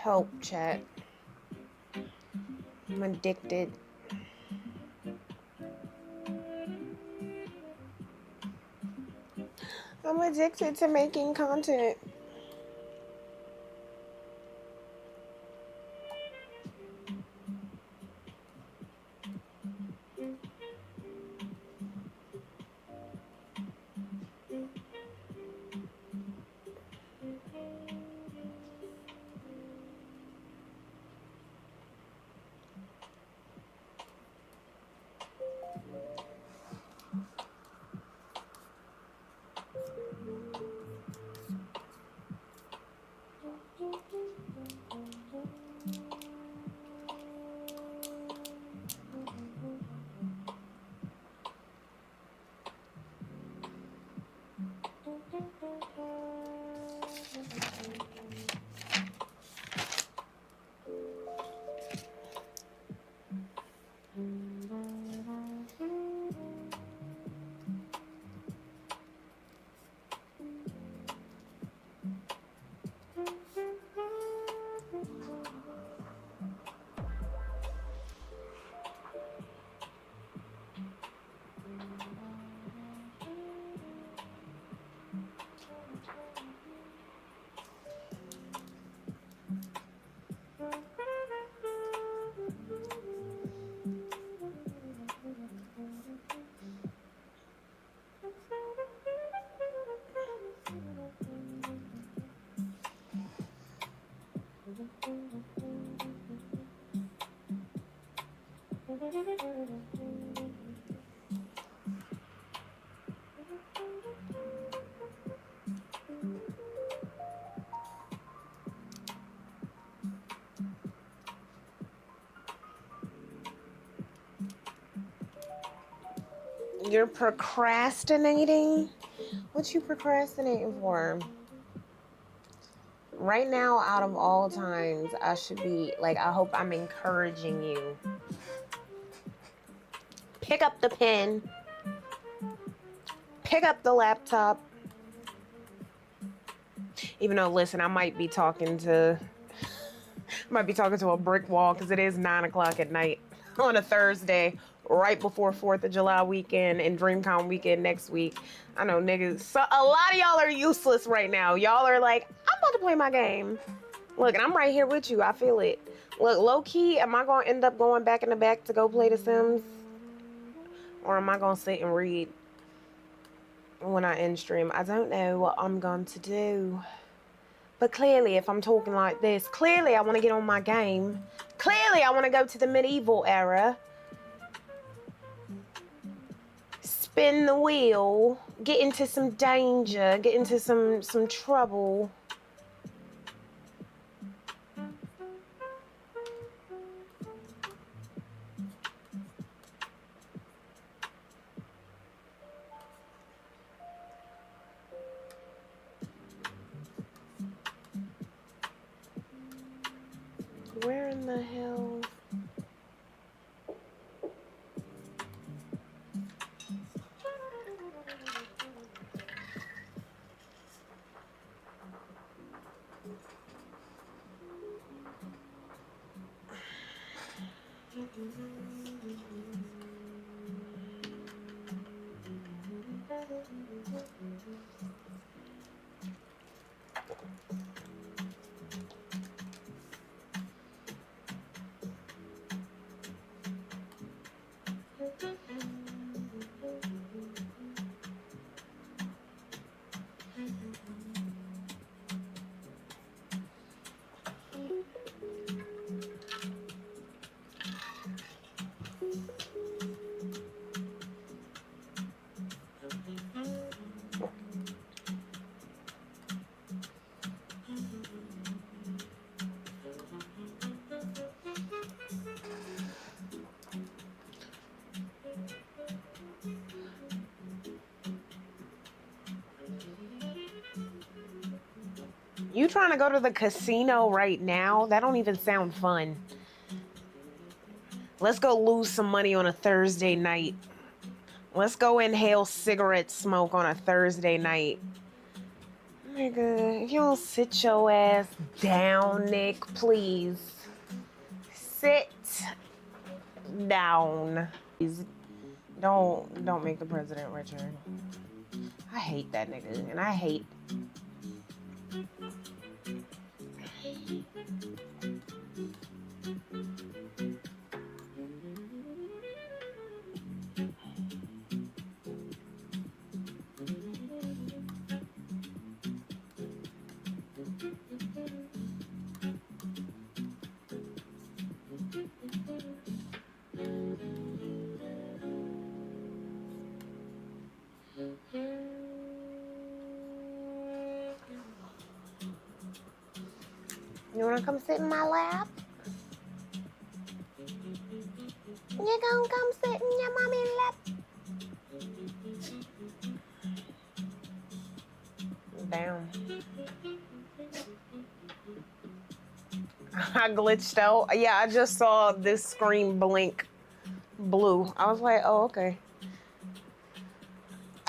Help, chat. I'm addicted. I'm addicted to making content. You're procrastinating? What you procrastinating for? Right now, out of all times, I should be like, I hope I'm encouraging you. Pick up the pen. Pick up the laptop. Even though, listen, I might be talking to a brick wall because it is 9 o'clock at night on a Thursday, right before 4th of July weekend and DreamCon weekend next week. I know niggas, so a lot of y'all are useless right now. Y'all are like, I'm about to play my game. Look, and I'm right here with you. I feel it. Look, low key, am I going to end up going back in the back to go play The Sims? Or am I going to sit and read when I end stream? I don't know what I'm going to do. But clearly, if I'm talking like this, clearly I want to get on my game. Clearly I want to go to the medieval era. Spin the wheel. Get into some danger. Get into some trouble. You trying to go to the casino right now? That don't even sound fun. Let's go lose some money on a Thursday night. Let's go inhale cigarette smoke on a Thursday night. Nigga, if you don't sit your ass down, Nick, please. Sit down. Please. Don't make the president Richard. I hate that nigga, and I hate. You wanna come sit in my lap? You gonna come sit in your mommy lap? Damn. I glitched out. Yeah, I just saw this screen blink blue. I was like, oh, okay.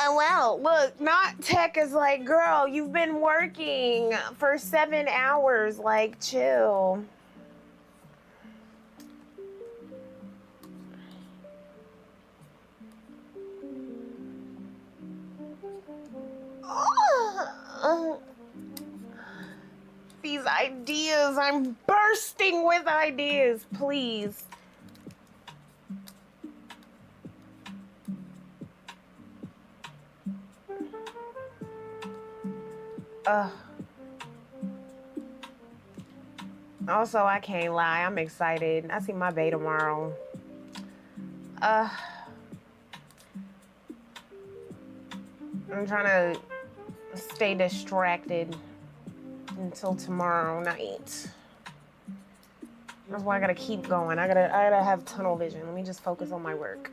Oh, well, look, not tech is like, girl, you've been working for 7 hours. Like, chill. These ideas, I'm bursting with ideas, please. Also, I can't lie, I'm excited. I see my bae tomorrow. I'm trying to stay distracted until tomorrow night. That's why I gotta keep going. I gotta have tunnel vision. Let me just focus on my work.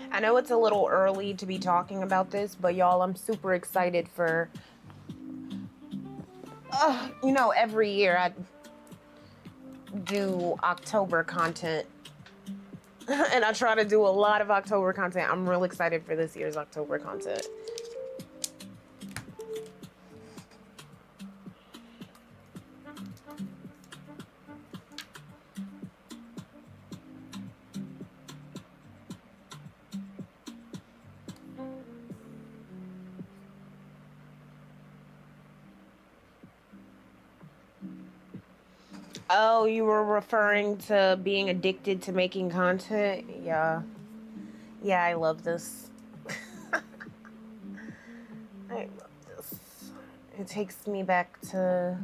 I know it's a little early to be talking about this, but y'all, I'm super excited for, you know, every year I do October content. And I try to do a lot of October content. I'm real excited for this year's October content. Oh, you were referring to being addicted to making content? Yeah. Yeah, I love this. I love this. It takes me back to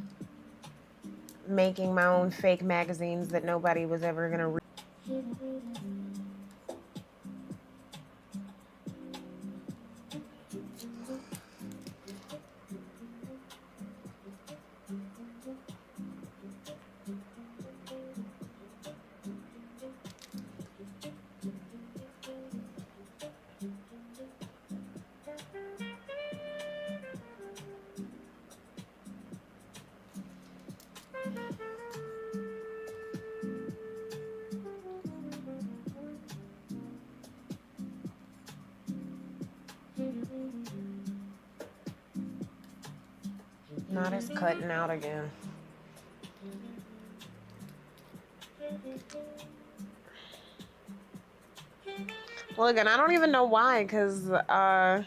making my own fake magazines that nobody was ever gonna read. Not as cutting out again. Look, and I don't even know why, because that's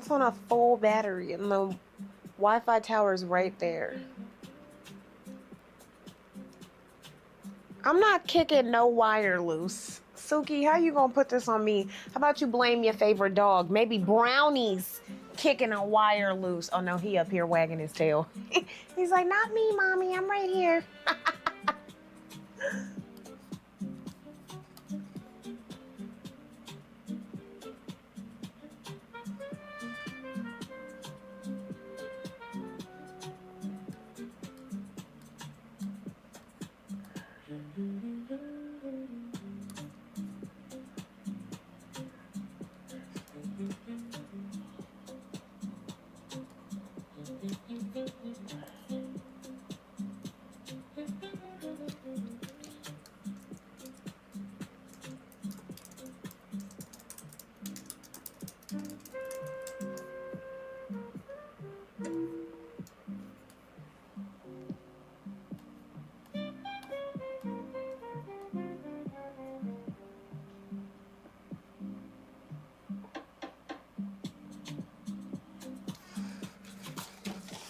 on a full battery and the Wi-Fi tower's right there. I'm not kicking no wire loose. Suki, how you gonna put this on me? How about you blame your favorite dog? Maybe Brownie's kicking a wire loose. Oh no, he up here wagging his tail. He's like, not me, mommy, I'm right here.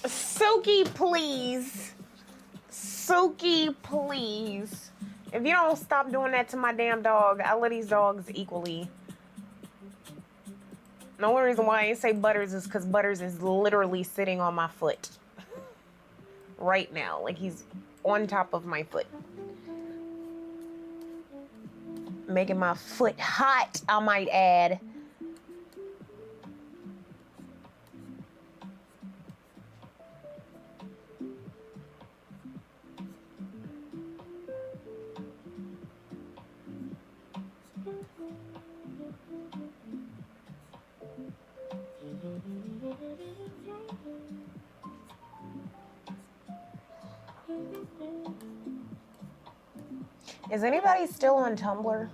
Suki, please. Suki, please. If you don't stop doing that to my damn dog, I love these dogs equally. The only reason why I say Butters is because Butters is literally sitting on my foot right now. Like he's on top of my foot. Making my foot hot, I might add. Is anybody still on Tumblr?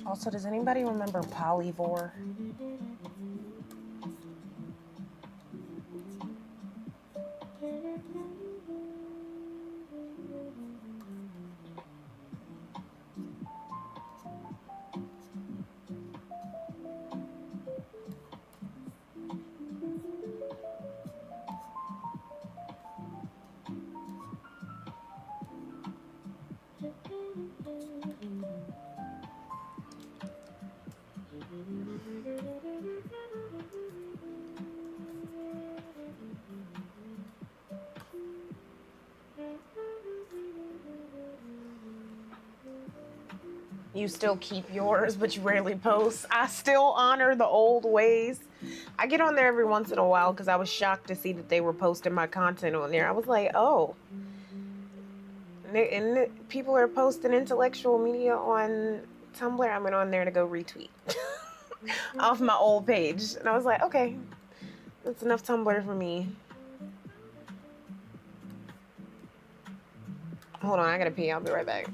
Also, does anybody remember Polyvore? You still keep yours, but you rarely post. I still honor the old ways. I get on there every once in a while because I was shocked to see that they were posting my content on there. I was like, oh. And people are posting intellectual media on Tumblr. I went on there to go retweet off my old page. And I was like, okay, that's enough Tumblr for me. Hold on, I gotta pee. I'll be right back.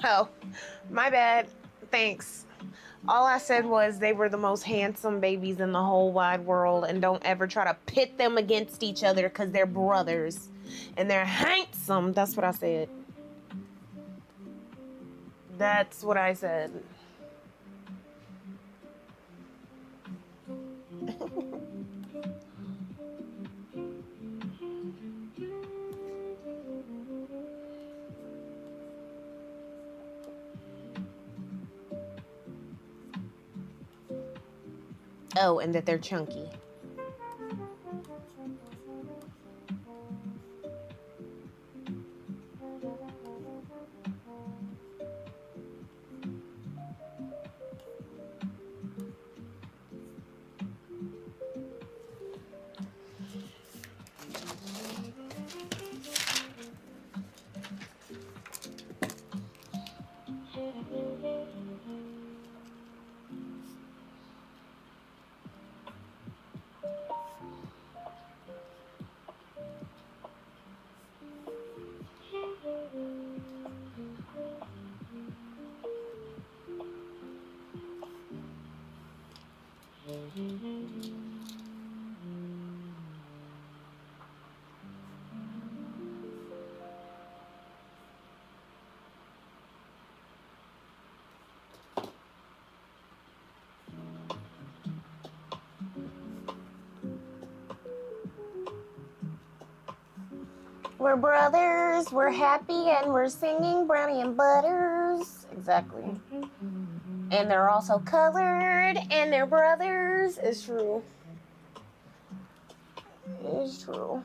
Oh, my bad. Thanks. All I said was they were the most handsome babies in the whole wide world, and don't ever try to pit them against each other because they're brothers and they're handsome. That's what I said. That's what I said. Oh, and that they're chunky. We're brothers, we're happy, and we're singing Brownie and Butters. Exactly. And they're also colored, and they're brothers. It's true. It's true.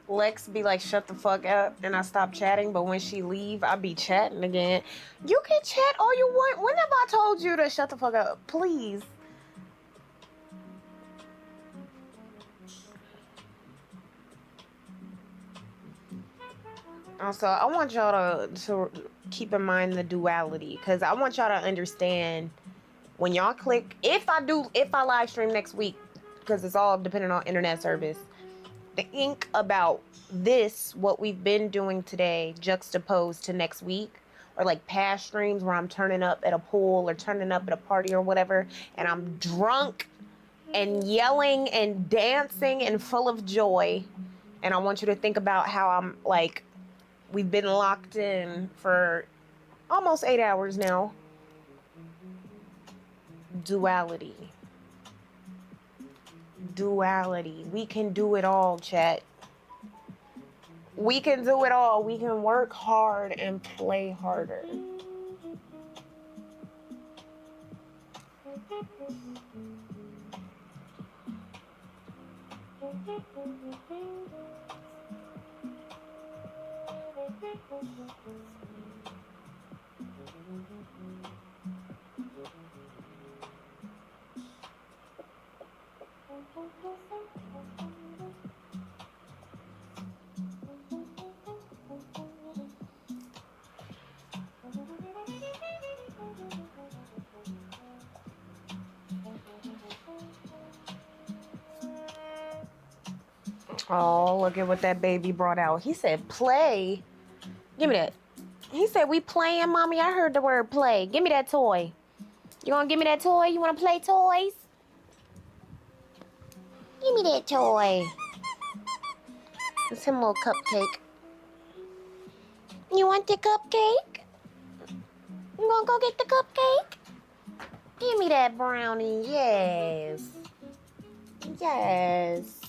Lex be like, shut the fuck up, and I stop chatting, but when she leave, I be chatting again. You can chat all you want. When have I told you to shut the fuck up? Please. Also, I want y'all to keep in mind the duality, because I want y'all to understand when y'all click, if I live stream next week, because it's all dependent on internet service, think about this, what we've been doing today, juxtaposed to next week, or like past streams where I'm turning up at a pool or turning up at a party or whatever, and I'm drunk and yelling and dancing and full of joy. And I want you to think about how I'm like, we've been locked in for almost 8 hours now. Duality. We can do it all, chat. We can do it all. We can work hard and play harder. Oh, look at what that baby brought out. He said, play. Give me that. He said, we playing, mommy. I heard the word play. Give me that toy. You wanna give me that toy? You wanna play toys? Give me that toy. It's him, little cupcake. You want the cupcake? You wanna go get the cupcake? Give me that brownie. Yes. Yes.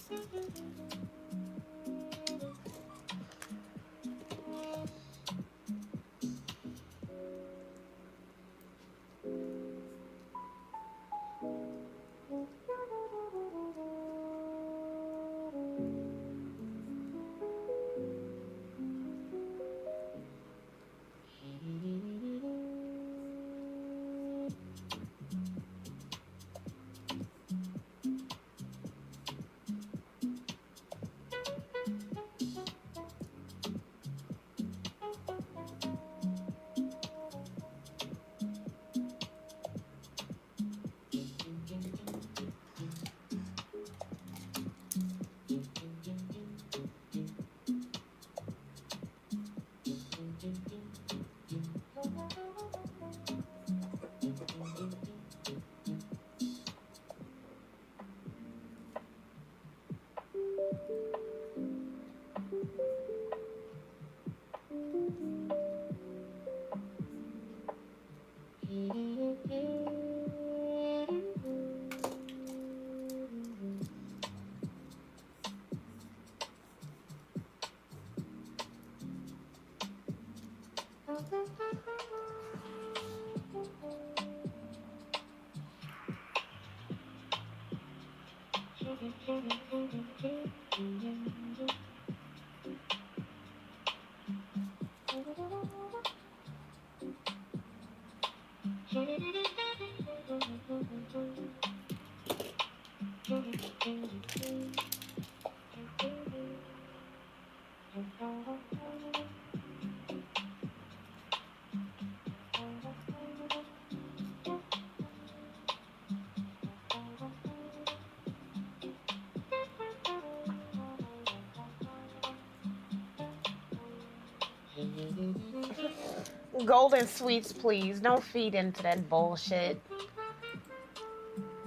Golden sweets, please. Don't feed into that bullshit.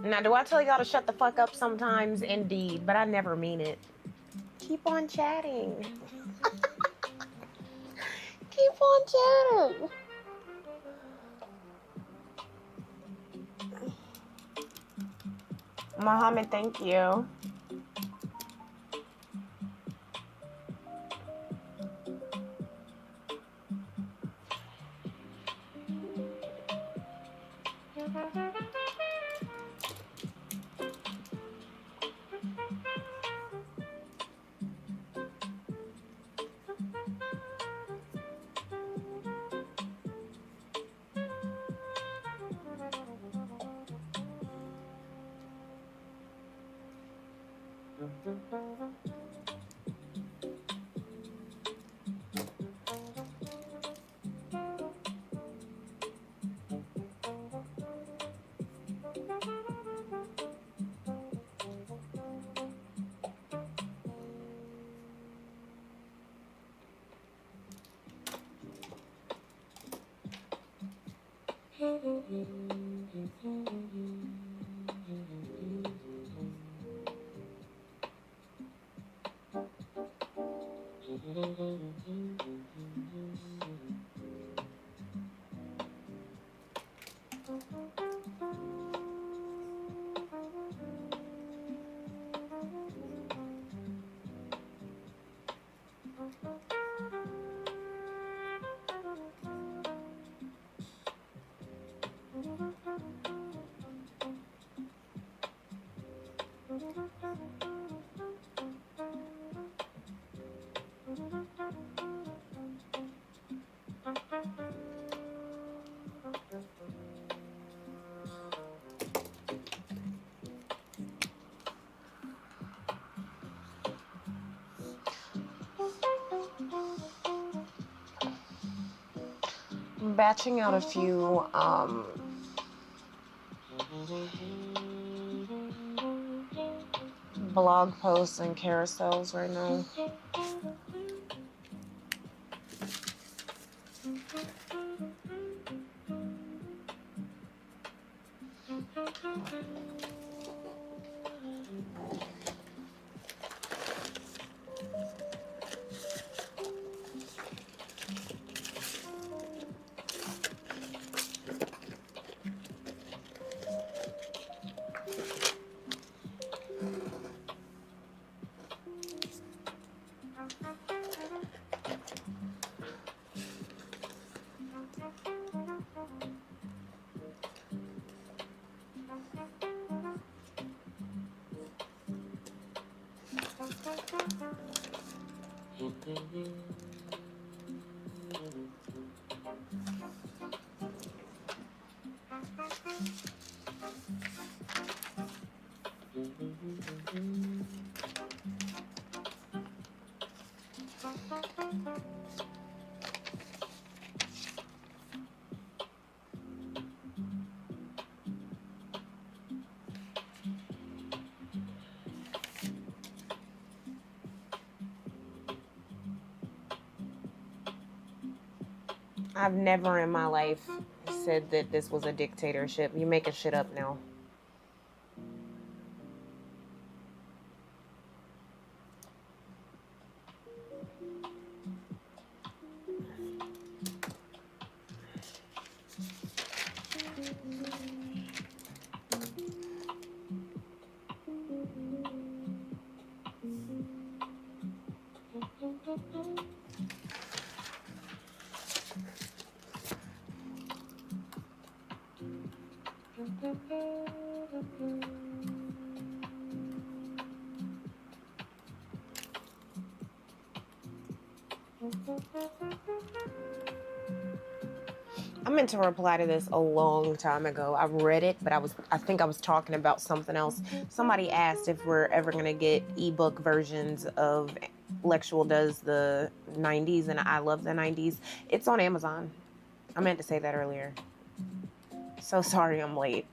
Now, do I tell y'all to shut the fuck up sometimes? Indeed, but I never mean it. Keep on chatting. Keep on chatting. Mohammed, thank you. I'm batching out a few blog posts and carousels right now. I've never in my life said that this was a dictatorship. You making shit up now. I meant to reply to this a long time ago. I read it, but I think I was talking about something else. Somebody asked if we're ever gonna get ebook versions of Lectual Does the 90s and I Love the 90s. It's on Amazon. I meant to say that earlier. So sorry I'm late.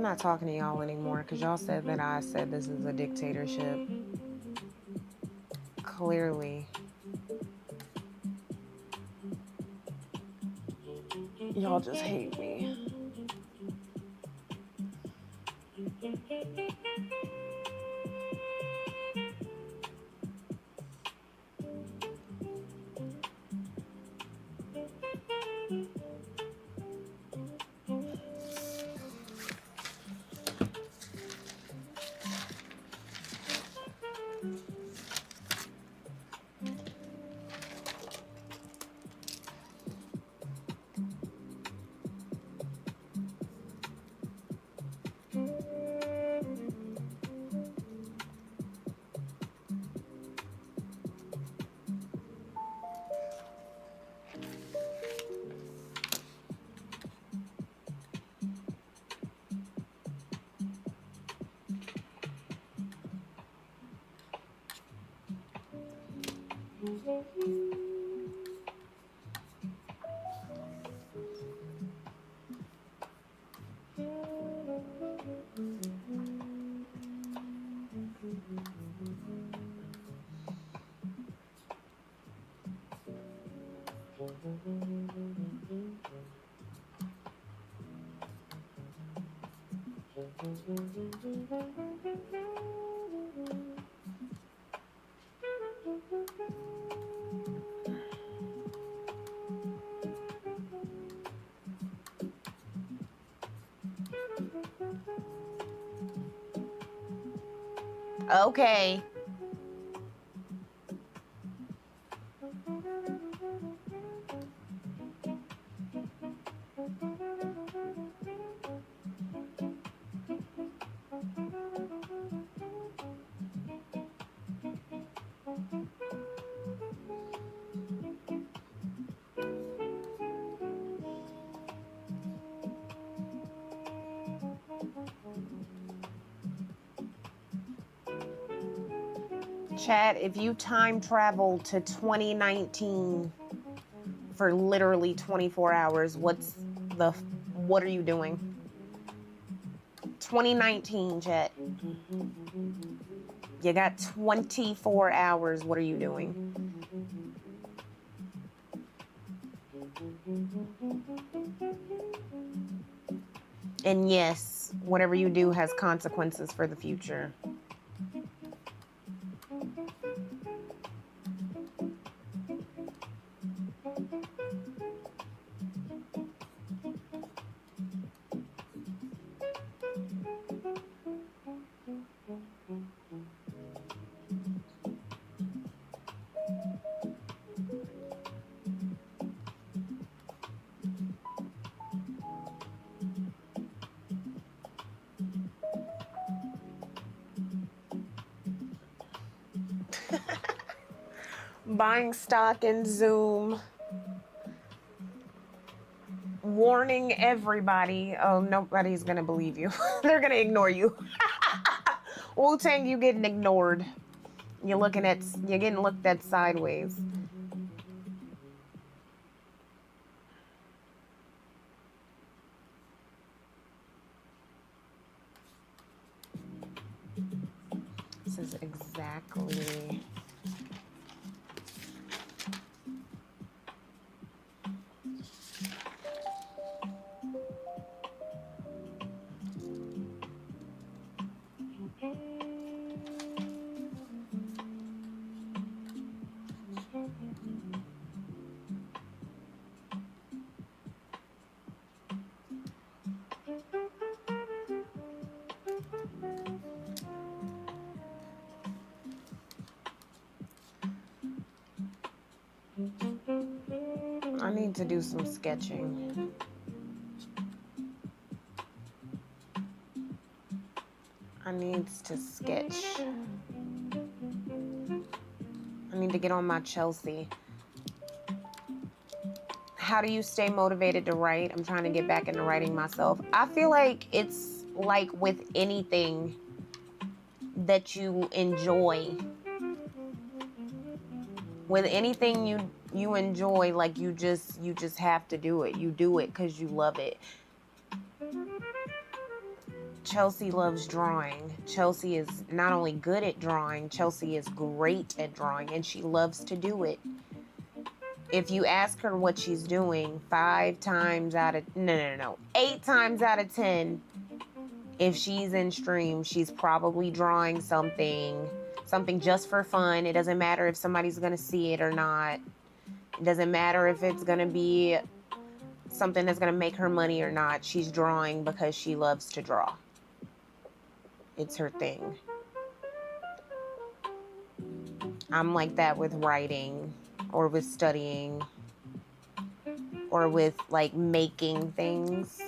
I'm not talking to y'all anymore because y'all said that I said this is a dictatorship. Clearly. Y'all just hate me. Okay. Chat, if you time travel to 2019 for literally 24 hours, what are you doing? 2019, chat. You got 24 hours. What are you doing? And yes, whatever you do has consequences for the future. Buying stock in Zoom. Warning everybody. Oh, nobody's gonna believe you. They're gonna ignore you. Wu-Tang, you getting ignored. You're getting looked at sideways. This is exactly... I need to do some sketching. I need to sketch. I need to get on my Chelsea. How do you stay motivated to write? I'm trying to get back into writing myself. I feel like it's like with anything that you enjoy. With anything you enjoy, like you just have to do it. You do it because you love it. Chelsea loves drawing. Chelsea is not only good at drawing, Chelsea is great at drawing, and she loves to do it. If you ask her what she's doing, 8 times out of 10, if she's in stream, she's probably drawing something just for fun. It doesn't matter if somebody's gonna see it or not. It doesn't matter if it's gonna be something that's gonna make her money or not. She's drawing because she loves to draw. It's her thing. I'm like that with writing or with studying or with like making things.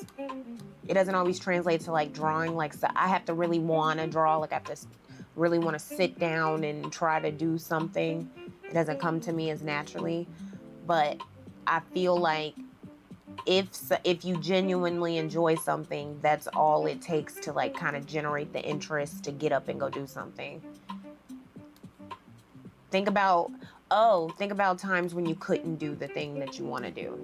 It doesn't always translate to like drawing. Like, so I have to really want to draw. Like, I have to really want to sit down and try to do something. It doesn't come to me as naturally. But I feel like if you genuinely enjoy something, that's all it takes to like kind of generate the interest to get up and go do something. Think about times when you couldn't do the thing that you want to do.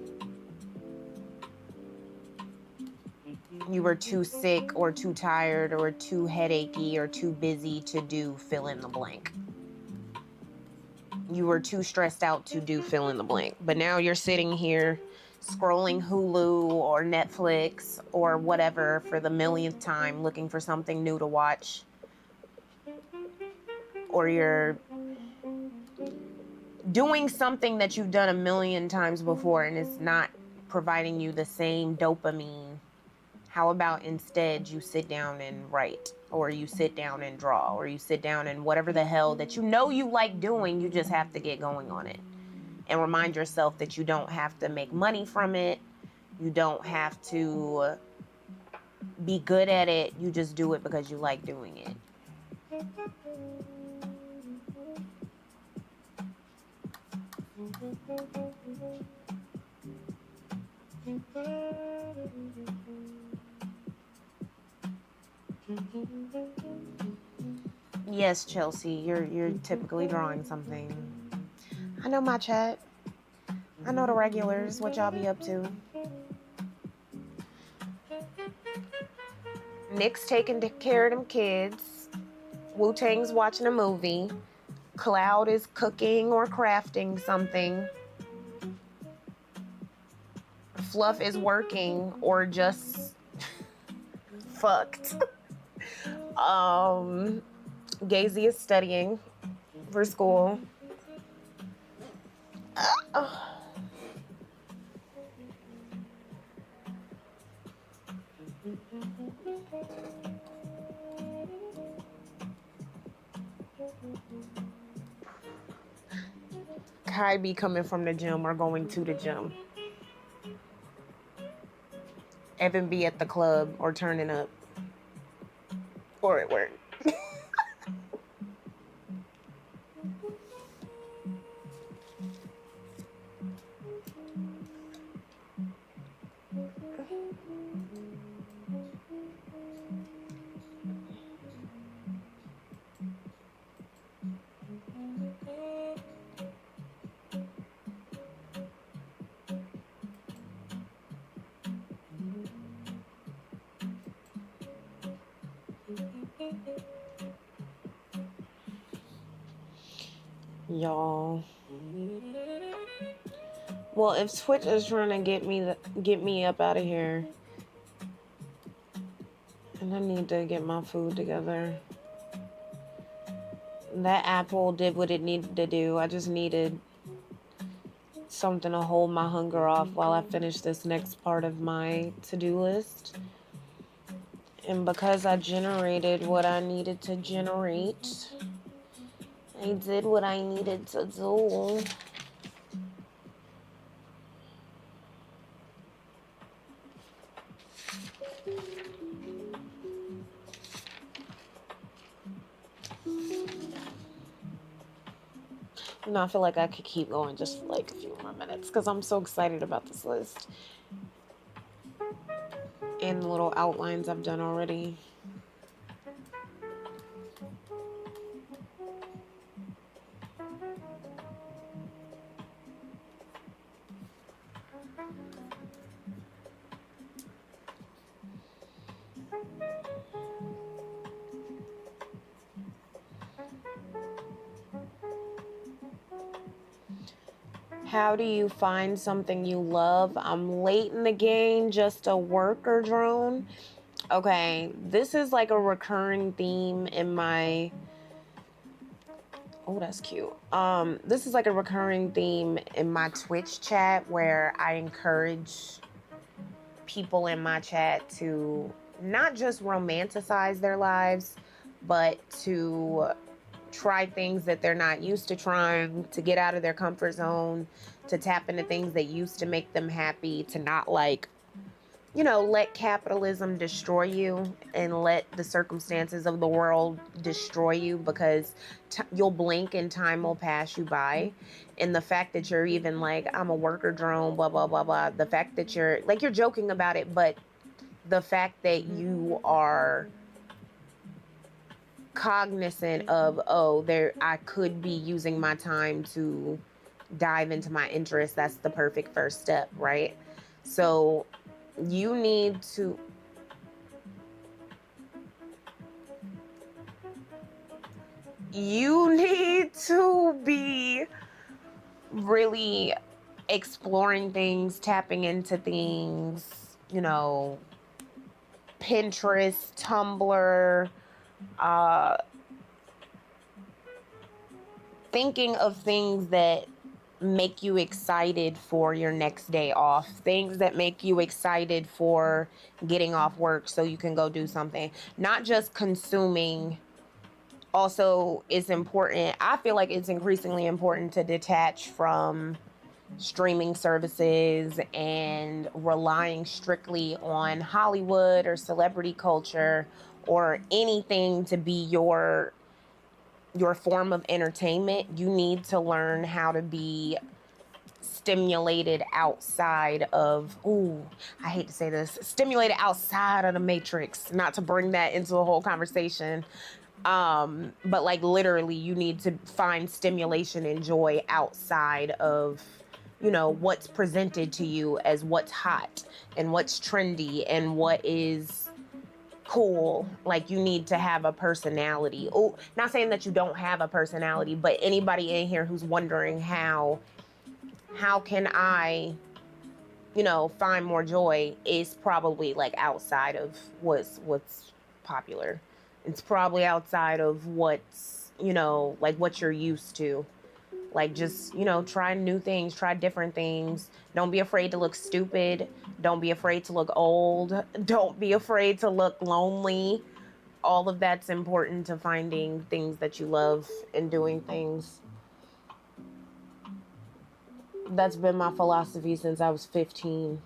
You were too sick or too tired or too headachy or too busy to do fill in the blank. You were too stressed out to do fill in the blank. But now you're sitting here scrolling Hulu or Netflix or whatever for the millionth time looking for something new to watch. Or you're doing something that you've done a million times before and it's not providing you the same dopamine. How about instead you sit down and write, or you sit down and draw, or you sit down and whatever the hell that you know you like doing, you just have to get going on it. And remind yourself that you don't have to make money from it. You don't have to be good at it. You just do it because you like doing it. Yes, Chelsea, you're typically drawing something. I know my chat. I know the regulars, what y'all be up to. Nick's taking care of them kids. Wu-Tang's watching a movie. Cloud is cooking or crafting something. Fluff is working or just fucked. Gazy is studying for school. Kai be coming from the gym or going to the gym. Evan be at the club or turning up. Or at work. Y'all. Well, if Twitch is trying to get me up out of here, and I need to get my food together. That apple did what it needed to do. I just needed something to hold my hunger off while I finish this next part of my to-do list. And because I generated what I needed to generate, I did what I needed to do. You know, I feel like I could keep going just for like a few more minutes because I'm so excited about this list. And the little outlines I've done already. How do you find something you love? I'm late in the game, just a worker drone. Okay, this is like a recurring theme in my. Oh, that's cute. This is like a recurring theme in my Twitch chat where I encourage people in my chat to not just romanticize their lives, but to try things that they're not used to trying, to get out of their comfort zone, to tap into things that used to make them happy, to not let capitalism destroy you and let the circumstances of the world destroy you, because you'll blink and time will pass you by. And the fact that you're even like, I'm a worker drone, blah, blah, blah, blah. The fact that you're like, you're joking about it, but the fact that you are cognizant of, oh, I could be using my time to dive into my interests, that's the perfect first step, right? So you need to be really exploring things, tapping into things, Pinterest, Tumblr, uh, thinking of things that make you excited for your next day off, things that make you excited for getting off work so you can go do something, not just consuming. Also, it's important. I feel like it's increasingly important to detach from streaming services and relying strictly on Hollywood or celebrity culture or anything to be your form of entertainment. You need to learn how to be stimulated outside of, I hate to say this, stimulated outside of the matrix, not to bring that into the whole conversation. But like literally you need to find stimulation and joy outside of, what's presented to you as what's hot and what's trendy and what is cool. Like you need to have a personality. Oh, not saying that you don't have a personality, but anybody in here who's wondering how can I, find more joy, is probably like outside of what's popular. It's probably outside of what's, like what you're used to. Like just, try new things, try different things. Don't be afraid to look stupid. Don't be afraid to look old. Don't be afraid to look lonely. All of that's important to finding things that you love and doing things. That's been my philosophy since I was 15.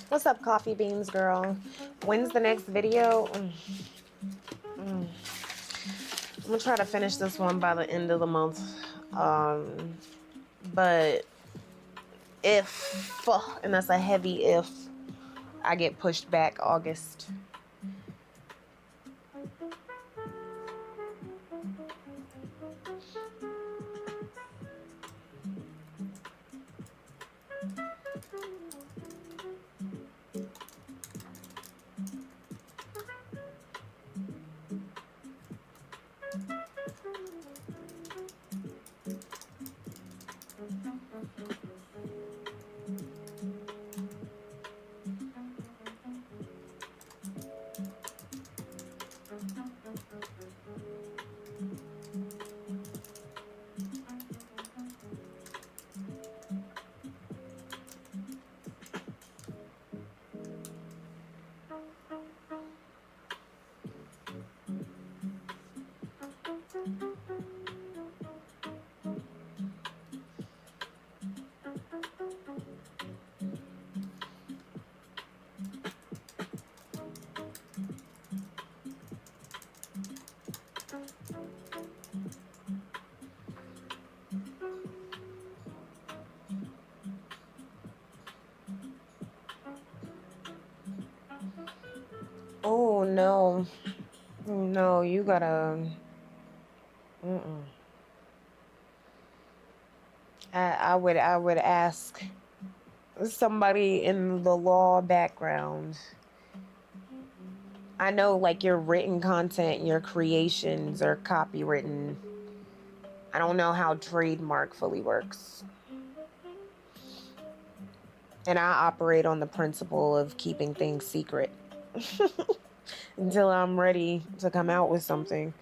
What's up, Coffee Beans girl? When's the next video? I'm gonna try to finish this one by the end of the month. But if, and that's a heavy if, I get pushed back August. Oh no, no, you gotta. I would ask somebody in the law background. I know, like, your written content, your creations are copywritten. I don't know how trademark fully works. And I operate on the principle of keeping things secret until I'm ready to come out with something.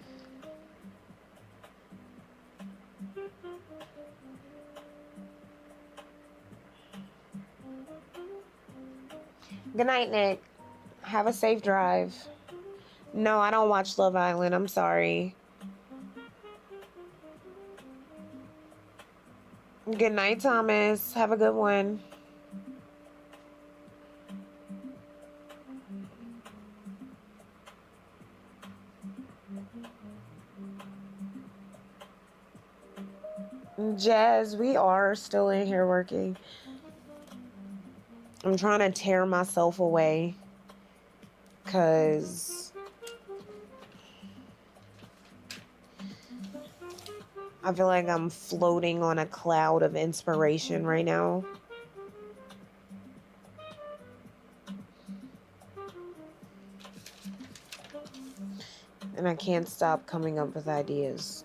Good night, Nick. Have a safe drive. No, I don't watch Love Island. I'm sorry. Good night, Thomas. Have a good one. Jazz, we are still in here working. I'm trying to tear myself away because I feel like I'm floating on a cloud of inspiration right now. And I can't stop coming up with ideas.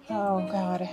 Oh, God.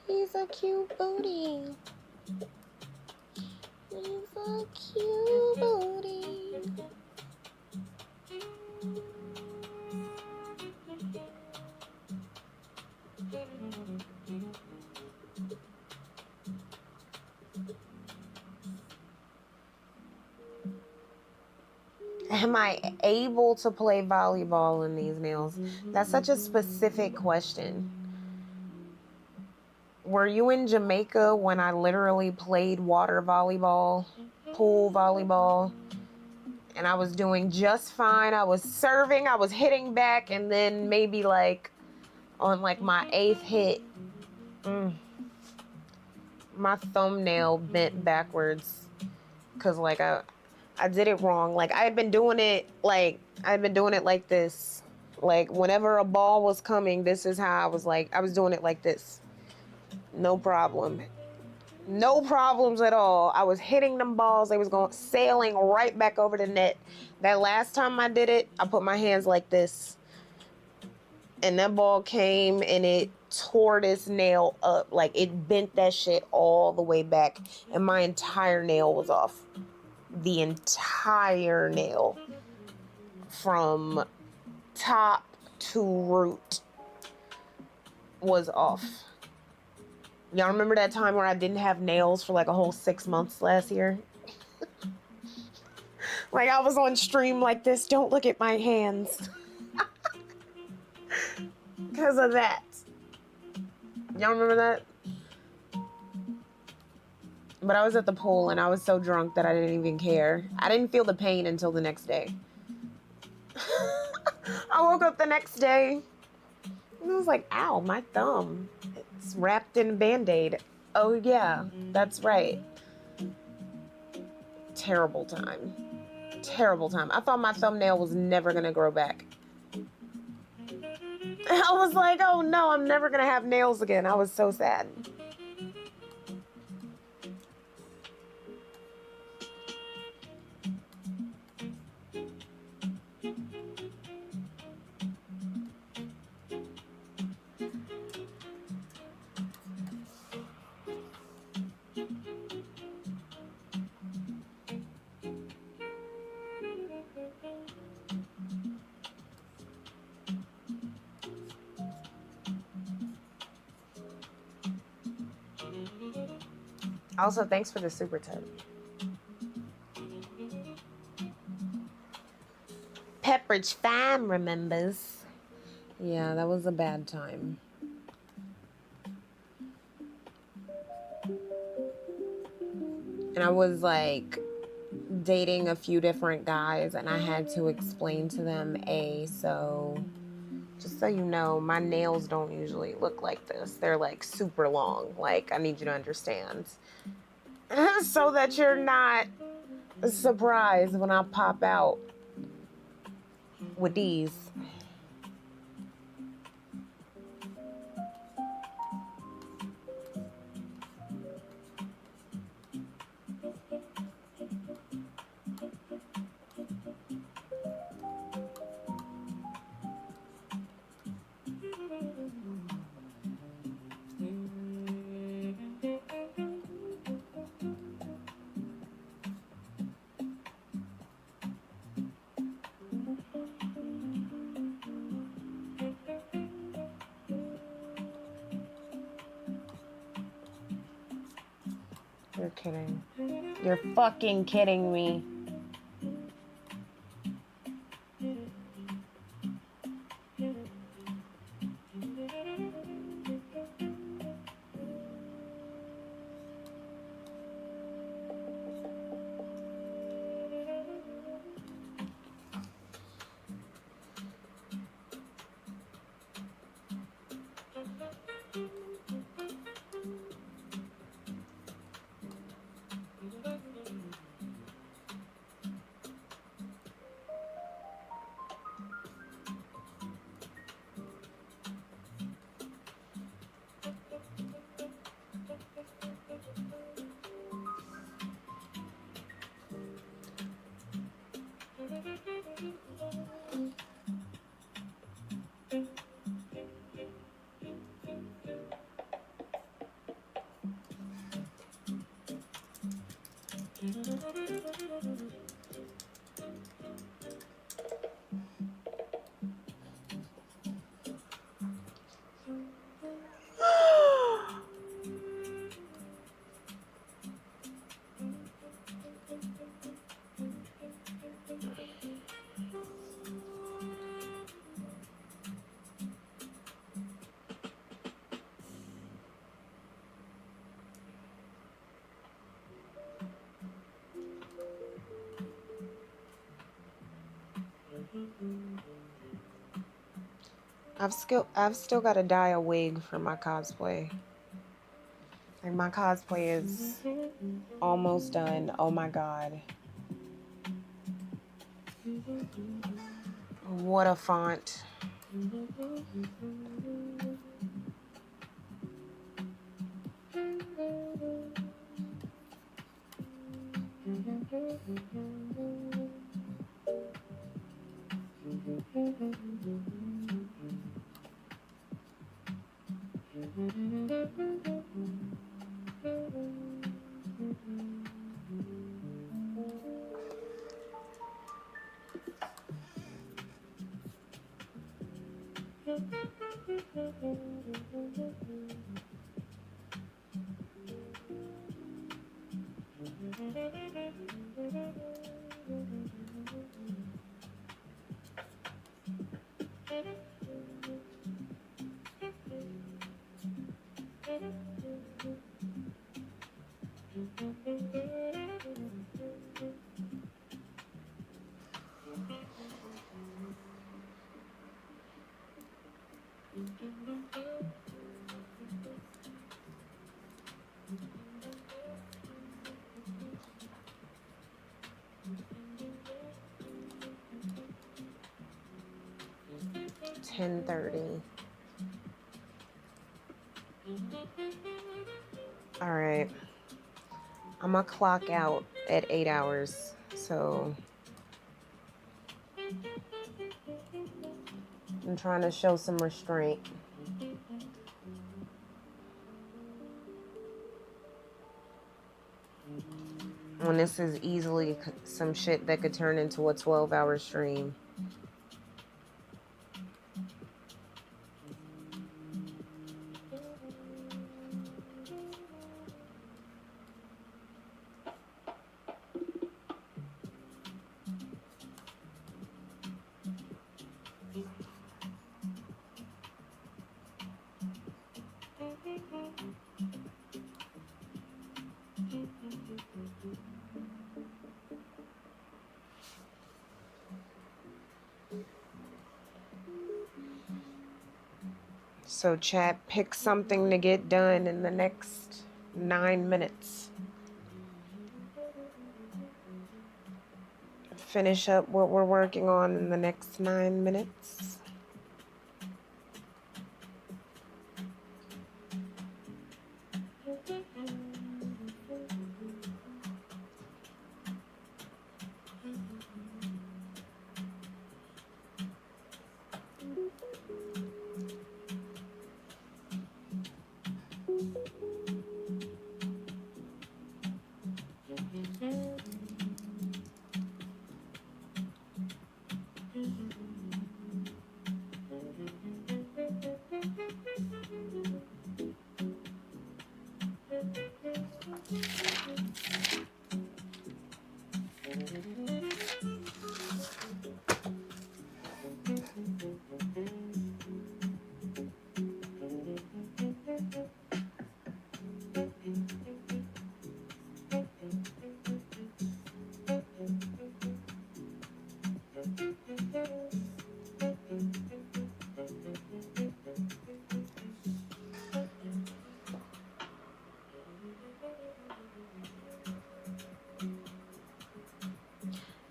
He's a cute booty. He's a cute booty. Am I able to play volleyball in these nails? That's such a specific question. Were you in Jamaica when I literally played water volleyball, pool volleyball, and I was doing just fine? I was serving, I was hitting back, and then maybe like on like my 8th hit, my thumbnail bent backwards because like I did it wrong. Like I had been doing it like this. Like whenever a ball was coming, this is how I was doing it like this. No problem. No problems at all. I was hitting them balls. They was going sailing right back over the net. That last time I did it, I put my hands like this. And that ball came and it tore this nail up. Like it bent that shit all the way back. And my entire nail was off. The entire nail. From top to root was off. Y'all remember that time where I didn't have nails for like a whole 6 months last year? Like I was on stream like this, don't look at my hands. Because of that. Y'all remember that? But I was at the pool and I was so drunk that I didn't even care. I didn't feel the pain until the next day. I woke up the next day and I was like, ow, my thumb. It's wrapped in a Band-Aid. Oh yeah, that's right. Terrible time. Terrible time. I thought my thumbnail was never gonna grow back. I was like, oh no, I'm never gonna have nails again. I was so sad. Also, thanks for the super tip. Pepperidge Farm remembers. Yeah, that was a bad time. And I was like dating a few different guys, and I had to explain to them, so just so you know, my nails don't usually look like this. They're like super long. Like, I need you to understand. So that you're not surprised when I pop out with these. You're kidding. You're fucking kidding me. I've still got to dye a wig for my cosplay. Like, my cosplay is almost done. Oh my god. What a font. $10:30. All right. I'm gonna clock out at 8 hours. So I'm trying to show some restraint. When this is easily some shit that could turn into a 12-hour stream. So chat, pick something to get done in the next 9 minutes. Finish up what we're working on in the next 9 minutes.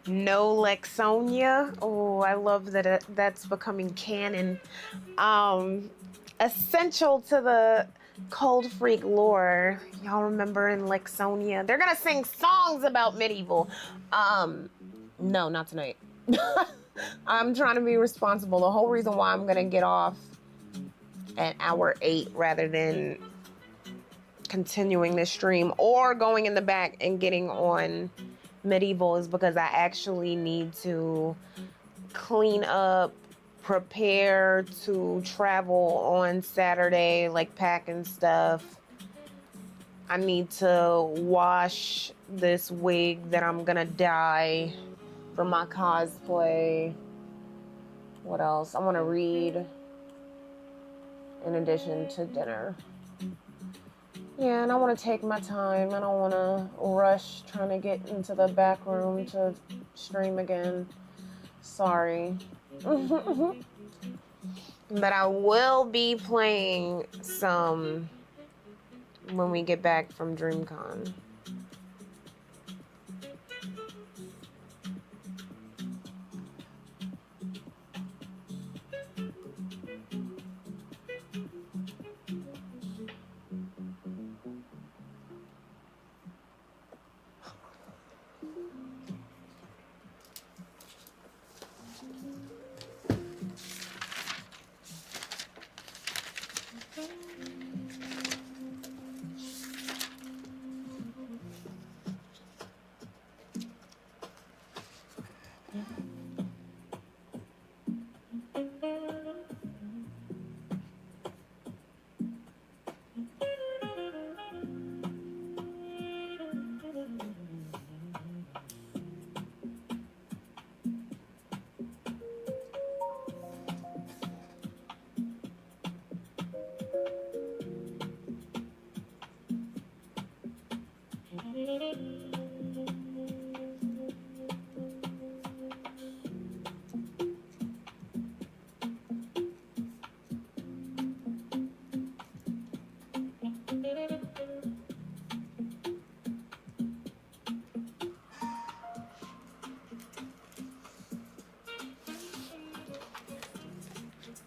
No Lexonia. Oh, I love that that's becoming canon. Essential to the Cold Freak lore. Y'all remember in Lexonia? They're gonna sing songs about medieval. No, not tonight. I'm trying to be responsible. The whole reason why I'm gonna get off at hour 8 rather than continuing this stream or going in the back and getting on medieval is because I actually need to clean up, prepare to travel on Saturday, like packing stuff. I need to wash this wig that I'm gonna dye for my cosplay. What else? I want to read in addition to dinner. Yeah, and I want to take my time. I don't want to rush trying to get into the back room to stream again. Sorry. But I will be playing some when we get back from DreamCon.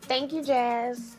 Thank you, Jazz.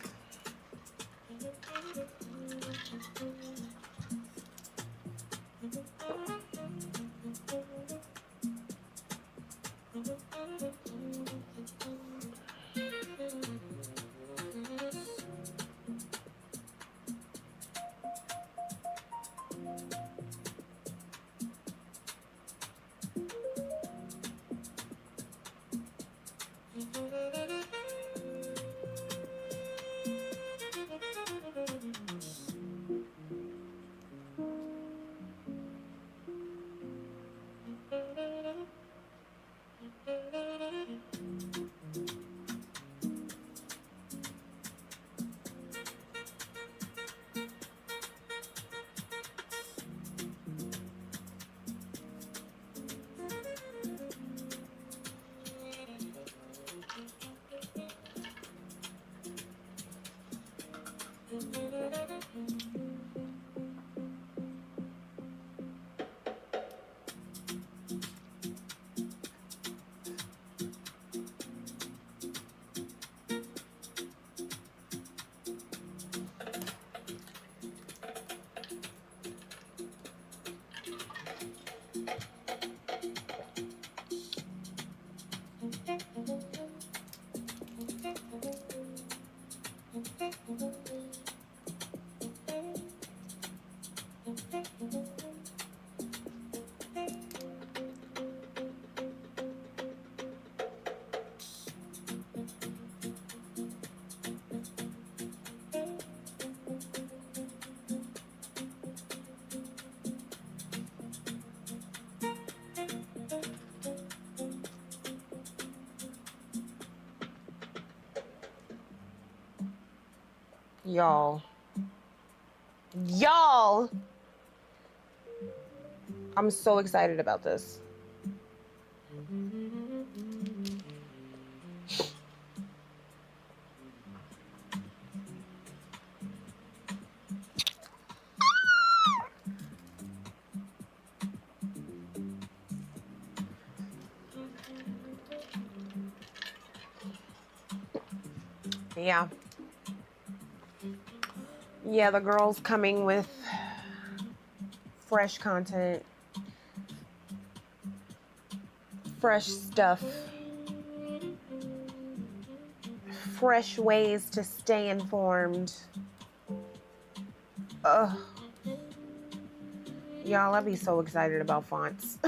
Y'all, I'm so excited about this. Yeah. Yeah, the girl's coming with fresh content, fresh stuff, fresh ways to stay informed. Ugh. Y'all, I'd be so excited about fonts.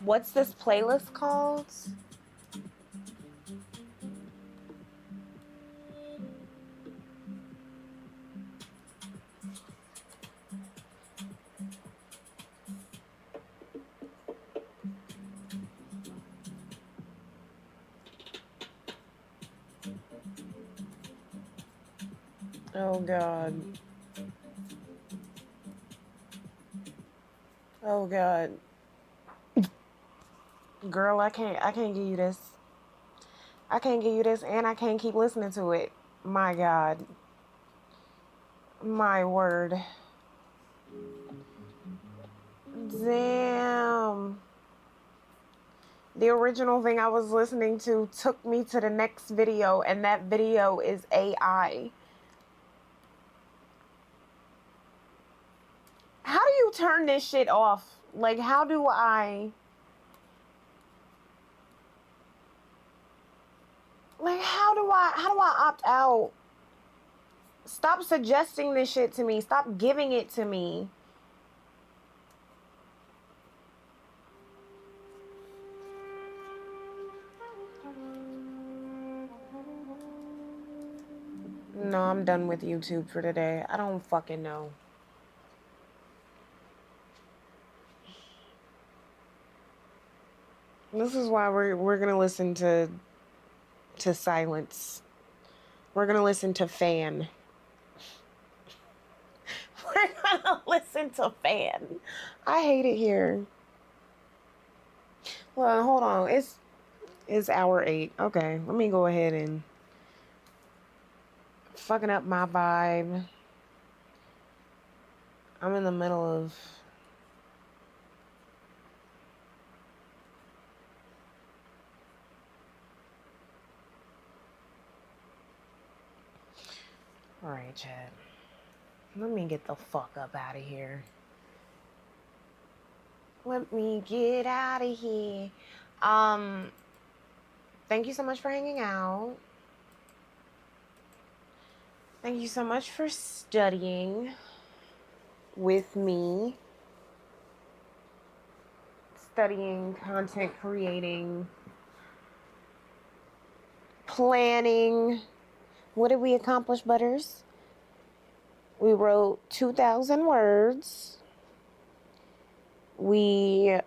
What's this playlist called? Oh God. Oh God. Girl, I can't give you this. I can't give you this, and I can't keep listening to it. My God. My word. Damn. The original thing I was listening to took me to the next video, and that video is AI. How do you turn this shit off? Like, how do I opt out? Stop suggesting this shit to me. Stop giving it to me. No, I'm done with YouTube for today. I don't fucking know. This is why we're gonna listen to silence. We're gonna listen to fan. We're gonna listen to fan. I hate it here. Well, hold on. It's hour 8. Okay, let me go ahead and fucking up my vibe. I'm in the middle of all right, Chad. Let me get the fuck up out of here. Let me get out of here. Thank you so much for hanging out. Thank you so much for studying with me. Studying, content creating, planning. What did we accomplish, Butters? We wrote 2,000 words. We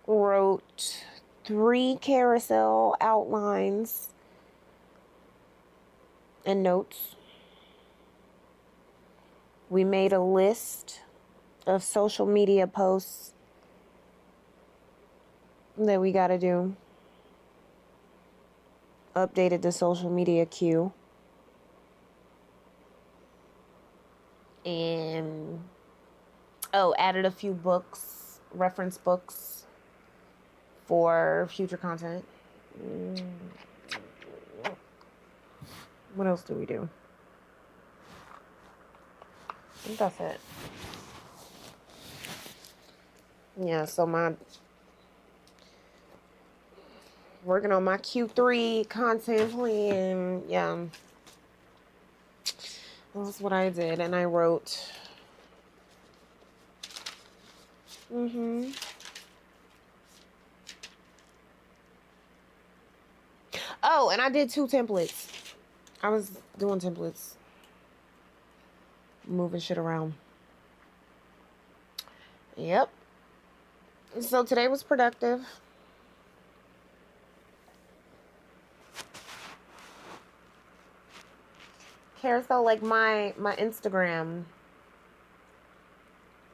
wrote 3 carousel outlines and notes. We made a list of social media posts that we got to do. Updated the social media queue. And added a few books, reference books for future content. What else do we do? I think that's it. Yeah, so working on my Q3 content plan. Yeah. That's what I did. And I wrote. Oh, and I did 2 templates. I was doing templates. Moving shit around. Yep. So today was productive. Carousel, like my Instagram.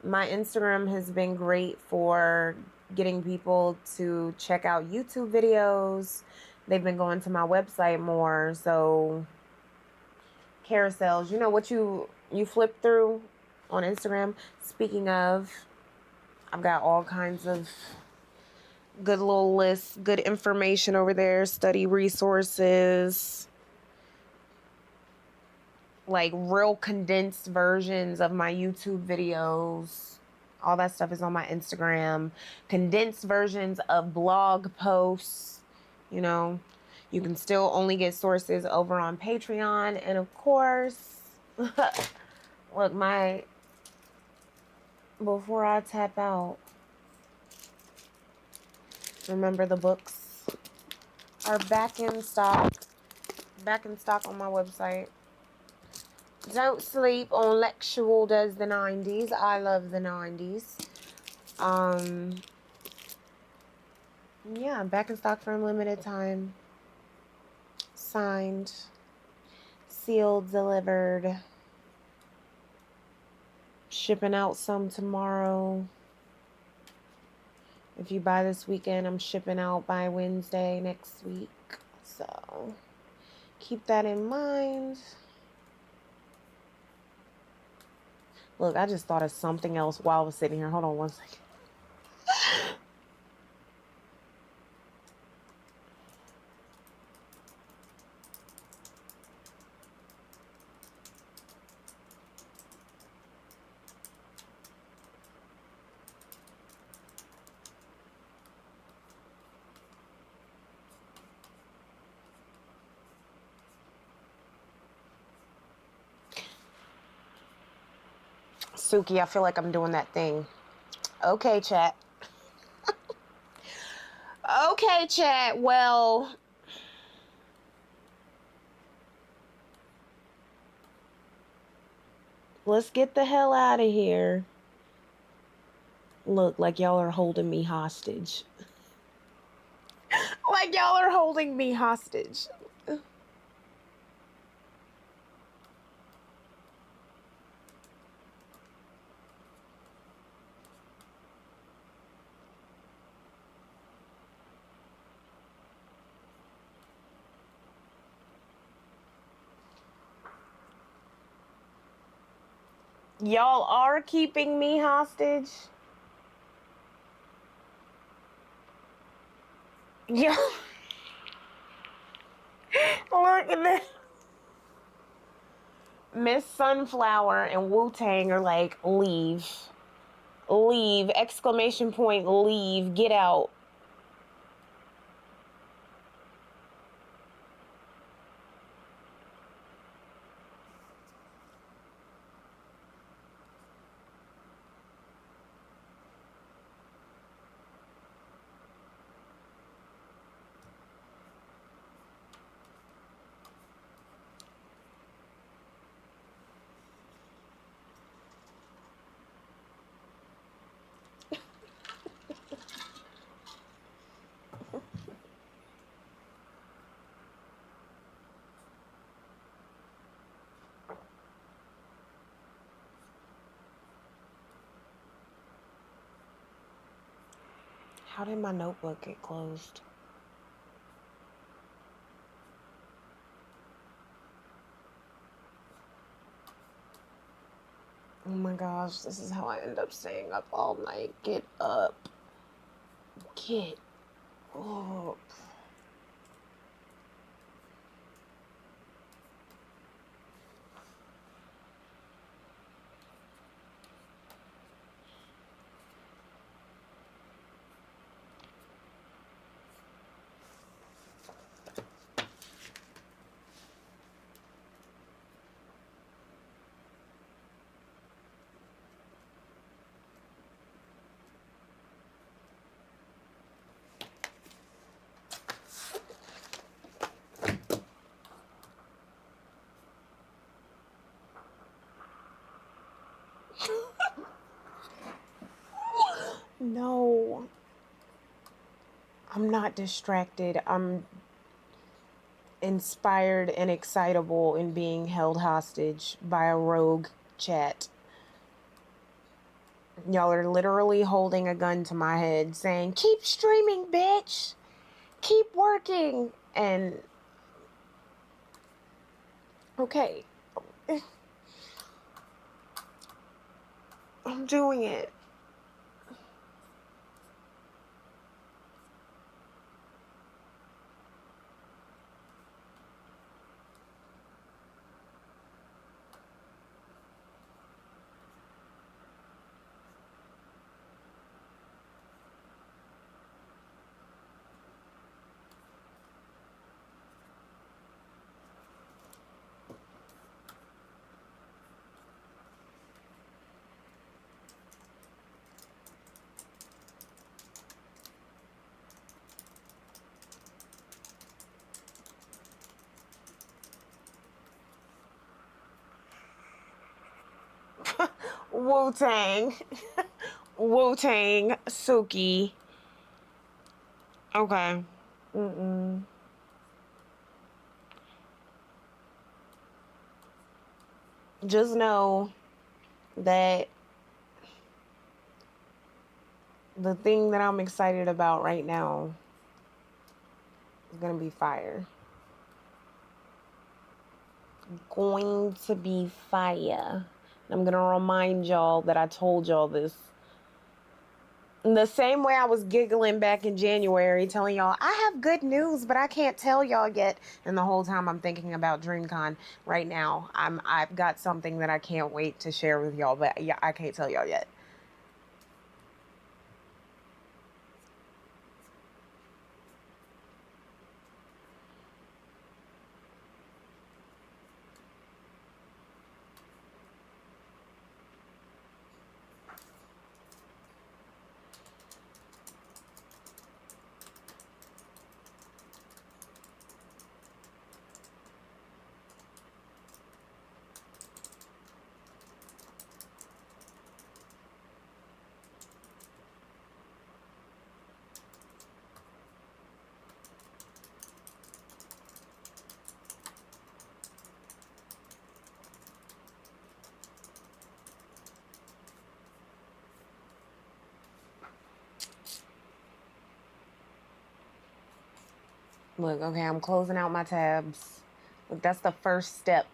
My Instagram has been great for getting people to check out YouTube videos. They've been going to my website more. So carousels, you know what you flip through on Instagram. Speaking of, I've got all kinds of good little lists, good information over there, study resources, like real condensed versions of my YouTube videos. All that stuff is on my Instagram. Condensed versions of blog posts. You know, you can still only get sources over on Patreon. And of course, look, before I tap out, remember the books are back in stock. Back in stock on my website. Don't Sleep on Lectual does the 90s. I love the 90s. Yeah, back in stock for a limited time. Signed. Sealed, delivered. Shipping out some tomorrow. If you buy this weekend, I'm shipping out by Wednesday next week. So, keep that in mind. Look, I just thought of something else while I was sitting here. Hold on one second. Suki, I feel like I'm doing that thing. Okay, chat. Okay, chat. Well, let's get the hell out of here. Look, like y'all are holding me hostage. Like y'all are holding me hostage. Y'all are keeping me hostage. Yeah. Look at this. Miss Sunflower and Wu-Tang are like, leave. Leave. Exclamation point, leave. Get out. How did my notebook get closed? Oh my gosh, this is how I end up staying up all night. Get up. Get up. No, I'm not distracted. I'm inspired and excitable in being held hostage by a rogue chat. Y'all are literally holding a gun to my head saying, keep streaming, bitch. Keep working. And okay, I'm doing it. Wu-Tang. Wu-Tang. Suki. Okay. Mm-mm. Just know that the thing that I'm excited about right now is gonna be fire. Going to be fire. I'm gonna remind y'all that I told y'all this. In the same way I was giggling back in January, telling y'all I have good news, but I can't tell y'all yet. And the whole time I'm thinking about DreamCon. Right now, I've got something that I can't wait to share with y'all, but yeah, I can't tell y'all yet. Look, okay, I'm closing out my tabs. Look, that's the first step.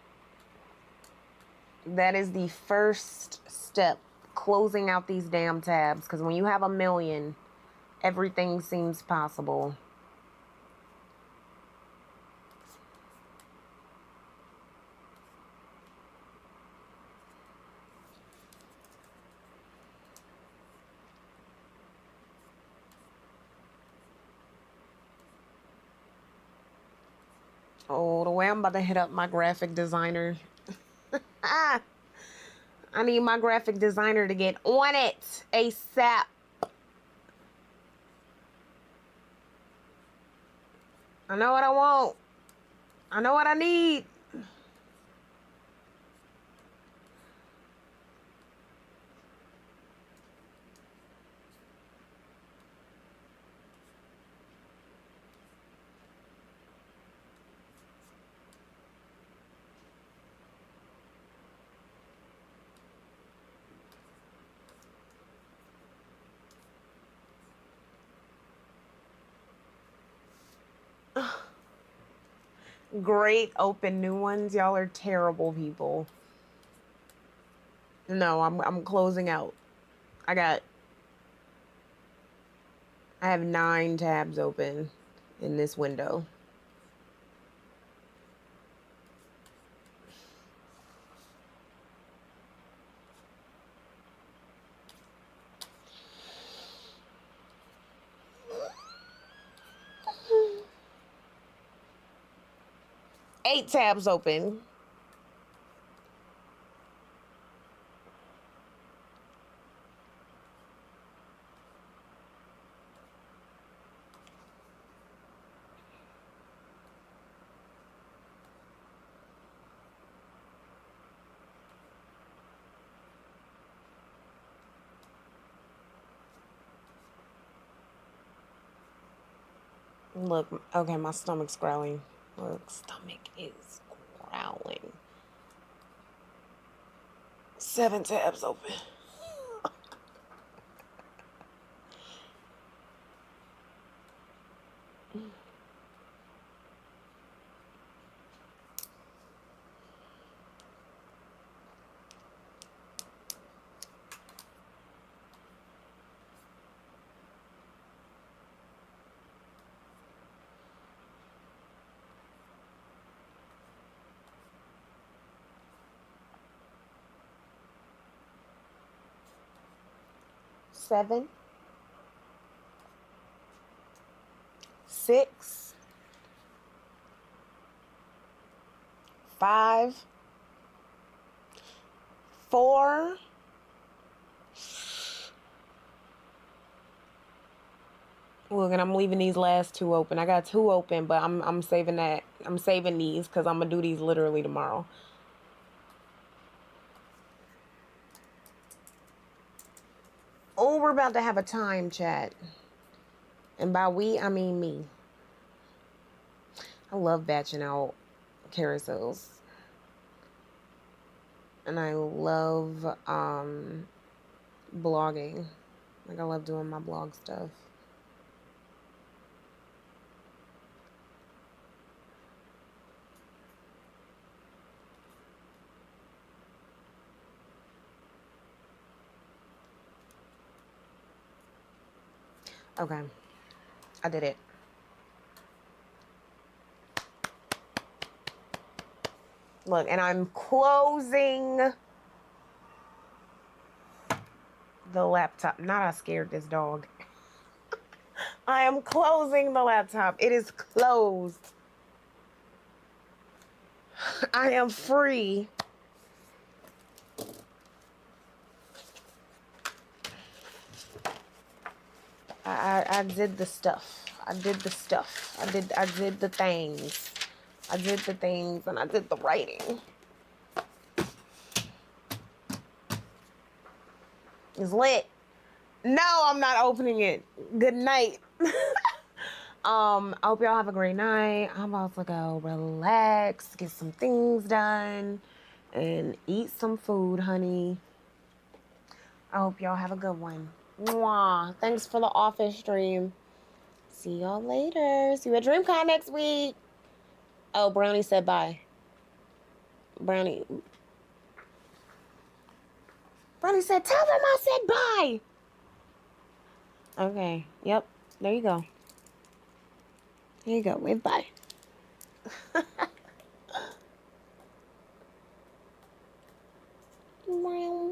That is the first step. Closing out these damn tabs. Because when you have a million, everything seems possible. Oh, the way I'm about to hit up my graphic designer. I need my graphic designer to get on it ASAP. I know what I want. I know what I need. Great, open new ones. Y'all are terrible people. No, I'm closing out. I have 9 tabs open in this window. Eight tabs open. Look, okay, my stomach's growling. Look, stomach is growling. 7 tabs open. Seven, 6, 5, 4. Look, and I'm leaving these last 2 open. I got 2 open, but I'm saving that. I'm saving these because I'm gonna do these literally tomorrow. Oh, we're about to have a time chat. And by we, I mean me. I love batching out carousels. And I love blogging. Like, I love doing my blog stuff. Okay, I did it. Look, and I'm closing the laptop. Not I scared this dog. I am closing the laptop. It is closed. I am free. I did the stuff. I did the stuff. I did the things. I did the things and I did the writing. It's lit. No, I'm not opening it. Good night. I hope y'all have a great night. I'm about to go relax, get some things done, and eat some food, honey. I hope y'all have a good one. Mwah. Thanks for the office stream. See y'all later. See you at DreamCon next week. Oh, Brownie said bye. Brownie said, tell them I said bye. Okay. Yep. There you go. Here you go. Wave bye. Wow.